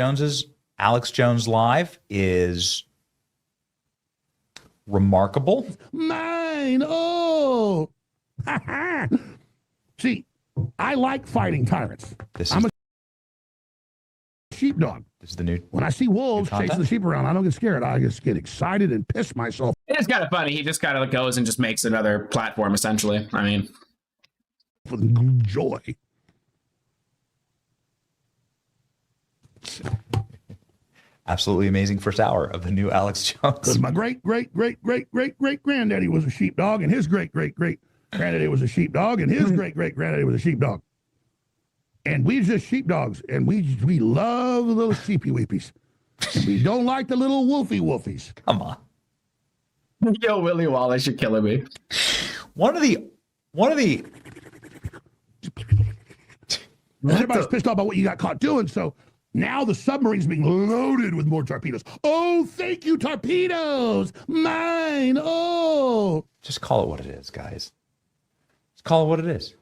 Jones Live is remarkable. Mine. Oh. See, I like fighting tyrants. I'm a sheepdog. This is the new. When I see wolves chasing the sheep around, I don't get scared. I just get excited and piss myself. It's kind of funny. He just kind of goes and just makes another platform, essentially. I mean, with joy. Absolutely amazing first hour of the new Alex Jones. Because my great granddaddy was a sheepdog, and his great granddaddy was a sheepdog, and his great granddaddy was a sheepdog. And we just sheepdogs, and we love the little sheepy weepies. And we don't like the little wolfies. Come on. Yo, Willie Wallace, you're killing me. One of the everybody's pissed off about what you got caught doing, so now the submarine's being loaded with more torpedoes. Oh, thank you, torpedoes! Mine! Oh! Just call it what it is, guys. Just call it what it is.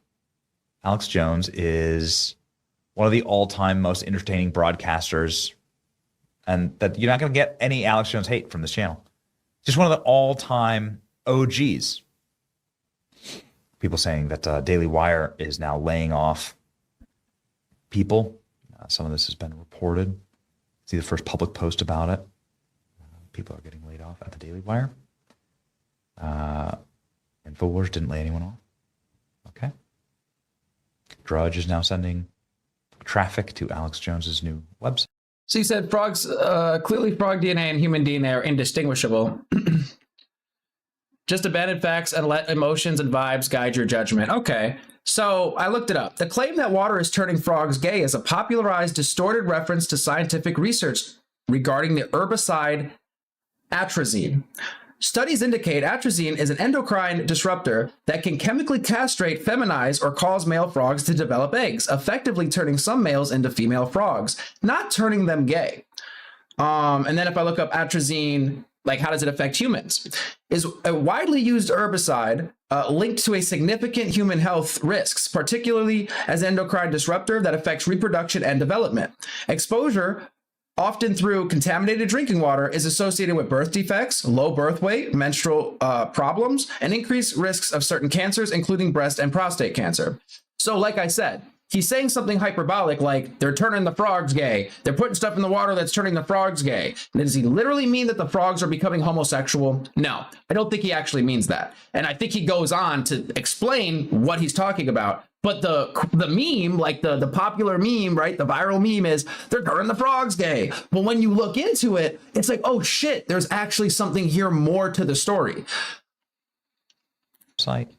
Alex Jones is one of the all-time most entertaining broadcasters and that you're not going to get any Alex Jones hate from this channel. Just one of the all-time OGs. People saying that Daily Wire is now laying off people. Some of this has been reported. See the first public post about it. People are getting laid off at the Daily Wire. Infowars didn't lay anyone off. Okay. Drudge is now sending traffic to Alex Jones's new website. So you said frogs, clearly frog DNA and human DNA are indistinguishable. Just abandon facts and let emotions and vibes guide your judgment. Okay, so I looked it up. The claim that water is turning frogs gay is a popularized, distorted reference to scientific research regarding the herbicide atrazine. Studies indicate atrazine is an endocrine disruptor that can chemically castrate, feminize, or cause male frogs to develop eggs, effectively turning some males into female frogs, not turning them gay. And then if I look up atrazine, like how does it affect humans, is a widely used herbicide linked to a significant human health risks, particularly as endocrine disruptor that affects reproduction and development. Exposure, often through contaminated drinking water, is associated with birth defects, low birth weight, menstrual problems, and increased risks of certain cancers, including breast and prostate cancer. So like I said, he's saying something hyperbolic like they're turning the frogs gay. They're putting stuff in the water that's turning the frogs gay. Does he literally mean that the frogs are becoming homosexual? No, I don't think he actually means that. And I think he goes on to explain what he's talking about. But the meme, like the popular meme, right? The viral meme is they're turning the frogs gay. But when you look into it, it's like, oh shit, there's actually something here more to the story. Site.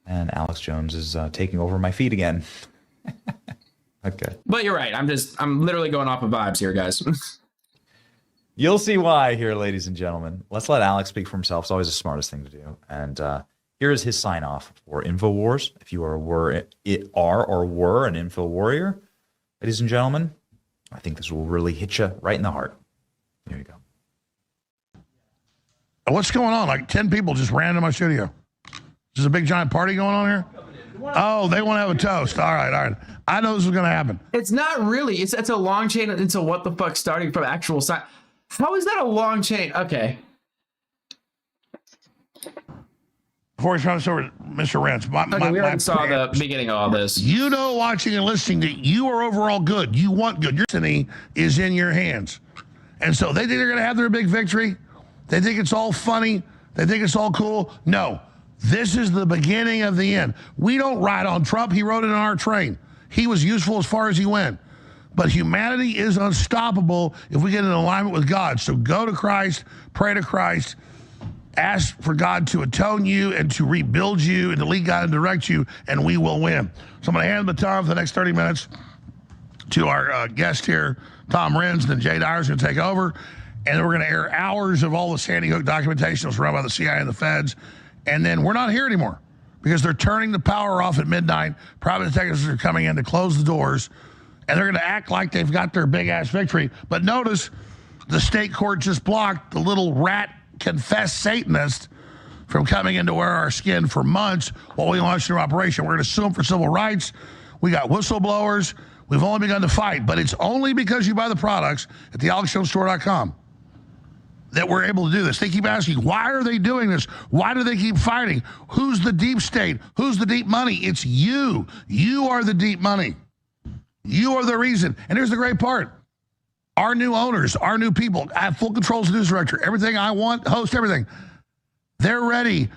And Alex Jones is taking over my feed again. Okay. But you're right. I'm literally going off of vibes here, guys. You'll see why here, ladies and gentlemen. Let's let Alex speak for himself. It's always the smartest thing to do. And here is his sign off for Infowars. If you are or were an Info warrior, ladies and gentlemen, I think this will really hit you right in the heart. Here you go. What's going on? Like 10 people just ran into my studio. Is a big giant party going on here? Oh, they want to have a toast. All right. I know this is going to happen. It's not really. It's a long chain into what the fuck starting from actual science. How is that a long chain? Okay. Before we turn this over to Mr. Rents, we already saw the beginning of all this. You know, watching and listening that you are overall good. You want good. Your destiny is in your hands. And so they think they're going to have their big victory. They think it's all funny. They think it's all cool. No. This is the beginning of the end. We don't ride on Trump. He rode it on our train. He was useful as far as he went. But humanity is unstoppable if we get in alignment with God. So go to Christ, pray to Christ, ask for God to atone you and to rebuild you and to lead God and direct you, and we will win. So I'm going to hand the baton for the next 30 minutes to our guest here, Tom Renz, and then Jay Dyer's going to take over. And then we're going to air hours of all the Sandy Hook documentation that was run by the CIA and the feds. And then we're not here anymore because they're turning the power off at midnight. Private detectives are coming in to close the doors, and they're going to act like they've got their big-ass victory. But notice the state court just blocked the little rat confessed Satanist from coming in to wear our skin for months while we launched our operation. We're going to sue them for civil rights. We got whistleblowers. We've only begun to fight, but it's only because you buy the products at thealexjonestore.com that we're able to do this. They keep asking, why are they doing this? Why do they keep fighting? Who's the deep state? Who's the deep money? It's you. You are the deep money. You are the reason. And here's the great part. Our new owners, our new people, I have full control as news director. Everything I want, host, everything. They're ready.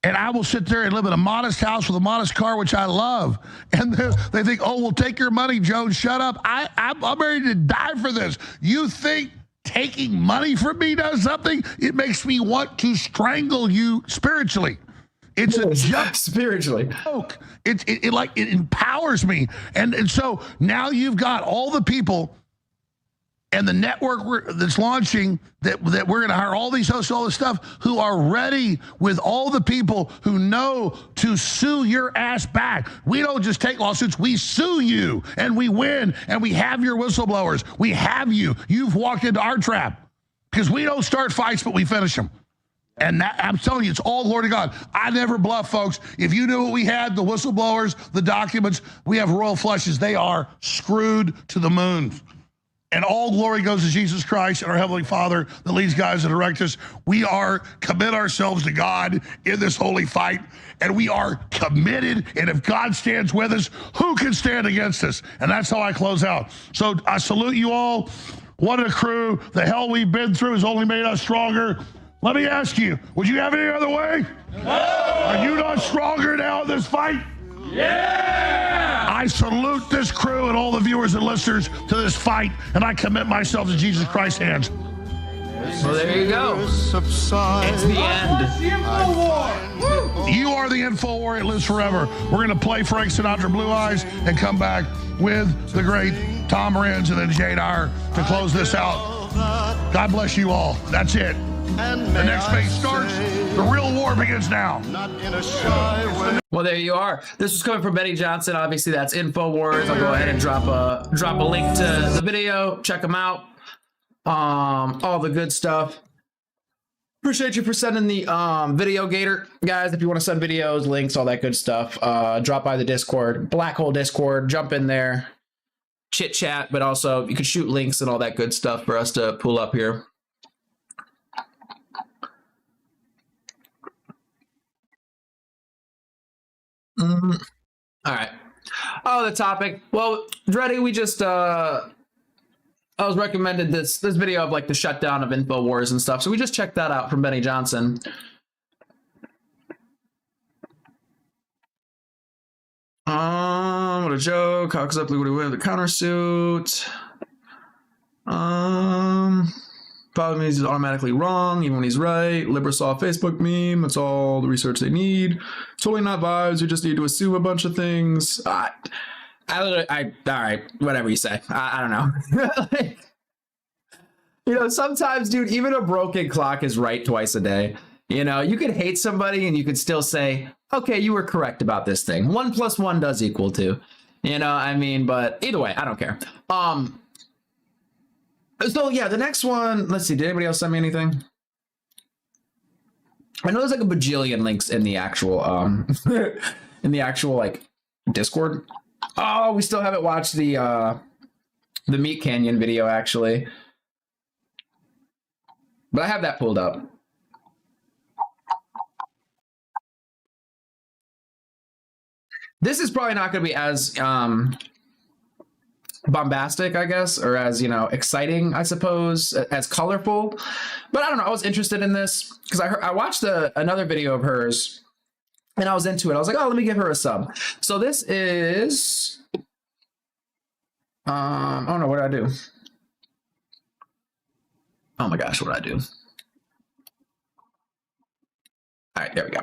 And I will sit there and live in a modest house with a modest car, which I love. And they think, oh, we'll take your money, Jones. Shut up. I'm ready to die for this. You think taking money from me does something? It makes me want to strangle you spiritually. It's a joke. Spiritually. It empowers me. And so now you've got all the people and the network that's launching that we're going to hire all these hosts, all this stuff, who are ready with all the people who know to sue your ass back. We don't just take lawsuits. We sue you, and we win, and we have your whistleblowers. We have you. You've walked into our trap because we don't start fights, but we finish them. And that, I'm telling you, it's all glory to God. I never bluff, folks. If you knew what we had, the whistleblowers, the documents, we have royal flushes. They are screwed to the moon. And all glory goes to Jesus Christ and our Heavenly Father that leads, guides, and directs us. We are commit ourselves to God in this holy fight, and we are committed. And if God stands with us, who can stand against us? And that's how I close out. So I salute you all. What a crew. The hell we've been through has only made us stronger. Let me ask you, would you have any other way? No! Are you not stronger now in this fight? Yeah! I salute this crew and all the viewers and listeners to this fight, and I commit myself to Jesus Christ's hands. Well, there you go. It's the end. You are the Infowar. It lives forever. We're going to play Frank Sinatra Blue Eyes and come back with the great Tom Renz and then Jade Eyre to close this out. God bless you all. That's it. The next phase starts. The real war begins now. Well, there you are. This was coming from Benny Johnson. Obviously, that's Infowars. I'll go ahead and drop a link to the video. Check them out. All the good stuff. Appreciate you for sending the video gator, guys. If you want to send videos, links, all that good stuff, drop by the Discord, Black Hole Discord. Jump in there, chit chat, but also you can shoot links and all that good stuff for us to pull up here. All right. Oh, the topic. Well, Dreddy, we just I was recommended this video of like the shutdown of Infowars and stuff. So we just checked that out from Benny Johnson. What a joke. How exactly would he wear the countersuit? Probably means he's automatically wrong, even when he's right. Librasaw Facebook meme. That's all the research they need. Totally not vibes. We just need to assume a bunch of things. All right, whatever you say. I don't know. You know, sometimes, dude, even a broken clock is right twice a day. You know, you could hate somebody and you could still say, okay, you were correct about this thing. 1 + 1 does equal 2. You know, I mean, but either way, I don't care. So yeah, the next one, let's see, did anybody else send me anything? I know there's like a bajillion links in the actual like Discord. Oh, we still haven't watched the Meat Canyon video actually. But I have that pulled up. This is probably not going to be as bombastic, I guess, or as, you know, exciting, I suppose, as colorful. But I don't know. I was interested in this because I watched another video of hers and I was into it. I was like, oh, let me give her a sub. So this is, oh no, what did I do? Oh my gosh, what did I do? All right, there we go.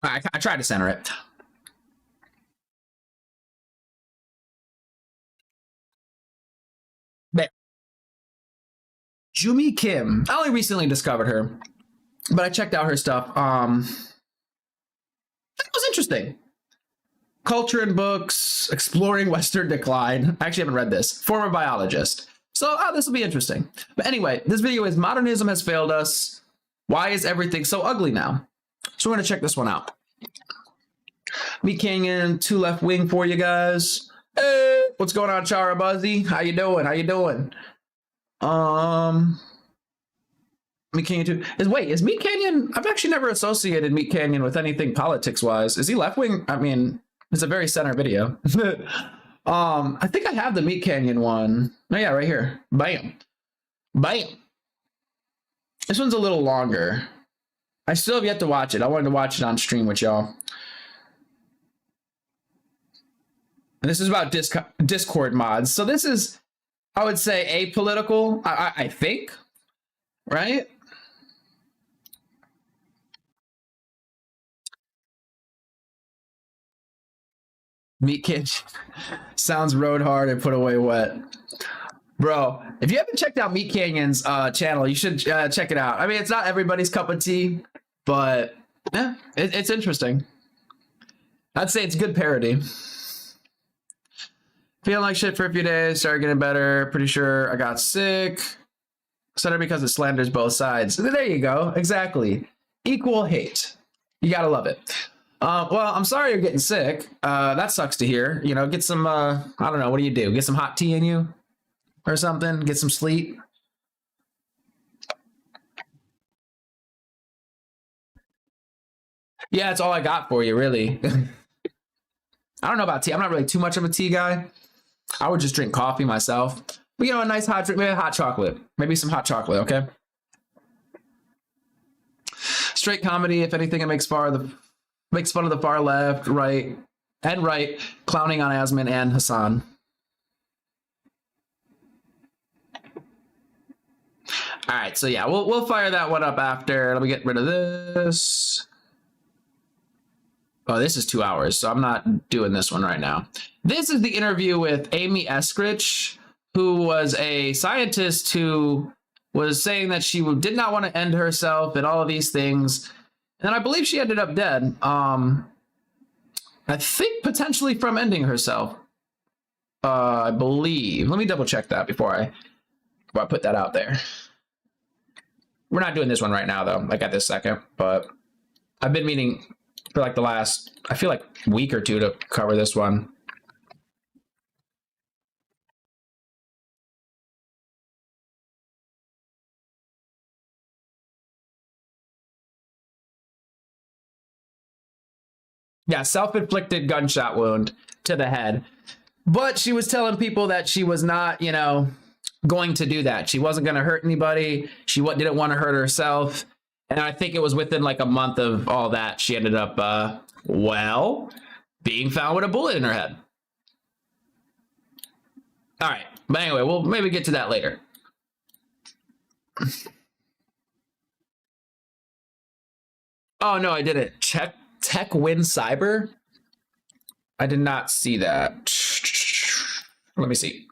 I tried to center it. There. Jumi Kim. I only recently discovered her, but I checked out her stuff. It was interesting. Culture and books, exploring Western decline. I actually haven't read this. Former biologist. So this will be interesting. But anyway, this video is Modernism Has Failed Us. Why is everything so ugly now? So we're going to check this one out. Meat Canyon, 2 left wing for you guys. Hey, what's going on, Chara Buzzy? How you doing? How you doing? Meat Canyon 2. Is Meat Canyon? I've actually never associated Meat Canyon with anything politics-wise. Is he left wing? I mean, it's a very center video. I think I have the Meat Canyon one. Oh yeah, right here. Bam. Bam. This one's a little longer. I still have yet to watch it. I wanted to watch it on stream with y'all. And this is about Discord mods. So this is, I would say, apolitical, I think, right? Meat Kitchen sounds road hard and put away wet. Bro, if you haven't checked out Meat Canyon's channel, you should check it out. I mean, it's not everybody's cup of tea, but yeah, it's interesting. I'd say it's good parody. Feeling like shit for a few days, started getting better. Pretty sure I got sick. Center because it slanders both sides. There you go. Exactly. Equal hate. You gotta love it. Well, I'm sorry you're getting sick. That sucks to hear. You know, get some, I don't know, what do you do? Get some hot tea in you or something? Get some sleep? Yeah, that's all I got for you, really. I don't know about tea. I'm not really too much of a tea guy. I would just drink coffee myself. But, you know, a nice hot drink, maybe hot chocolate. Maybe some hot chocolate, okay? Straight comedy, if anything, it makes fun of the far left, right, clowning on Asman and Hassan. All right, so yeah, we'll fire that one up after. Let me get rid of this. Oh, this is 2 hours, so I'm not doing this one right now. This is the interview with Amy Eskrich, who was a scientist who was saying that she did not want to end herself and all of these things. And I believe she ended up dead. I think potentially from ending herself. I believe. Let me double check that before I put that out there. We're not doing this one right now, though, like at this second. But I've been meaning for like the last, I feel like, week or two to cover this one. Yeah, self-inflicted gunshot wound to the head. But she was telling people that she was not, you know, going to do that. She wasn't going to hurt anybody. She didn't want to hurt herself. And I think it was within like a month of all that, she ended up, being found with a bullet in her head. All right. But anyway, we'll maybe get to that later. Oh, no, I didn't. Tech win cyber? I did not see that. Let me see.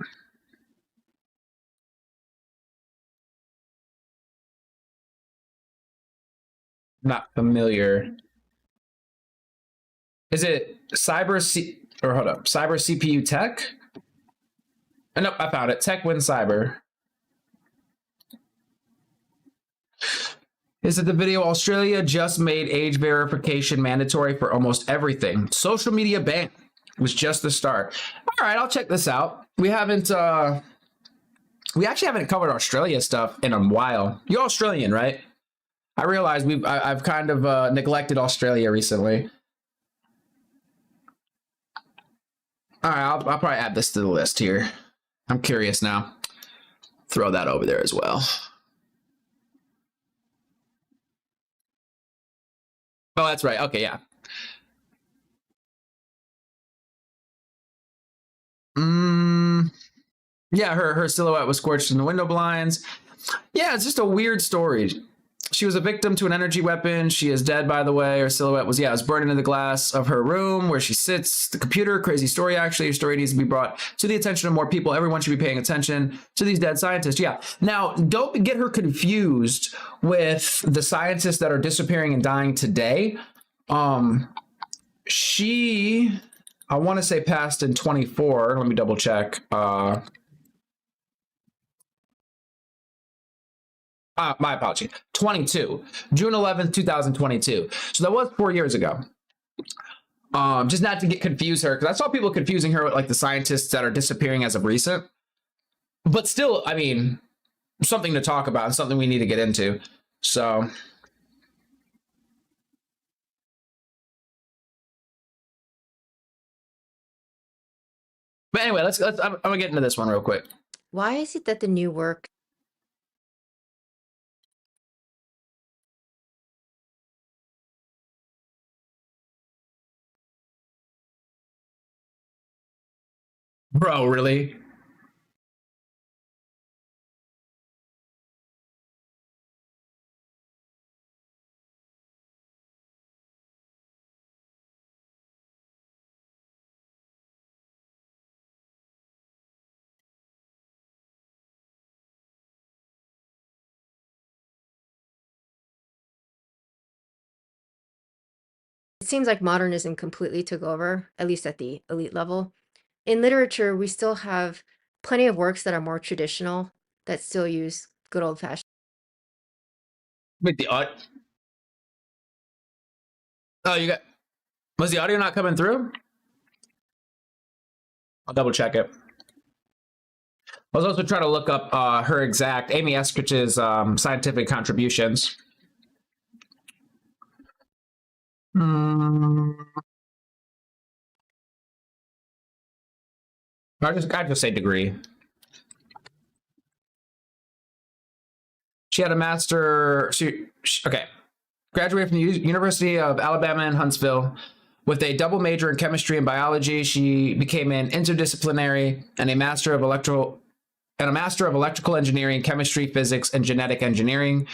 Not familiar. Is it cyber CPU tech? Oh, nope, I found it. Tech win cyber. Is it the video Australia just made age verification mandatory for almost everything? Social media ban was just the start. All right, I'll check this out. We actually haven't covered Australia stuff in a while. You're Australian, right? I realize I've kind of neglected Australia recently. All right, I'll probably add this to the list here. I'm curious now. Throw that over there as well. Oh, that's right. Okay, yeah. Yeah, her silhouette was scorched in the window blinds. Yeah, it's just a weird story. She was a victim to an energy weapon. She is dead, by the way. Her silhouette was burned into the glass of her room where she sits. The computer, crazy story, actually. Your story needs to be brought to the attention of more people. Everyone should be paying attention to these dead scientists. Yeah. Now, don't get her confused with the scientists that are disappearing and dying today. She, I want to say passed in 24. Let me double check. My apology. 22, June 11th, 2022. So that was 4 years ago. Just not to get confuse her, because I saw people confusing her with like the scientists that are disappearing as of recent. But still, I mean, something to talk about and something we need to get into. So. But anyway, I'm gonna get into this one real quick. Why is it that the new work Bro, really? It seems like modernism completely took over, at least at the elite level. In literature, we still have plenty of works that are more traditional that still use good old fashioned. Wait, oh, you got. Was the audio not coming through? I'll double check it. I was also trying to look up her exact, Amy Eskridge's scientific contributions. I just say degree. She had a master. Okay. Graduated from the University of Alabama in Huntsville with a double major in chemistry and biology. She became an interdisciplinary and a master of electrical engineering, chemistry, physics, and genetic engineering.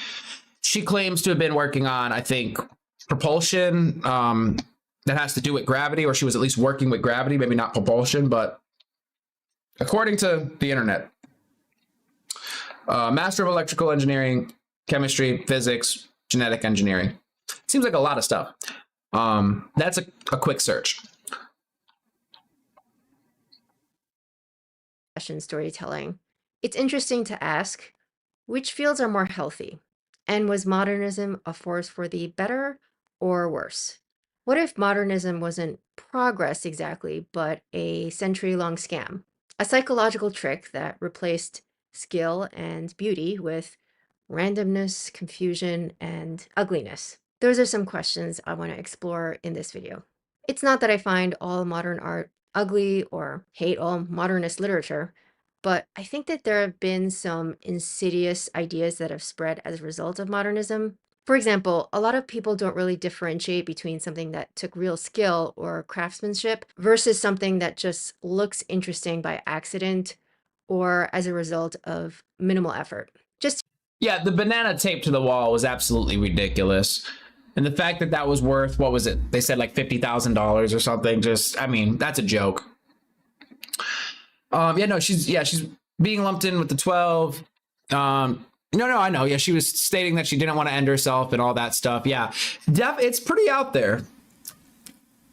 She claims to have been working on, I think, propulsion that has to do with gravity, or she was at least working with gravity, maybe not propulsion, but according to the internet, master of electrical engineering, chemistry, physics, genetic engineering. Seems like a lot of stuff. That's a quick search. Fashion storytelling. It's interesting to ask, which fields are more healthy? And was modernism a force for the better or worse? What if modernism wasn't progress exactly, but a century-long scam? A psychological trick that replaced skill and beauty with randomness, confusion, and ugliness. Those are some questions I want to explore in this video. It's not that I find all modern art ugly or hate all modernist literature, but I think that there have been some insidious ideas that have spread as a result of modernism. For example, a lot of people don't really differentiate between something that took real skill or craftsmanship versus something that just looks interesting by accident or as a result of minimal effort. Yeah, the banana taped to the wall was absolutely ridiculous. And the fact that that was worth, what was it? They said like $50,000 or something. Just, I mean, that's a joke. She's being lumped in with the 12. I know. Yeah, she was stating that she didn't want to end herself and all that stuff. Yeah, it's pretty out there.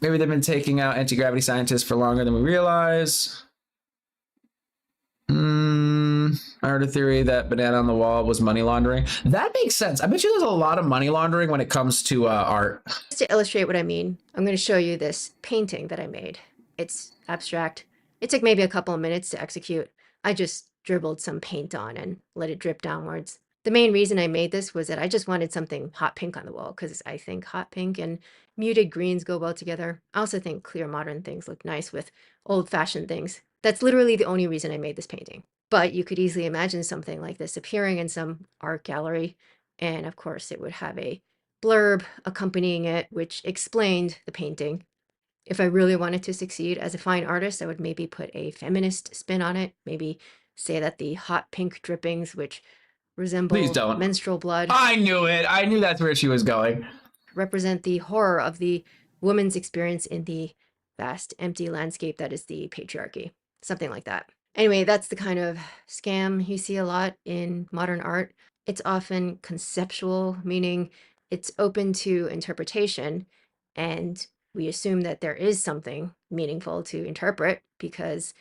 Maybe they've been taking out anti-gravity scientists for longer than we realize. I heard a theory that banana on the wall was money laundering. That makes sense. I bet you there's a lot of money laundering when it comes to art. Just to illustrate what I mean, I'm going to show you this painting that I made. It's abstract. It took maybe a couple of minutes to execute. I just dribbled some paint on and let it drip downwards. The main reason I made this was that I just wanted something hot pink on the wall because I think hot pink and muted greens go well together. I also think clear modern things look nice with old-fashioned things. That's literally the only reason I made this painting. But you could easily imagine something like this appearing in some art gallery. And of course, it would have a blurb accompanying it, which explained the painting. If I really wanted to succeed as a fine artist, I would maybe put a feminist spin on it. Maybe say that the hot pink drippings, which resemble menstrual blood. I knew it. I knew that's where she was going. Represent the horror of the woman's experience in the vast, empty landscape that is the patriarchy. Something like that. Anyway, that's the kind of scam you see a lot in modern art. It's often conceptual, meaning it's open to interpretation, and we assume that there is something meaningful to interpret because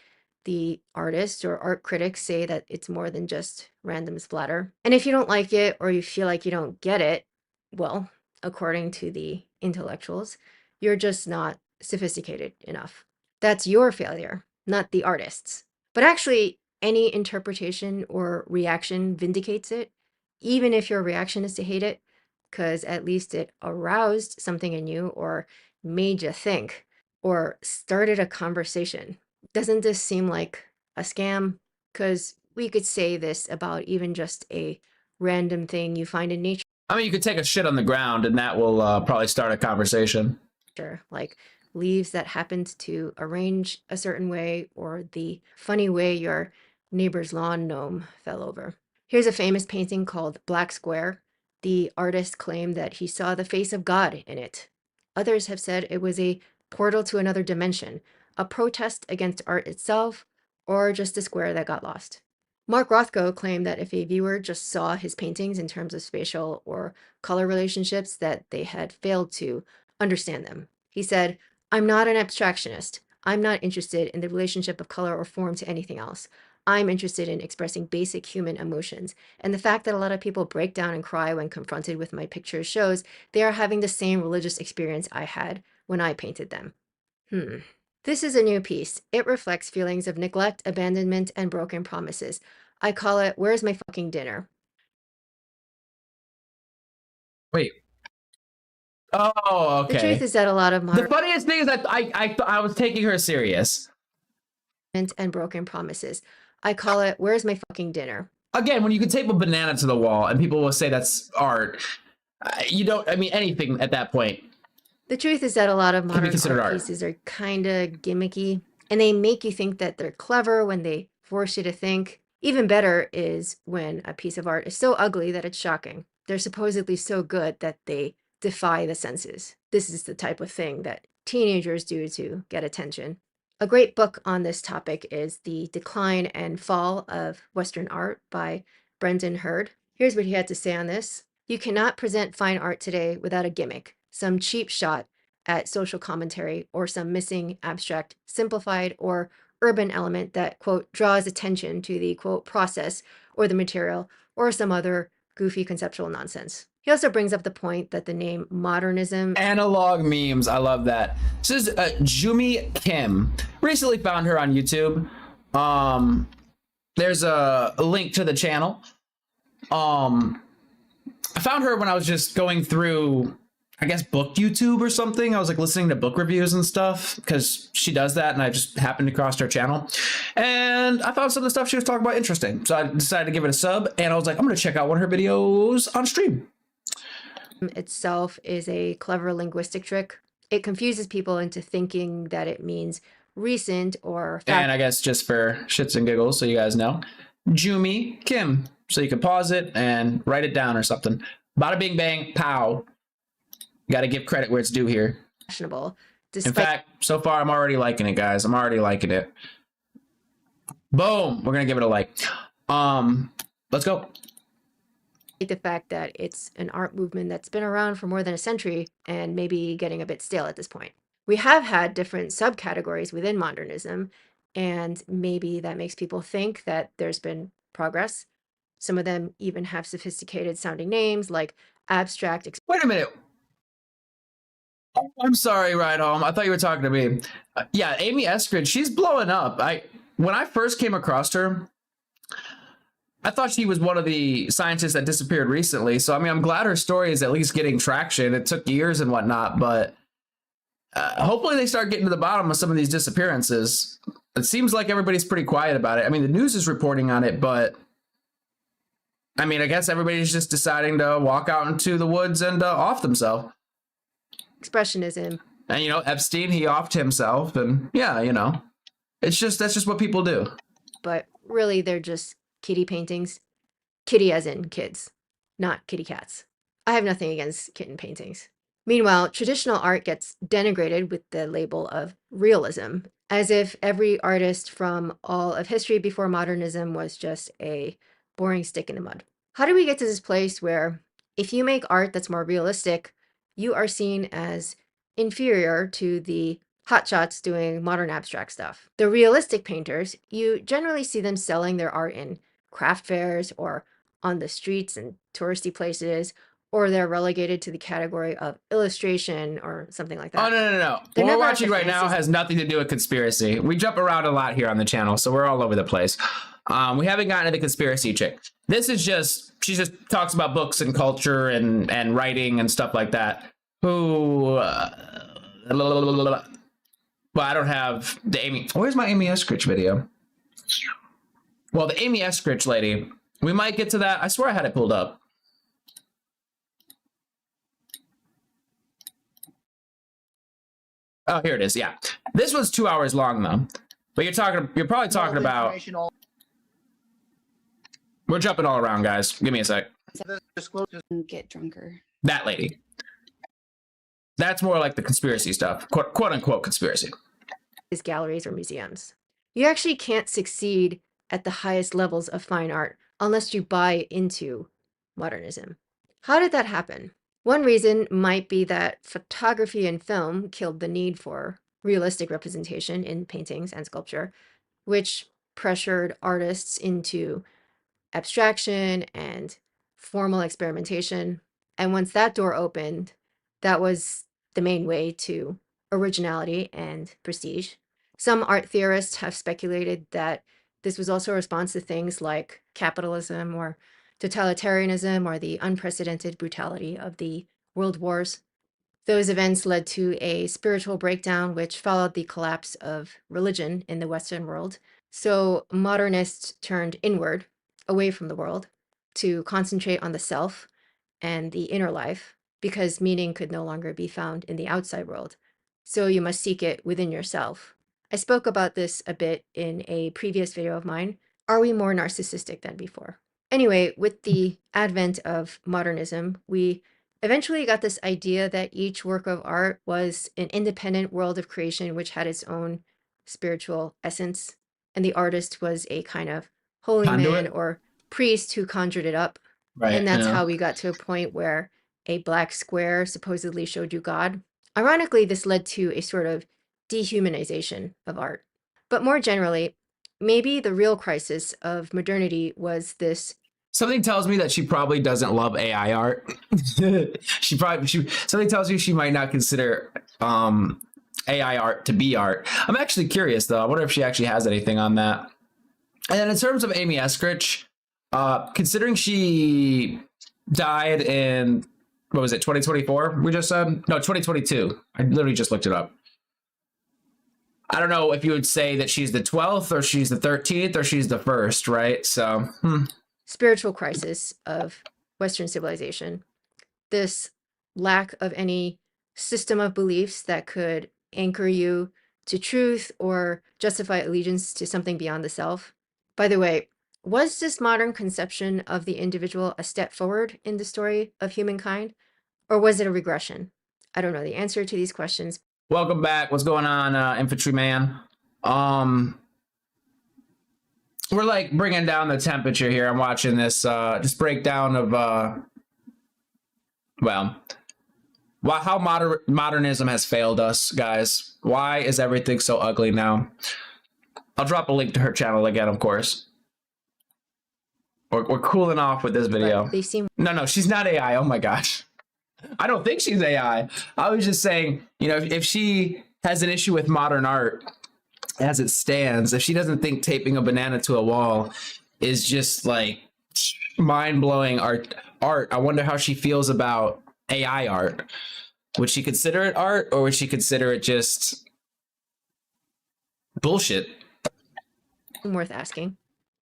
the artist or art critics say that it's more than just random splatter. And if you don't like it or you feel like you don't get it, well, according to the intellectuals, you're just not sophisticated enough. That's your failure, not the artist's. But actually, any interpretation or reaction vindicates it, even if your reaction is to hate it, because at least it aroused something in you or made you think or started a conversation. Doesn't this seem like a scam? Because we could say this about even just a random thing you find in nature. I mean, you could take a shit on the ground and that will probably start a conversation. Like leaves that happened to arrange a certain way, or the funny way your neighbor's lawn gnome fell over. Here's a famous painting called Black Square. The artist claimed that he saw the face of God in it. Others have said it was a portal to another dimension, a protest against art itself, or just a square that got lost. Mark Rothko claimed that if a viewer just saw his paintings in terms of spatial or color relationships, that they had failed to understand them. He said, "I'm not an abstractionist. I'm not interested in the relationship of color or form to anything else. I'm interested in expressing basic human emotions. And the fact that a lot of people break down and cry when confronted with my pictures shows they are having the same religious experience I had when I painted them. This is a new piece. It reflects feelings of neglect, abandonment, and broken promises. I call it, Where's My Fucking Dinner? Wait. Oh, okay. The truth is that a lot of The funniest thing is that I was taking her serious. And broken promises. I call it, Where's My Fucking Dinner? Again, when you can tape a banana to the wall and people will say that's art, you don't, I mean, anything at that point. The truth is that a lot of Can be modern considered art art. pieces are kind of gimmicky, and they make you think that they're clever when they force you to think. Even better is when a piece of art is so ugly that it's shocking. They're supposedly so good that they defy the senses. This is the type of thing that teenagers do to get attention. A great book on this topic is The Decline and Fall of Western Art by Brendan Hurd. Here's what he had to say on this. You cannot present fine art today without a gimmick, some cheap shot at social commentary, or some missing abstract, simplified, or urban element that, quote, draws attention to the, quote, process or the material, or some other goofy conceptual nonsense. He also brings up the point that the name modernism... Analog memes, I love that. This is Jumi Kim. Recently found her on YouTube. There's a link to the channel. I found her when I was just going through, I guess, book YouTube or something. I was like listening to book reviews and stuff because she does that, and I just happened to cross her channel. And I found some of the stuff she was talking about interesting. So I decided to give it a sub, and I was like, I'm going to check out one of her videos on stream. Itself is a clever linguistic trick. It confuses people into thinking that it means recent or... And I guess just for shits and giggles, so you guys know, Jumi Kim. So you can pause it and write it down or something. Bada bing bang, pow. You got to give credit where it's due here. Fashionable. In fact, so far I'm already liking it, guys. I'm already liking it. Boom. We're going to give it a like. Let's go. The fact that it's an art movement that's been around for more than a century and maybe getting a bit stale at this point. We have had different subcategories within modernism, and maybe that makes people think that there's been progress. Some of them even have sophisticated sounding names like abstract. Wait a minute. Oh, I'm sorry, Ride Home. I thought you were talking to me. Yeah, Amy Eskridge, she's blowing up. When I first came across her, I thought she was one of the scientists that disappeared recently. So, I mean, I'm glad her story is at least getting traction. It took years and whatnot, but hopefully they start getting to the bottom of some of these disappearances. It seems like everybody's pretty quiet about it. I mean, the news is reporting on it, but I mean, I guess everybody's just deciding to walk out into the woods and off themselves. Expressionism. And, you know, Epstein, he offed himself. And yeah, you know, that's just what people do. But really, they're just kitty paintings. Kitty as in kids, not kitty cats. I have nothing against kitten paintings. Meanwhile, traditional art gets denigrated with the label of realism, as if every artist from all of history before modernism was just a boring stick in the mud. How do we get to this place where if you make art that's more realistic, you are seen as inferior to the hotshots doing modern abstract stuff? The realistic painters, you generally see them selling their art in craft fairs or on the streets and touristy places, or they're relegated to the category of illustration or something like that. Oh, no. They're What we're never at watching the right now fancy- has nothing to do with conspiracy. We jump around a lot here on the channel, so we're all over the place. We haven't gotten to the conspiracy chick. This is she just talks about books and culture and writing and stuff like that. Well, I don't have the Amy. Where's my Amy Eskridge video? Well, the Amy Eskridge lady, we might get to that. I swear I had it pulled up. Oh, here it is. Yeah. This was 2 hours long though. But you're probably talking about. We're jumping all around, guys. Give me a sec. Get drunker. That lady. That's more like the conspiracy stuff. Quote unquote conspiracy. Galleries or museums. You actually can't succeed at the highest levels of fine art unless you buy into modernism. How did that happen? One reason might be that photography and film killed the need for realistic representation in paintings and sculpture, which pressured artists into abstraction and formal experimentation. And once that door opened, that was the main way to originality and prestige. Some art theorists have speculated that this was also a response to things like capitalism or totalitarianism or the unprecedented brutality of the world wars. Those events led to a spiritual breakdown, which followed the collapse of religion in the Western world. So modernists turned inward, away from the world, to concentrate on the self and the inner life, because meaning could no longer be found in the outside world. So you must seek it within yourself. I spoke about this a bit in a previous video of mine. Are we more narcissistic than before? Anyway, with the advent of modernism, we eventually got this idea that each work of art was an independent world of creation which had its own spiritual essence, and the artist was a kind of holy man or priest who conjured it up. Right, And that's yeah. how we got to a point where a black square supposedly showed you God. Ironically, this led to a sort of dehumanization of art. But more generally, maybe the real crisis of modernity was this. Something tells me that she probably doesn't love AI art. Something tells me she might not consider AI art to be art. I'm actually curious though. I wonder if she actually has anything on that. And then in terms of Amy Eskridge, considering she died in, what was it, 2024? We just said? No, 2022. I literally just looked it up. I don't know if you would say that she's the 12th or she's the 13th or she's the first, right? So, spiritual crisis of Western civilization. This lack of any system of beliefs that could anchor you to truth or justify allegiance to something beyond the self. By the way, was this modern conception of the individual a step forward in the story of humankind, or was it a regression? I don't know the answer to these questions. welcome back. What's going on, infantryman? We're like bringing down the temperature here. I'm watching this just breakdown of how modernism has failed us, guys. Why is everything so ugly now? I'll drop a link to her channel again, of course. We're cooling off with this video. They seem No, she's not AI. Oh my gosh. I don't think she's AI. I was just saying, if she has an issue with modern art as it stands, if she doesn't think taping a banana to a wall is just like mind-blowing art, I wonder how she feels about AI art. Would she consider it art, or would she consider it just bullshit? worth asking.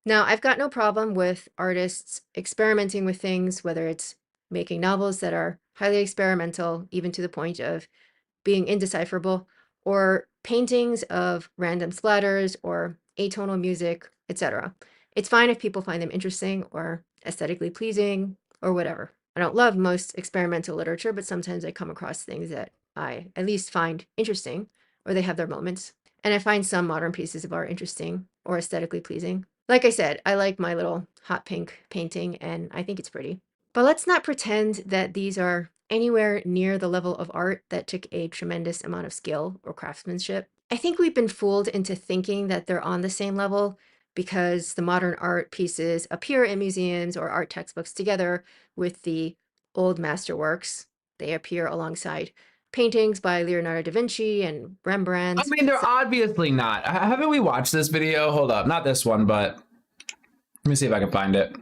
Now, I've got no problem with artists experimenting with things, whether it's making novels that are highly experimental, even to the point of being indecipherable, or paintings of random splatters or atonal music, etc. It's fine if people find them interesting or aesthetically pleasing or whatever. I don't love most experimental literature, but sometimes I come across things that I at least find interesting, or they have their moments. And I find some modern pieces of art interesting or aesthetically pleasing. Like I said, I like my little hot pink painting and I think it's pretty. But let's not pretend that these are anywhere near the level of art that took a tremendous amount of skill or craftsmanship. I think we've been fooled into thinking that they're on the same level because the modern art pieces appear in museums or art textbooks together with the old masterworks. They appear alongside paintings by Leonardo da Vinci and Rembrandt. I mean, they're obviously not. Haven't we watched this video? Hold up. Not this one, but let me see if I can find it.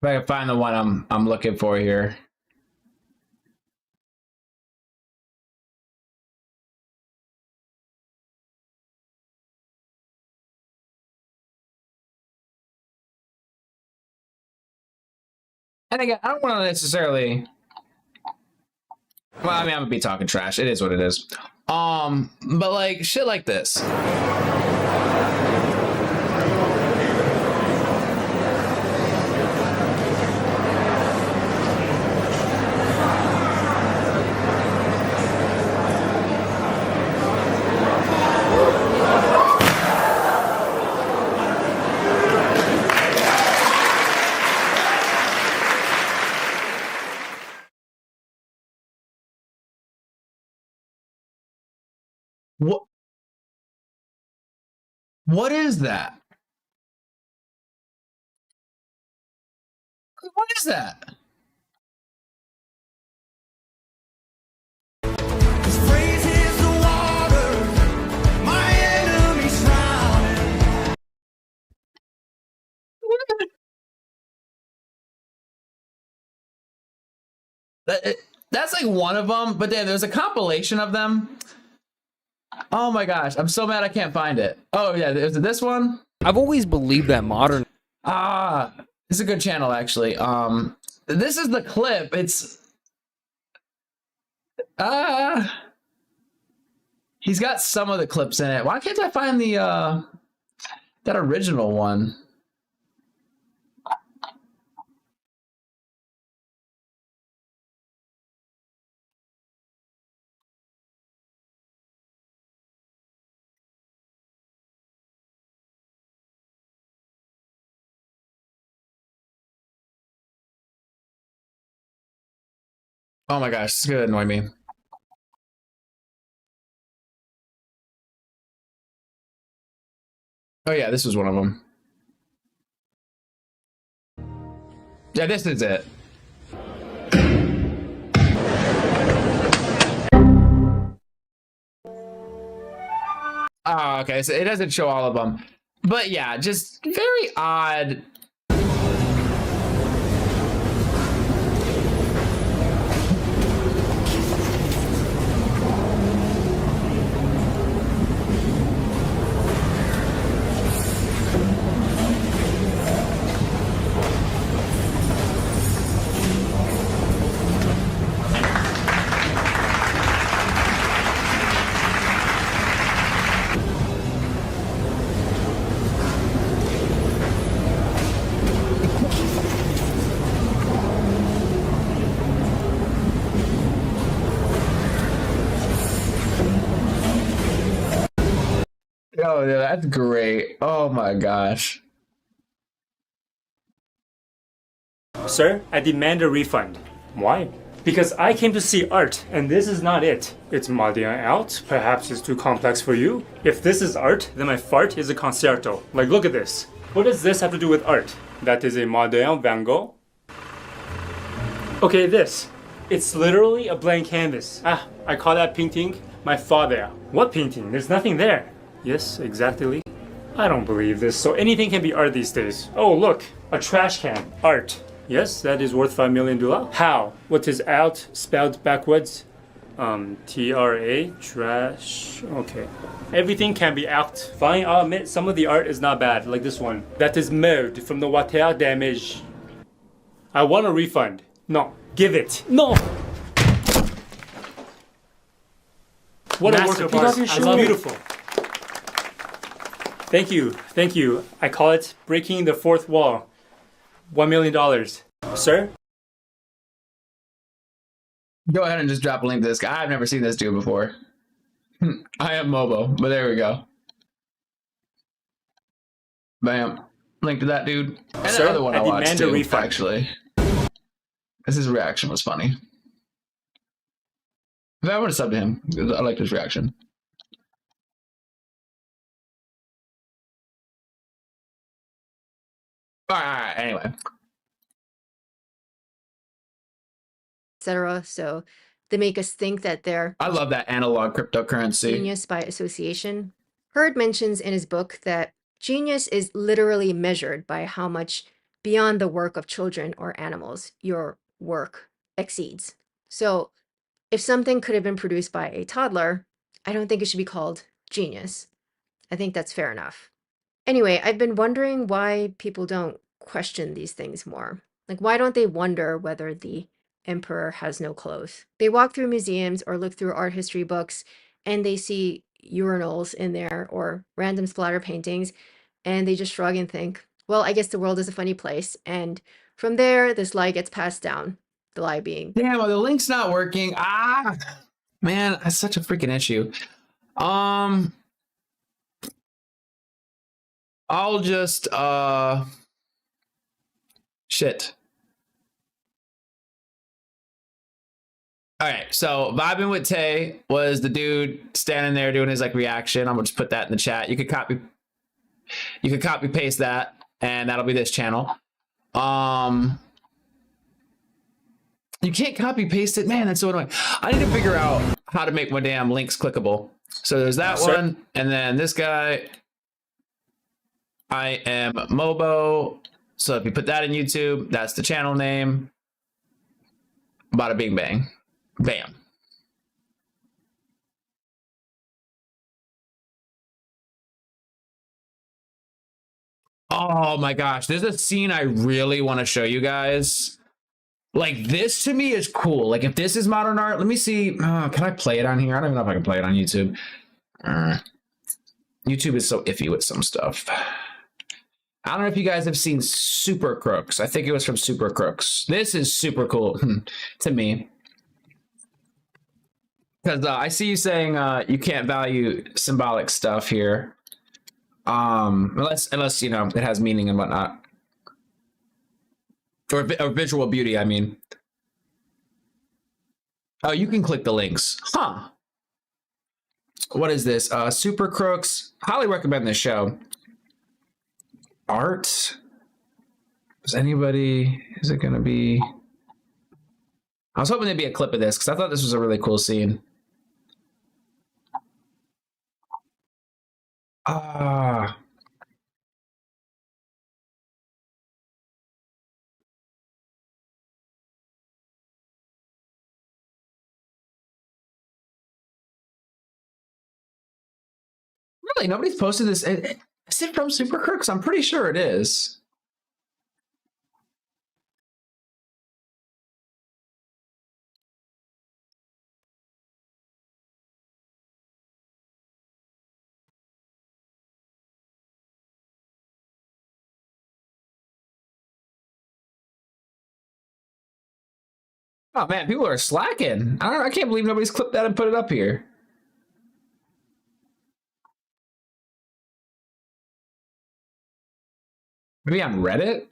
If I can find the one I'm looking for here. And again, I don't want to necessarily. Well, I mean, I'm gonna be talking trash. It is what it is. But like shit like this. What is that? What is that? That's like one of them, but then there's a compilation of them. Oh my gosh, I'm so mad I can't find it. Oh yeah, is it this one? I've always believed that modern. It's a good channel actually. This is the clip. It's he's got some of the clips in it. Why can't I find the that original one? Oh my gosh, it's gonna annoy me. Oh yeah, this was one of them. Yeah, this is it. Oh, okay, so it doesn't show all of them. But yeah, just very odd. Oh, yeah, that's great. Oh my gosh. Sir, I demand a refund. Why? Because I came to see art, and this is not it. It's Modian out. Perhaps it's too complex for you. If this is art, then my fart is a concerto. Like, look at this. What does this have to do with art? That is a Modian Van Gogh. Okay, this. It's literally a blank canvas. I call that painting my father. What painting? There's nothing there. Yes, exactly. I don't believe this. So anything can be art these days. Oh, look, a trash can. Art. Yes, that is worth $5 million. How? What is out spelled backwards? T-R-A, trash. Okay. Everything can be out. Fine, I'll admit some of the art is not bad, like this one. That is mode from the water damage. I want a refund. No, give it. No! What a work of art. It's beautiful. Thank you, thank you. I call it breaking the fourth wall. $1 million. Sir? Go ahead and just drop a link to this guy. I've never seen this dude before. I am Mobo, but there we go. Bam. Link to that dude. And Sir, the other one I watched demand a too, refund. actually. Because his reaction was funny. If I would have subbed to him, I liked his reaction. All right, anyway. Etc. So they make us think that they're I love that analog cryptocurrency. genius by association. Hurd mentions in his book that genius is literally measured by how much beyond the work of children or animals your work exceeds. So if something could have been produced by a toddler, I don't think it should be called genius. I think that's fair enough. Anyway, I've been wondering why people don't question these things more. Like, why don't they wonder whether the emperor has no clothes? They walk through museums or look through art history books and they see urinals in there or random splatter paintings and they just shrug and think, well, I guess the world is a funny place. And from there, this lie gets passed down. The lie being, damn, well, the link's not working. Man, that's such a freaking issue. I'll just shit. All right, so vibing with Tay was the dude standing there doing his like reaction. I'm gonna just put that in the chat. You could copy paste that, and that'll be this channel. You can't copy paste it. Man, that's so annoying. I need to figure out how to make my damn links clickable. So there's that one. And then this guy, I am Mobo. So if you put that in YouTube, that's the channel name. Bada bing bang. Bam. Oh my gosh, there's a scene I really want to show you guys. Like, this to me is cool. Like, if this is modern art, let me see. Can I play it on here? I don't even know if I can play it on YouTube. YouTube is so iffy with some stuff. I don't know if you guys have seen Super Crooks. I think it was from Super Crooks. This is super cool to me. Because I see you saying you can't value symbolic stuff here. Unless you know it has meaning and whatnot, or visual beauty. I mean, oh, you can click the links, huh? What is this? Super Crooks. Highly recommend this show. Art. Is it gonna be? I was hoping there'd be a clip of this because I thought this was a really cool scene. Really? Nobody's posted this. Is it from Super Crooks? I'm pretty sure it is. Oh man, people are slacking. I can't believe nobody's clipped that and put it up here. Maybe on Reddit?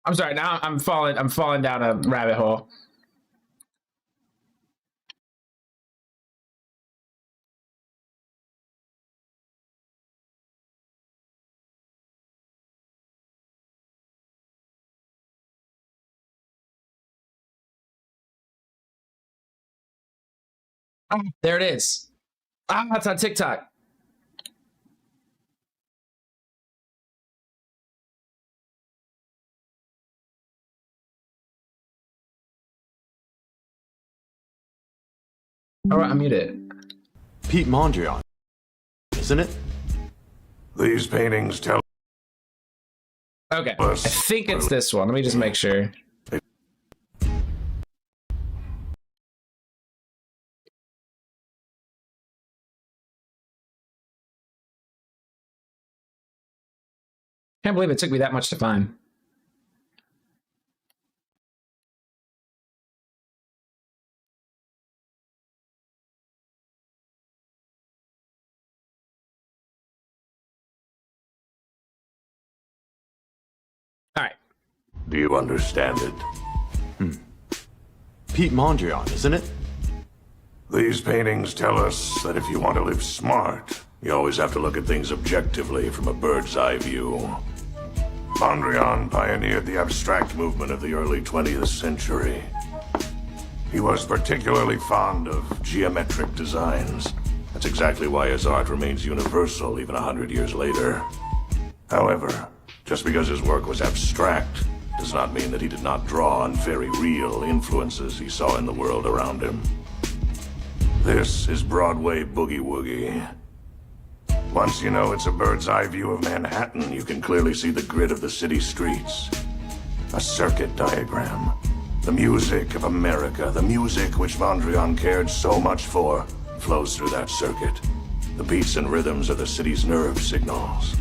I'm sorry, now I'm falling down a rabbit hole. Oh, there it is. It's on TikTok. All right, I mute it. Pete Mondrian, isn't it? These paintings tell. Okay, I think it's this one. Let me just make sure. Can't believe it took me that much to find. All right. Do you understand it? Pete Mondrian, isn't it? These paintings tell us that if you want to live smart, you always have to look at things objectively from a bird's eye view. Mondrian pioneered the abstract movement of the early 20th century. He was particularly fond of geometric designs. That's exactly why his art remains universal even 100 years later. However, just because his work was abstract does not mean that he did not draw on very real influences he saw in the world around him. This is Broadway Boogie Woogie. Once you know it's a bird's eye view of Manhattan, you can clearly see the grid of the city streets. A circuit diagram. The music of America, the music which Mondrian cared so much for, flows through that circuit. The beats and rhythms are the city's nerve signals.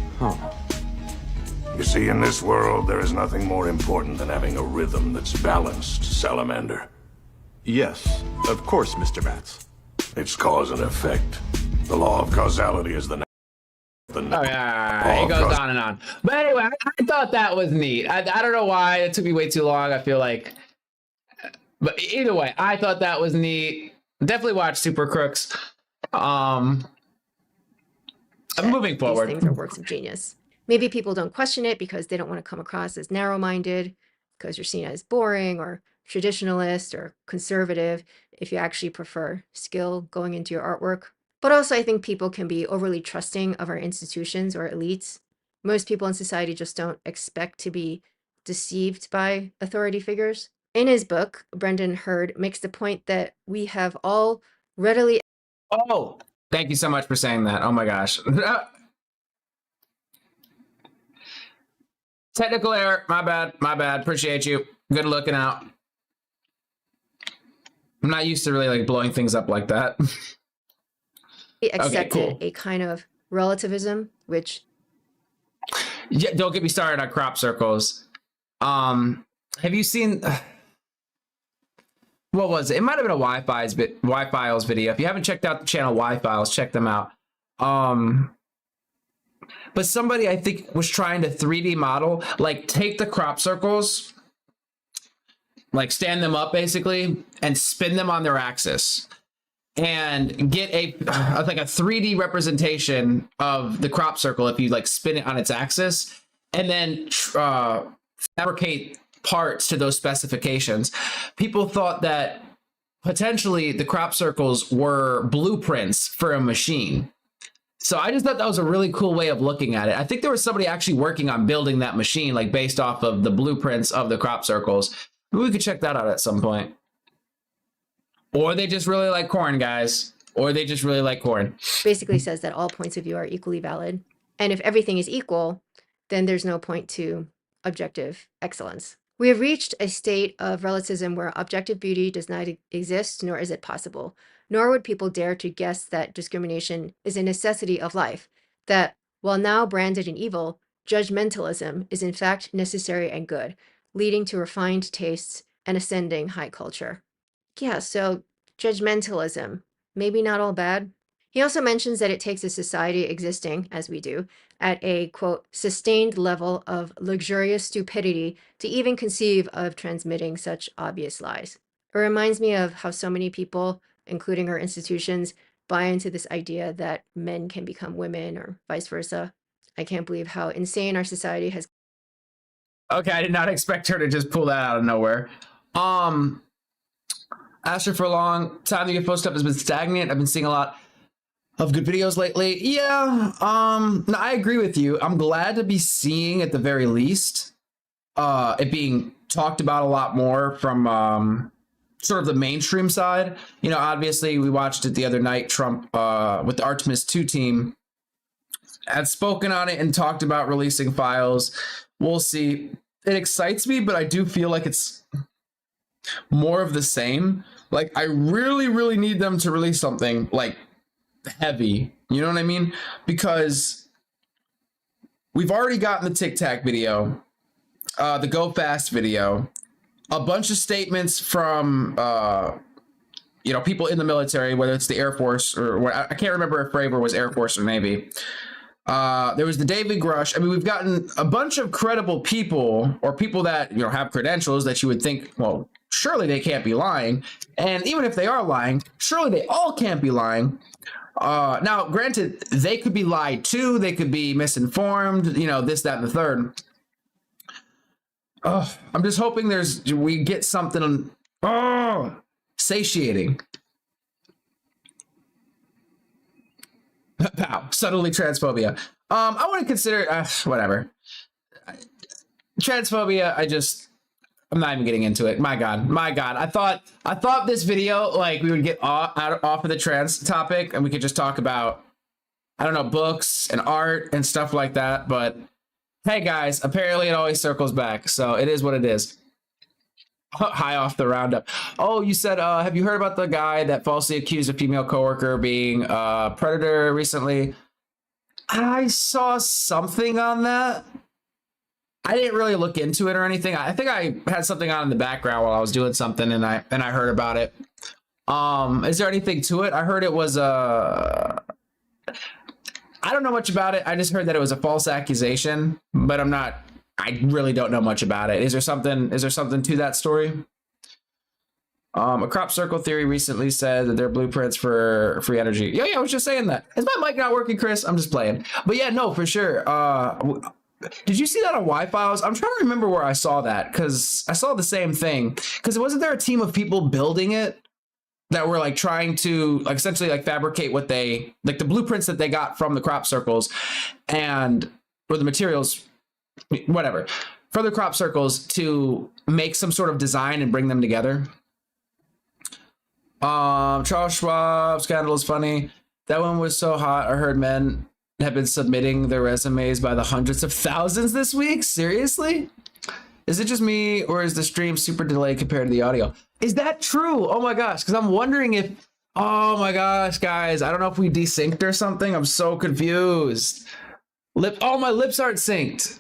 You see, in this world, there is nothing more important than having a rhythm that's balanced, Salamander. Yes, of course, Mr. Bats. It's cause and effect. The law of causality is the heaven. Oh, yeah, it goes on and on. But anyway, I thought that was neat. I don't know why it took me way too long. I feel like, but either way, I thought that was neat. Definitely watch Super Crooks. I'm moving forward. These things are works of genius. Maybe people don't question it because they don't want to come across as narrow-minded, because you're seen as boring or traditionalist or conservative if you actually prefer skill going into your artwork. But also, I think people can be overly trusting of our institutions or elites. Most people in society just don't expect to be deceived by authority figures. In his book, Brendan Hurd makes the point that we have all readily... Oh, thank you so much for saying that. Oh my gosh. Technical error. My bad. My bad. Appreciate you. Good looking out. I'm not used to really like blowing things up like that. accepted cool. a kind of relativism, which... Yeah, don't get me started on crop circles. Have you seen... What was it? It might have been a Wi-Files video. If you haven't checked out the channel Wi-Files, check them out. But somebody, I think, was trying to 3D model, like take the crop circles, like stand them up basically, and spin them on their axis, and get a 3D representation of the crop circle if you like spin it on its axis, and then fabricate parts to those specifications. People thought that potentially the crop circles were blueprints for a machine. So I just thought that was a really cool way of looking at it. I think there was somebody actually working on building that machine, like based off of the blueprints of the crop circles. Maybe we could check that out at some point. Or they just really like corn, guys. Or they just really like corn. Basically says that all points of view are equally valid. And if everything is equal, then there's no point to objective excellence. We have reached a state of relativism where objective beauty does not exist, nor is it possible. Nor would people dare to guess that discrimination is a necessity of life, that while now branded an evil, judgmentalism is in fact necessary and good, leading to refined tastes and ascending high culture. Yeah, so judgmentalism, maybe not all bad. He also mentions that it takes a society existing, as we do, at a, quote, sustained level of luxurious stupidity to even conceive of transmitting such obvious lies. It reminds me of how so many people, including our institutions, buy into this idea that men can become women or vice versa. I can't believe how insane our society has. Okay, I did not expect her to just pull that out of nowhere. Asher, for a long time, the UFO stuff has been stagnant. I've been seeing a lot of good videos lately. Yeah, no, I agree with you. I'm glad to be seeing, at the very least, it being talked about a lot more from sort of the mainstream side. You know, obviously, we watched it the other night. Trump, with the Artemis 2 team, had spoken on it and talked about releasing files. We'll see. It excites me, but I do feel like it's more of the same. Like, I really, really need them to release something, like, heavy. You know what I mean? Because we've already gotten the Tic Tac video, the Go Fast video, a bunch of statements from, you know, people in the military, whether it's the Air Force or I can't remember if Fravor was Air Force or Navy. There was the David Grush. I mean, we've gotten a bunch of credible people, or people that, you know, have credentials that you would think, well, surely they can't be lying. And even if they are lying, surely they all can't be lying. Now, granted, they could be lied to, they could be misinformed, you know, this, that, and the third. I'm just hoping we get something satiating. Pow, subtly transphobia. I wouldn't consider whatever. Transphobia, I'm not even getting into it. My God. I thought this video, like, we would get off of the trans topic and we could just talk about, I don't know, books and art and stuff like that. But hey, guys, apparently it always circles back. So it is what it is. High off the roundup. Oh, you said, have you heard about the guy that falsely accused a female coworker being a predator recently? I saw something on that. I didn't really look into it or anything. I think I had something on in the background while I was doing something, and I heard about it. Is there anything to it? I heard it was I don't know much about it. I just heard that it was a false accusation, but I really don't know much about it. Is there something to that story? A crop circle theory recently said that they're blueprints for free energy. Yeah, I was just saying that. Is my mic not working, Chris? I'm just playing. But yeah, no, for sure. Did you see that on Y-Files? I'm trying to remember where I saw that, because I saw the same thing. Because wasn't there a team of people building it that were like trying to like essentially like fabricate what they like the blueprints that they got from the crop circles or the materials, whatever, for the crop circles to make some sort of design and bring them together? Charles Schwab scandal is funny. That one was so hot. I heard men have been submitting their resumes by the hundreds of thousands this week. Seriously? Is it just me, or is the stream super delayed compared to the audio? Is that true? Oh my gosh, because I'm wondering if, oh my gosh, guys, I don't know if we desynced or something. I'm so confused. My lips aren't synced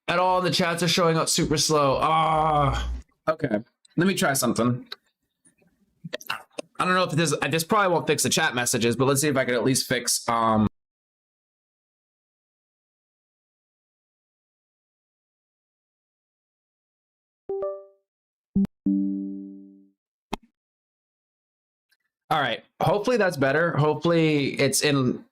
at all. The chats are showing up super slow. Okay. Let me try something. I don't know if this probably won't fix the chat messages, but let's see if I can at least fix all right. Hopefully that's better. Hopefully it's in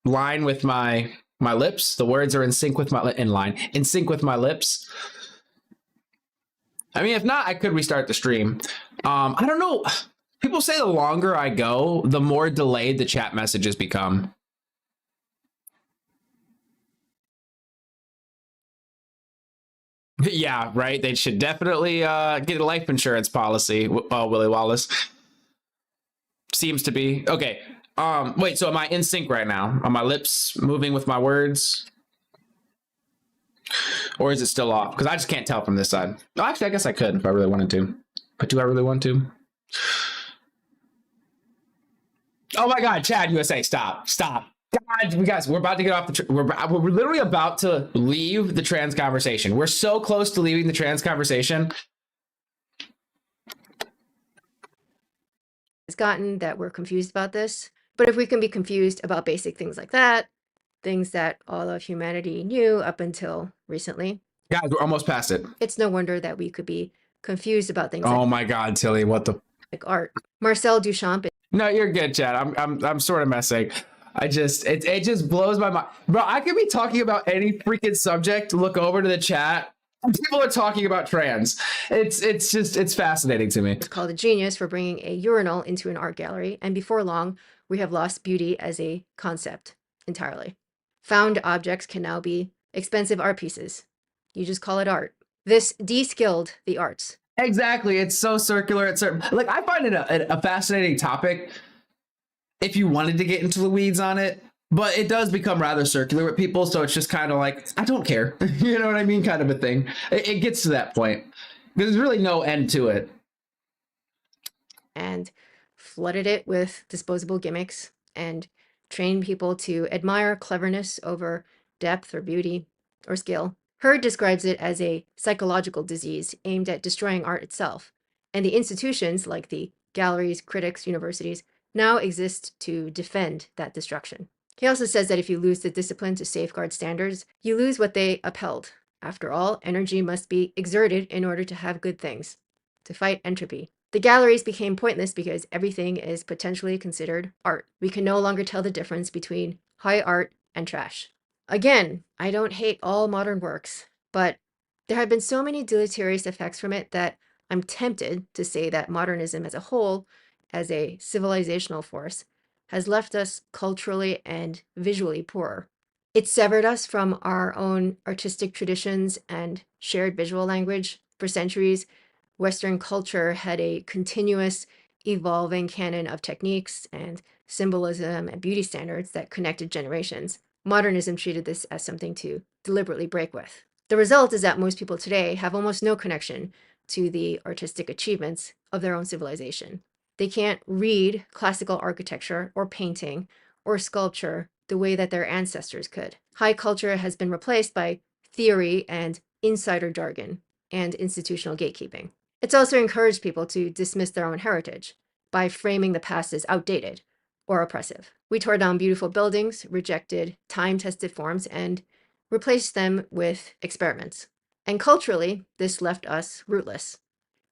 line with my lips. The words are in sync with in sync with my lips. I mean, if not, I could restart the stream. I don't know. People say the longer I go, the more delayed the chat messages become. Yeah, right. They should definitely get a life insurance policy, Willie Wallace. Seems to be. Okay. Wait, so am I in sync right now? Are my lips moving with my words? Or is it still off? Because I just can't tell from this side. Oh, actually, I guess I could if I really wanted to. But do I really want to? Oh my God, Chad USA, stop. God, guys, we're about to get off we're literally about to leave the trans conversation. We're so close to leaving the trans conversation. It's gotten that we're confused about this, but if we can be confused about basic things like that, things that all of humanity knew up until recently. Guys, we're almost past it. It's no wonder that we could be confused about things my God, Tilly, what the like art. Marcel Duchamp. No, you're good, Chad. I'm sort of messing. It just blows my mind. Bro, I could be talking about any freaking subject, look over to the chat, and people are talking about trans. It's fascinating to me. It's called a genius for bringing a urinal into an art gallery, and before long, we have lost beauty as a concept entirely. Found objects can now be expensive art pieces. You just call it art. This de-skilled the arts. Exactly. It's so circular. It's like, I find it a fascinating topic if you wanted to get into the weeds on it, but it does become rather circular with people. So it's just kind of like, I don't care. You know what I mean? Kind of a thing. It gets to that point because there's really no end to it. And flooded it with disposable gimmicks and trained people to admire cleverness over depth or beauty or skill. Hurd describes it as a psychological disease aimed at destroying art itself, and the institutions like the galleries, critics, universities now exist to defend that destruction. He also says that if you lose the discipline to safeguard standards, you lose what they upheld. After all, energy must be exerted in order to have good things, to fight entropy. The galleries became pointless because everything is potentially considered art. We can no longer tell the difference between high art and trash. Again, I don't hate all modern works, but there have been so many deleterious effects from it that I'm tempted to say that modernism as a whole, as a civilizational force, has left us culturally and visually poorer. It severed us from our own artistic traditions and shared visual language. For centuries, Western culture had a continuous, evolving canon of techniques and symbolism and beauty standards that connected generations. Modernism treated this as something to deliberately break with. The result is that most people today have almost no connection to the artistic achievements of their own civilization. They can't read classical architecture or painting or sculpture the way that their ancestors could. High culture has been replaced by theory and insider jargon and institutional gatekeeping. It's also encouraged people to dismiss their own heritage by framing the past as outdated or oppressive. We tore down beautiful buildings, rejected time-tested forms, and replaced them with experiments. And culturally, this left us rootless.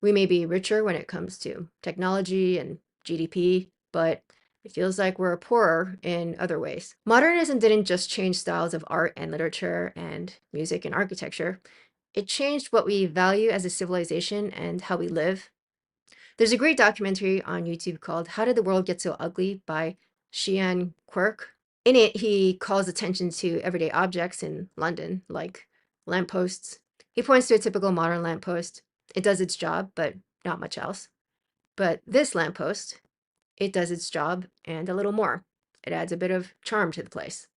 We may be richer when it comes to technology and GDP, but it feels like we're poorer in other ways. Modernism didn't just change styles of art and literature and music and architecture. It changed what we value as a civilization and how we live. There's a great documentary on YouTube called How Did the World Get So Ugly by Kirk. In it, he calls attention to everyday objects in London, like lampposts. He points to a typical modern lamppost. It does its job, but not much else. But this lamppost, it does its job and a little more. It adds a bit of charm to the place.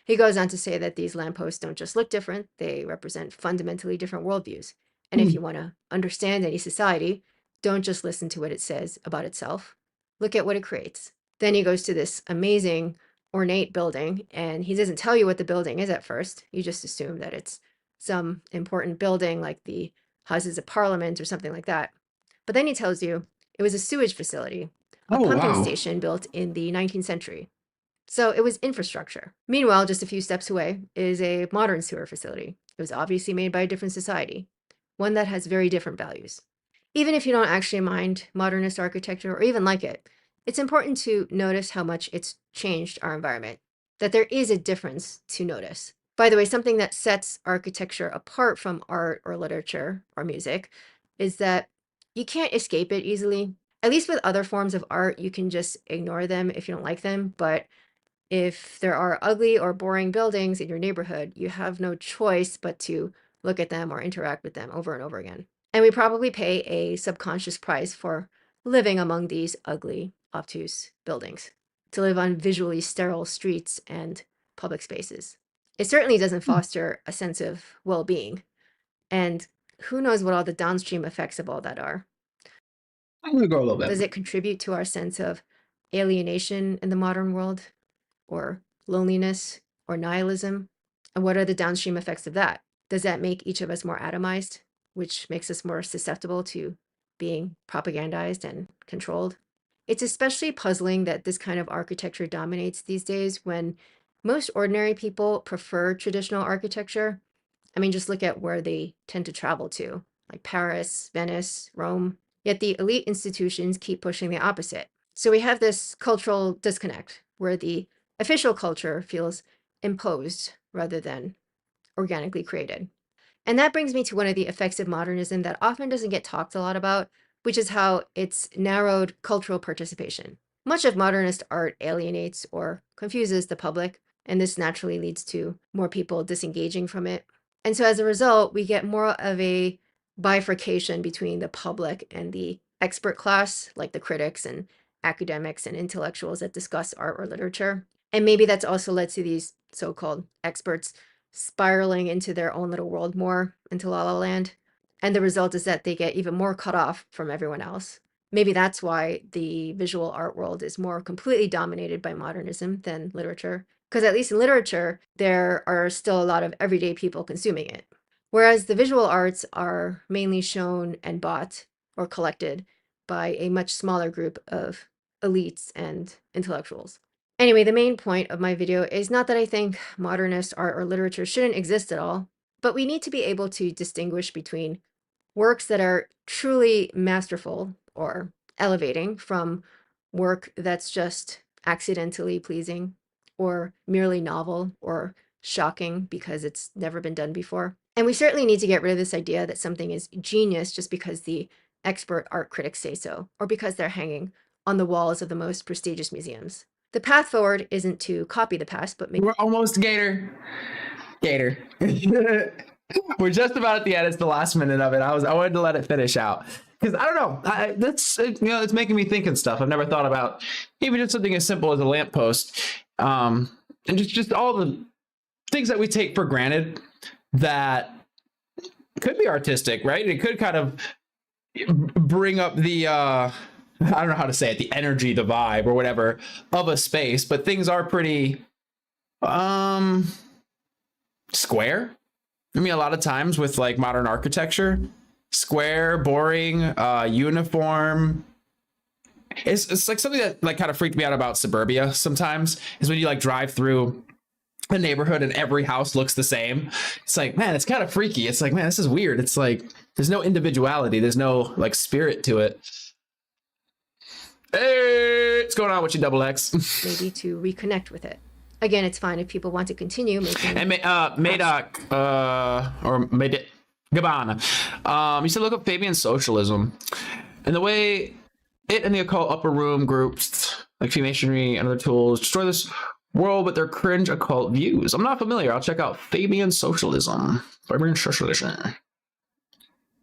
He goes on to say that these lampposts don't just look different, they represent fundamentally different worldviews. And if you want to understand any society, don't just listen to what it says about itself. Look at what it creates. Then he goes to this amazing ornate building, and he doesn't tell you what the building is at first. You just assume that it's some important building like the Houses of Parliament or something like that. But then he tells you it was a sewage facility, a pumping station built in the 19th century. So it was infrastructure. Meanwhile, just a few steps away is a modern sewer facility. It was obviously made by a different society, one that has very different values. Even if you don't actually mind modernist architecture or even like it, it's important to notice how much it's changed our environment, that there is a difference to notice. By the way, something that sets architecture apart from art or literature or music is that you can't escape it easily. At least with other forms of art, you can just ignore them if you don't like them. But if there are ugly or boring buildings in your neighborhood, you have no choice but to look at them or interact with them over and over again. And we probably pay a subconscious price for living among these ugly, obtuse buildings, to live on visually sterile streets and public spaces. It certainly doesn't foster a sense of well-being. And who knows what all the downstream effects of all that are. I'm going to go a little bit. Does it contribute to our sense of alienation in the modern world, or loneliness, or nihilism? And what are the downstream effects of that? Does that make each of us more atomized, which makes us more susceptible to being propagandized and controlled? It's especially puzzling that this kind of architecture dominates these days when most ordinary people prefer traditional architecture. I mean, just look at where they tend to travel to, like Paris, Venice, Rome. Yet the elite institutions keep pushing the opposite. So we have this cultural disconnect where the official culture feels imposed rather than organically created. And that brings me to one of the effects of modernism that often doesn't get talked a lot about, which is how it's narrowed cultural participation. Much of modernist art alienates or confuses the public, and this naturally leads to more people disengaging from it. And so as a result, we get more of a bifurcation between the public and the expert class, like the critics and academics and intellectuals that discuss art or literature. And maybe that's also led to these so-called experts spiraling into their own little world more, into La La Land. And the result is that they get even more cut off from everyone else. Maybe that's why the visual art world is more completely dominated by modernism than literature. Because at least in literature, there are still a lot of everyday people consuming it. Whereas the visual arts are mainly shown and bought or collected by a much smaller group of elites and intellectuals. Anyway, the main point of my video is not that I think modernist art or literature shouldn't exist at all, but we need to be able to distinguish between works that are truly masterful or elevating from work that's just accidentally pleasing or merely novel or shocking because it's never been done before. And we certainly need to get rid of this idea that something is genius just because the expert art critics say so, or because they're hanging on the walls of the most prestigious museums. The path forward isn't to copy the past, but maybe— We're almost Gator. We're just about at the end. It's the last minute of it. I wanted to let it finish out because I don't know. That's it's making me think and stuff. I've never thought about even just something as simple as a lamppost, and just all the things that we take for granted that could be artistic, right? It could kind of bring up the I don't know how to say it, the energy, the vibe, or whatever of a space. But things are pretty square. I mean, a lot of times with like modern architecture, square, boring, uniform, it's like something that like kind of freaked me out about suburbia sometimes is when you like drive through a neighborhood and every house looks the same. It's like, man, it's kind of freaky. It's like, man, this is weird. It's like there's no individuality. There's no like spirit to it. Hey, what's going on with you, Double X? Maybe to reconnect with it. Again, it's fine if people want to continue making. And Madoc or Madoc Gabbana, you said look up Fabian socialism, and the way it and the occult upper room groups like Freemasonry and other tools destroy this world with their cringe occult views. I'm not familiar. I'll check out Fabian socialism. Fabian socialism.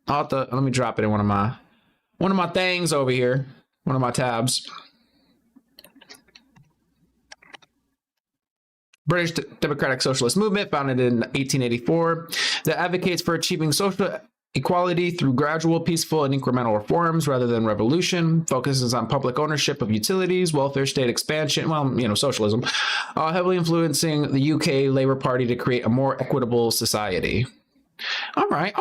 I'll have to, let me drop it in one of my things over here. One of my tabs. British Democratic Socialist Movement, founded in 1884, that advocates for achieving social equality through gradual, peaceful, and incremental reforms rather than revolution, focuses on public ownership of utilities, welfare state expansion, socialism, heavily influencing the UK Labour Party to create a more equitable society. All right.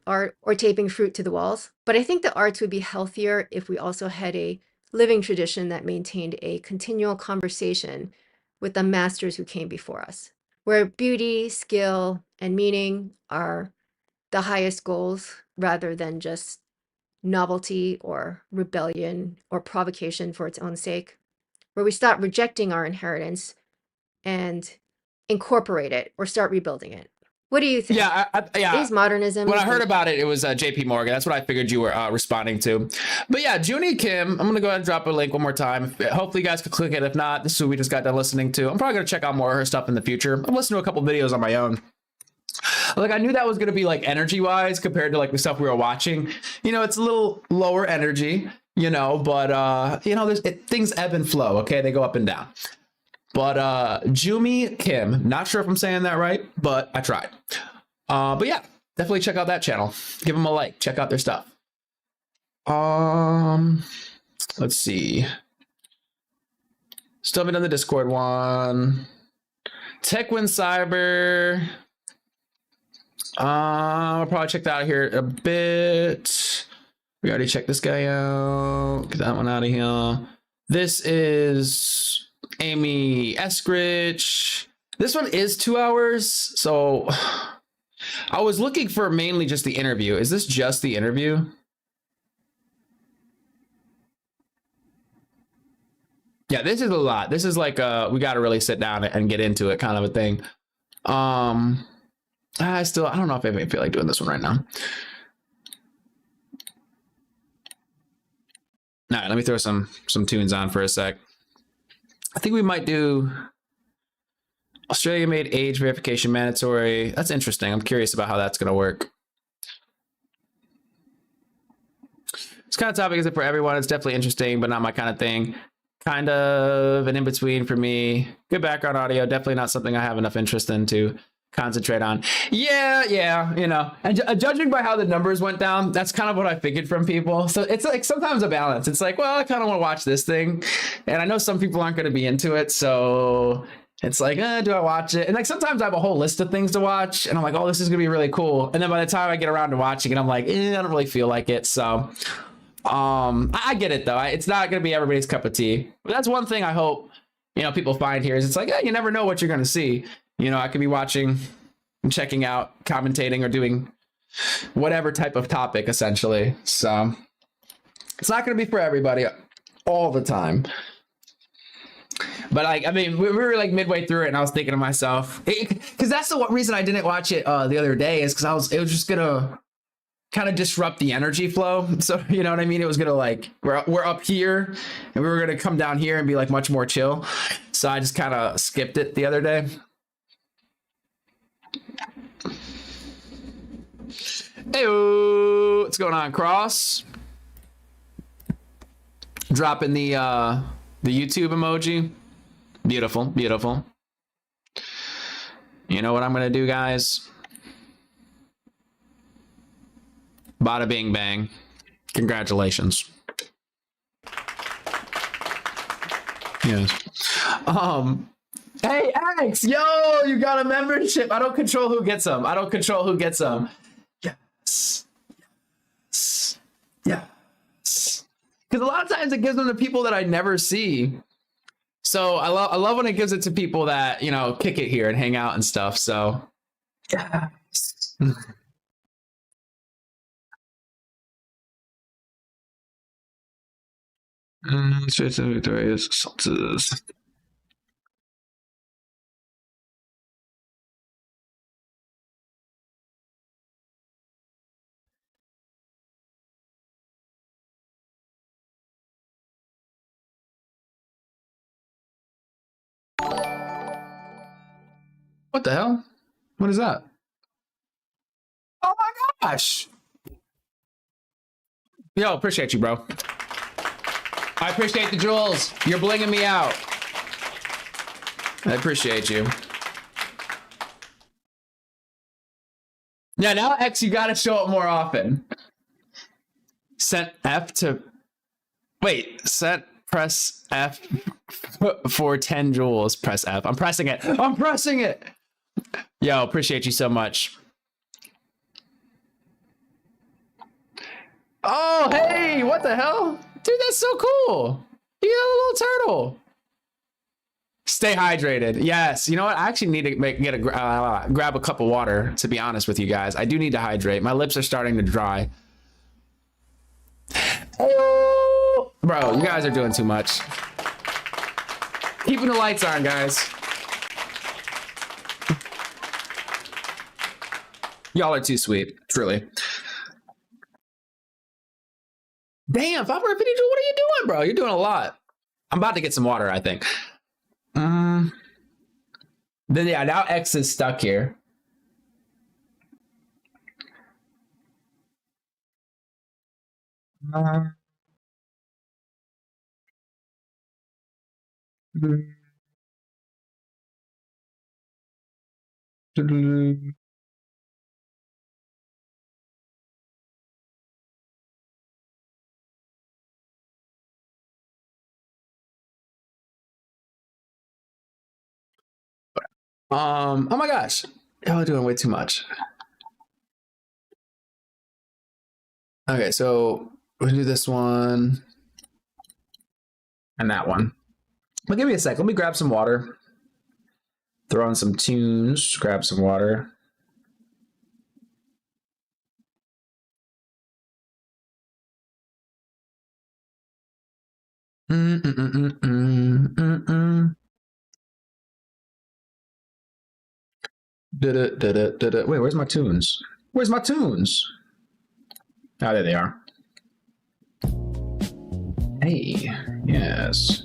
Art or taping fruit to the walls. But I think the arts would be healthier if we also had a living tradition that maintained a continual conversation with the masters who came before us, where beauty, skill, and meaning are the highest goals rather than just novelty or rebellion or provocation for its own sake, where we stop rejecting our inheritance and incorporate it or start rebuilding it. What do you think? Yeah. Is modernism? When I heard about it, it was JP Morgan. That's what I figured you were responding to. But yeah, Junie Kim, I'm going to go ahead and drop a link one more time. Hopefully you guys can click it. If not, this is who we just got done listening to. I'm probably going to check out more of her stuff in the future. I've listened to a couple videos on my own. Like I knew that was going to be like energy wise compared to like the stuff we were watching. It's a little lower energy, but things ebb and flow. Okay. They go up and down. But Jumi Kim, not sure if I'm saying that right, but I tried. But yeah, definitely check out that channel. Give them a like. Check out their stuff. Let's see. Still haven't done the Discord one. TechWin Cyber. I'll probably check that out here a bit. We already checked this guy out. Get that one out of here. This is Amy Eskridge. This one is 2 hours, so I was looking for mainly just the interview. Is this just the interview? Yeah, this is a lot. This is like we got to really sit down and get into it kind of a thing. I don't know if I even feel like doing this one right now. All right, let me throw some tunes on for a sec. I think we might do Australia made age verification mandatory. That's interesting. I'm curious about how that's going to work. This kind of topic isn't for everyone. It's definitely interesting, but not my kind of thing. Kind of an in-between for me. Good background audio. Definitely not something I have enough interest in to concentrate on. Yeah, and judging by how the numbers went down, that's kind of what I figured from people. So it's like sometimes a balance. It's like, well, I kind of want to watch this thing, and I know some people aren't going to be into it, so it's like, do I watch it? And like sometimes I have a whole list of things to watch, and I'm like, oh, this is going to be really cool. And then by the time I get around to watching it, I'm like, I don't really feel like it. So I get it though. It's not going to be everybody's cup of tea. But that's one thing I hope people find here is it's like, you never know what you're going to see. I could be watching and checking out, commentating, or doing whatever type of topic, essentially. So it's not going to be for everybody all the time. But we were like midway through it, and I was thinking to myself, because that's the reason I didn't watch it the other day is because it was just gonna kind of disrupt the energy flow. So you know what I mean? It was gonna like we're up here, and we were gonna come down here and be like much more chill. So I just kind of skipped it the other day. Hey, what's going on, Cross? Dropping the YouTube emoji. Beautiful, beautiful. You know what I'm gonna do, guys? Bada bing bang. Congratulations. Yes. Hey, X, yo, you got a membership. I don't control who gets them. Yes. Yes. Because a lot of times it gives them to people that I never see. So I love when it gives it to people that, you know, kick it here and hang out and stuff. So yes. Victorious sauces. What the hell? What is that? Oh my gosh. Yo, appreciate you, bro. I appreciate the jewels. You're blinging me out. I appreciate you. Yeah, now X, you gotta show up more often. Set F to... Wait, press F for 10 jewels. Press F. I'm pressing it. I'm pressing it. Yo, appreciate you so much. Oh, hey, what the hell? Dude, that's so cool. You got a little turtle. Stay hydrated. Yes. You know what? I actually need to grab a cup of water, to be honest with you guys. I do need to hydrate. My lips are starting to dry. Bro, you guys are doing too much. Keeping the lights on, guys. Y'all are too sweet, truly. Damn, 550 jewels, what are you doing, bro? You're doing a lot. I'm about to get some water, I think. Then yeah, now X is stuck here. Oh my gosh, y'all are doing way too much. Okay, so we'll do this one and that one. But give me a sec. Let me grab some water. Throw on some tunes. Grab some water. Wait, where's my tunes? Where's my tunes? Oh, there they are. Hey, yes.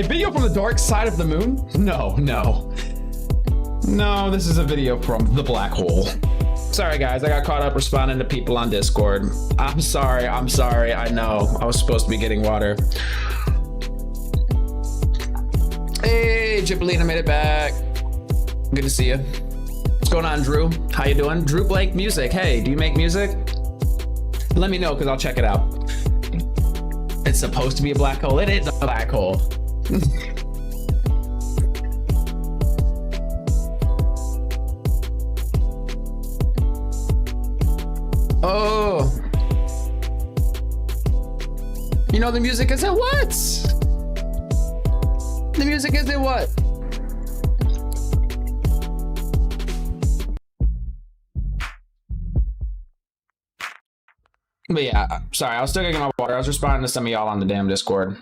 A video from the dark side of the moon? No, no. No, this is a video from the black hole. Sorry guys, I got caught up responding to people on Discord. I'm sorry, I know. I was supposed to be getting water. Hey, Jipolina made it back. Good to see you. What's going on, Drew? How you doing? Drew Blake Music. Hey, do you make music? Let me know, because I'll check it out. It's supposed to be a black hole. It is a black hole. Oh. You know the music is in what? The music is in what? But yeah, sorry, I was still getting my water. I was responding to some of y'all on the damn Discord.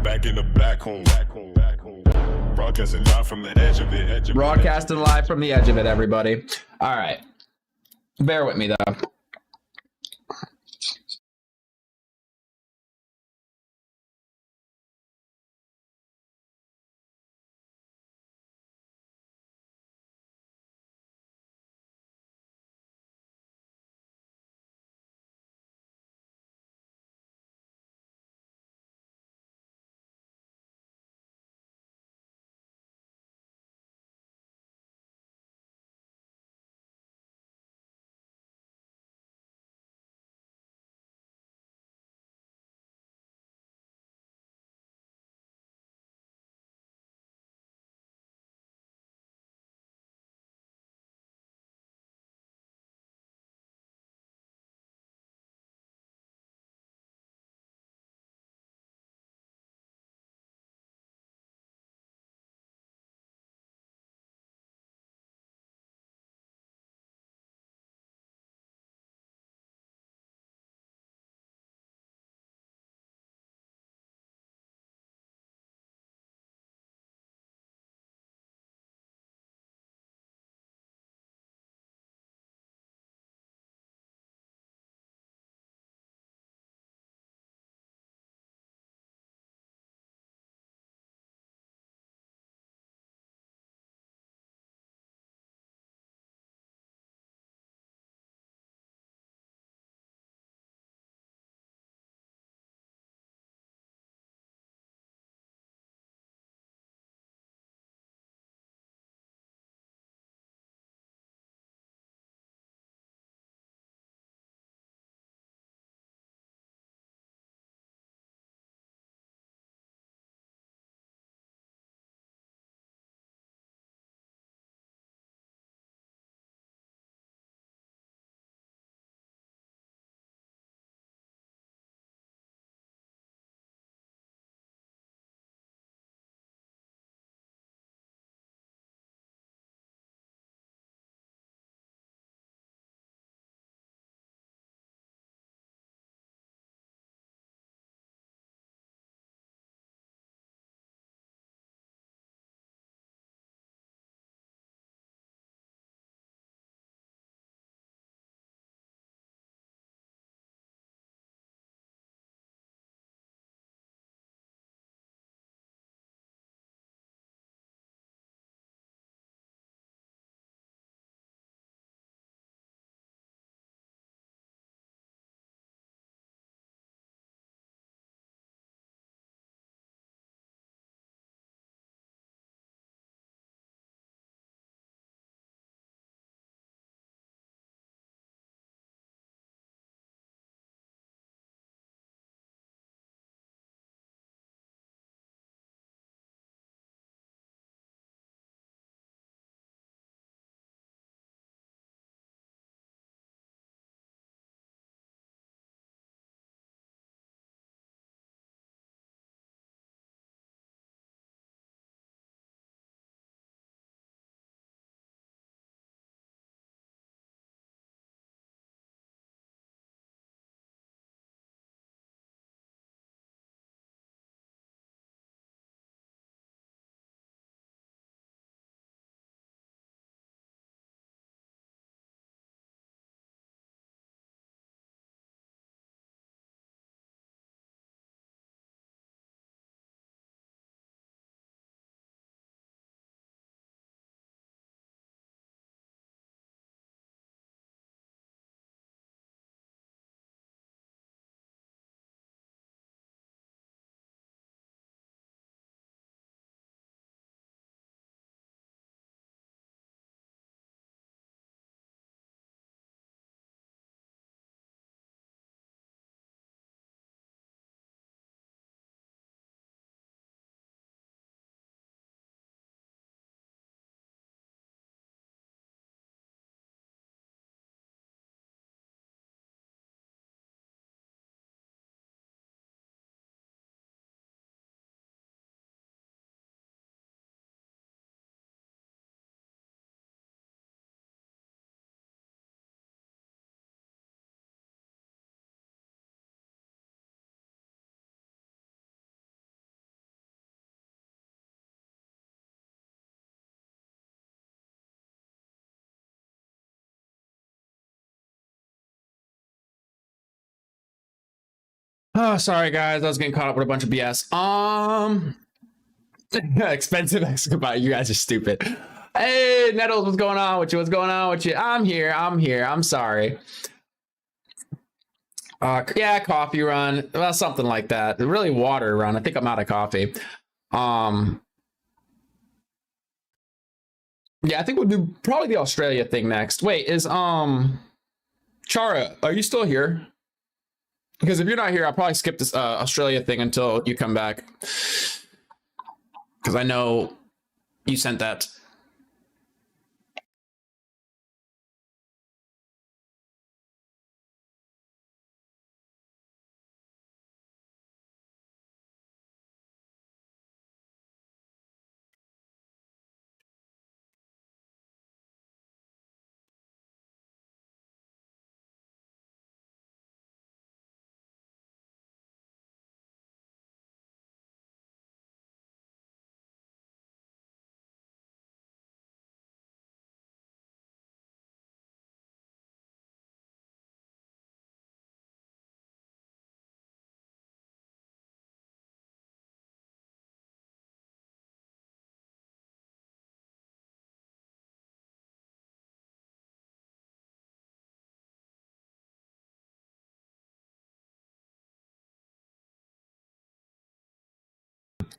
Back in the black hole. Broadcasting live from the edge of it. Broadcasting live from the edge of it, everybody. All right. Bear with me, though. Oh, sorry guys, I was getting caught up with a bunch of BS. Expensive Excabite, you guys are stupid. Hey, Nettles, what's going on with you? What's going on with you? I'm here. I'm sorry. Yeah, coffee run. Well, something like that. Really water run. I think I'm out of coffee. Yeah, I think we'll do probably the Australia thing next. Wait, is Chara, are you still here? Because if you're not here, I'll probably skip this Australia thing until you come back. Because I know you sent that.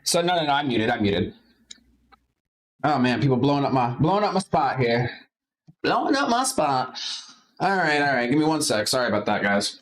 So no, I'm muted. Oh man, people blowing up my spot here. Blowing up my spot. All right. Give me 1 sec. Sorry about that, guys.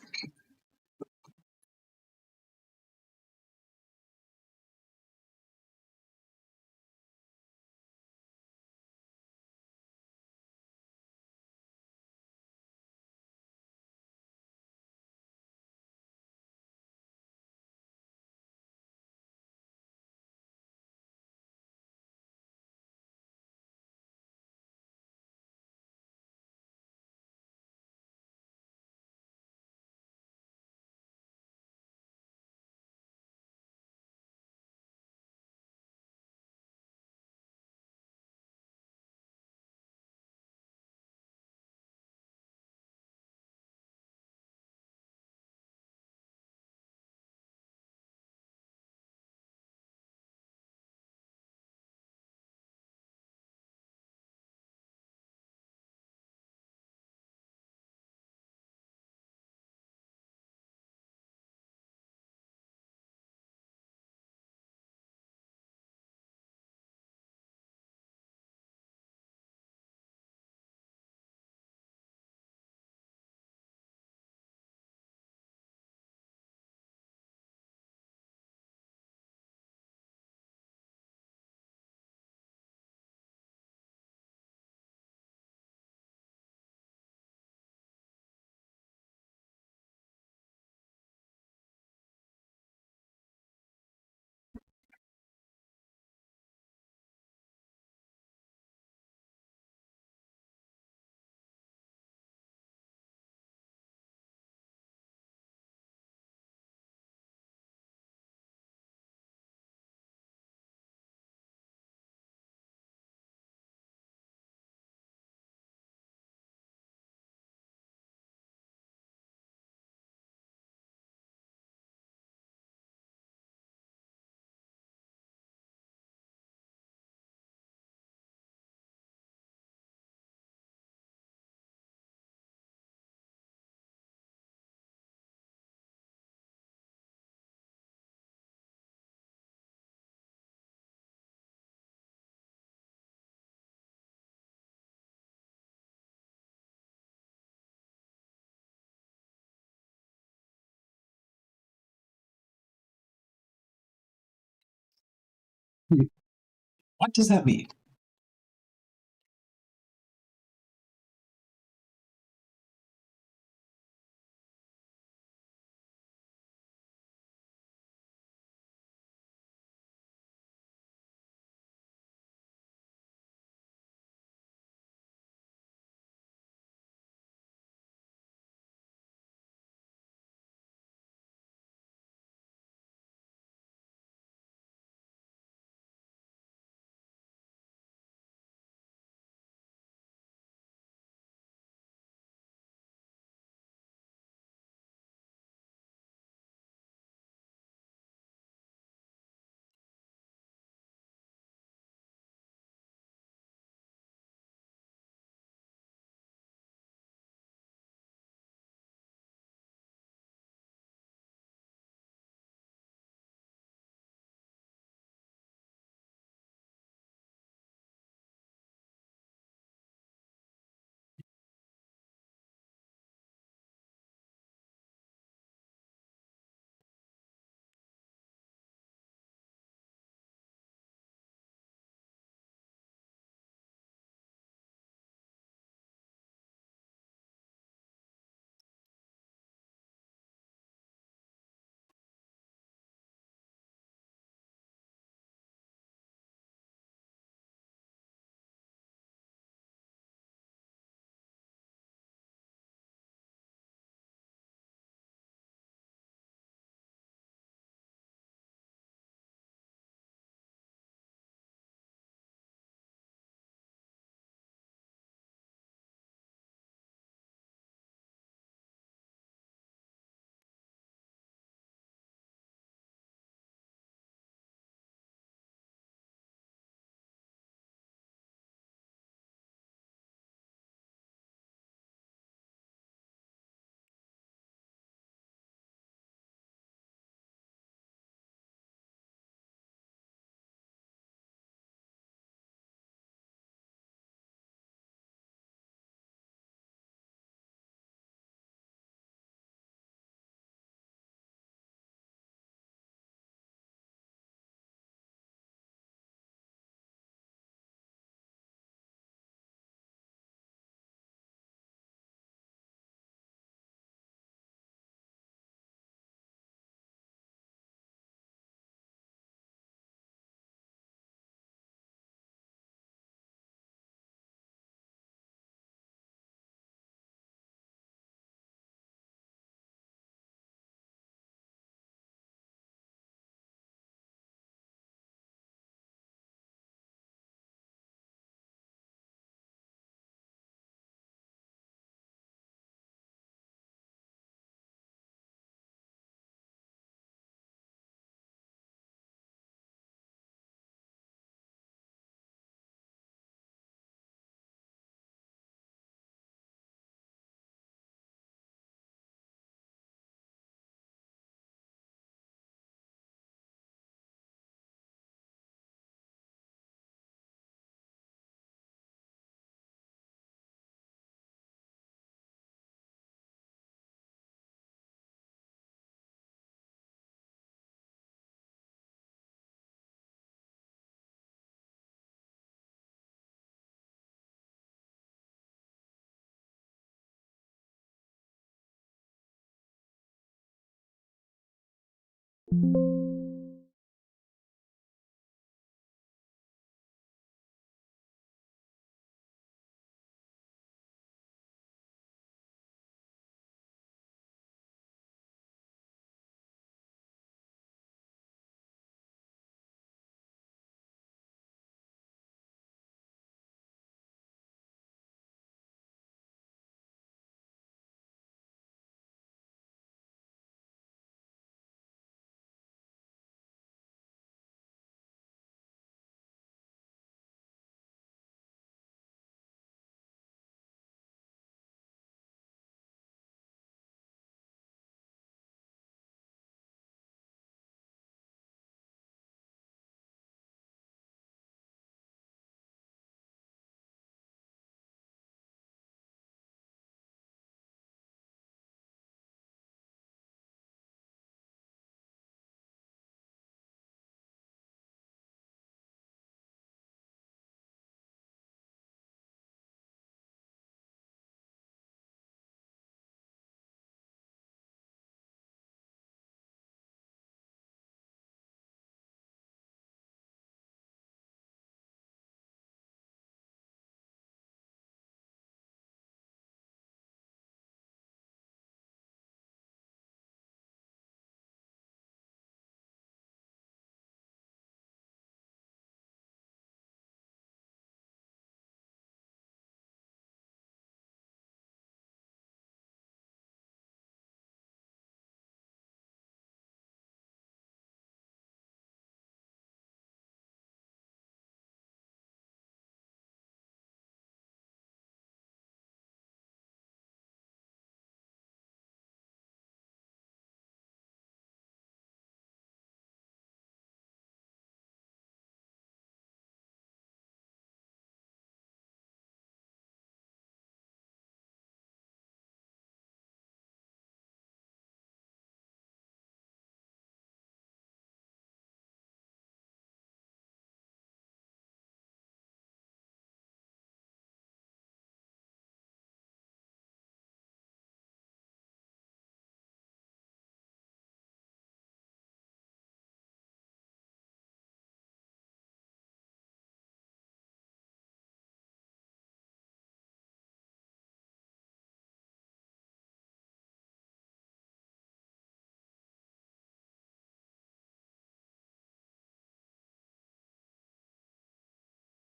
What does that mean?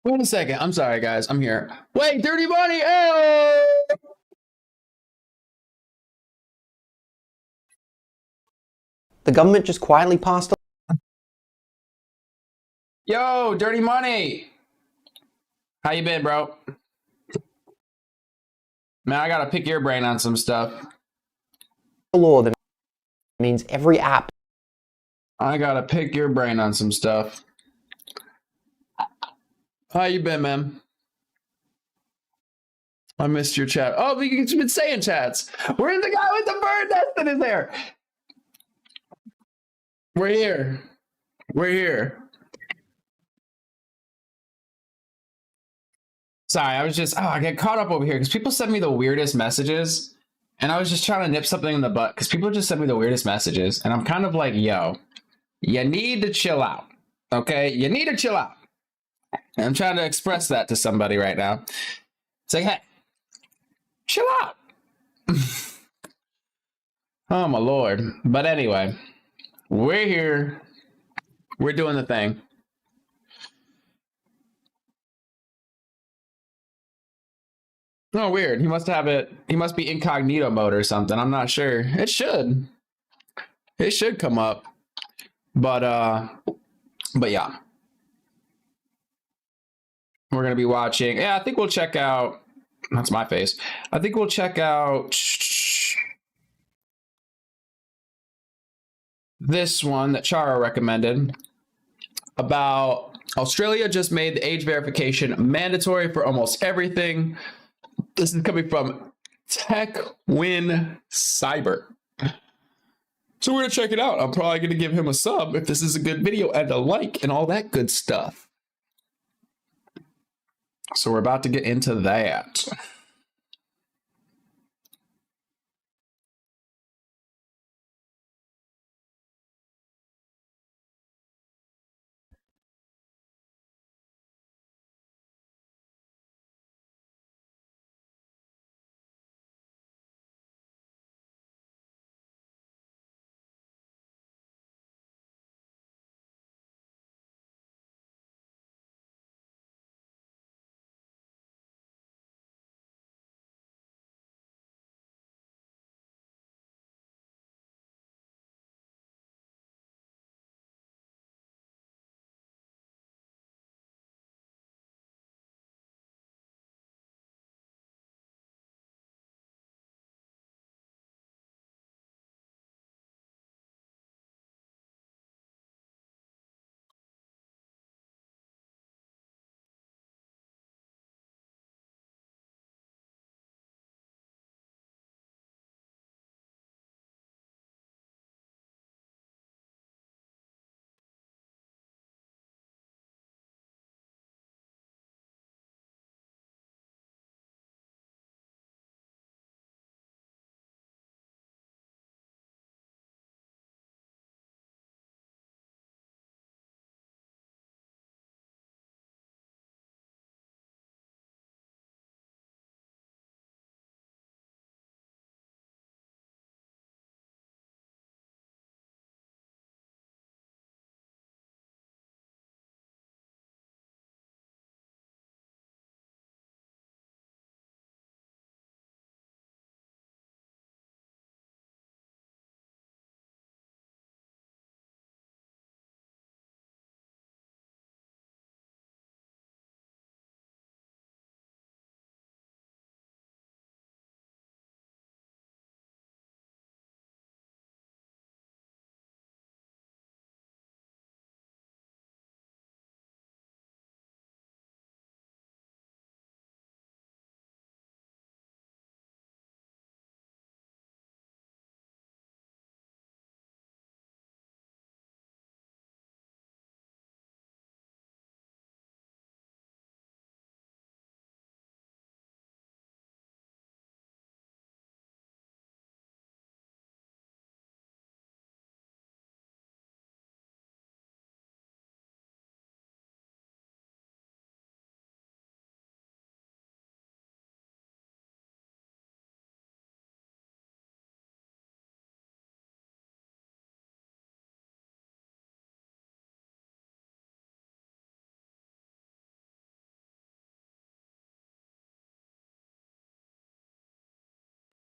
Wait a second. I'm sorry, guys. I'm here. Wait, Dirty Money. Oh! The government just quietly passed a... Yo, Dirty Money. How you been, bro? Man, I gotta pick your brain on some stuff. law that means every app... I gotta pick your brain on some stuff. How you been, man? I missed your chat. Oh, you've been saying chats. Where's the guy with the bird nest in his hair? We're here. We're here. Sorry, I was just, I get caught up over here because people send me the weirdest messages. And I was just trying to nip something in the butt because people just send me the weirdest messages. And I'm kind of like, yo, you need to chill out. Okay? You need to chill out. And I'm trying to express that to somebody right now. It's like, hey, chill out. Oh, my Lord. But anyway, we're here. We're doing the thing. Oh, weird. He must have it. He must be incognito mode or something. I'm not sure. It should. It should come up. But yeah. We're going to be watching. Yeah, I think we'll check out. That's my face. I think we'll check out this one that Chara recommended about Australia just made the age verification mandatory for almost everything. This is coming from TechWin Cyber. So we're going to check it out. I'm probably going to give him a sub if this is a good video and a like and all that good stuff. So we're about to get into that.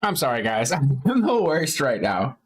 I'm sorry, guys. I'm the worst right now.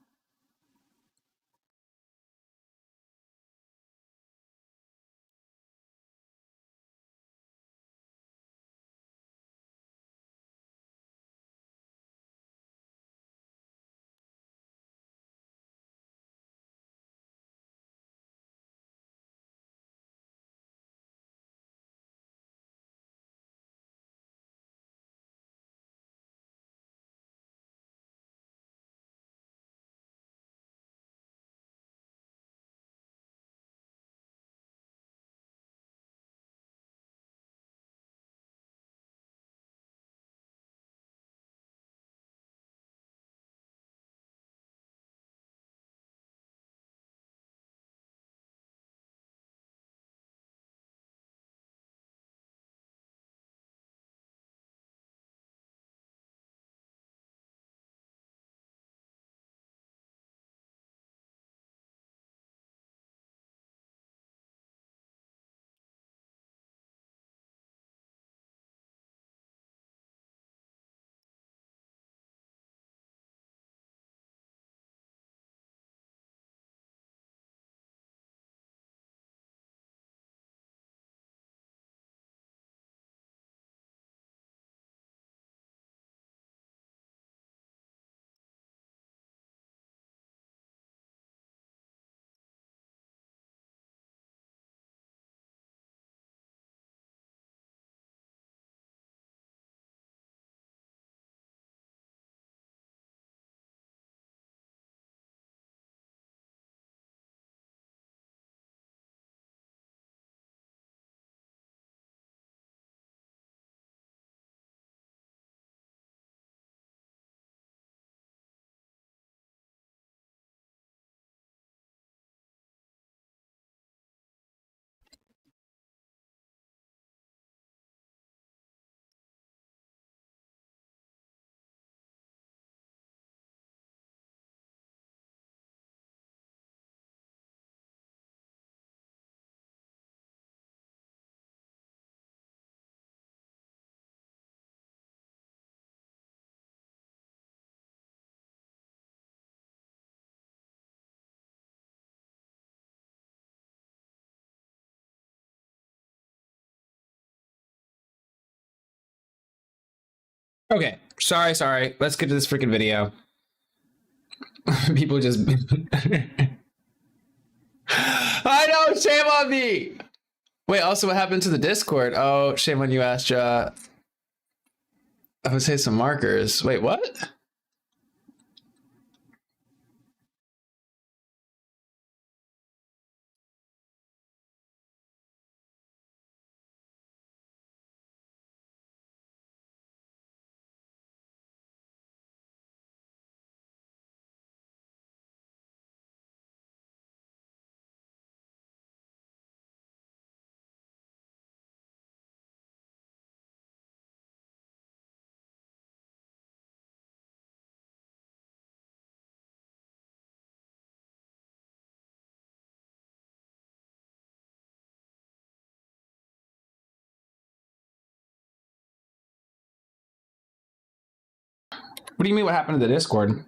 Okay, sorry. Let's get to this freaking video. People just... I know, shame on me! Wait, also what happened to the Discord? Oh, shame on you, Astra. I would say some markers. Wait, what? What do you mean what happened to the Discord?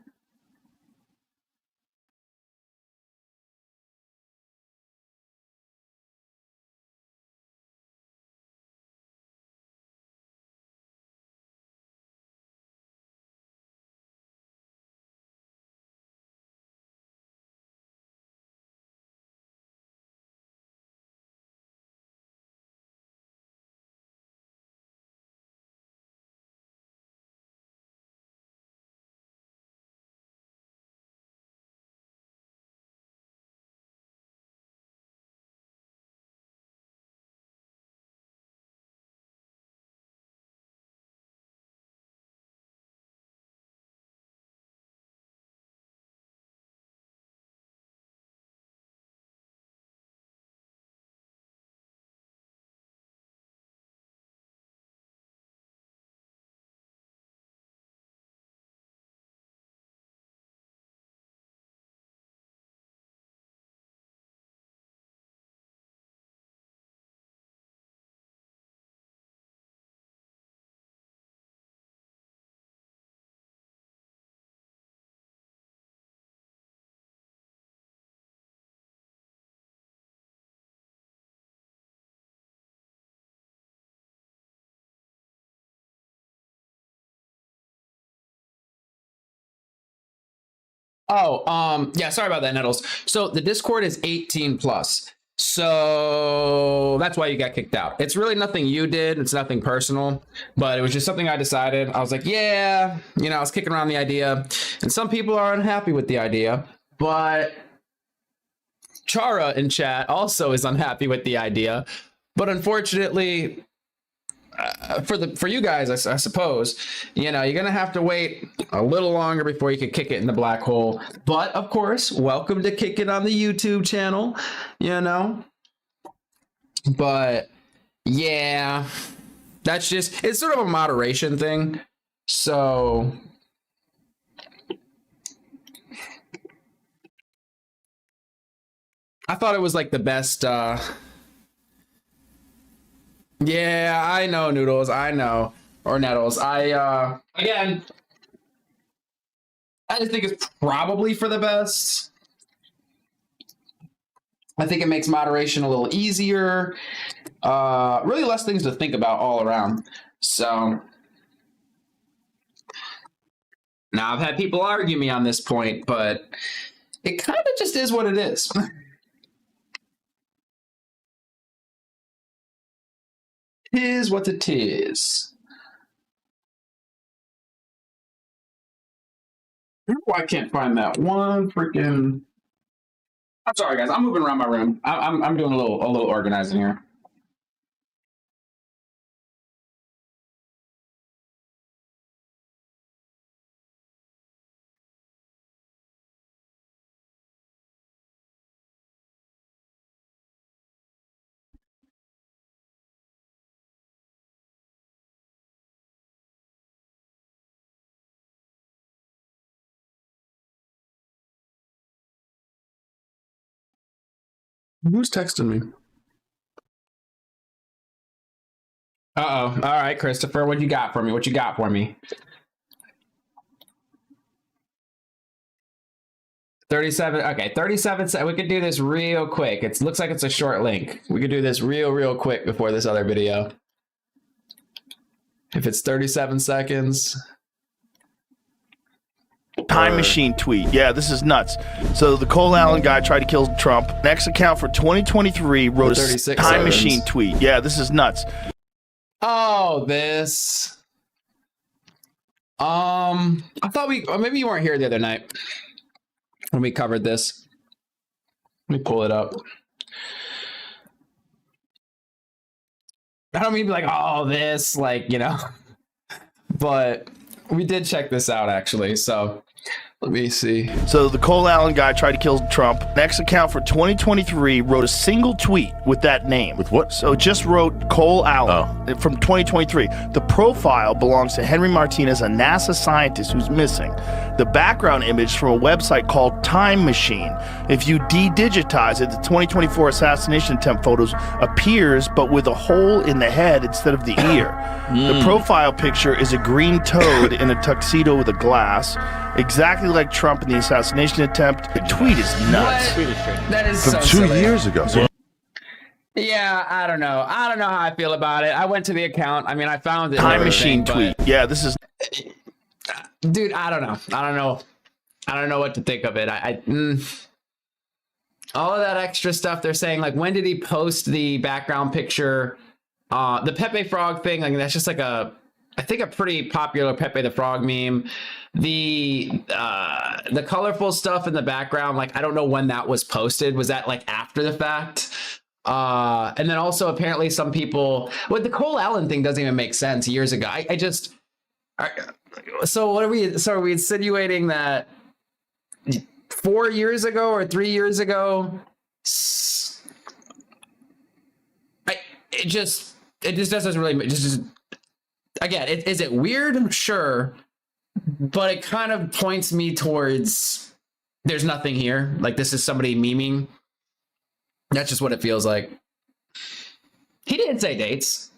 Yeah, sorry about that, Nettles. So the Discord is 18 plus. So that's why you got kicked out. It's really nothing you did. It's nothing personal, but it was just something I decided. I was like, yeah, I was kicking around the idea, and some people are unhappy with the idea, but Chara in chat also is unhappy with the idea. But unfortunately, for you guys, I suppose, you're gonna have to wait a little longer before you can kick it in the black hole. But of course, welcome to kick it on the YouTube channel, But yeah, it's sort of a moderation thing. So I thought it was like the best. Yeah, I know, Noodles. I know. Or Nettles. Again, I just think it's probably for the best. I think it makes moderation a little easier. Really less things to think about all around. So now I've had people argue me on this point, but it kind of just is what it is. Tis what it is. I can't find that one freaking. I'm sorry, guys. I'm moving around my room. I'm doing a little organizing here. Who's texting me? Uh-oh. All right, Christopher, what you got for me? 37. Okay, 37. We could do this real quick. It looks like it's a short link. We could do this real quick before this other video. If it's 37 seconds. Time machine tweet. Yeah, this is nuts. So the Cole Allen guy tried to kill Trump. Next account for 2023 wrote a time machine tweet. Yeah, this is nuts. Oh, this. I thought maybe you weren't here the other night when we covered this. Let me pull it up. I don't mean to be like, oh, this, but we did check this out actually. So let me see. So the Cole Allen guy tried to kill Trump. Next account for 2023 wrote a single tweet with that name. With what? So just wrote Cole Allen from 2023. The profile belongs to Henry Martinez, a NASA scientist who's missing. The background image from a website called Time Machine. If you de-digitize it, the 2024 assassination attempt photos appears, but with a hole in the head instead of the ear. The profile picture is a green toad in a tuxedo with a glass, exactly like Trump in the assassination attempt. The tweet is nuts. That is from so 2 silly. years ago. Yeah, I don't know how I feel about it. I went to the account. I mean, I found it. Time machine tweet. Yeah, this is. Dude, I don't know what to think of it. All of that extra stuff they're saying, like, when did he post the background picture? The Pepe Frog thing, like, that's just like I think a pretty popular Pepe the Frog meme. The colorful stuff in the background, like, I don't know when that was posted. Was that like after the fact? And then also apparently some people, the Cole Allen thing doesn't even make sense years ago. So what are we? So are we insinuating that 4 years ago or 3 years ago? It just doesn't really. Again, is it weird? Sure, but it kind of points me towards there's nothing here. Like, this is somebody memeing. That's just what it feels like. He didn't say dates.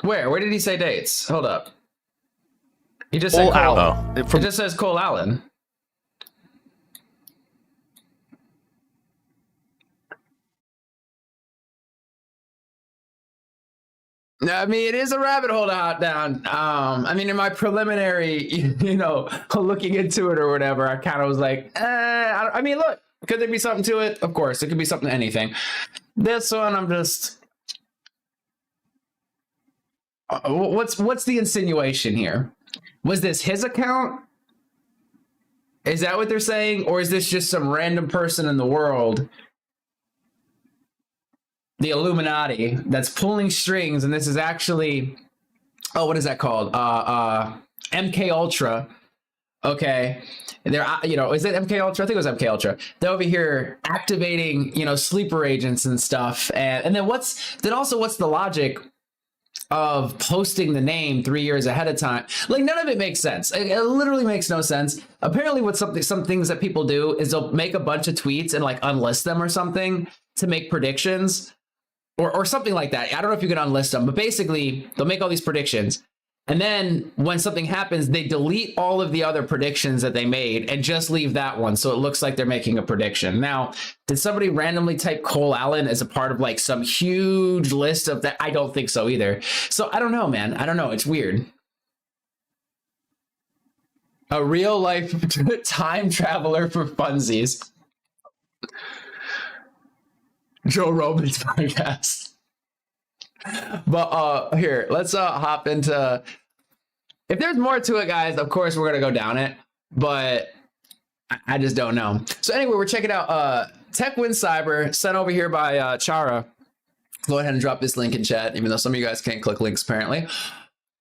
Where did he say dates? Hold up. He just said Cole Allen. It just says Cole Allen. I mean, it is a rabbit hole to hop down. I mean, in my preliminary, looking into it or whatever, I kind of was like, I mean, look, could there be something to it? Of course, it could be something to anything. This one, I'm just, what's the insinuation here? Was this his account? Is that what they're saying? Or is this just some random person in the world, the Illuminati, that's pulling strings, and this is actually, what is that called? MK Ultra. Okay. They're, is it MK Ultra? I think it was MK Ultra. They're over here activating, sleeper agents and stuff. And then what's the logic of posting the name 3 years ahead of time? Like, none of it makes sense. It literally makes no sense. Apparently some things that people do is they'll make a bunch of tweets and like unlist them or something to make predictions or something like that. I don't know if you can unlist them, but basically they'll make all these predictions. And then when something happens, they delete all of the other predictions that they made and just leave that one. So it looks like they're making a prediction. Now, did somebody randomly type Cole Allen as a part of like some huge list of that? I don't think so either. So I don't know, man. I don't know. It's weird. A real life time traveler for funsies. Joe Rogan's podcast. But here, let's hop into, if there's more to it, guys, of course we're gonna go down it, but I just don't know. So anyway, we're checking out Tech Wins Cyber, sent over here by Chara. Go ahead and drop this link in chat, even though some of you guys can't click links apparently.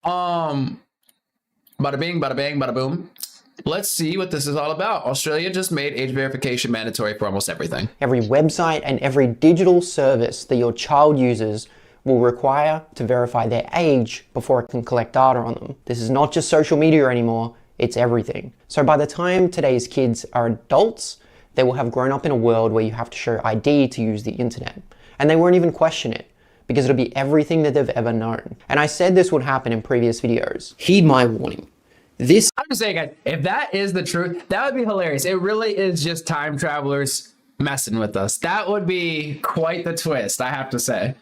Bada bing, bada bang, bada boom. Let's see what this is all about. Australia just made age verification mandatory for almost everything. Every website and every digital service that your child uses will require to verify their age before it can collect data on them. This is not just social media anymore, it's everything. So by the time today's kids are adults, they will have grown up in a world where you have to show ID to use the internet. And they won't even question it, because it'll be everything that they've ever known. And I said this would happen in previous videos. Heed my warning. I'm just saying, guys, if that is the truth, that would be hilarious. It really is just time travelers messing with us. That would be quite the twist, I have to say.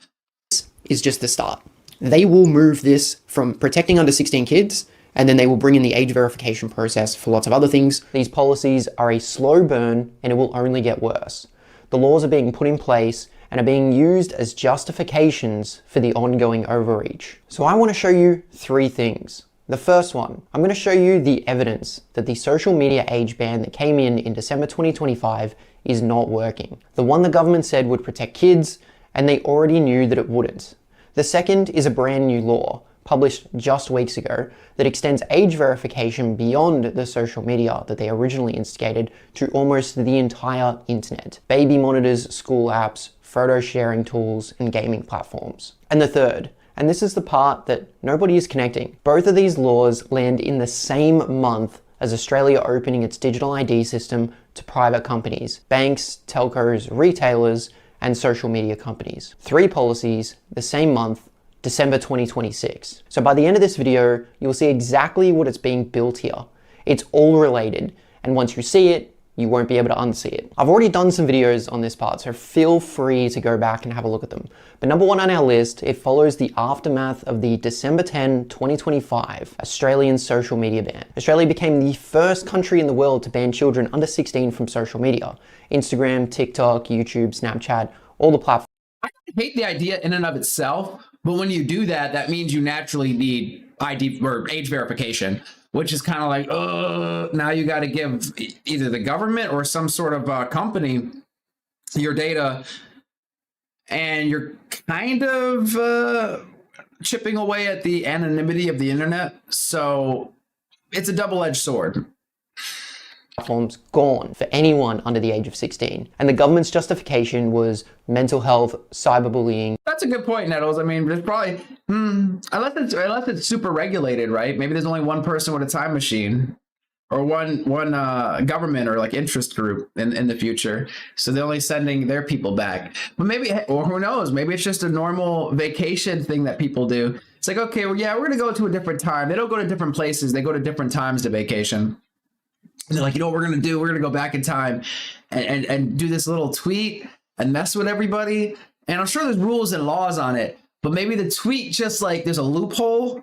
Is just the start. They will move this from protecting under 16 kids, and then they will bring in the age verification process for lots of other things. These policies are a slow burn, and it will only get worse. The laws are being put in place and are being used as justifications for the ongoing overreach. So I want to show you 3 things. The first one, I'm going to show you the evidence that the social media age ban that came in December 2025 is not working. The one the government said would protect kids, and they already knew that it wouldn't. The second is a brand new law, published just weeks ago, that extends age verification beyond the social media that they originally instigated to almost the entire internet. Baby monitors, school apps, photo sharing tools, and gaming platforms. And the third, and this is the part that nobody is connecting. Both of these laws land in the same month as Australia opening its digital ID system to private companies, banks, telcos, retailers, and social media companies. 3 policies, the same month, December 2026. So by the end of this video, you'll see exactly what is being built here. It's all related, and once you see it, you won't be able to unsee it. I've already done some videos on this part, so feel free to go back and have a look at them. But number 1 on our list, it follows the aftermath of the December 10, 2025 Australian social media ban. Australia became the first country in the world to ban children under 16 from social media. Instagram, TikTok, YouTube, Snapchat, all the platforms. I hate the idea in and of itself, but when you do that, that means you naturally need ID or age verification, which is kind of like, now you got to give either the government or some sort of company your data, and you're kind of chipping away at the anonymity of the internet. So it's a double-edged sword. Platforms gone for anyone under the age of 16. And the government's justification was mental health, cyberbullying. That's a good point, Nettles. I mean, there's probably, unless it's super regulated, right? Maybe there's only one person with a time machine, or one government or like interest group in the future. So they're only sending their people back. But maybe, or who knows, maybe it's just a normal vacation thing that people do. It's like, okay, well, yeah, we're going to go to a different time. They don't go to different places. They go to different times to vacation. And they're like, you know what we're going to do? We're going to go back in time and do this little tweet and mess with everybody. And I'm sure there's rules and laws on it. but maybe the tweet just like there's a loophole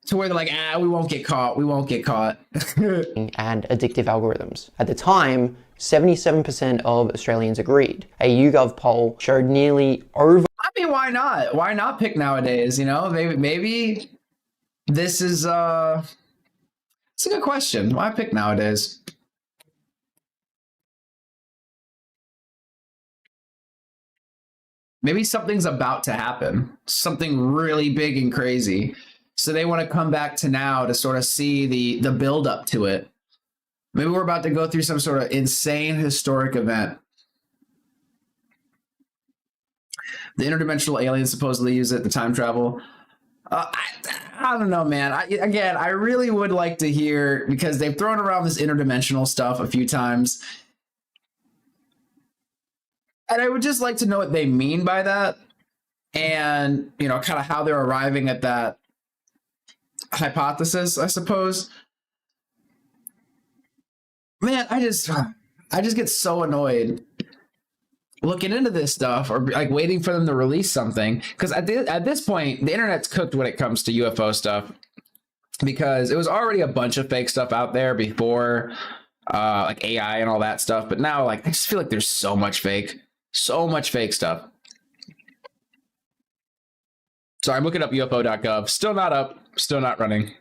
to where they're like, we won't get caught. We won't get caught. And addictive algorithms. At the time, 77% of Australians agreed. A YouGov poll showed nearly over... I mean, why not? Why not pick nowadays? You know, maybe this is it's a good question. Why pick nowadays? Maybe something's about to happen, something really big and crazy. So they want to come back to now to sort of see the build up to it. Maybe we're about to go through some sort of insane historic event. The interdimensional aliens supposedly use it, the time travel. I don't know, man. I really would like to hear, because they've thrown around this interdimensional stuff a few times. And I would just like to know what they mean by that. And, you know, kind of how they're arriving at that hypothesis, I suppose. Man, I just get so annoyed looking into this stuff, or like waiting for them to release something, because at this point the internet's cooked when it comes to UFO stuff, because it was already a bunch of fake stuff out there before like AI and all that stuff, but now like I just feel like there's so much fake stuff. Sorry, I'm looking up UFO.gov. Still not up, still not running.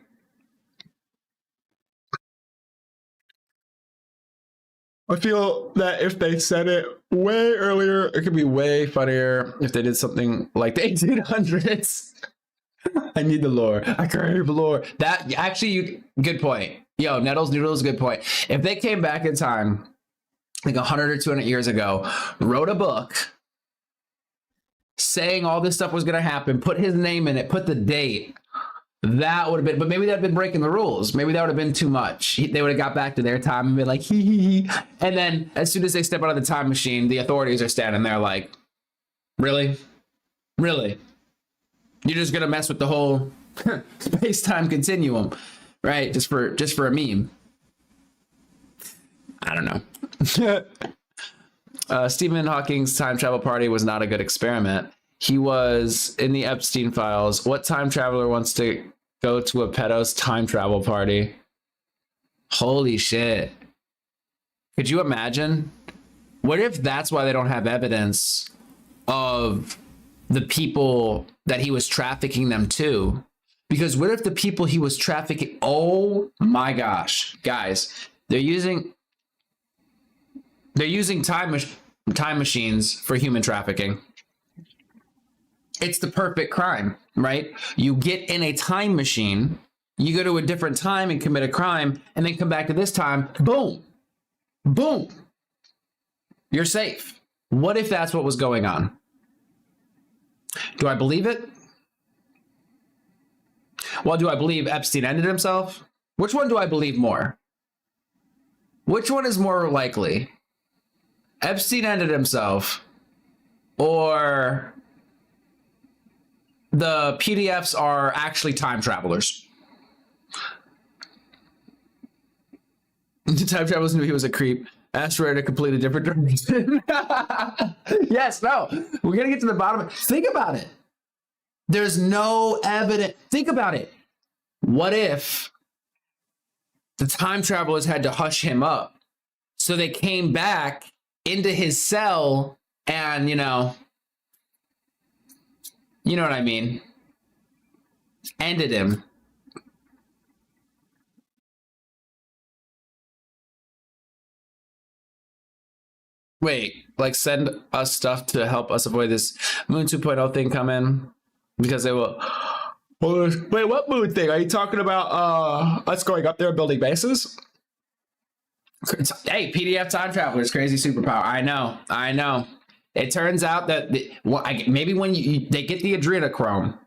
I feel that if they said it way earlier, it could be way funnier if they did something like the 1800s. I need the lore. I crave lore. That actually, good point. Yo, Nettles Noodles, good point. If they came back in time, like 100 or 200 years ago, wrote a book saying all this stuff was going to happen, put his name in it, put the date, that would have been, but maybe that'd been breaking the rules. Maybe that would have been too much. They would have got back to their time and been like, hee hee hee. And then as soon as they step out of the time machine, the authorities are standing there like, really? Really? You're just going to mess with the whole space-time continuum, right? Just for a meme. I don't know. Stephen Hawking's time travel party was not a good experiment. He was in the Epstein files. What time traveler wants to go to a pedo's time travel party? Holy shit. Could you imagine? What if that's why they don't have evidence of the people that he was trafficking them to? Because what if the people he was trafficking, oh my gosh, guys, they're using time machines for human trafficking. It's the perfect crime, right? You get in a time machine, you go to a different time and commit a crime, and then come back to this time, boom, boom, you're safe. What if that's what was going on? Do I believe it? Well, do I believe Epstein ended himself? Which one do I believe more? Which one is more likely? Epstein ended himself, or the PDFs are actually time travelers? The time travelers knew he was a creep. Asteroid a completely different direction. Yes, no. We're going to get to the bottom of it. Think about it. There's no evidence. Think about it. What if the time travelers had to hush him up? So they came back into his cell and, you know what I mean? Ended him. Wait, like send us stuff to help us avoid this Moon 2.0 thing coming? Because they will. Wait, what moon thing? Are you talking about us going up there and building bases? Hey, PDF time travelers, crazy superpower. I know. It turns out that maybe when they get the adrenochrome,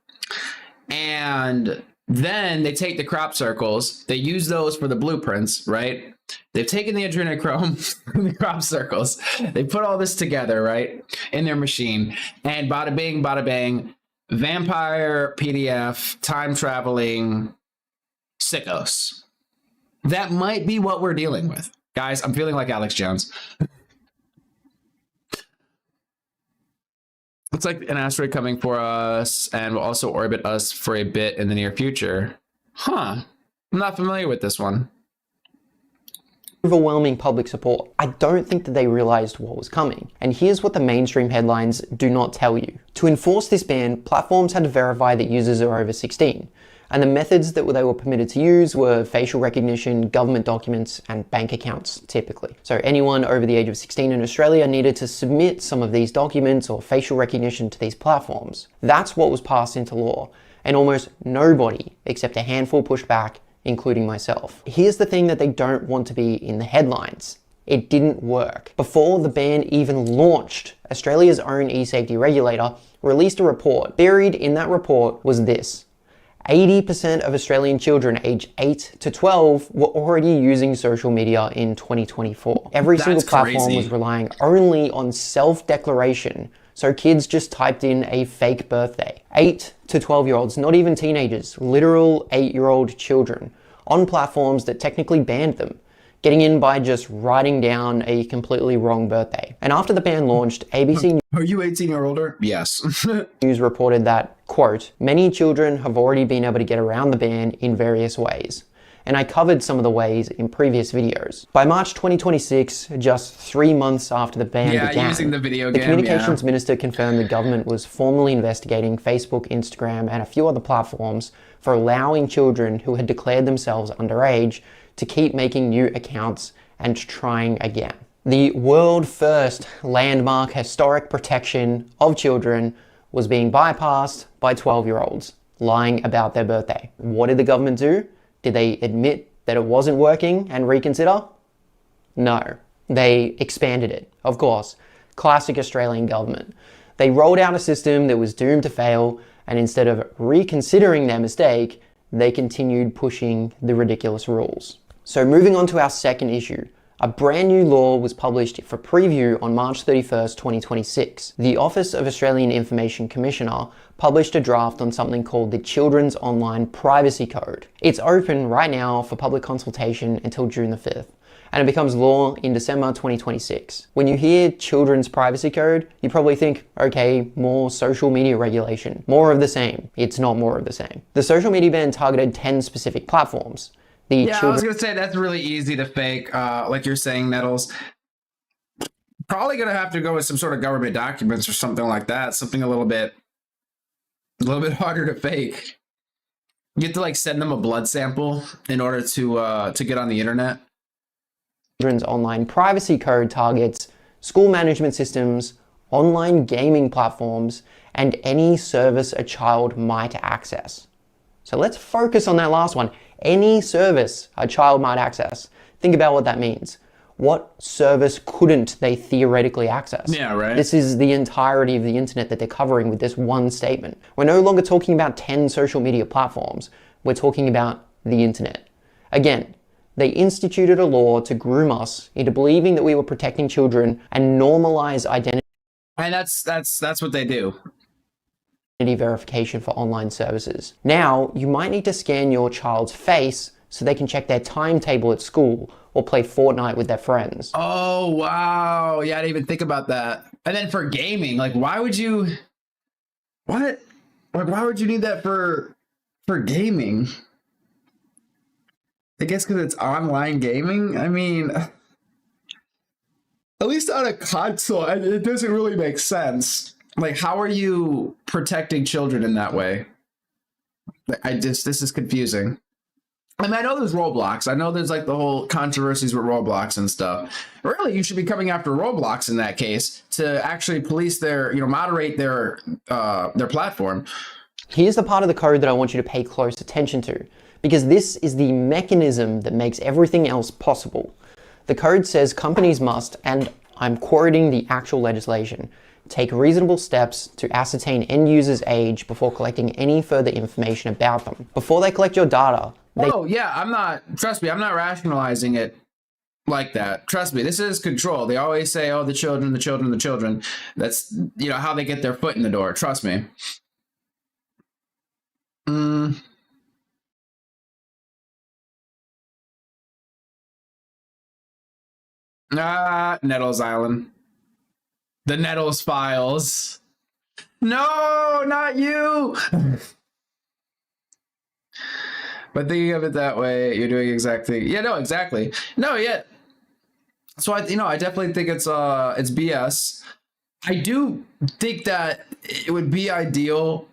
and then they take the crop circles, they use those for the blueprints, right? They've taken the adrenochrome and the crop circles. They put all this together, right, in their machine, and bada bing, bada bang, vampire PDF time traveling sickos. That might be what we're dealing with. Guys, I'm feeling like Alex Jones. It's like an asteroid coming for us and will also orbit us for a bit in the near future. Huh. I'm not familiar with this one. Overwhelming public support. I don't think that they realized what was coming. And here's what the mainstream headlines do not tell you. To enforce this ban, platforms had to verify that users are over 16. And the methods that they were permitted to use were facial recognition, government documents, and bank accounts, typically. So anyone over the age of 16 in Australia needed to submit some of these documents or facial recognition to these platforms. That's what was passed into law, and almost nobody, except a handful, pushed back, including myself. Here's the thing that they don't want to be in the headlines. It didn't work. Before the ban even launched, Australia's own e-safety regulator released a report. Buried in that report was this. 80% of Australian children aged 8 to 12 were already using social media in 2024. Every single platform was relying only on self-declaration, so kids just typed in a fake birthday. 8 to 12-year-olds, not even teenagers, literal 8-year-old children, on platforms that technically banned them, getting in by just writing down a completely wrong birthday. And after the ban launched, ABC Are you 18 or older? Yes. News reported that, quote, many children have already been able to get around the ban in various ways. And I covered some of the ways in previous videos. By March 2026, just 3 months after the ban began, using the video the game, communications minister confirmed the government was formally investigating Facebook, Instagram, and a few other platforms for allowing children who had declared themselves underage to keep making new accounts and trying again. The world first landmark historic protection of children was being bypassed by 12-year-olds lying about their birthday. What did the government do? Did they admit that it wasn't working and reconsider? No. They expanded it, of course. Classic Australian government. They rolled out a system that was doomed to fail, and instead of reconsidering their mistake, they continued pushing the ridiculous rules. So moving on to our second issue. A brand new law was published for preview on March 31st, 2026. The Office of Australian Information Commissioner published a draft on something called the Children's Online Privacy Code. It's open right now for public consultation until June the 5th, and it becomes law in December 2026. When you hear Children's Privacy Code, you probably think, okay, more social media regulation, more of the same. It's not more of the same. The social media ban targeted 10 specific platforms. I was gonna say that's really easy to fake, like you're saying, Nettles. Probably gonna have to go with some sort of government documents or something like that. Something a little bit harder to fake. You have to like send them a blood sample in order to get on the internet. Children's Online Privacy Code targets school management systems, online gaming platforms, and any service a child might access. So let's focus on that last one. Any service a child might access. Think about what that means. What service couldn't they theoretically access? Yeah, right. This is the entirety of the internet that they're covering with this one statement. We're no longer talking about 10 social media platforms. We're talking about the internet. Again, they instituted a law to groom us into believing that we were protecting children and normalize identity. And that's what they do. Verification for online services. Now, you might need to scan your child's face so they can check their timetable at school or play Fortnite with their friends. Oh, wow. Yeah, I didn't even think about that. And then for gaming, like, why would you... What? Like, why would you need that for gaming? I guess because it's online gaming? I mean... At least on a console, it doesn't really make sense. Like, how are you protecting children in that way? This is confusing. I mean, I know there's Roblox. I know there's like the whole controversies with Roblox and stuff. Really, you should be coming after Roblox in that case to actually police their, moderate their platform. Here's the part of the code that I want you to pay close attention to, because this is the mechanism that makes everything else possible. The code says companies must, and I'm quoting the actual legislation, take reasonable steps to ascertain end users' age before collecting any further information about them. Before they collect your data, trust me, I'm not rationalizing it like that. Trust me, this is control. They always say, oh, the children. That's, how they get their foot in the door. Trust me. Nettles Island. The Nettles files. No, not you. But thinking of it that way, you're doing exactly. Yeah, no, exactly. No, yeah. So I definitely think it's BS. I do think that it would be ideal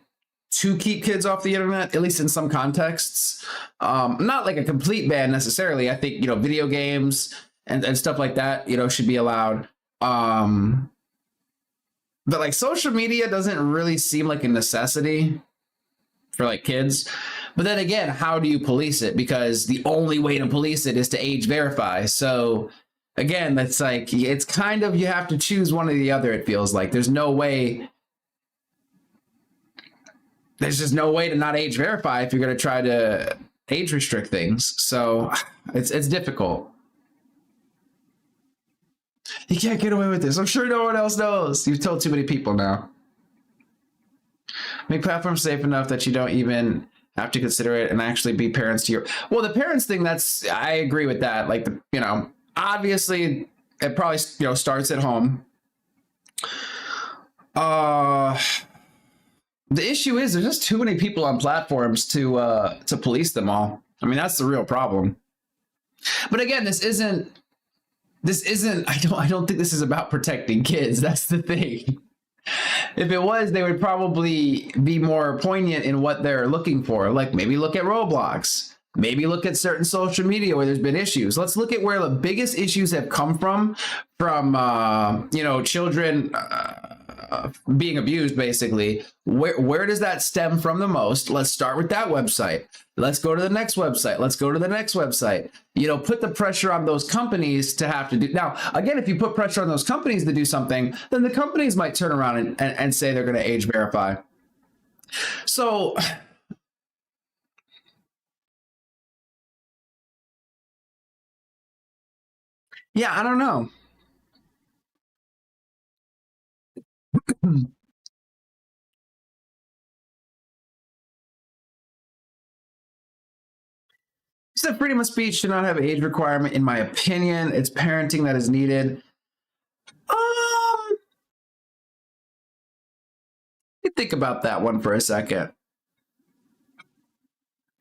to keep kids off the internet, at least in some contexts. Not like a complete ban necessarily. I think, video games and stuff like that, should be allowed. But like social media doesn't really seem like a necessity for like kids. But then again, how do you police it? Because the only way to police it is to age verify. So again, that's like, it's kind of, you have to choose one or the other, it feels like. There's just no way to not age verify if you're going to try to age restrict things. So it's difficult. You can't get away with this. I'm sure no one else knows. You've told too many people now. Make platforms safe enough that you don't even have to consider it and actually be parents to your... Well, the parents thing, I agree with that. Like, obviously it probably, starts at home. The issue is there's just too many people on platforms to police them all. I mean, that's the real problem. But again, this isn't, I don't think this is about protecting kids. That's the thing. If it was, they would probably be more poignant in what they're looking for. Like maybe look at Roblox, maybe look at certain social media where there's been issues. Let's look at where the biggest issues have come from children being abused, basically. Where does that stem from the most? Let's start with that website. Let's go to the next website. Let's go to the next website. Put the pressure on those companies to have to do. Now, again, if you put pressure on those companies to do something, then the companies might turn around and say they're going to age verify. So, yeah, I don't know. He said freedom of speech should not have an age requirement, in my opinion. It's parenting that is needed. Think about that one for a second.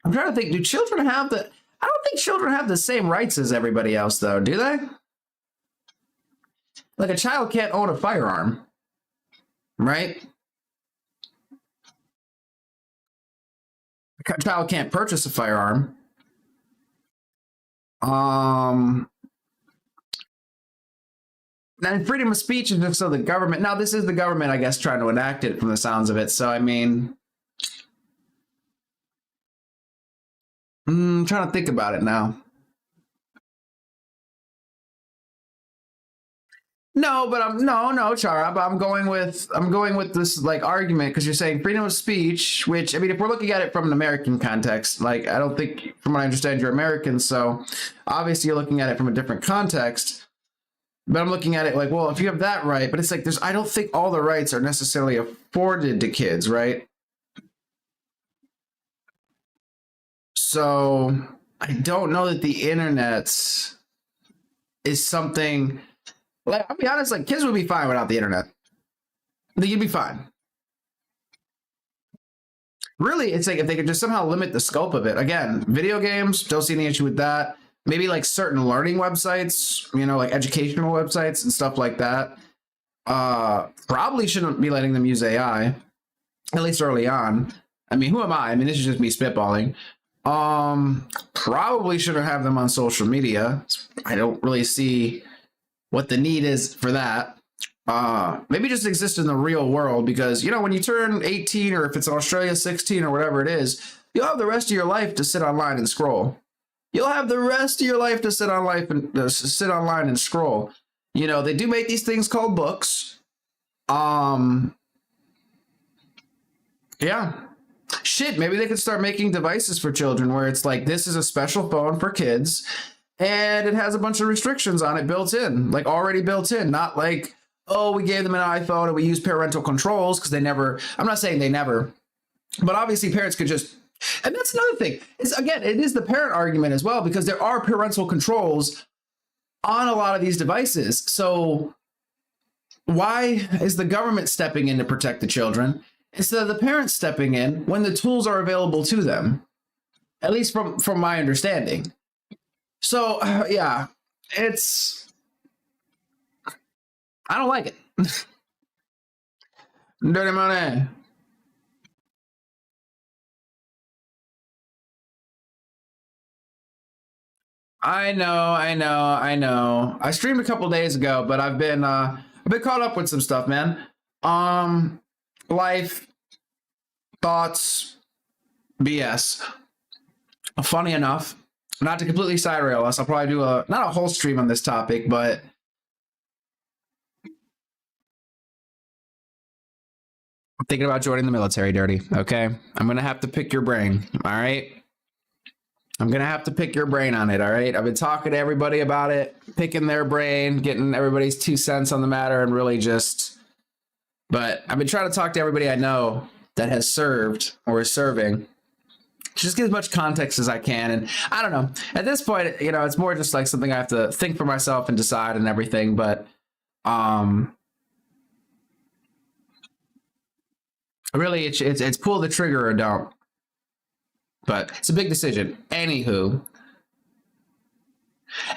I'm trying to think, do children have I don't think children have the same rights as everybody else, though, do they? Like a child can't own a firearm, right? A child can't purchase a firearm. And freedom of speech is just so the government. Now, this is the government, I guess, trying to enact it from the sounds of it. So, I mean, I'm trying to think about it now. No, but Chara, but I'm going with this like argument because you're saying freedom of speech, which, I mean, if we're looking at it from an American context, like I don't think, from what I understand, you're American, so obviously you're looking at it from a different context. But I'm looking at it like, well, if you have that right, but it's like I don't think all the rights are necessarily afforded to kids, right? So I don't know that the internet is something. Like, I'll be honest, like kids would be fine without the internet. You'd be fine. Really, it's like if they could just somehow limit the scope of it. Again, video games, don't see any issue with that. Maybe like certain learning websites, like educational websites and stuff like that. Probably shouldn't be letting them use AI, at least early on. I mean, who am I? I mean, this is just me spitballing. Probably shouldn't have them on social media. I don't really see what the need is for that. Maybe just exist in the real world because, when you turn 18 or if it's in Australia 16 or whatever it is, you'll have the rest of your life to sit online and scroll. You'll have the rest of your life to sit online and scroll. They do make these things called books. Yeah. Shit, maybe they could start making devices for children where it's like, this is a special phone for kids and it has a bunch of restrictions on it built in, like already built in, not like, oh, we gave them an iPhone and we use parental controls because I'm not saying they never, but obviously parents could just. And that's another thing. It is the parent argument as well, because there are parental controls on a lot of these devices. So why is the government stepping in to protect the children instead of the parents stepping in when the tools are available to them? At least from my understanding. So, yeah, I don't like it. Dirty money. I know. I streamed a couple days ago, but I've been caught up with some stuff, man. Life, thoughts, BS. Funny enough, not to completely side rail us, I'll probably do not a whole stream on this topic, but I'm thinking about joining the military, Dirty. Okay, I'm gonna have to pick your brain. All right, I'm gonna have to pick your brain on it. All right, I've been talking to everybody about it, picking their brain, getting everybody's 2 cents on the matter, and really but I've been trying to talk to everybody I know that has served or is serving. Just get as much context as I can. And I don't know. At this point, it's more just like something I have to think for myself and decide and everything. But really, it's pull the trigger or don't. But it's a big decision. Anywho,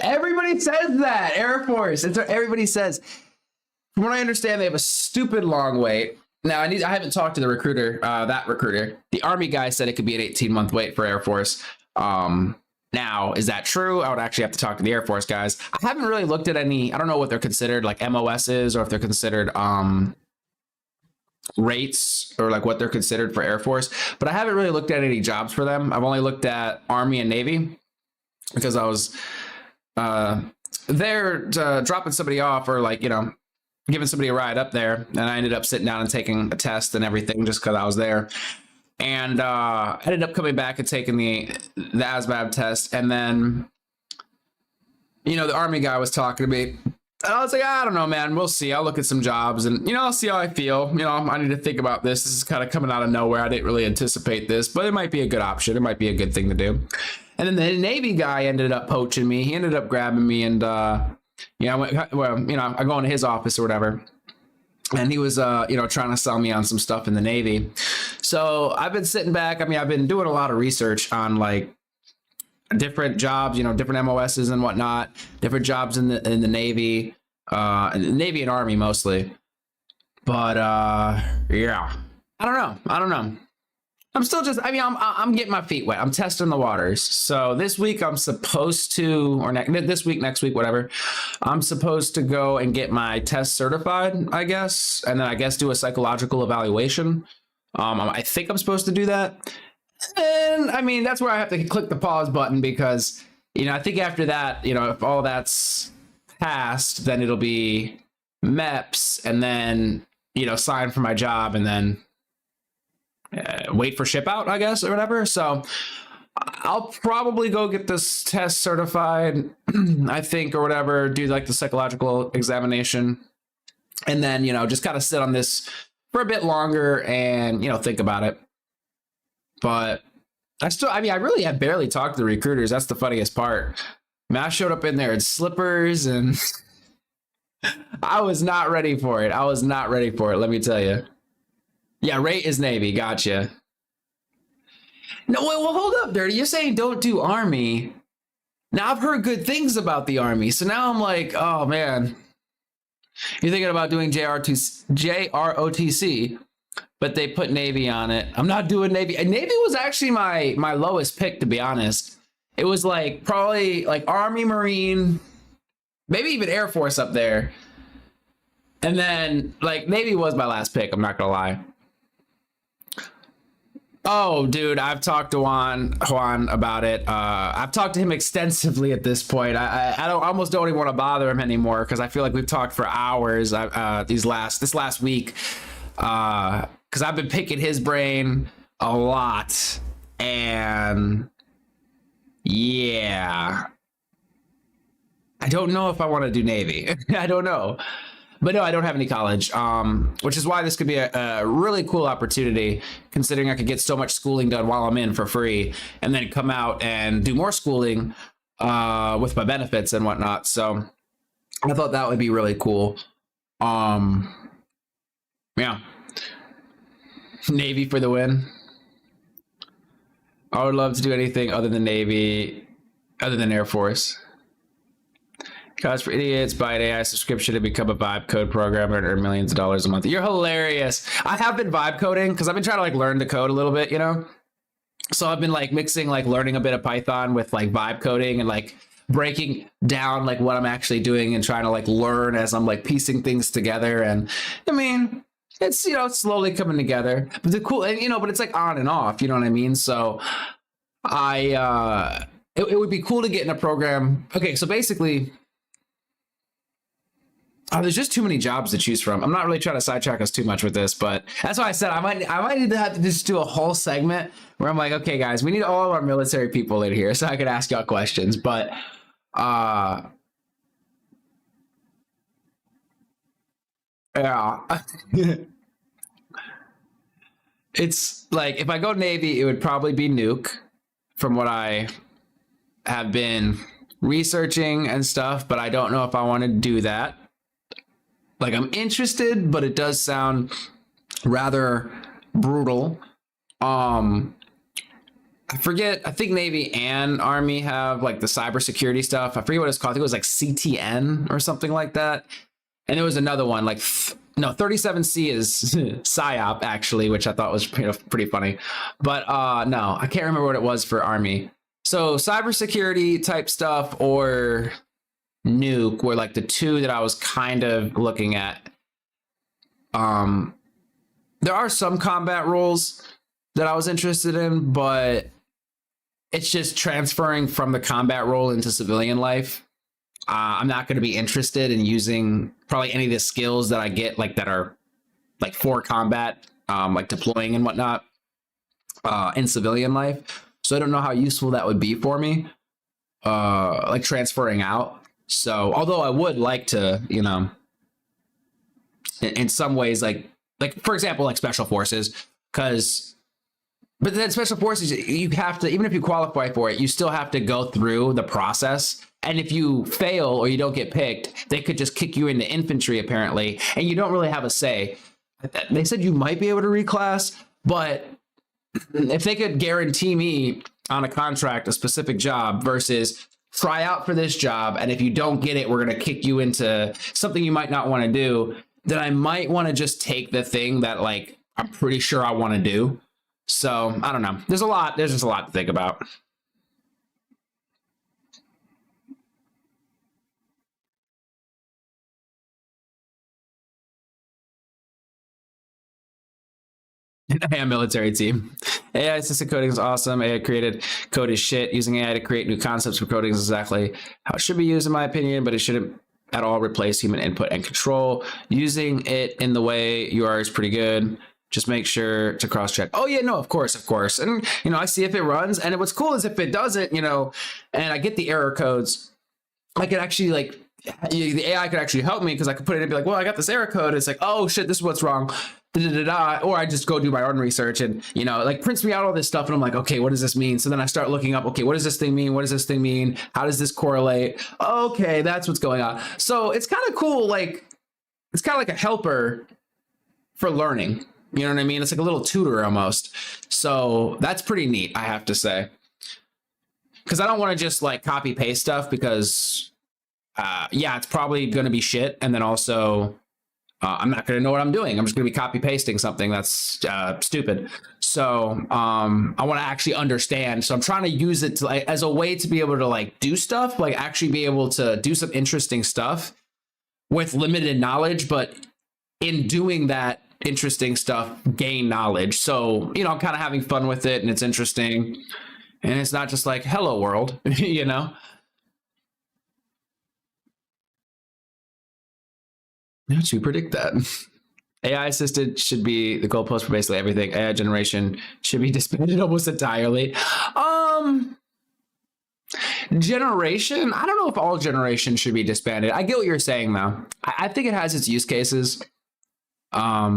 everybody says that. Air Force. Everybody says. From what I understand, they have a stupid long wait. Now, I haven't talked to the recruiter, The Army guy said it could be an 18-month wait for Air Force. Now, is that true? I would actually have to talk to the Air Force guys. I haven't really looked at any, I don't know what they're considered, like MOSs, or if they're considered rates, or like what they're considered for Air Force. But I haven't really looked at any jobs for them. I've only looked at Army and Navy because I was there dropping somebody off, or giving somebody a ride up there, and I ended up sitting down and taking a test and everything just because I was there. And I ended up coming back and taking the ASVAB test, and then the Army guy was talking to me, and I was like, I don't know, man, we'll see. I'll look at some jobs, and I'll see how I feel. I need to think about this. This is kind of coming out of nowhere. I didn't really anticipate this, but it might be a good option. It might be a good thing to do. And then the Navy guy ended up poaching me. He ended up grabbing me, and I go into his office or whatever, and he was, trying to sell me on some stuff in the Navy. So I've been sitting back. I've been doing a lot of research on different jobs, different MOSs and whatnot, different jobs in the Navy, Navy and Army mostly. But yeah, I don't know. I'm still just, I'm getting my feet wet. I'm testing the waters. So this week I'm supposed to, or this week, next week, whatever, I'm supposed to go and get my test certified, I guess. And then I guess do a psychological evaluation. I think I'm supposed to do that. And that's where I have to click the pause button because, I think after that, if all that's passed, then it'll be MEPS and then, sign for my job and then wait for ship out, I guess, or whatever. So I'll probably go get this test certified, I think, or whatever, do the psychological examination, and then, just kind of sit on this for a bit longer and, think about it. But I really have barely talked to the recruiters. That's the funniest part. I showed up in there in slippers and I was not ready for it. Let me tell you. Yeah, rate is Navy. Gotcha. No, well, hold up, Dirty. You're saying don't do Army. Now, I've heard good things about the Army. So now I'm like, oh, man. You're thinking about doing JROTC, but they put Navy on it. I'm not doing Navy. And Navy was actually my lowest pick, to be honest. It was probably Army, Marine, maybe even Air Force up there. And then Navy was my last pick. I'm not going to lie. Oh, dude, I've talked to Juan about it. I've talked to him extensively at this point. I almost don't even want to bother him anymore because I feel like we've talked for hours this last week because I've been picking his brain a lot. And yeah, I don't know if I want to do Navy. I don't know. But no, I don't have any college, which is why this could be a really cool opportunity, considering I could get so much schooling done while I'm in for free and then come out and do more schooling with my benefits and whatnot. So I thought that would be really cool. Yeah. Navy for the win. I would love to do anything other than Navy, other than Air Force. Cause for idiots, buy an AI subscription to become a vibe code programmer and earn millions of dollars a month. You're hilarious. I have been vibe coding because I've been trying to like learn to code a little bit, you know? So I've been like mixing like learning a bit of Python with like vibe coding and like breaking down like what I'm actually doing and trying to like learn as I'm like piecing things together. And I mean, it's, you know, it's slowly coming together. But the cool, and, you know, but it's like on and off, you know what I mean? So it would be cool to get in a program. Okay, so basically, there's just too many jobs to choose from. I'm not really trying to sidetrack us too much with this, but that's why I said I might need to have to just do a whole segment where I'm like, okay, guys, we need all of our military people in here so I could ask y'all questions. But yeah, it's like if I go Navy, it would probably be nuke, from what I have been researching and stuff. But I don't know if I want to do that. Like, I'm interested, but it does sound rather brutal. I forget, I think Navy and Army have like the cybersecurity stuff. I forget what it's called. I think it was like CTN or something like that. And there was another one like, no, 37C is PSYOP actually, which I thought was pretty funny. But no, I can't remember what it was for Army. So cybersecurity type stuff or nuke were like the two that I was kind of looking at. There are some combat roles that I was interested in, but it's just transferring from the combat role into civilian life. I'm not going to be interested in using probably any of the skills that I get like that are like for combat, like deploying and whatnot, in civilian life. So I don't know how useful that would be for me, like transferring out. So, although I would like to, you know, in some ways, like for example, like special forces, but then special forces, you have to, even if you qualify for it, you still have to go through the process. And if you fail or you don't get picked, they could just kick you into infantry apparently, and you don't really have a say. They said you might be able to reclass, but if they could guarantee me on a contract a specific job versus try out for this job, and if you don't get it, we're going to kick you into something you might not want to do, then I might want to just take the thing that like I'm pretty sure I want to do. So I don't know. There's just a lot to think about. AI military team. AI assisted coding is awesome. AI created code is shit. Using AI to create new concepts for coding is exactly how it should be used, in my opinion, but it shouldn't at all replace human input and control. Using it in the way you are is pretty good. Just make sure to cross check. Oh yeah, no, of course. And you know, I see if it runs, and what's cool is if it doesn't, you know, and I get the error codes, I could actually like, the AI could actually help me because I could put it in and be like, well, I got this error code. It's like, oh shit, this is what's wrong. Or I just go do my own research and, you know, like prints me out all this stuff. And I'm like, okay, what does this mean? So then I start looking up, okay, what does this thing mean? What does this thing mean? How does this correlate? Okay, that's what's going on. So it's kind of cool. Like, it's kind of like a helper for learning. You know what I mean? It's like a little tutor almost. So that's pretty neat, I have to say. Because I don't want to just like copy paste stuff because, yeah, it's probably going to be shit. And then also, I'm not going to know what I'm doing. I'm just going to be copy pasting something that's stupid. So I want to actually understand. So I'm trying to use it to, like, as a way to be able to like do stuff, like actually be able to do some interesting stuff with limited knowledge, but in doing that interesting stuff, gain knowledge. So, you know, I'm kind of having fun with it and it's interesting. And it's not just like, hello world, you know? How did you predict that? AI assisted should be the goalpost for basically everything. AI generation should be disbanded almost entirely. Generation? I don't know if all generation should be disbanded. I get what you're saying though. I think it has its use cases. I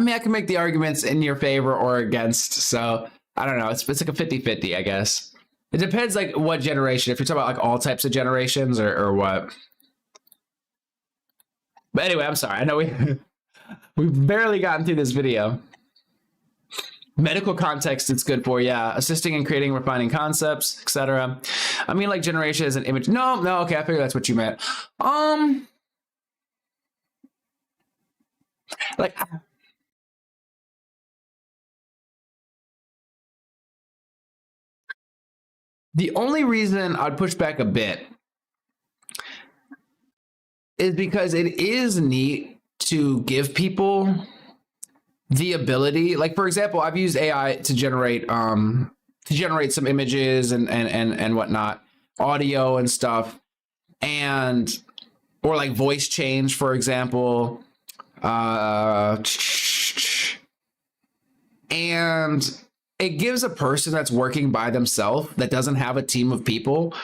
mean, I can make the arguments in your favor or against. So I don't know. It's like a 50-50, I guess. It depends like what generation. If you're talking about like all types of generations or what. But anyway, I'm sorry. I know we've barely gotten through this video. Medical context, it's good for, yeah. Assisting in creating, refining concepts, etc. I mean, like generation as an image. No, okay, I figured that's what you meant. Like, the only reason I'd push back a bit is because it is neat to give people the ability, like for example, I've used AI to generate some images and whatnot, audio and stuff, and or like voice change, for example, and it gives a person that's working by themselves, that doesn't have a team of people,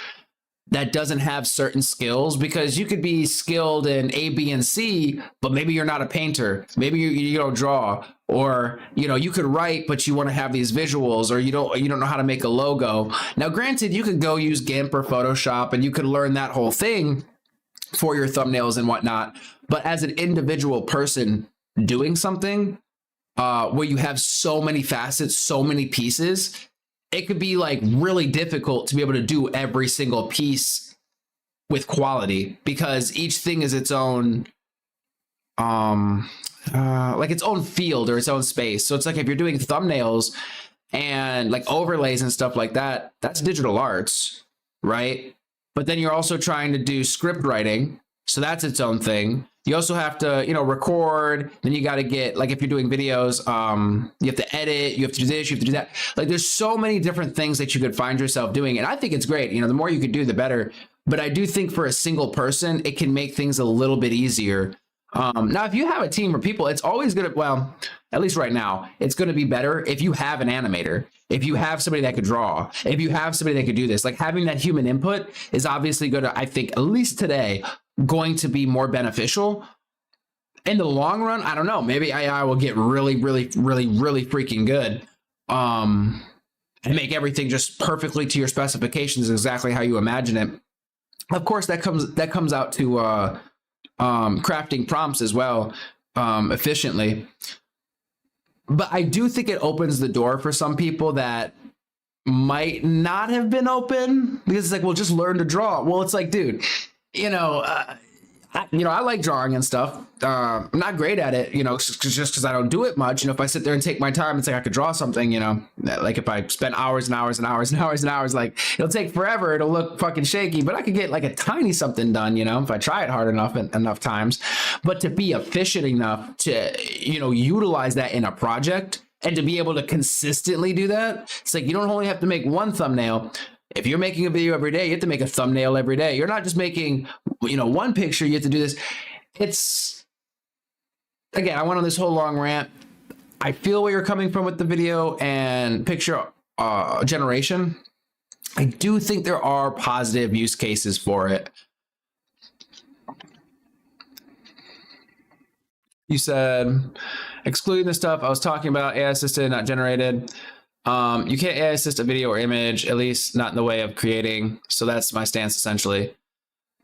that doesn't have certain skills, because you could be skilled in A, B, and C, but maybe you're not a painter. Maybe you don't draw, or you could write, but you want to have these visuals, or you don't know how to make a logo. Now, granted, you could go use GIMP or Photoshop, and you could learn that whole thing for your thumbnails and whatnot. But as an individual person doing something where you have so many facets, so many pieces, it could be like really difficult to be able to do every single piece with quality, because each thing is its own like its own field or its own space. So it's like if you're doing thumbnails and like overlays and stuff like that, that's digital arts, right? But then you're also trying to do script writing, so that's its own thing. You also have to, record. Then you got to get, like, if you're doing videos, you have to edit. You have to do this. You have to do that. Like, there's so many different things that you could find yourself doing, and I think it's great. The more you could do, the better. But I do think for a single person, it can make things a little bit easier. Now, if you have a team of people, it's always going to, well, at least right now, it's going to be better if you have an animator, if you have somebody that could draw, if you have somebody that could do this. Like, having that human input is obviously going to, I think, at least today, going to be more beneficial. In the long run, I don't know, maybe AI will get really, really, really, really freaking good, and make everything just perfectly to your specifications, exactly how you imagine it. Of course, that comes out to crafting prompts as well, efficiently. But I do think it opens the door for some people that might not have been open, because it's like, well, just learn to draw. Well, it's like, dude, I like drawing and stuff. I'm not great at it, just because I don't do it much. If I sit there and take my time, it's like I could draw something, like if I spend hours and hours and hours and hours and hours, like it'll take forever. It'll look fucking shaky, but I could get like a tiny something done, if I try it hard enough and enough times. But to be efficient enough to, utilize that in a project and to be able to consistently do that, it's like you don't only have to make one thumbnail. If you're making a video every day, you have to make a thumbnail every day. You're not just making, one picture. You have to do this. It's, again, I went on this whole long rant. I feel where you're coming from with the video and picture generation. I do think there are positive use cases for it. You said, excluding the stuff I was talking about, AI assisted, not generated. You can't AI assist a video or image, at least not in the way of creating. So that's my stance, essentially.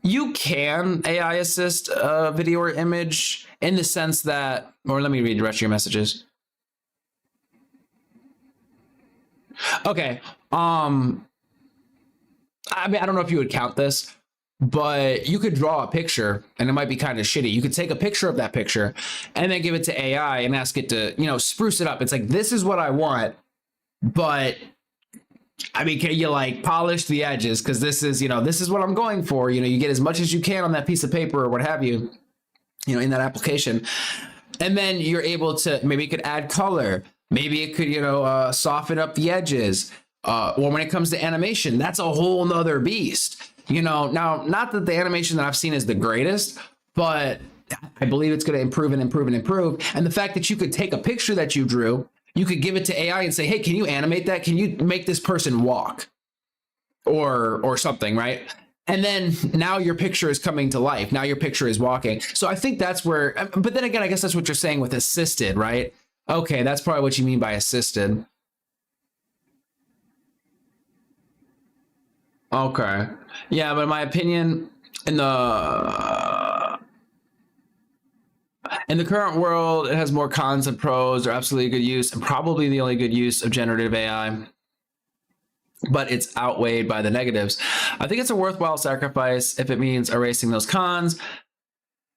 You can AI assist a video or image in the sense that, or let me read the rest of your messages. Okay. I mean, I don't know if you would count this, but you could draw a picture and it might be kind of shitty. You could take a picture of that picture and then give it to AI and ask it to, spruce it up. It's like, this is what I want. But I mean, can you like polish the edges? Because this is what I'm going for. You get as much as you can on that piece of paper or what have you, in that application. And then you're able to, maybe it could add color. Maybe it could, soften up the edges. Or when it comes to animation, that's a whole nother beast. Now, not that the animation that I've seen is the greatest, but I believe it's going to improve and improve and improve. And the fact that you could take a picture that you drew, you could give it to AI and say, hey, can you animate that? Can you make this person walk? Or something, right? And then now your picture is coming to life. Now your picture is walking. So I think that's where, but then again, I guess that's what you're saying with assisted, right? Okay, that's probably what you mean by assisted. Okay. Yeah, but in my opinion, in the current world, it has more cons than pros. They're absolutely good use, and probably the only good use of generative AI. But it's outweighed by the negatives. I think it's a worthwhile sacrifice if it means erasing those cons.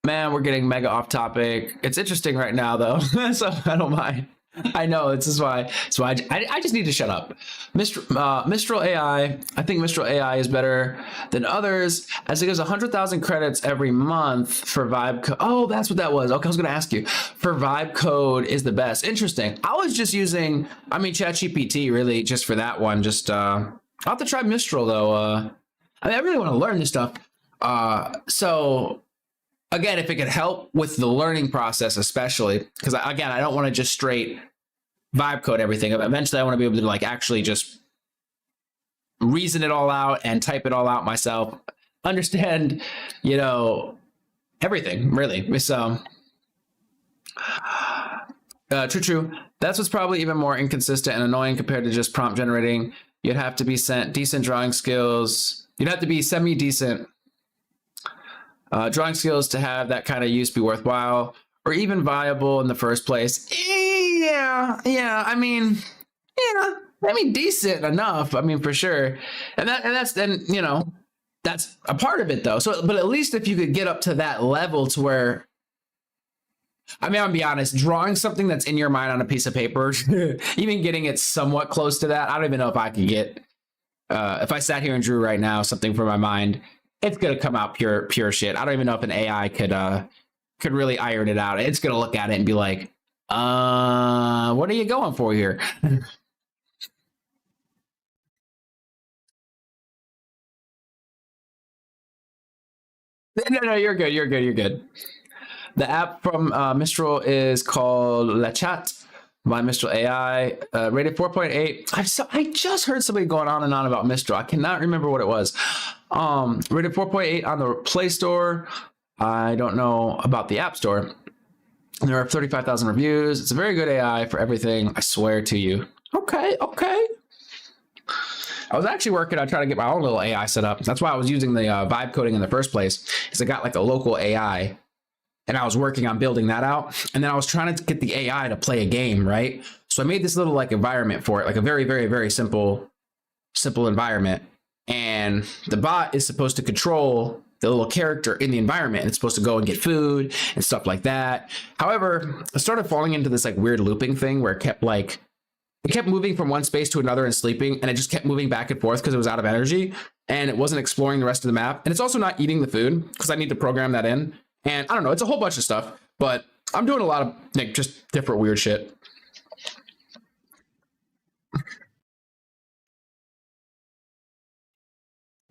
Man, we're getting mega off topic. It's interesting right now, though, so I don't mind. I know, this is why. So I just need to shut up. Mistral AI, I think Mistral AI is better than others, as it gives 100,000 credits every month for vibe code. Oh, that's what that was. Okay, I was going to ask you. For vibe code is the best. Interesting. I was just using, ChatGPT really just for that one. Just I'll have to try Mistral though. I really want to learn this stuff. So again, if it could help with the learning process, especially, because again, I don't want to just straight vibe code everything. Eventually, I want to be able to actually just reason it all out and type it all out myself. Understand, everything really. So, true. That's what's probably even more inconsistent and annoying compared to just prompt generating. You'd have to be sent decent drawing skills. You'd have to be semi-decent drawing skills to have that kind of use be worthwhile or even viable in the first place. Yeah, decent enough. For sure. And that's that's a part of it though. So, but at least if you could get up to that level to where, I'm gonna be honest, drawing something that's in your mind on a piece of paper, even getting it somewhat close to that, I don't even know if I could get, if I sat here and drew right now something from my mind, it's gonna come out pure shit. I don't even know if an AI could really iron it out. It's gonna look at it and be like, what are you going for here? No, you're good. The app from Mistral is called La Chat by Mistral AI, rated 4.8. I just heard somebody going on and on about Mistral. I cannot remember what it was. Rated 4.8 on the Play Store. I don't know about the App Store. There are 35,000 reviews. It's a very good AI for everything, I swear to you. Okay. I was actually working on trying to get my own little AI set up. That's why I was using the vibe coding in the first place, is I got a local AI, and I was working on building that out. And then I was trying to get the AI to play a game, right? So I made this little environment for it, a very, very, very simple environment. And the bot is supposed to control the little character in the environment. It's supposed to go and get food and stuff like that. However, I started falling into this weird looping thing where it kept moving from one space to another and sleeping, and it just kept moving back and forth because it was out of energy, and it wasn't exploring the rest of the map. And it's also not eating the food because I need to program that in. And I don't know, it's a whole bunch of stuff, but I'm doing a lot of just different weird shit.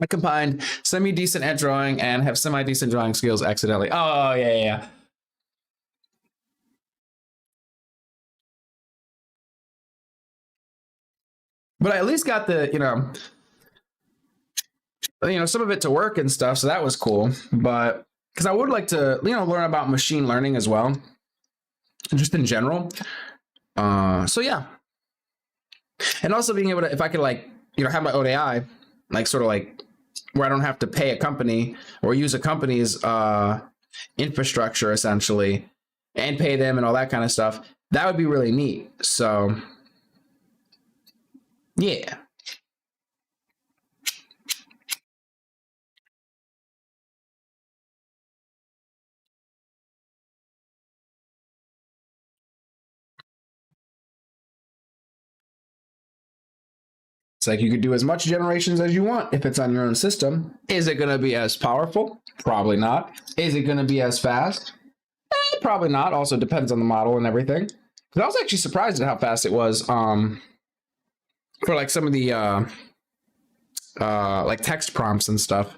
I combined semi-decent at drawing and have semi-decent drawing skills accidentally. Oh, yeah. But I at least got the, some of it to work and stuff, so that was cool. But because I would like to, learn about machine learning as well, just in general. So yeah. And also being able to, if I could have my own AI, where I don't have to pay a company or use a company's infrastructure essentially and pay them and all that kind of stuff, that would be really neat. So yeah. It's you could do as much generations as you want if it's on your own system. Is it going to be as powerful? Probably not. Is it going to be as fast? Probably not. Also depends on the model and everything. But I was actually surprised at how fast it was for some of the text prompts and stuff.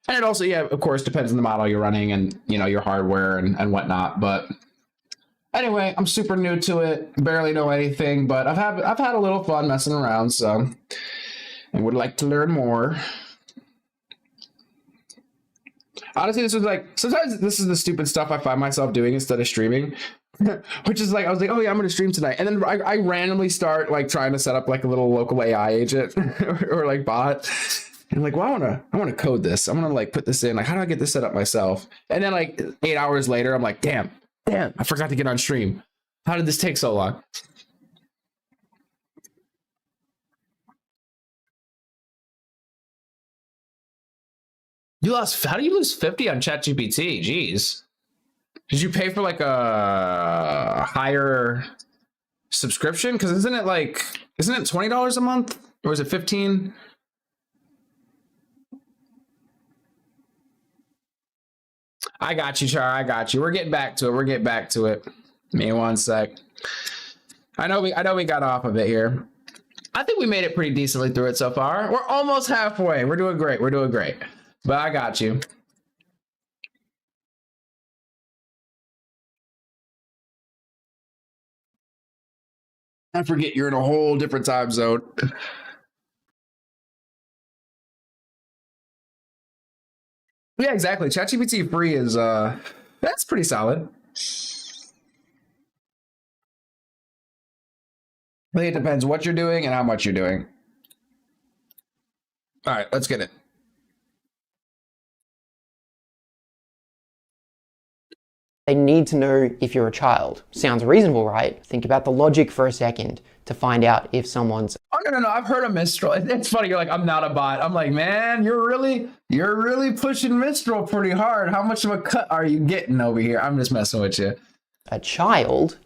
And it also, of course, depends on the model you're running and, your hardware and whatnot. But anyway, I'm super new to it, barely know anything, but I've had a little fun messing around, so I would like to learn more. Honestly, this was sometimes this is the stupid stuff I find myself doing instead of streaming, which is I was oh yeah, I'm going to stream tonight. And then I randomly start trying to set up a little local AI agent or bot. And I'm like, well, I want to code this. I want to like put this in. Like, how do I get this set up myself? And then like 8 hours later, I'm like, damn, I forgot to get on stream. How did this take so long? How do you lose 50 on ChatGPT? Jeez. Did you pay for like a higher subscription? Because isn't it $20 a month? Or is it 15? I got you, Char. I got you. We're getting back to it. Give me one sec. I know we got off of it here. I think we made it pretty decently through it so far. We're almost halfway. We're doing great. But I got you. I forget you're in a whole different time zone. Yeah, exactly. ChatGPT free is that's pretty solid. I think it depends what you're doing and how much you're doing. All right, let's get it. They need to know if you're a child. Sounds reasonable, right? Think about the logic for a second to find out if someone's... Oh, no. I've heard of Mistral. It's funny. You're like, I'm not a bot. I'm like, man, you're really pushing Mistral pretty hard. How much of a cut are you getting over here? I'm just messing with you. A child,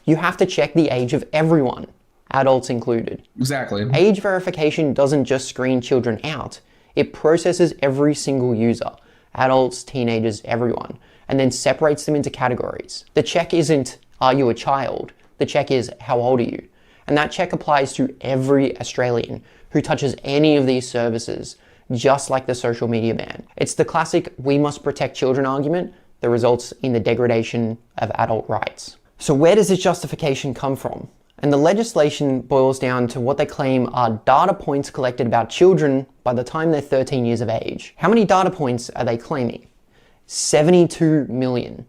you have to check the age of everyone, adults included. Exactly. Age verification doesn't just screen children out. It processes every single user, adults, teenagers, everyone, and then separates them into categories. The check isn't, are you a child? The check is, how old are you? And that check applies to every Australian who touches any of these services, just like the social media ban. It's the classic we must protect children argument that results in the degradation of adult rights. So where does this justification come from? And the legislation boils down to what they claim are data points collected about children by the time they're 13 years of age. How many data points are they claiming? 72 million.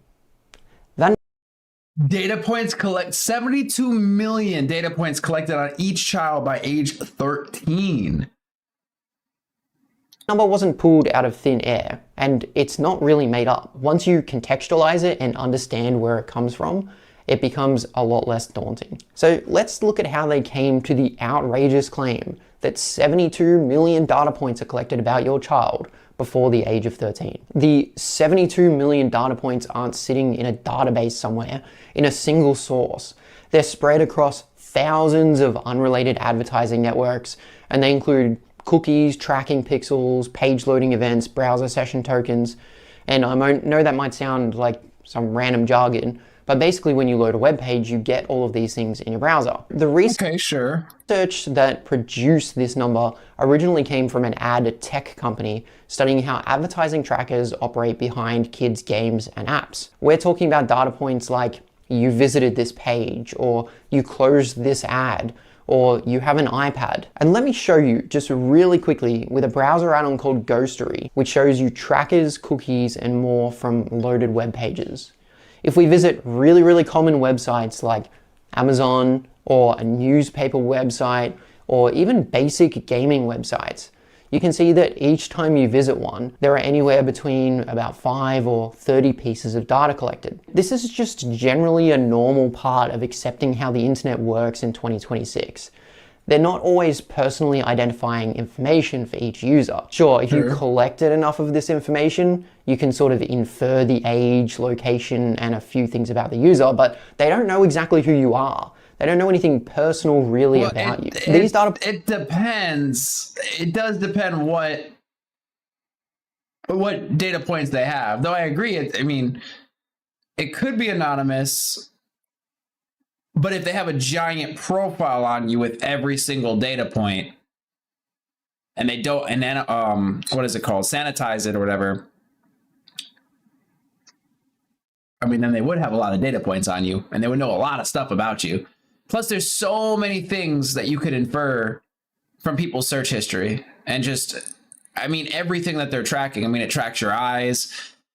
Data points 72 million data points collected on each child by age 13. Number wasn't pulled out of thin air, and it's not really made up. Once you contextualize it and understand where it comes from, it becomes a lot less daunting. So let's look at how they came to the outrageous claim that 72 million data points are collected about your child before the age of 13. The 72 million data points aren't sitting in a database somewhere in a single source. They're spread across thousands of unrelated advertising networks, and they include cookies, tracking pixels, page loading events, browser session tokens. And I know that might sound like some random jargon, but basically when you load a web page, you get all of these things in your browser. The research that produced this number originally came from an ad tech company studying how advertising trackers operate behind kids' games and apps. We're talking about data points like you visited this page, or you closed this ad, or you have an iPad. And let me show you just really quickly with a browser add-on called Ghostery, which shows you trackers, cookies, and more from loaded web pages. If we visit really common websites like Amazon or a newspaper website or even basic gaming websites, you can see that each time you visit one, there are anywhere between about 5 or 30 pieces of data collected. This is just generally a normal part of accepting how the internet works in 2026. They're not always personally identifying information for each user. Sure, if you collected enough of this information, you can sort of infer the age, location, and a few things about the user, but they don't know exactly who you are. They don't know anything personal really about you. These data... It depends. It does depend what data points they have. Though I agree, it could be anonymous, but if they have a giant profile on you with every single data point, and they don't, and then what is it called? Sanitize it or whatever. Then they would have a lot of data points on you, and they would know a lot of stuff about you. Plus, there's so many things that you could infer from people's search history, and just, everything that they're tracking. It tracks your eyes,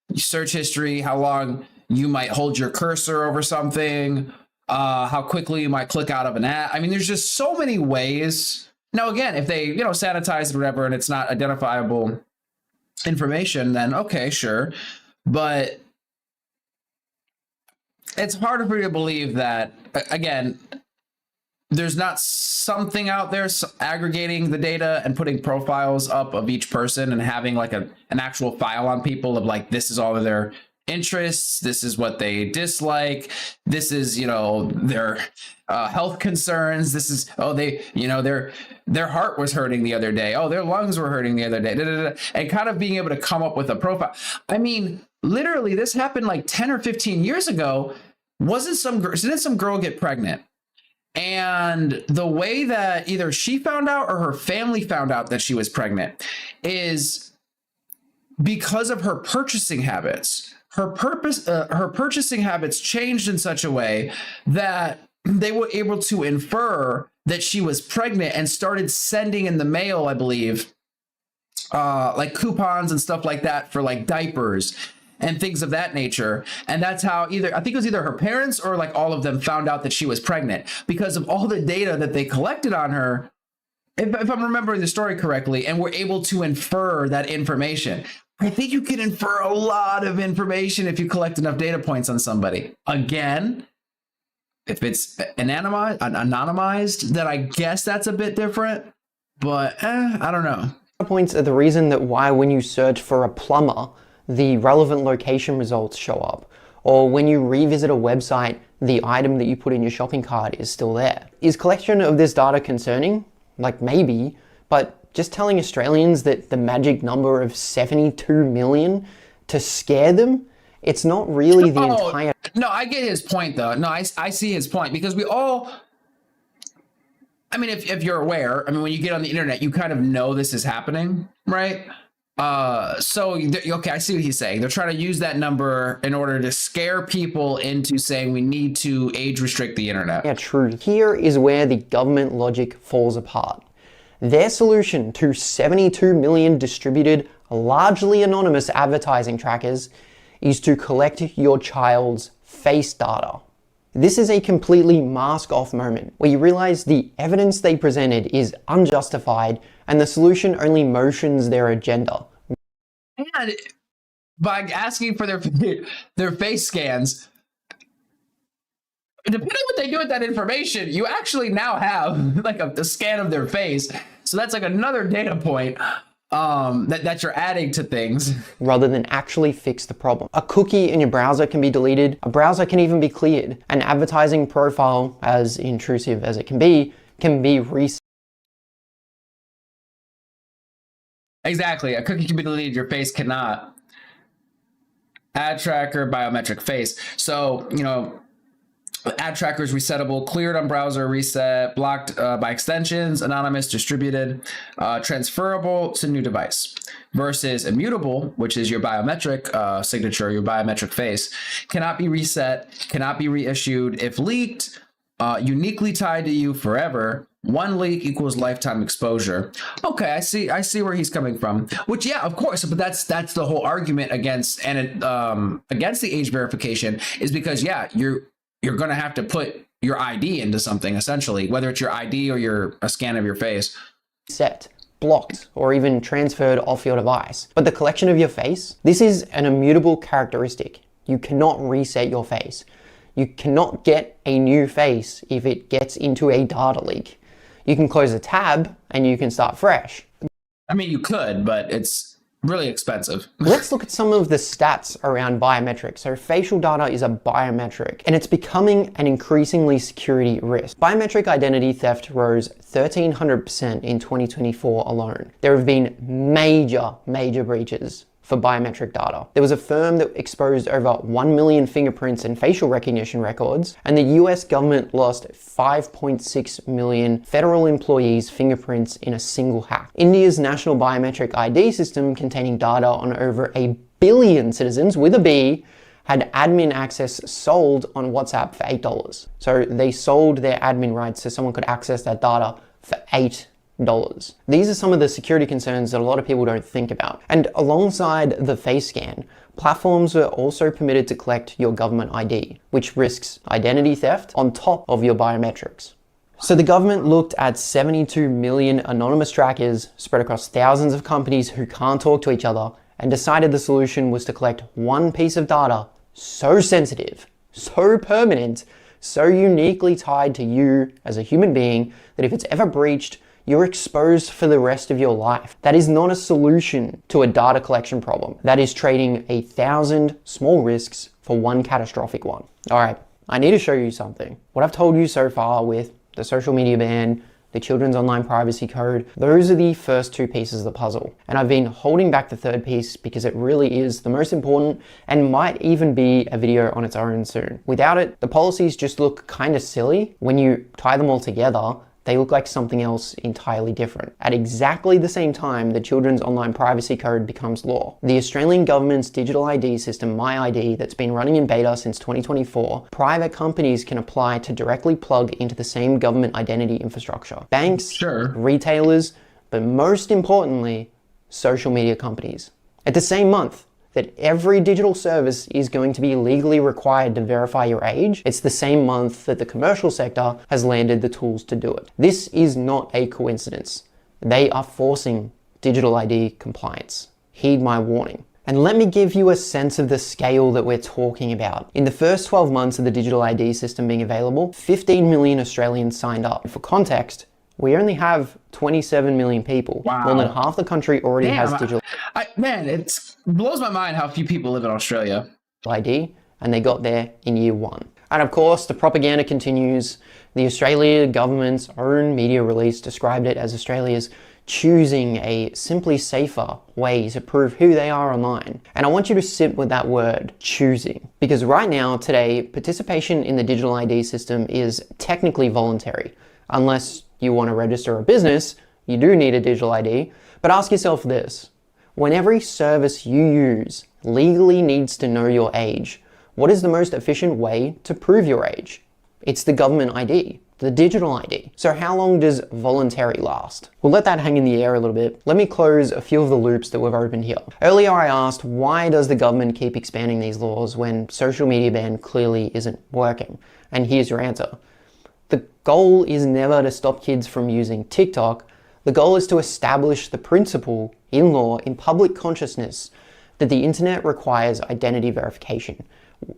your search history, how long you might hold your cursor over something, how quickly you might click out of an ad. There's just so many ways Now, again, if they, sanitize it or whatever, and it's not identifiable information, then okay, sure. But it's harder for me to believe that, again, there's not something out there aggregating the data and putting profiles up of each person and having like an actual file on people of like, this is all of their interests, this is what they dislike, this is, their health concerns, this is, their heart was hurting the other day, their lungs were hurting the other day, and kind of being able to come up with a profile. I mean, literally, this happened like 10 or 15 years ago. Didn't some girl get pregnant? And the way that either she found out or her family found out that she was pregnant is because of her purchasing habits. Her purchasing habits changed in such a way that they were able to infer that she was pregnant and started sending in the mail, I believe, like coupons and stuff like that for like diapers and things of that nature. And that's how I think it was either her parents or like all of them found out that she was pregnant because of all the data that they collected on her, if I'm remembering the story correctly, and were able to infer that information. I think you can infer a lot of information if you collect enough data points on somebody. Again, if it's anonymized, then I guess that's a bit different, but I don't know. Points are the reason that why when you search for a plumber, the relevant location results show up, or when you revisit a website, the item that you put in your shopping cart is still there. Is collection of this data concerning? Like maybe, but just telling Australians that the magic number of 72 million to scare them, it's not really the entire... No, I get his point though. No, I see his point because we all... I mean, if you're aware, when you get on the internet, you kind of know this is happening, right? Okay, I see what he's saying. They're trying to use that number in order to scare people into saying we need to age restrict the internet. Yeah, true. Here is where the government logic falls apart. Their solution to 72 million distributed, largely anonymous advertising trackers is to collect your child's face data. This is a completely mask-off moment where you realize the evidence they presented is unjustified and the solution only motions their agenda. And by asking for their face scans, depending on what they do with that information, you actually now have like a scan of their face. So that's like another data point that you're adding to things. Rather than actually fix the problem. A cookie in your browser can be deleted. A browser can even be cleared. An advertising profile, as intrusive as it can be reset. Exactly. A cookie can be deleted. Your face cannot. Ad tracker, biometric face. So, ad tracker is resettable, cleared on browser, reset, blocked by extensions, anonymous, distributed, transferable to new device. Versus immutable, which is your biometric signature, your biometric face, cannot be reset, cannot be reissued if leaked, uniquely tied to you forever. One leak equals lifetime exposure. Okay, I see where he's coming from. Which, yeah, of course, but that's the whole argument against the age verification is because you're going to have to put your ID into something, essentially, whether it's your ID or a scan of your face. Set, blocked, or even transferred off your device. But the collection of your face, this is an immutable characteristic. You cannot reset your face. You cannot get a new face if it gets into a data leak. You can close a tab and you can start fresh. You could, but it's really expensive. Let's look at some of the stats around biometrics. So facial data is a biometric and it's becoming an increasingly security risk. Biometric identity theft rose 1,300% in 2024 alone. There have been major breaches for biometric data. There was a firm that exposed over 1 million fingerprints and facial recognition records, and the US government lost 5.6 million federal employees' fingerprints in a single hack. India's national biometric ID system, containing data on over 1 billion citizens with a B, had admin access sold on WhatsApp for $8. So they sold their admin rights so someone could access that data for $8. These are some of the security concerns that a lot of people don't think about. And alongside the face scan, platforms are also permitted to collect your government ID, which risks identity theft on top of your biometrics. So the government looked at 72 million anonymous trackers spread across thousands of companies who can't talk to each other and decided the solution was to collect one piece of data so sensitive, so permanent, so uniquely tied to you as a human being that if it's ever breached, you're exposed for the rest of your life. That is not a solution to a data collection problem. That is trading 1,000 small risks for one catastrophic one. All right, I need to show you something. What I've told you so far with the social media ban, the Children's Online Privacy Code, those are the first two pieces of the puzzle. And I've been holding back the third piece because it really is the most important and might even be a video on its own soon. Without it, the policies just look kind of silly. When you tie them all together, they look like something else entirely different. At exactly the same time, the Children's Online Privacy Code becomes law. The Australian government's digital ID system, MyID, that's been running in beta since 2024, private companies can apply to directly plug into the same government identity infrastructure. Banks, retailers, but most importantly, social media companies. At the same month that every digital service is going to be legally required to verify your age, it's the same month that the commercial sector has landed the tools to do it. This is not a coincidence. They are forcing digital ID compliance. Heed my warning. And let me give you a sense of the scale that we're talking about. In the first 12 months of the digital ID system being available, 15 million Australians signed up. For context, we only have 27 million people. Wow. More than half the country already has digital Man, it blows my mind how few people live in Australia. ID, and they got there in year one. And of course, the propaganda continues. The Australian government's own media release described it as Australia's choosing a simply safer way to prove who they are online. And I want you to sit with that word, choosing. Because right now, today, participation in the digital ID system is technically voluntary. Unless you want to register a business, you do need a digital ID. But ask yourself this: when every service you use legally needs to know your age, what is the most efficient way to prove your age? It's the government ID, the digital ID. So how long does voluntary last? We'll let that hang in the air a little bit. Let me close a few of the loops that we've opened here. Earlier I asked, why does the government keep expanding these laws when social media ban clearly isn't working? And here's your answer. The goal is never to stop kids from using TikTok. The goal is to establish the principle in law, in public consciousness, that the internet requires identity verification.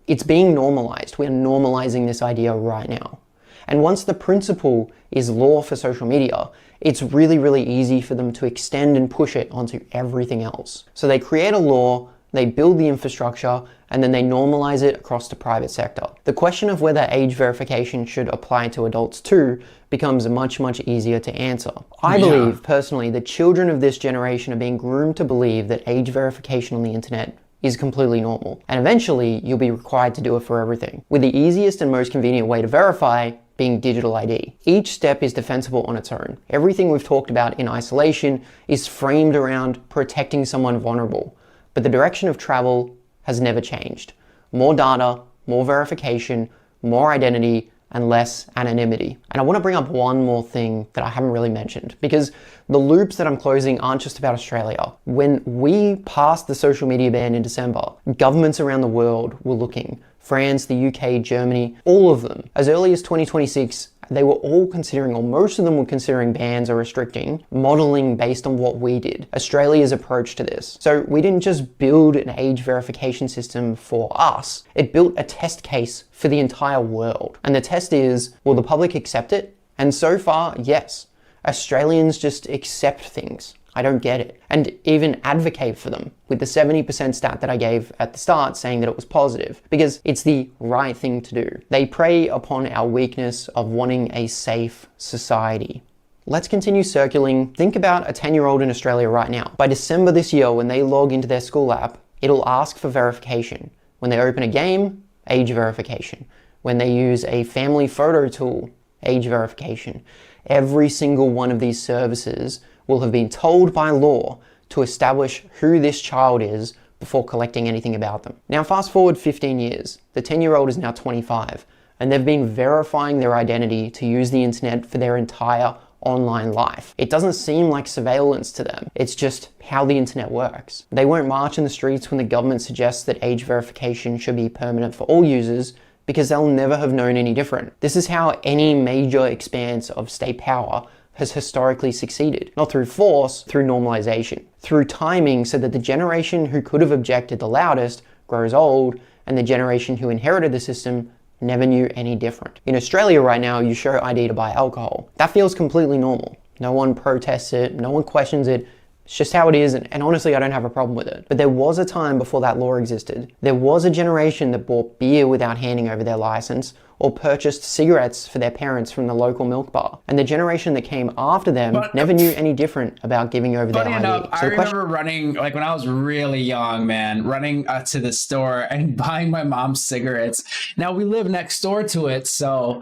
It's being normalized. We're normalizing this idea right now. And once the principle is law for social media, it's really, really easy for them to extend and push it onto everything else. So they create a law, they build the infrastructure, and then they normalize it across the private sector. The question of whether age verification should apply to adults too becomes much, much easier to answer. I believe, personally, that children of this generation are being groomed to believe that age verification on the internet is completely normal. And eventually, you'll be required to do it for everything, with the easiest and most convenient way to verify being digital ID. Each step is defensible on its own. Everything we've talked about in isolation is framed around protecting someone vulnerable. But the direction of travel has never changed. More data, more verification, more identity, and less anonymity. And I want to bring up one more thing that I haven't really mentioned, because the loops that I'm closing aren't just about Australia. When we passed the social media ban in December, governments around the world were looking. France, the UK, Germany, all of them. As early as 2026, they were all considering, or most of them were considering bans or restricting, modeling based on what we did, Australia's approach to this. So we didn't just build an age verification system for us, it built a test case for the entire world. And the test is, will the public accept it? And so far, yes. Australians just accept things. I don't get it. And even advocate for them, with the 70% stat that I gave at the start saying that it was positive, because it's the right thing to do. They prey upon our weakness of wanting a safe society. Let's continue circling. Think about a 10-year-old in Australia right now. By December this year, when they log into their school app, it'll ask for verification. When they open a game, age verification. When they use a family photo tool, age verification. Every single one of these services will have been told by law to establish who this child is before collecting anything about them. Now fast forward 15 years, the 10-year-old is now 25, and they've been verifying their identity to use the internet for their entire online life. It doesn't seem like surveillance to them, it's just how the internet works. They won't march in the streets when the government suggests that age verification should be permanent for all users, because they'll never have known any different. This is how any major expanse of state power has historically succeeded. Not through force, through normalization. Through timing, so that the generation who could have objected the loudest grows old, and the generation who inherited the system never knew any different. In Australia right now, you show ID to buy alcohol. That feels completely normal. No one protests it, no one questions it. It's just how it is, and honestly, I don't have a problem with it. But there was a time before that law existed. There was a generation that bought beer without handing over their license, or purchased cigarettes for their parents from the local milk bar. And the generation that came after them never knew any different about giving over their ID. Enough, I remember running, like when I was really young, man, running to the store and buying my mom's cigarettes. Now we live next door to it, so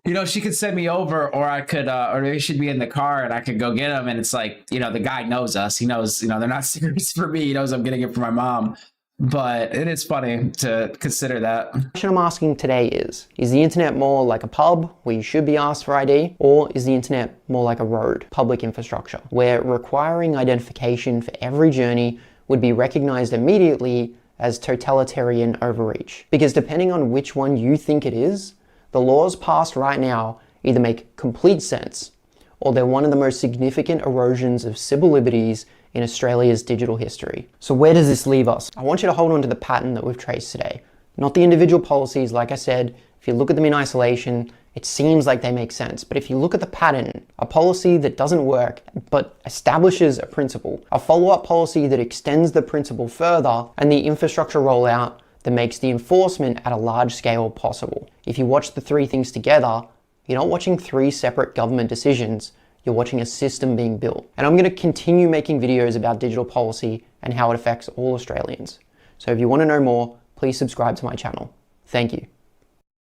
you know, she could send me over, or I could, or maybe she'd be in the car and I could go get them. And it's like, you know, the guy knows us. He knows, you know, they're not cigarettes for me. He knows I'm getting it for my mom. But it is funny to consider that. The question I'm asking today is the internet more like a pub where you should be asked for ID, or is the internet more like a road, public infrastructure, where requiring identification for every journey would be recognized immediately as totalitarian overreach? Because depending on which one you think it is, the laws passed right now either make complete sense, or they're one of the most significant erosions of civil liberties in Australia's digital history. So where does this leave us? I want you to hold on to the pattern that we've traced today. Not the individual policies, like I said. If you look at them in isolation, it seems like they make sense. But if you look at the pattern, a policy that doesn't work but establishes a principle, a follow-up policy that extends the principle further, and the infrastructure rollout that makes the enforcement at a large scale possible. If you watch the three things together, you're not watching three separate government decisions, you're watching a system being built. And I'm going to continue making videos about digital policy and how it affects all Australians. So if you want to know more, please subscribe to my channel. Thank you.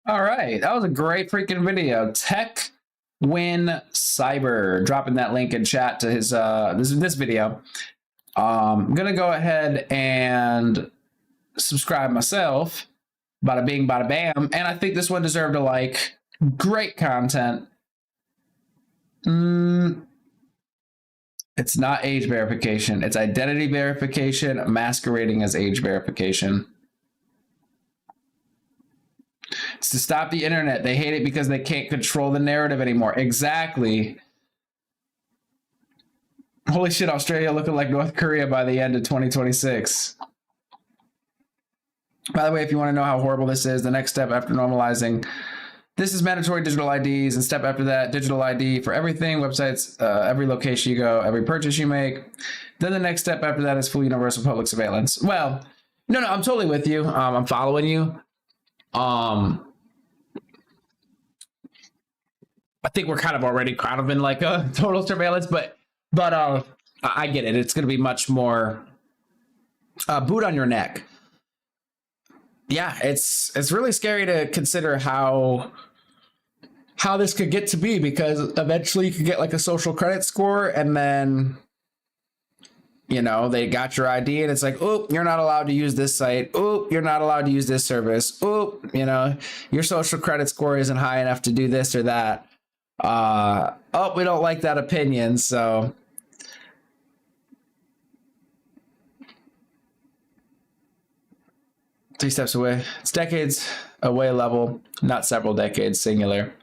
All right, that was a great freaking video. Tech Win Cyber, dropping that link in chat to his this video. I'm gonna go ahead and subscribe myself. Bada bing, bada bam. And I think this one deserved a like. Great content. It's not age verification. It's identity verification masquerading as age verification. It's to stop the internet. They hate it because they can't control the narrative anymore. Exactly. Holy shit, Australia looking like North Korea by the end of 2026. By the way, if you want to know how horrible this is, the next step after normalizing, this is mandatory digital IDs, and step after that, digital ID for everything, websites, every location you go, every purchase you make. Then the next step after that is full universal public surveillance. Well, no, I'm totally with you. I'm following you. I think we're kind of in like a total surveillance, but I get it. It's going to be much more boot on your neck. Yeah, it's really scary to consider how this could get to be, because eventually you could get like a social credit score, and then, you know, they got your ID and it's like, oh, you're not allowed to use this site. Oh, you're not allowed to use this service. Oh, you know, your social credit score isn't high enough to do this or that. Oh, we don't like that opinion, so. Three steps away. It's decades away level, not several decades singular.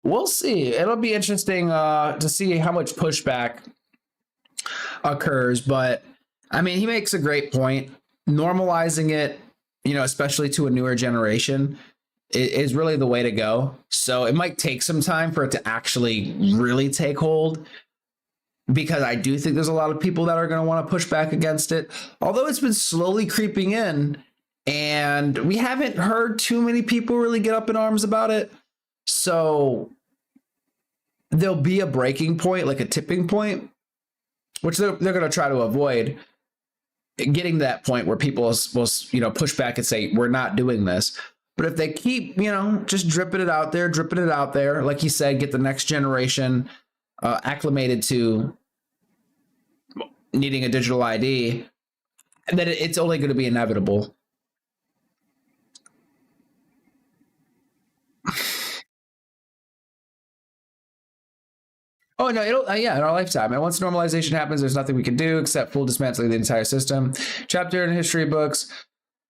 We'll see. It'll be interesting to see how much pushback occurs. But I mean, he makes a great point. Normalizing it, you know, especially to a newer generation, is really the way to go. So it might take some time for it to actually really take hold, because I do think there's a lot of people that are going to want to push back against it. Although it's been slowly creeping in, and we haven't heard too many people really get up in arms about it. So there'll be a breaking point, like a tipping point, which they're going to try to avoid. Getting to that point where people will, you know, push back and say, we're not doing this. But if they keep, you know, just dripping it out there, like you said, get the next generation acclimated to needing a digital ID, and then it's only going to be inevitable. Oh no, it'll yeah, in our lifetime. And once normalization happens, there's nothing we can do except full dismantling the entire system. Chapter in history books.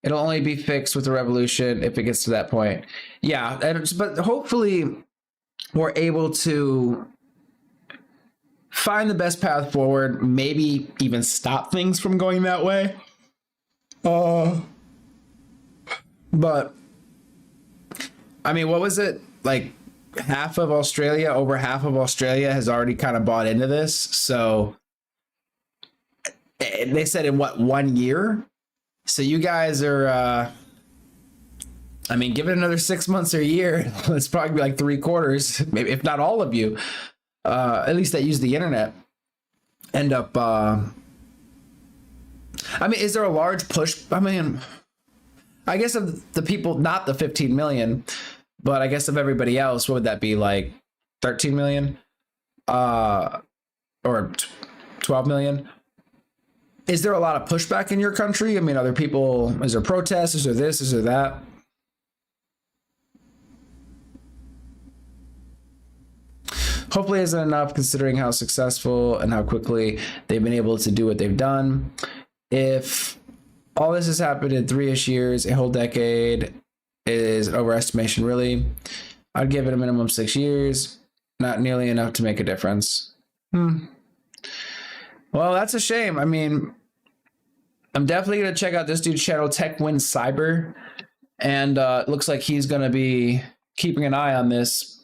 It'll only be fixed with the revolution if it gets to that point. Yeah, but hopefully we're able to find the best path forward, maybe even stop things from going that way. But I mean, what was it? Like over half of Australia has already kind of bought into this. So they said in what, 1 year? So you guys are, I mean, give it another 6 months or a year. It's probably be like 3/4, maybe if not all of you, at least that use the internet, end up. I mean, is there a large push? I mean, I guess of the people, not the 15 million, but I guess of everybody else, what would that be, like 13 million, or 12 million? Is there a lot of pushback in your country? I mean, are there people, is there protests? Is there this? Is there that? Hopefully it isn't enough considering how successful and how quickly they've been able to do what they've done. If all this has happened in 3-ish years, a whole decade is an overestimation, really. I'd give it a minimum 6 years. Not nearly enough to make a difference. Well, that's a shame. I mean, I'm definitely going to check out this dude's channel, TechWin Cyber. And it looks like he's going to be keeping an eye on this.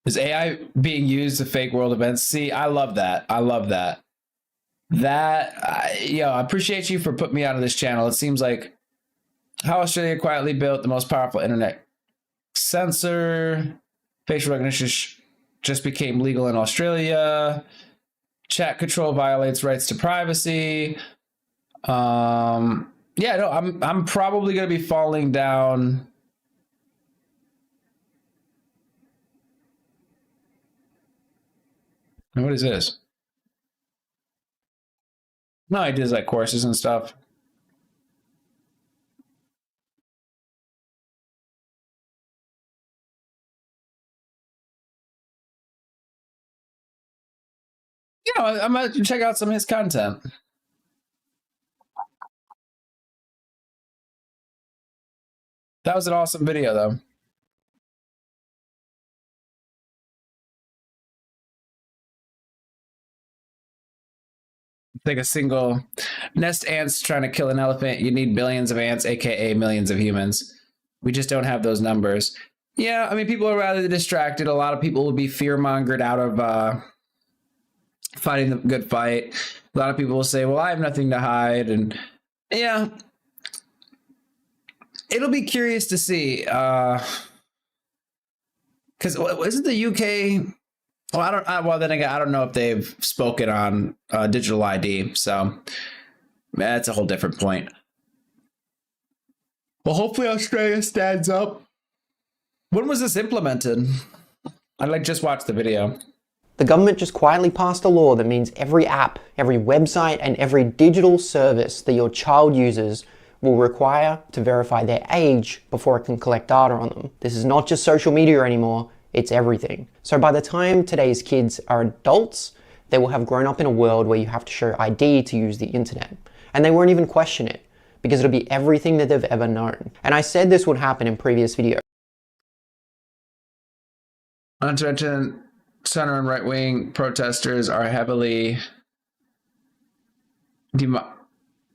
Is AI being used to fake world events? See, I love that. I love that. I appreciate you for putting me onto this channel. It seems like how Australia quietly built the most powerful internet sensor. Facial recognition just became legal in Australia. Chat control violates rights to privacy. I'm probably going to be falling down. What is this? No, he does like courses and stuff. I'm going to check out some of his content. That was an awesome video, though. Like a single nest ants trying to kill an elephant. You need billions of ants, aka millions of humans. We just don't have those numbers. Yeah, I mean, people are rather distracted. A lot of people will be fear-mongered out of fighting the good fight. A lot of people will say, well, I have nothing to hide. And yeah, it'll be curious to see. Because isn't the UK... Well, then again, I don't know if they've spoken on digital ID. So that's a whole different point. Well, hopefully Australia stands up. When was this implemented? I just watched the video. The government just quietly passed a law that means every app, every website, and every digital service that your child uses will require to verify their age before it can collect data on them. This is not just social media anymore, it's everything. So by the time today's kids are adults, they will have grown up in a world where you have to show ID to use the internet. And they won't even question it, because it'll be everything that they've ever known. And I said this would happen in previous videos. Intervention center and right-wing protesters are heavily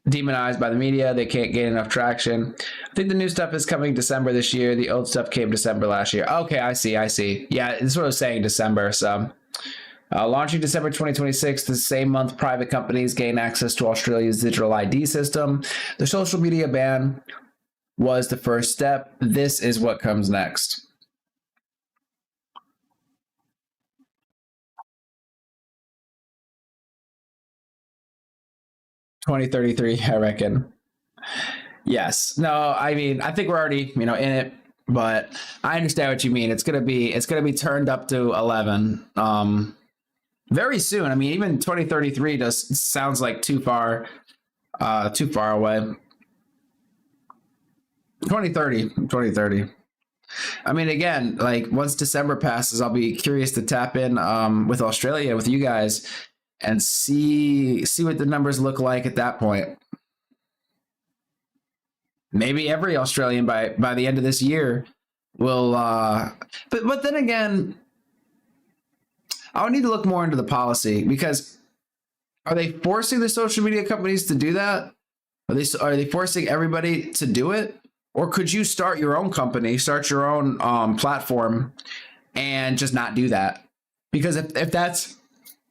demonized by the media. They can't gain enough traction. I think the new stuff is coming December this year. The old stuff came December last year. Okay, I see. Yeah, it's what I was saying, December. So launching December 2026, the same month private companies gain access to Australia's digital ID system. The social media ban was the first step. This is what comes next. 2033, I reckon. Yes. No, I mean, I think we're already, in it, but I understand what you mean. It's gonna be turned up to 11 very soon. I mean, even 2033 just sounds like too far away. 2030. I mean, again, like once December passes, I'll be curious to tap in with Australia with you guys and see what the numbers look like at that point. Maybe every Australian by the end of this year will. But then again, I would need to look more into the policy, because are they forcing the social media companies to do that? Are they forcing everybody to do it? Or could you start your own company, start your own platform, and just not do that? Because if that's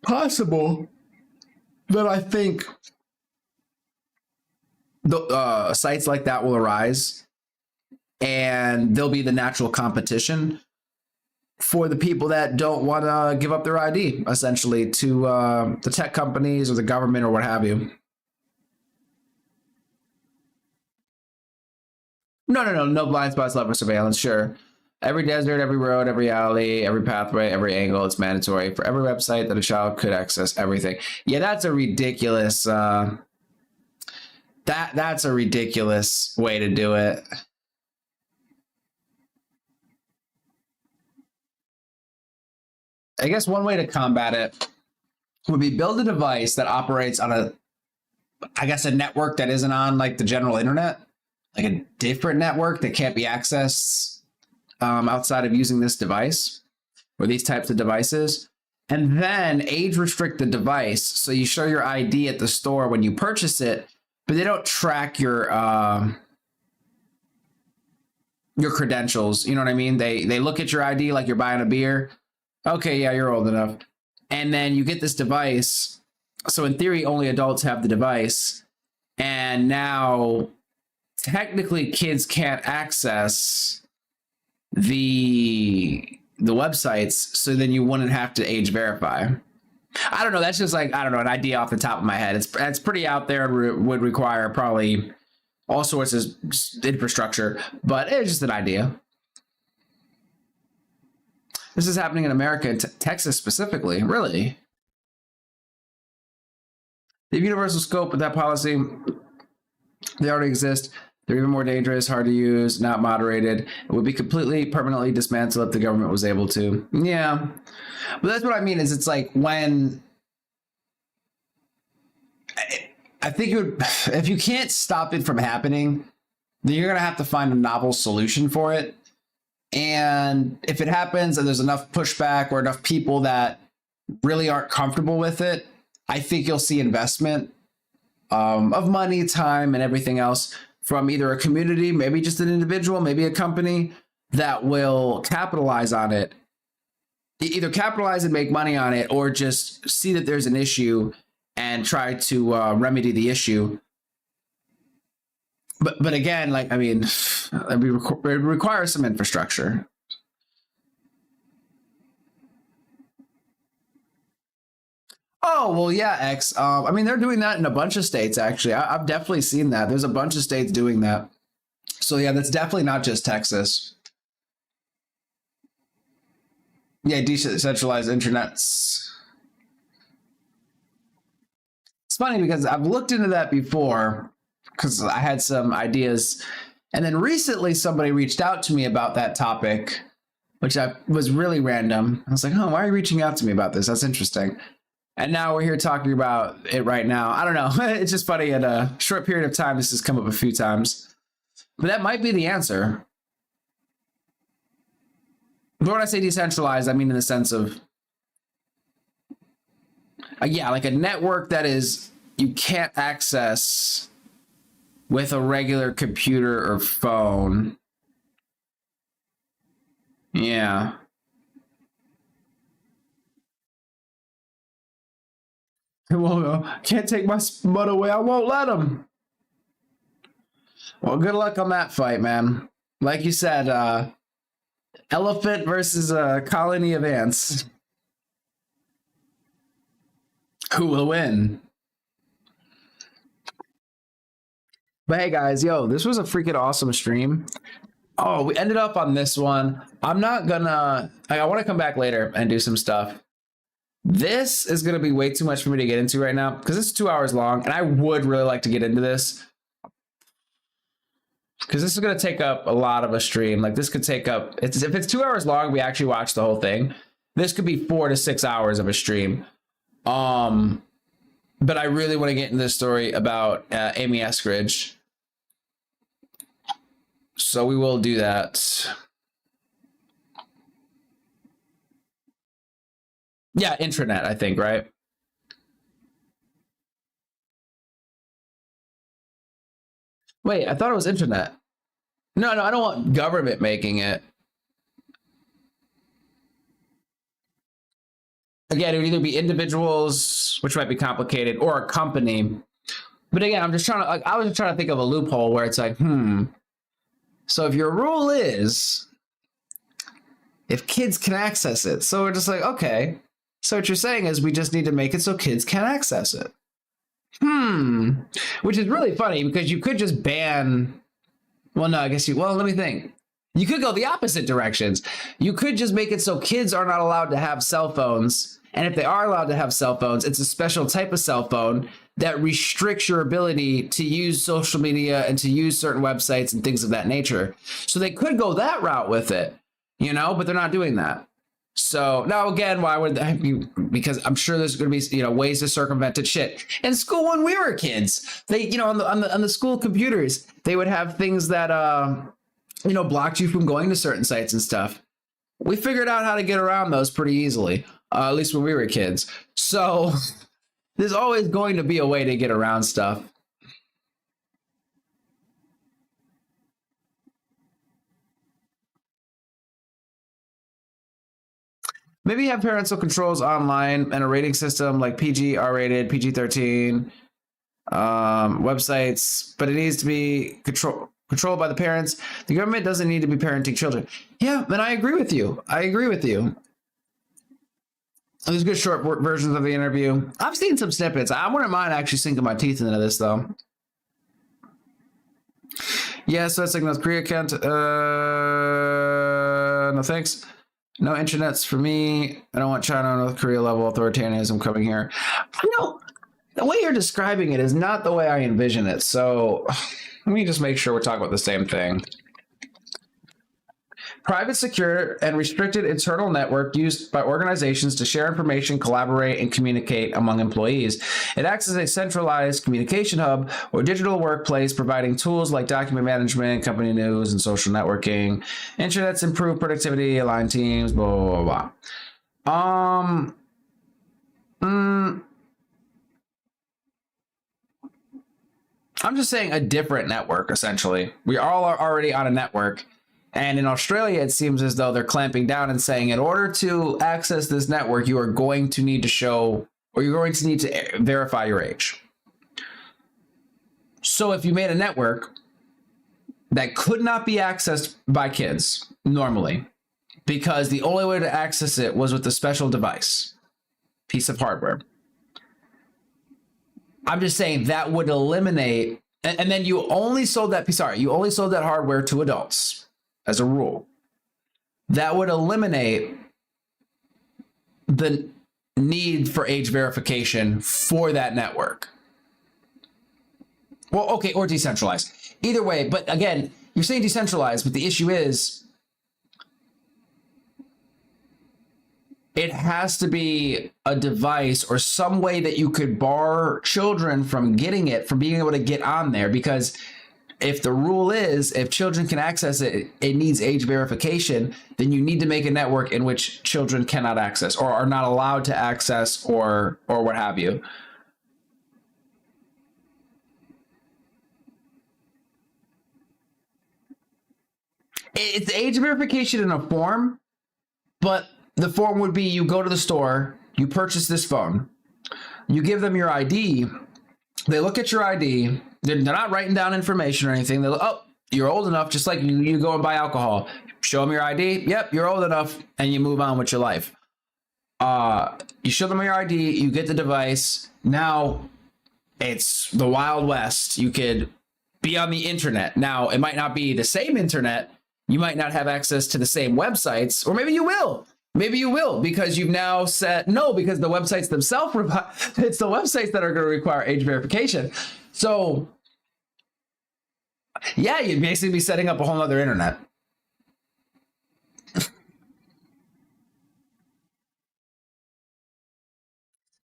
possible, then I think the sites like that will arise, and they'll be the natural competition for the people that don't want to give up their ID, essentially, to the tech companies or the government or what have you. No blind spots left for surveillance, sure. Every desert, every road, every alley, every pathway, every angle, it's mandatory for every website that a child could access everything. Yeah, that's a ridiculous, that's a ridiculous way to do it. I guess one way to combat it would be build a device that operates on a network that isn't on like the general internet. Like a different network that can't be accessed outside of using this device or these types of devices. And then age restrict the device. So you show your ID at the store when you purchase it, but they don't track your credentials. You know what I mean? They look at your ID like you're buying a beer. Okay, yeah, you're old enough. And then you get this device. So in theory, only adults have the device. And now technically kids can't access the websites, so then you wouldn't have to age verify. I don't know. That's just like, I don't know, an idea off the top of my head. It's pretty out there. Would require probably all sorts of infrastructure, but it's just an idea. This is happening in America, in Texas specifically. Really? The universal scope of that policy, they already exist. They're even more dangerous, hard to use, not moderated. It would be completely, permanently dismantled if the government was able to. Yeah. But that's what I mean, is it's like when... I think it would, if you can't stop it from happening, then you're going to have to find a novel solution for it. And if it happens and there's enough pushback or enough people that really aren't comfortable with it, I think you'll see investment of money, time, and everything else from either a community, maybe just an individual, maybe a company that will capitalize on it. Either capitalize and make money on it, or just see that there's an issue and try to remedy the issue. But again, like, I mean, it requires some infrastructure. Oh, well, yeah, X. I mean, they're doing that in a bunch of states, actually. I've definitely seen that. There's a bunch of states doing that. So, yeah, that's definitely not just Texas. Yeah, decentralized internets. It's funny because I've looked into that before because I had some ideas. And then recently somebody reached out to me about that topic, which was really random. I was like, oh, why are you reaching out to me about this? That's interesting. And now we're here talking about it right now. I don't know. It's just funny. In a short period of time, this has come up a few times. But that might be the answer. But when I say decentralized, I mean in the sense of, yeah, like a network that is you can't access with a regular computer or phone. Yeah. Well, can't take my spud away. I won't let them. Well, good luck on that fight, man. Like you said, elephant versus a colony of ants. Who will win? But hey, guys, yo, this was a freaking awesome stream. Oh, we ended up on this one. I'm not gonna... I want to come back later and do some stuff. This is going to be way too much for me to get into right now because it's 2 hours long, and I would really like to get into this. because this is going to take up a lot of a stream. Like this could take up, if it's 2 hours long, we actually watch the whole thing. This could be 4 to 6 hours of a stream. But I really want to get into this story about Amy Eskridge. So we will do that. Yeah, intranet, I think, right? Wait, I thought it was internet. No, I don't want government making it. Again, it would either be individuals, which might be complicated, or a company. But again, I'm just trying to, I was just trying to think of a loophole where it's like, so if your rule is, if kids can access it, so we're just like, okay. So what you're saying is we just need to make it so kids can access it. Which is really funny because you could just ban, well, no, I guess let me think. You could go the opposite directions. You could just make it so kids are not allowed to have cell phones. And if they are allowed to have cell phones, it's a special type of cell phone that restricts your ability to use social media and to use certain websites and things of that nature. So they could go that route with it, but they're not doing that. So now again, why would that be? Because I'm sure there's going to be, ways to circumvent it. Shit. In school when we were kids, they, on the school computers, they would have things that, blocked you from going to certain sites and stuff. We figured out how to get around those pretty easily, at least when we were kids. So there's always going to be a way to get around stuff. Maybe have parental controls online and a rating system like PG, R-rated, PG-13, websites, but it needs to be controlled by the parents. The government doesn't need to be parenting children. Yeah, and I agree with you. There's good short versions of the interview. I've seen some snippets. I wouldn't mind actually sinking my teeth into this, though. Yeah, so that's like North Korea can't. No thanks. No internets for me. I don't want China or North Korea level authoritarianism coming here. The way you're describing it is not the way I envision it. So let me just make sure we're talking about the same thing. Private, secure, and restricted internal network used by organizations to share information, collaborate, and communicate among employees. It acts as a centralized communication hub or digital workplace, providing tools like document management, company news, and social networking. Internet's improve productivity, align teams, blah, blah, blah. I'm just saying a different network, essentially. We all are already on a network. And in Australia, it seems as though they're clamping down and saying, in order to access this network, you are going to need to show, or you're going to need to verify your age. So if you made a network that could not be accessed by kids normally, because the only way to access it was with a special device, piece of hardware. I'm just saying that would eliminate, and then you only sold that hardware to adults. As a rule, that would eliminate the need for age verification for that network. Well, okay, or decentralized. Either way, but again, you're saying decentralized, but the issue is it has to be a device or some way that you could bar children from getting it, from being able to get on there, because if the rule is, if children can access it, it needs age verification, then you need to make a network in which children cannot access or are not allowed to access or what have you. It's age verification in a form, but the form would be you go to the store, you purchase this phone, you give them your ID, they look at your ID, they're not writing down information or anything. They're like, oh, you're old enough, just like you go and buy alcohol. Show them your ID. Yep, you're old enough, and you move on with your life. You show them your ID, you get the device. Now it's the Wild West. You could be on the internet. Now, it might not be the same internet. You might not have access to the same websites, or maybe you will. Maybe you will, because you've now said no, because the websites themselves, it's the websites that are going to require age verification. So Yeah, you'd basically be setting up a whole other internet.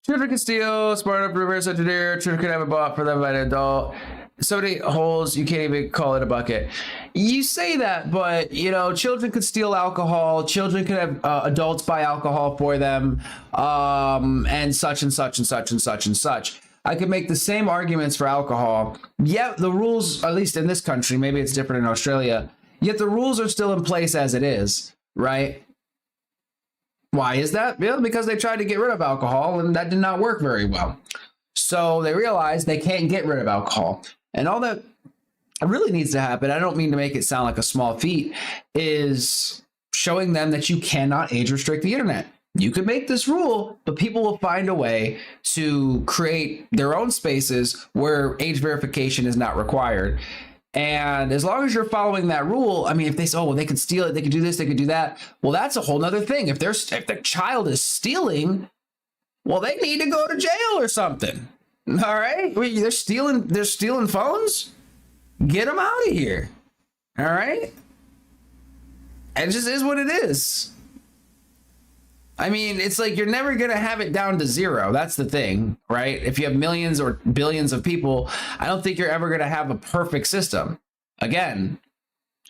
Children can steal, smart enough to reverse engineer, children could have a bought for them by an adult. So many holes, you can't even call it a bucket. You say that, but, you know, children could steal alcohol, children could have adults buy alcohol for them, and such and such and such and such and such. I could make the same arguments for alcohol. Yet the rules, at least in this country, maybe it's different in Australia, yet the rules are still in place as it is, right? Why is that? Well, because they tried to get rid of alcohol and that did not work very well. So they realized they can't get rid of alcohol. And all that really needs to happen, I don't mean to make it sound like a small feat, is showing them that you cannot age restrict the internet. You could make this rule, but people will find a way to create their own spaces where age verification is not required. And as long as you're following that rule, I mean, if they say, oh, well, they could steal it, they could do this, they could do that. Well, that's a whole nother thing. If the child is stealing, well, they need to go to jail or something. All right. They're stealing phones. Get them out of here. All right. It just is what it is. I mean, it's like you're never going to have it down to zero. That's the thing, right? If you have millions or billions of people, I don't think you're ever going to have a perfect system. Again,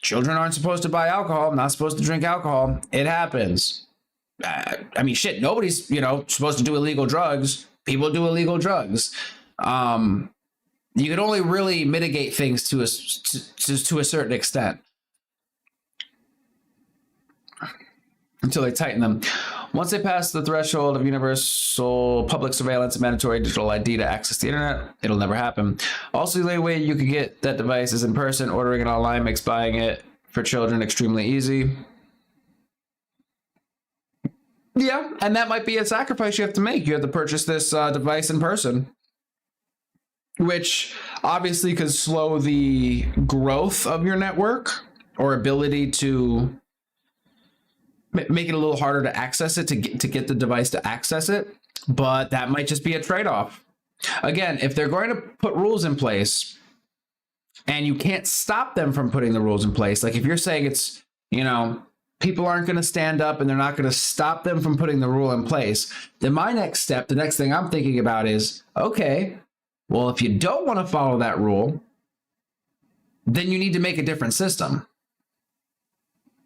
children aren't supposed to buy alcohol, not supposed to drink alcohol. It happens. I mean, shit, nobody's, supposed to do illegal drugs. People do illegal drugs. You can only really mitigate things to a certain extent until they tighten them. Once they pass the threshold of universal public surveillance and mandatory digital ID to access the internet, it'll never happen. Also, the only way you can get that device is in person. Ordering it online makes buying it for children extremely easy. Yeah, and that might be a sacrifice you have to make. You have to purchase this device in person, which obviously could slow the growth of your network or ability to make it a little harder to access it, to get the device to access it. But that might just be a trade-off. Again, if they're going to put rules in place and you can't stop them from putting the rules in place, like if you're saying it's, people aren't going to stand up and they're not going to stop them from putting the rule in place, then my next step, the next thing I'm thinking about is, okay, well, if you don't want to follow that rule, then you need to make a different system.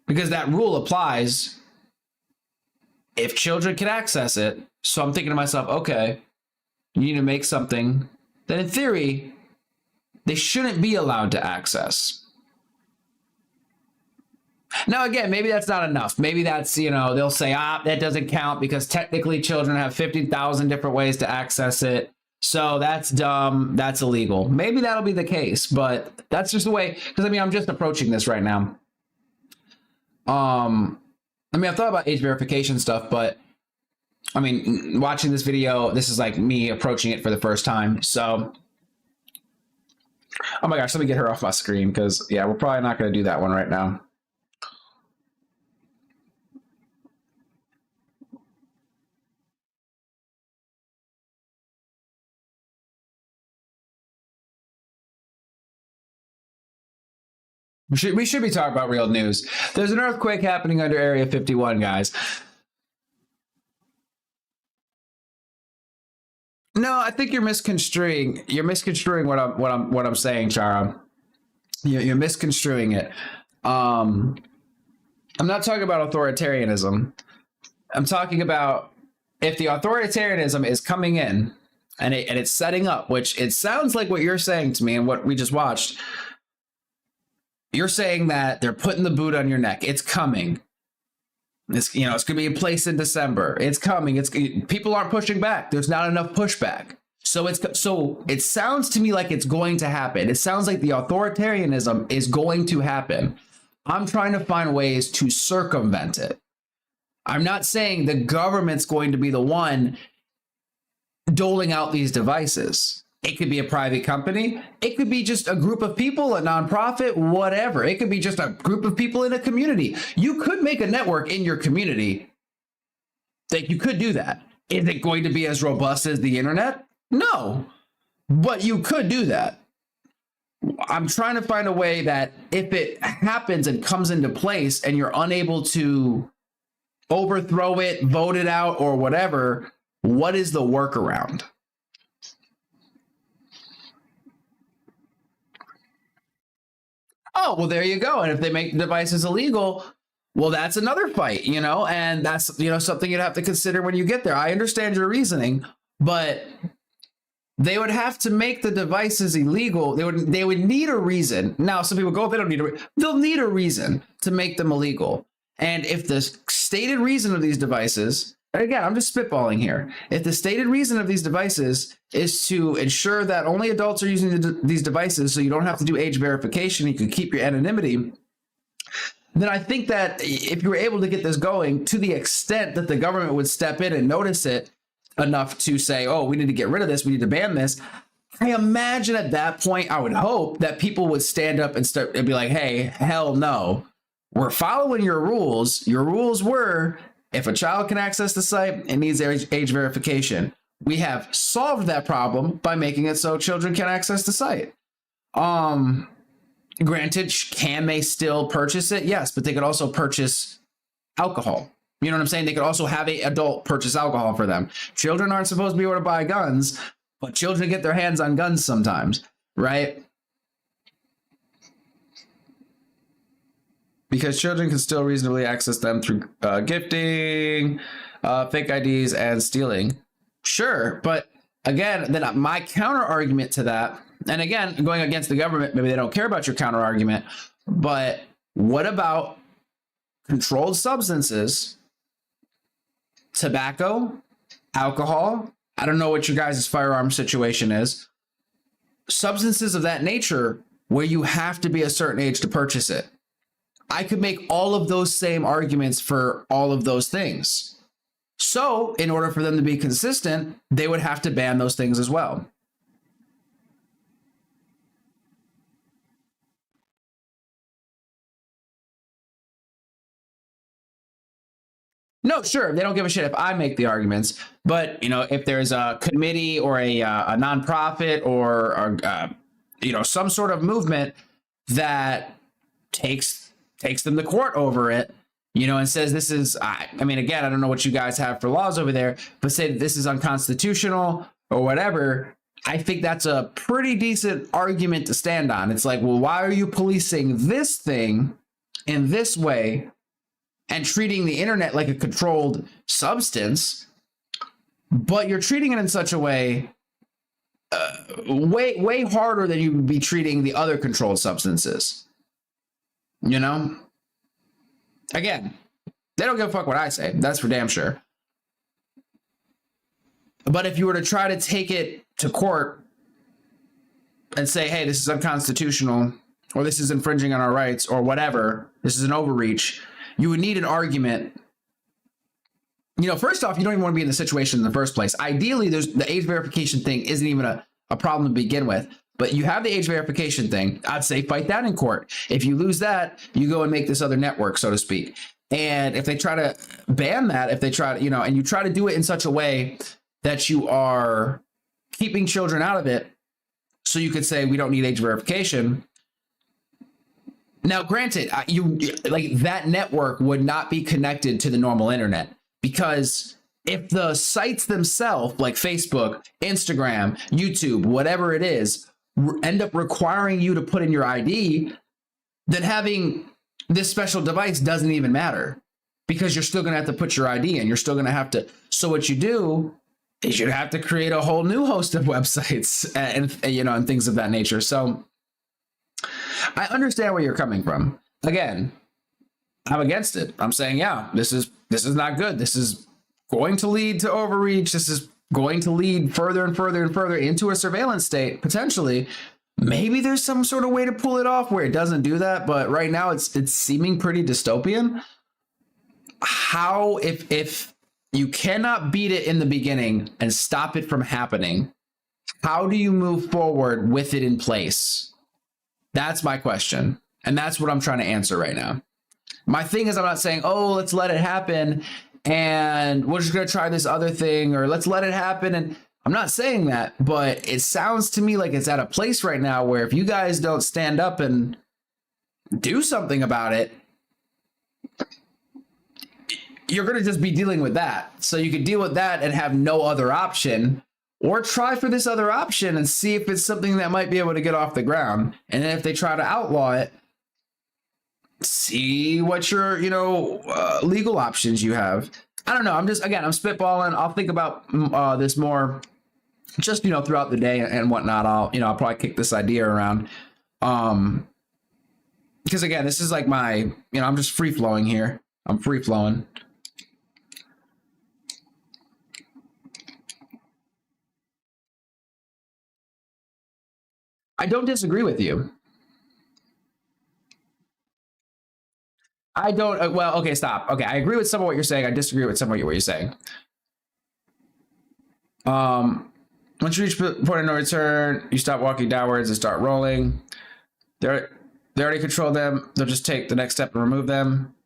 Because that rule applies if children can access it. So I'm thinking to myself, okay, you need to make something that in theory, they shouldn't be allowed to access. Now, again, maybe that's not enough. Maybe that's, they'll say, that doesn't count because technically children have 50,000 different ways to access it. So that's dumb. That's illegal. Maybe that'll be the case, but that's just the way, because I'm just approaching this right now. I've thought about age verification stuff, but watching this video, this is like me approaching it for the first time. So, oh my gosh, let me get her off my screen because, yeah, we're probably not going to do that one right now. We should be talking about real news. There's an earthquake happening under Area 51, guys. No, I think you're misconstruing. You're misconstruing what I'm saying, Chara. You're misconstruing it. I'm not talking about authoritarianism. I'm talking about if the authoritarianism is coming in and it's setting up, which it sounds like what you're saying to me and what we just watched. You're saying that they're putting the boot on your neck. It's coming. It's going to be in place in December. It's coming. People aren't pushing back. There's not enough pushback. So it sounds to me like it's going to happen. It sounds like the authoritarianism is going to happen. I'm trying to find ways to circumvent it. I'm not saying the government's going to be the one doling out these devices. It could be a private company. It could be just a group of people, a nonprofit, whatever. It could be just a group of people in a community. You could make a network in your community. That you could do that. Is it going to be as robust as the internet? No, but you could do that. I'm trying to find a way that if it happens and comes into place and you're unable to overthrow it, vote it out, or whatever, what is the workaround? Oh, well, there you go. And if they make devices illegal, well, that's another fight, and that's, something you'd have to consider when you get there. I understand your reasoning, but they would have to make the devices illegal. They would need a reason. Now, some people go, they don't need they'll need a reason to make them illegal. And if the stated reason of these devices, and again, I'm just spitballing here. If the stated reason of these devices is to ensure that only adults are using these devices so you don't have to do age verification, you can keep your anonymity, then I think that if you were able to get this going to the extent that the government would step in and notice it enough to say, oh, we need to get rid of this, we need to ban this, I imagine at that point, I would hope that people would stand up and start and be like, hey, hell no, we're following your rules. Your rules were, if a child can access the site, it needs age verification. We have solved that problem by making it so children can access the site. Granted, can they still purchase it? Yes, but they could also purchase alcohol. You know what I'm saying? They could also have an adult purchase alcohol for them. Children aren't supposed to be able to buy guns, but children get their hands on guns sometimes, right? Because children can still reasonably access them through gifting, fake IDs, and stealing. Sure, but again, then my counter argument to that, and again, going against the government, maybe they don't care about your counter argument, but what about controlled substances, tobacco, alcohol? I don't know what your guys' firearm situation is. Substances of that nature where you have to be a certain age to purchase it. I could make all of those same arguments for all of those things. So in order for them to be consistent, they would have to ban those things as well. No, sure. They don't give a shit if I make the arguments. But, if there's a committee or a nonprofit or some sort of movement that takes them to court over it, and says this is, again, I don't know what you guys have for laws over there, but say that this is unconstitutional or whatever, I think that's a pretty decent argument to stand on. It's like, well, why are you policing this thing in this way and treating the internet like a controlled substance, but you're treating it in such a way way harder than you would be treating the other controlled substances. Again, they don't give a fuck what I say. That's for damn sure. But if you were to try to take it to court and say, hey, this is unconstitutional, or this is infringing on our rights, or whatever, this is an overreach, you would need an argument. First off, you don't even want to be in the situation in the first place. Ideally, the age verification thing isn't even a problem to begin with. But you have the age verification thing. I'd say fight that in court. If you lose that, you go and make this other network, so to speak. And if they try to ban that, if they try to, and you try to do it in such a way that you are keeping children out of it, so you could say we don't need age verification. Now, granted, that network would not be connected to the normal internet, because if the sites themselves, like Facebook, Instagram, YouTube, whatever it is, end up requiring you to put in your ID, then having this special device doesn't even matter, because you're still going to have to put your ID in. You're still going to have to. So what you do is you have to create a whole new host of websites and things of that nature. So I understand where you're coming from. Again, I'm against it. I'm saying, yeah, this is not good. This is going to lead to overreach. This is going to lead further and further and further into a surveillance state, potentially. Maybe there's some sort of way to pull it off where it doesn't do that, but right now it's seeming pretty dystopian. How, if you cannot beat it in the beginning and stop it from happening, how do you move forward with it in place? That's my question, and that's what I'm trying to answer right now. My thing is, I'm not saying, oh, let's let it happen and we're just going to try this other thing, or let's let it happen and I'm not saying that, but it sounds to me like it's at a place right now where if you guys don't stand up and do something about it, you're going to just be dealing with that. So you could deal with that and have no other option, or try for this other option and see if it's something that might be able to get off the ground. And then if they try to outlaw it, see what your, legal options you have. I don't know. I'm spitballing. I'll think about this more just, throughout the day and whatnot. I'll probably kick this idea around. Because again, this is like my, I'm just free flowing here. I'm free flowing. I don't disagree with you. I don't, well, okay, stop. Okay, I agree with some of what you're saying. I disagree with some of what you're saying. Once you reach the point of no return, you stop walking downwards and start rolling. They already control them. They'll just take the next step and remove them.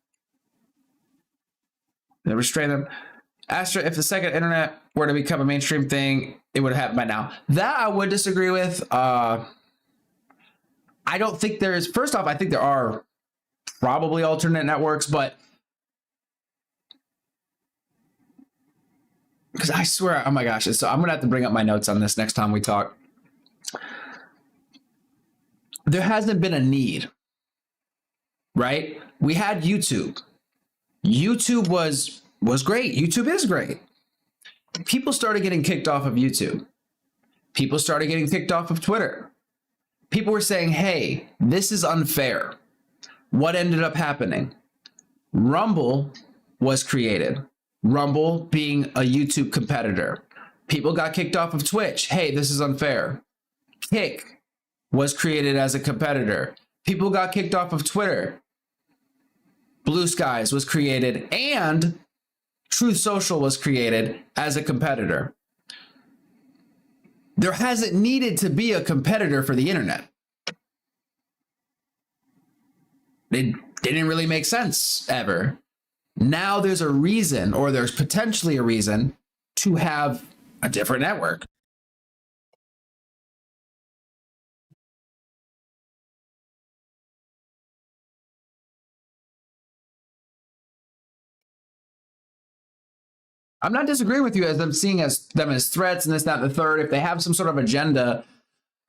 They restrain them. Astra, if the second internet were to become a mainstream thing, it would have happened by now. That I would disagree with. I don't think there is, first off, I think there are probably alternate networks, but because I swear, oh my gosh, so I'm gonna have to bring up my notes on this next time we talk. There hasn't been a need, right? We had YouTube. YouTube was great. YouTube is great. People started getting kicked off of YouTube. People started getting kicked off of Twitter. People were saying, hey, this is unfair. What ended up happening? Rumble was created. Rumble being a YouTube competitor. People got kicked off of Twitch. Hey, this is unfair. Kick was created as a competitor. People got kicked off of Twitter. Blue Skies was created, and Truth Social was created as a competitor. There hasn't needed to be a competitor for the internet. It didn't really make sense ever. Now there's a reason, or there's potentially a reason, to have a different network. I'm not disagreeing with you as them seeing them as threats and this, that, and the third. If they have some sort of agenda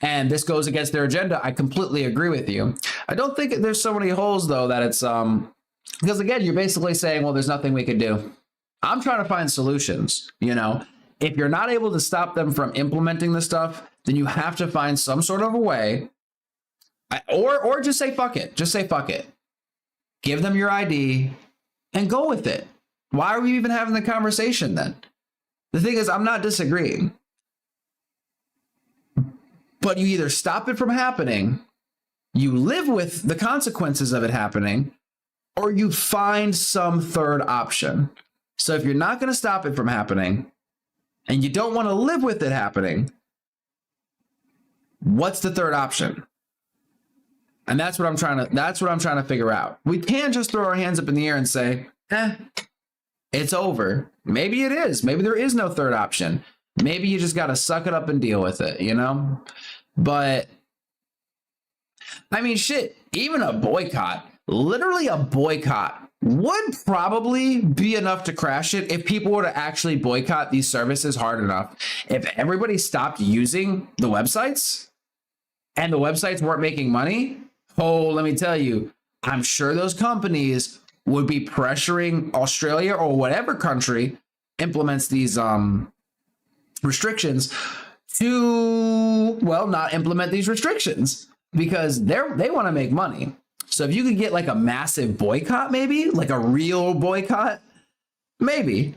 and this goes against their agenda, I completely agree with you. I don't think there's so many holes, though, that it's because, again, you're basically saying, well, there's nothing we could do. I'm trying to find solutions. If you're not able to stop them from implementing the stuff, then you have to find some sort of a way, or just say fuck it. Just say fuck it. Give them your ID and go with it. Why are we even having the conversation then? The thing is, I'm not disagreeing. But you either stop it from happening, you live with the consequences of it happening, or you find some third option. So if you're not going to stop it from happening, and you don't want to live with it happening, what's the third option? And that's what I'm trying to figure out. We can't just throw our hands up in the air and say, it's over. Maybe it is. Maybe there is no third option. Maybe you just got to suck it up and deal with it, But, I mean, shit, even a boycott, literally a boycott, would probably be enough to crash it if people were to actually boycott these services hard enough. If everybody stopped using the websites and the websites weren't making money, let me tell you, I'm sure those companies would be pressuring Australia or whatever country implements these restrictions to, not implement these restrictions because they want to make money. So if you could get like a massive boycott, maybe like a real boycott, maybe.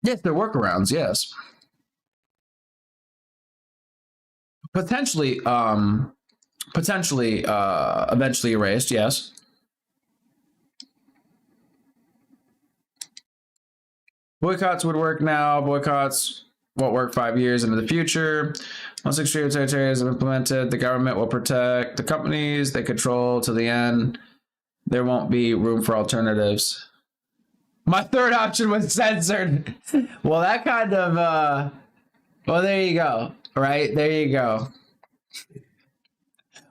Yes, there are workarounds, yes. Potentially eventually erased, yes. Boycotts would work now. Boycotts won't work 5 years into the future. Once extreme authoritarianism implemented, the government will protect the companies they control to the end. There won't be room for alternatives. My third option was censored. Well, that kind of, well, there you go. Right? There you go.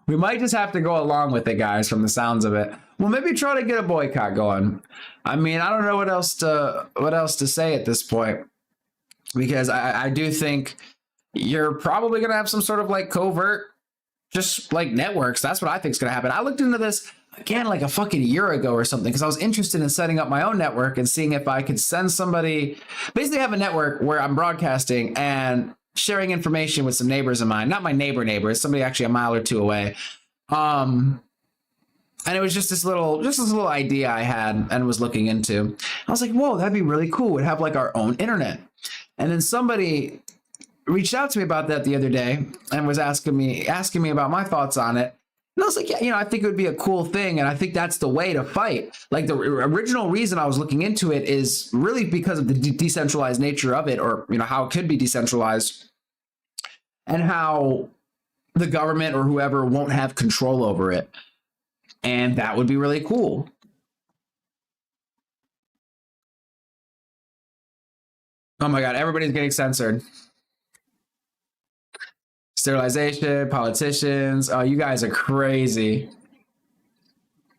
We might just have to go along with it, guys, from the sounds of it. Well, maybe try to get a boycott going. I mean, I don't know what else to say at this point, because I do think you're probably going to have some sort of like covert, just like networks. That's what I think is going to happen. I looked into this again like a fucking year ago or something, because I was interested in setting up my own network and seeing if I could send somebody, basically have a network where I'm broadcasting and sharing information with some neighbors of mine. Not my neighbor, it's somebody actually a mile or two away. And it was just this little idea I had and was looking into. I was like, whoa, that'd be really cool. We'd have like our own internet. And then somebody reached out to me about that the other day and was asking me about my thoughts on it. And I was like, yeah, I think it would be a cool thing. And I think that's the way to fight. Like the original reason I was looking into it is really because of the decentralized nature of it, or, how it could be decentralized and how the government or whoever won't have control over it. And that would be really cool. Oh my God, everybody's getting censored. Sterilization, politicians. Oh, you guys are crazy.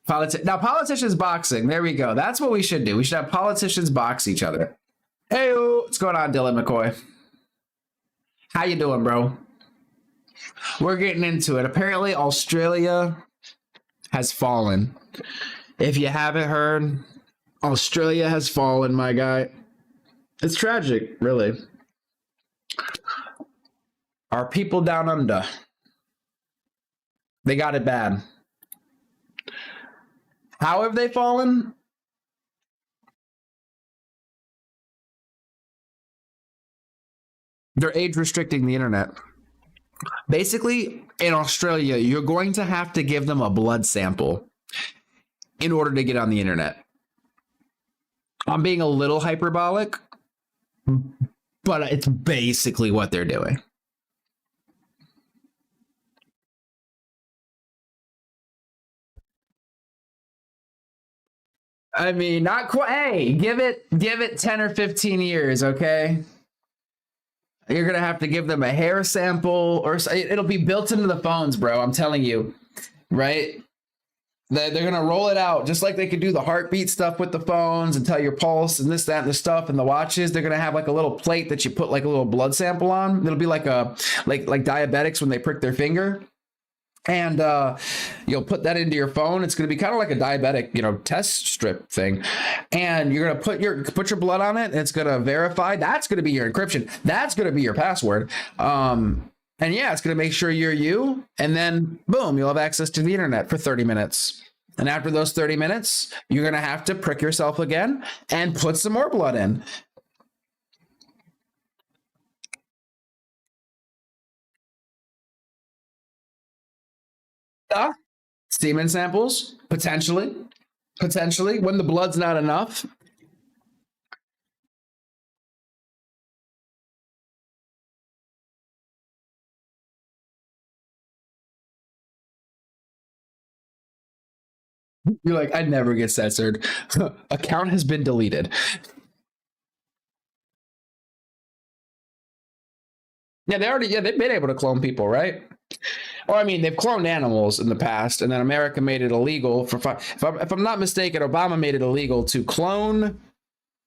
Now, politicians boxing. There we go. That's what we should do. We should have politicians box each other. Hey, what's going on, Dylan McCoy? How you doing, bro? We're getting into it. Apparently, Australia has fallen. If you haven't heard, Australia has fallen, my guy. It's tragic, really. Our people down under, they got it bad. How have they fallen? They're age restricting the internet. Basically, in Australia, you're going to have to give them a blood sample in order to get on the internet. I'm being a little hyperbolic, but it's basically what they're doing. I mean, not quite. Hey, give it 10 or 15 years, okay? You're going to have to give them a hair sample, or it'll be built into the phones, bro. I'm telling you, right? They're going to roll it out just like they could do the heartbeat stuff with the phones and tell your pulse and this, that, and the stuff and the watches. They're going to have like a little plate that you put like a little blood sample on. It'll be like like diabetics when they prick their finger. And you'll put that into your phone. It's going to be kind of like a diabetic, test strip thing. And you're going to put your blood on it, and it's going to verify. That's going to be your encryption. That's going to be your password. And yeah, it's going to make sure you're you. And then boom, you'll have access to the internet for 30 minutes. And after those 30 minutes, you're going to have to prick yourself again and put some more blood in. Semen samples, potentially, when the blood's not enough. You're like, I'd never get censored. Account has been deleted. Yeah, they've been able to clone people, right? Or I mean, they've cloned animals in the past, and then America made it illegal if I'm not mistaken, Obama made it illegal to clone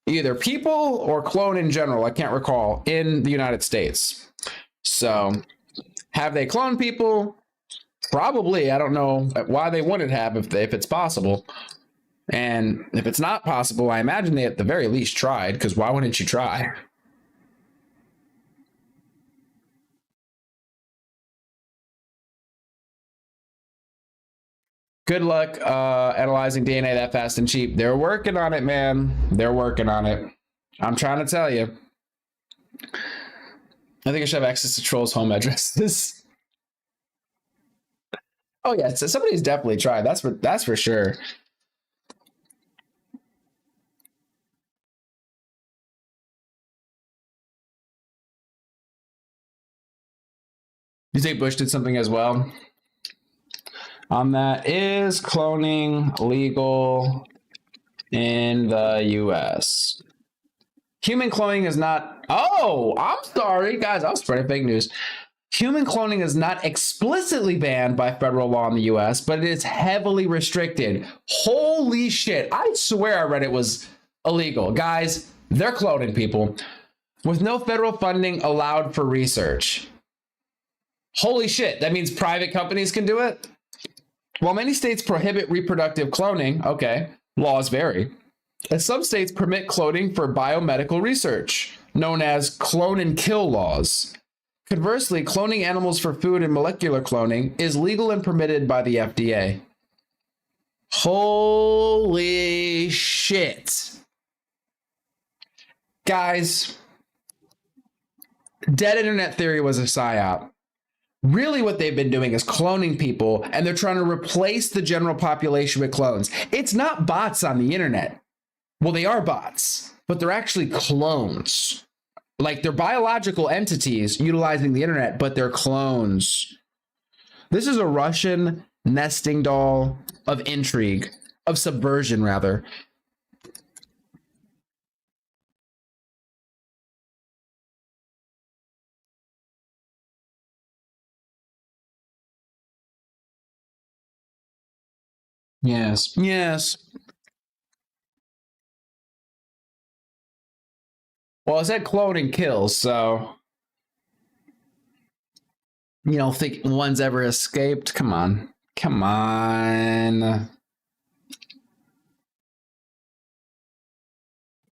either people or clone in general. I can't recall, in the United States. So have they cloned people? Probably. I don't know why they wouldn't have if it's possible. And if it's not possible, I imagine they at the very least tried, because why wouldn't you try? Good luck analyzing DNA that fast and cheap. They're working on it, man. They're working on it. I'm trying to tell you. I think I should have access to trolls' home addresses. Oh yeah, so somebody's definitely tried. That's for sure. You think Bush did something as well? On that, is cloning legal in the U.S.? Human cloning is not... Oh, I'm sorry, guys. I was spreading fake news. Human cloning is not explicitly banned by federal law in the U.S., but it is heavily restricted. Holy shit. I swear I read it was illegal. Guys, they're cloning people with no federal funding allowed for research. Holy shit. That means private companies can do it? While many states prohibit reproductive cloning, okay, laws vary. And some states permit cloning for biomedical research, known as clone and kill laws. Conversely, cloning animals for food and molecular cloning is legal and permitted by the FDA. Holy shit. Guys, dead internet theory was a psyop. Really what they've been doing is cloning people, and they're trying to replace the general population with clones. It's not bots on the internet. Well, they are bots, but they're actually clones. Like, they're biological entities utilizing the internet, but they're clones. This is a Russian nesting doll of intrigue, of subversion, rather. Yes, yes. Well, it said cloning kills, so you don't think one's ever escaped? Come on. Come on.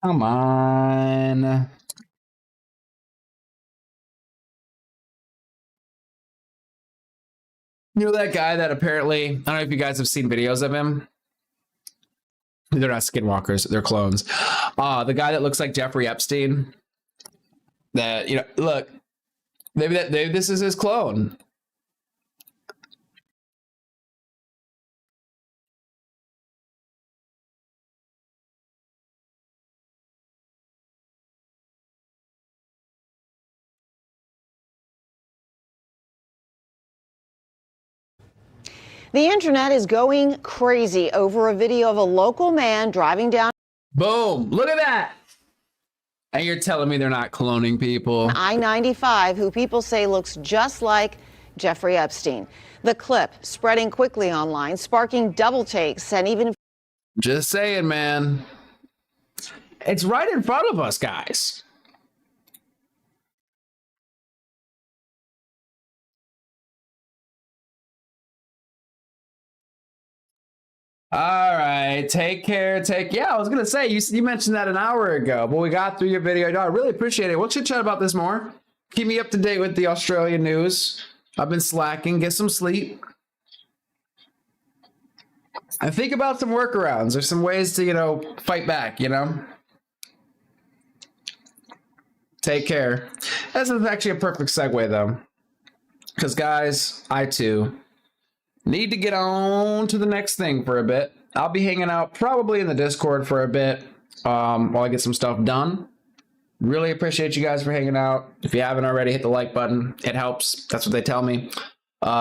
Come on. You know that guy that apparently, I don't know if you guys have seen videos of him. They're not skinwalkers, they're clones. The guy that looks like Jeffrey Epstein. That, you know, look, maybe this is his clone. The internet is going crazy over a video of a local man driving down. Boom, look at that. And you're telling me they're not cloning people? I-95, who people say looks just like Jeffrey Epstein. The clip spreading quickly online, sparking double takes and even... Just saying, man. It's right in front of us, guys. All right, take care. Yeah, I was gonna say you mentioned that an hour ago, but we got through your video. I really appreciate it. We'll chit chat about this more. Keep me up to date with the Australian news. I've been slacking. Get some sleep. And think about some workarounds. There's some ways to, fight back. Take care. This is actually a perfect segue though, because guys, I too need to get on to the next thing for a bit. I'll be hanging out probably in the Discord for a bit while I get some stuff done. Really appreciate you guys for hanging out. If you haven't already, hit the like button. It helps. That's what they tell me.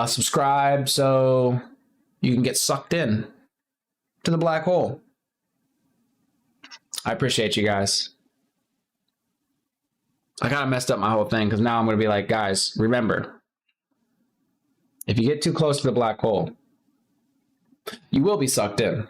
Subscribe so you can get sucked in to the black hole. I appreciate you guys. I kind of messed up my whole thing because now I'm going to be like, guys, remember, if you get too close to the black hole, you will be sucked in.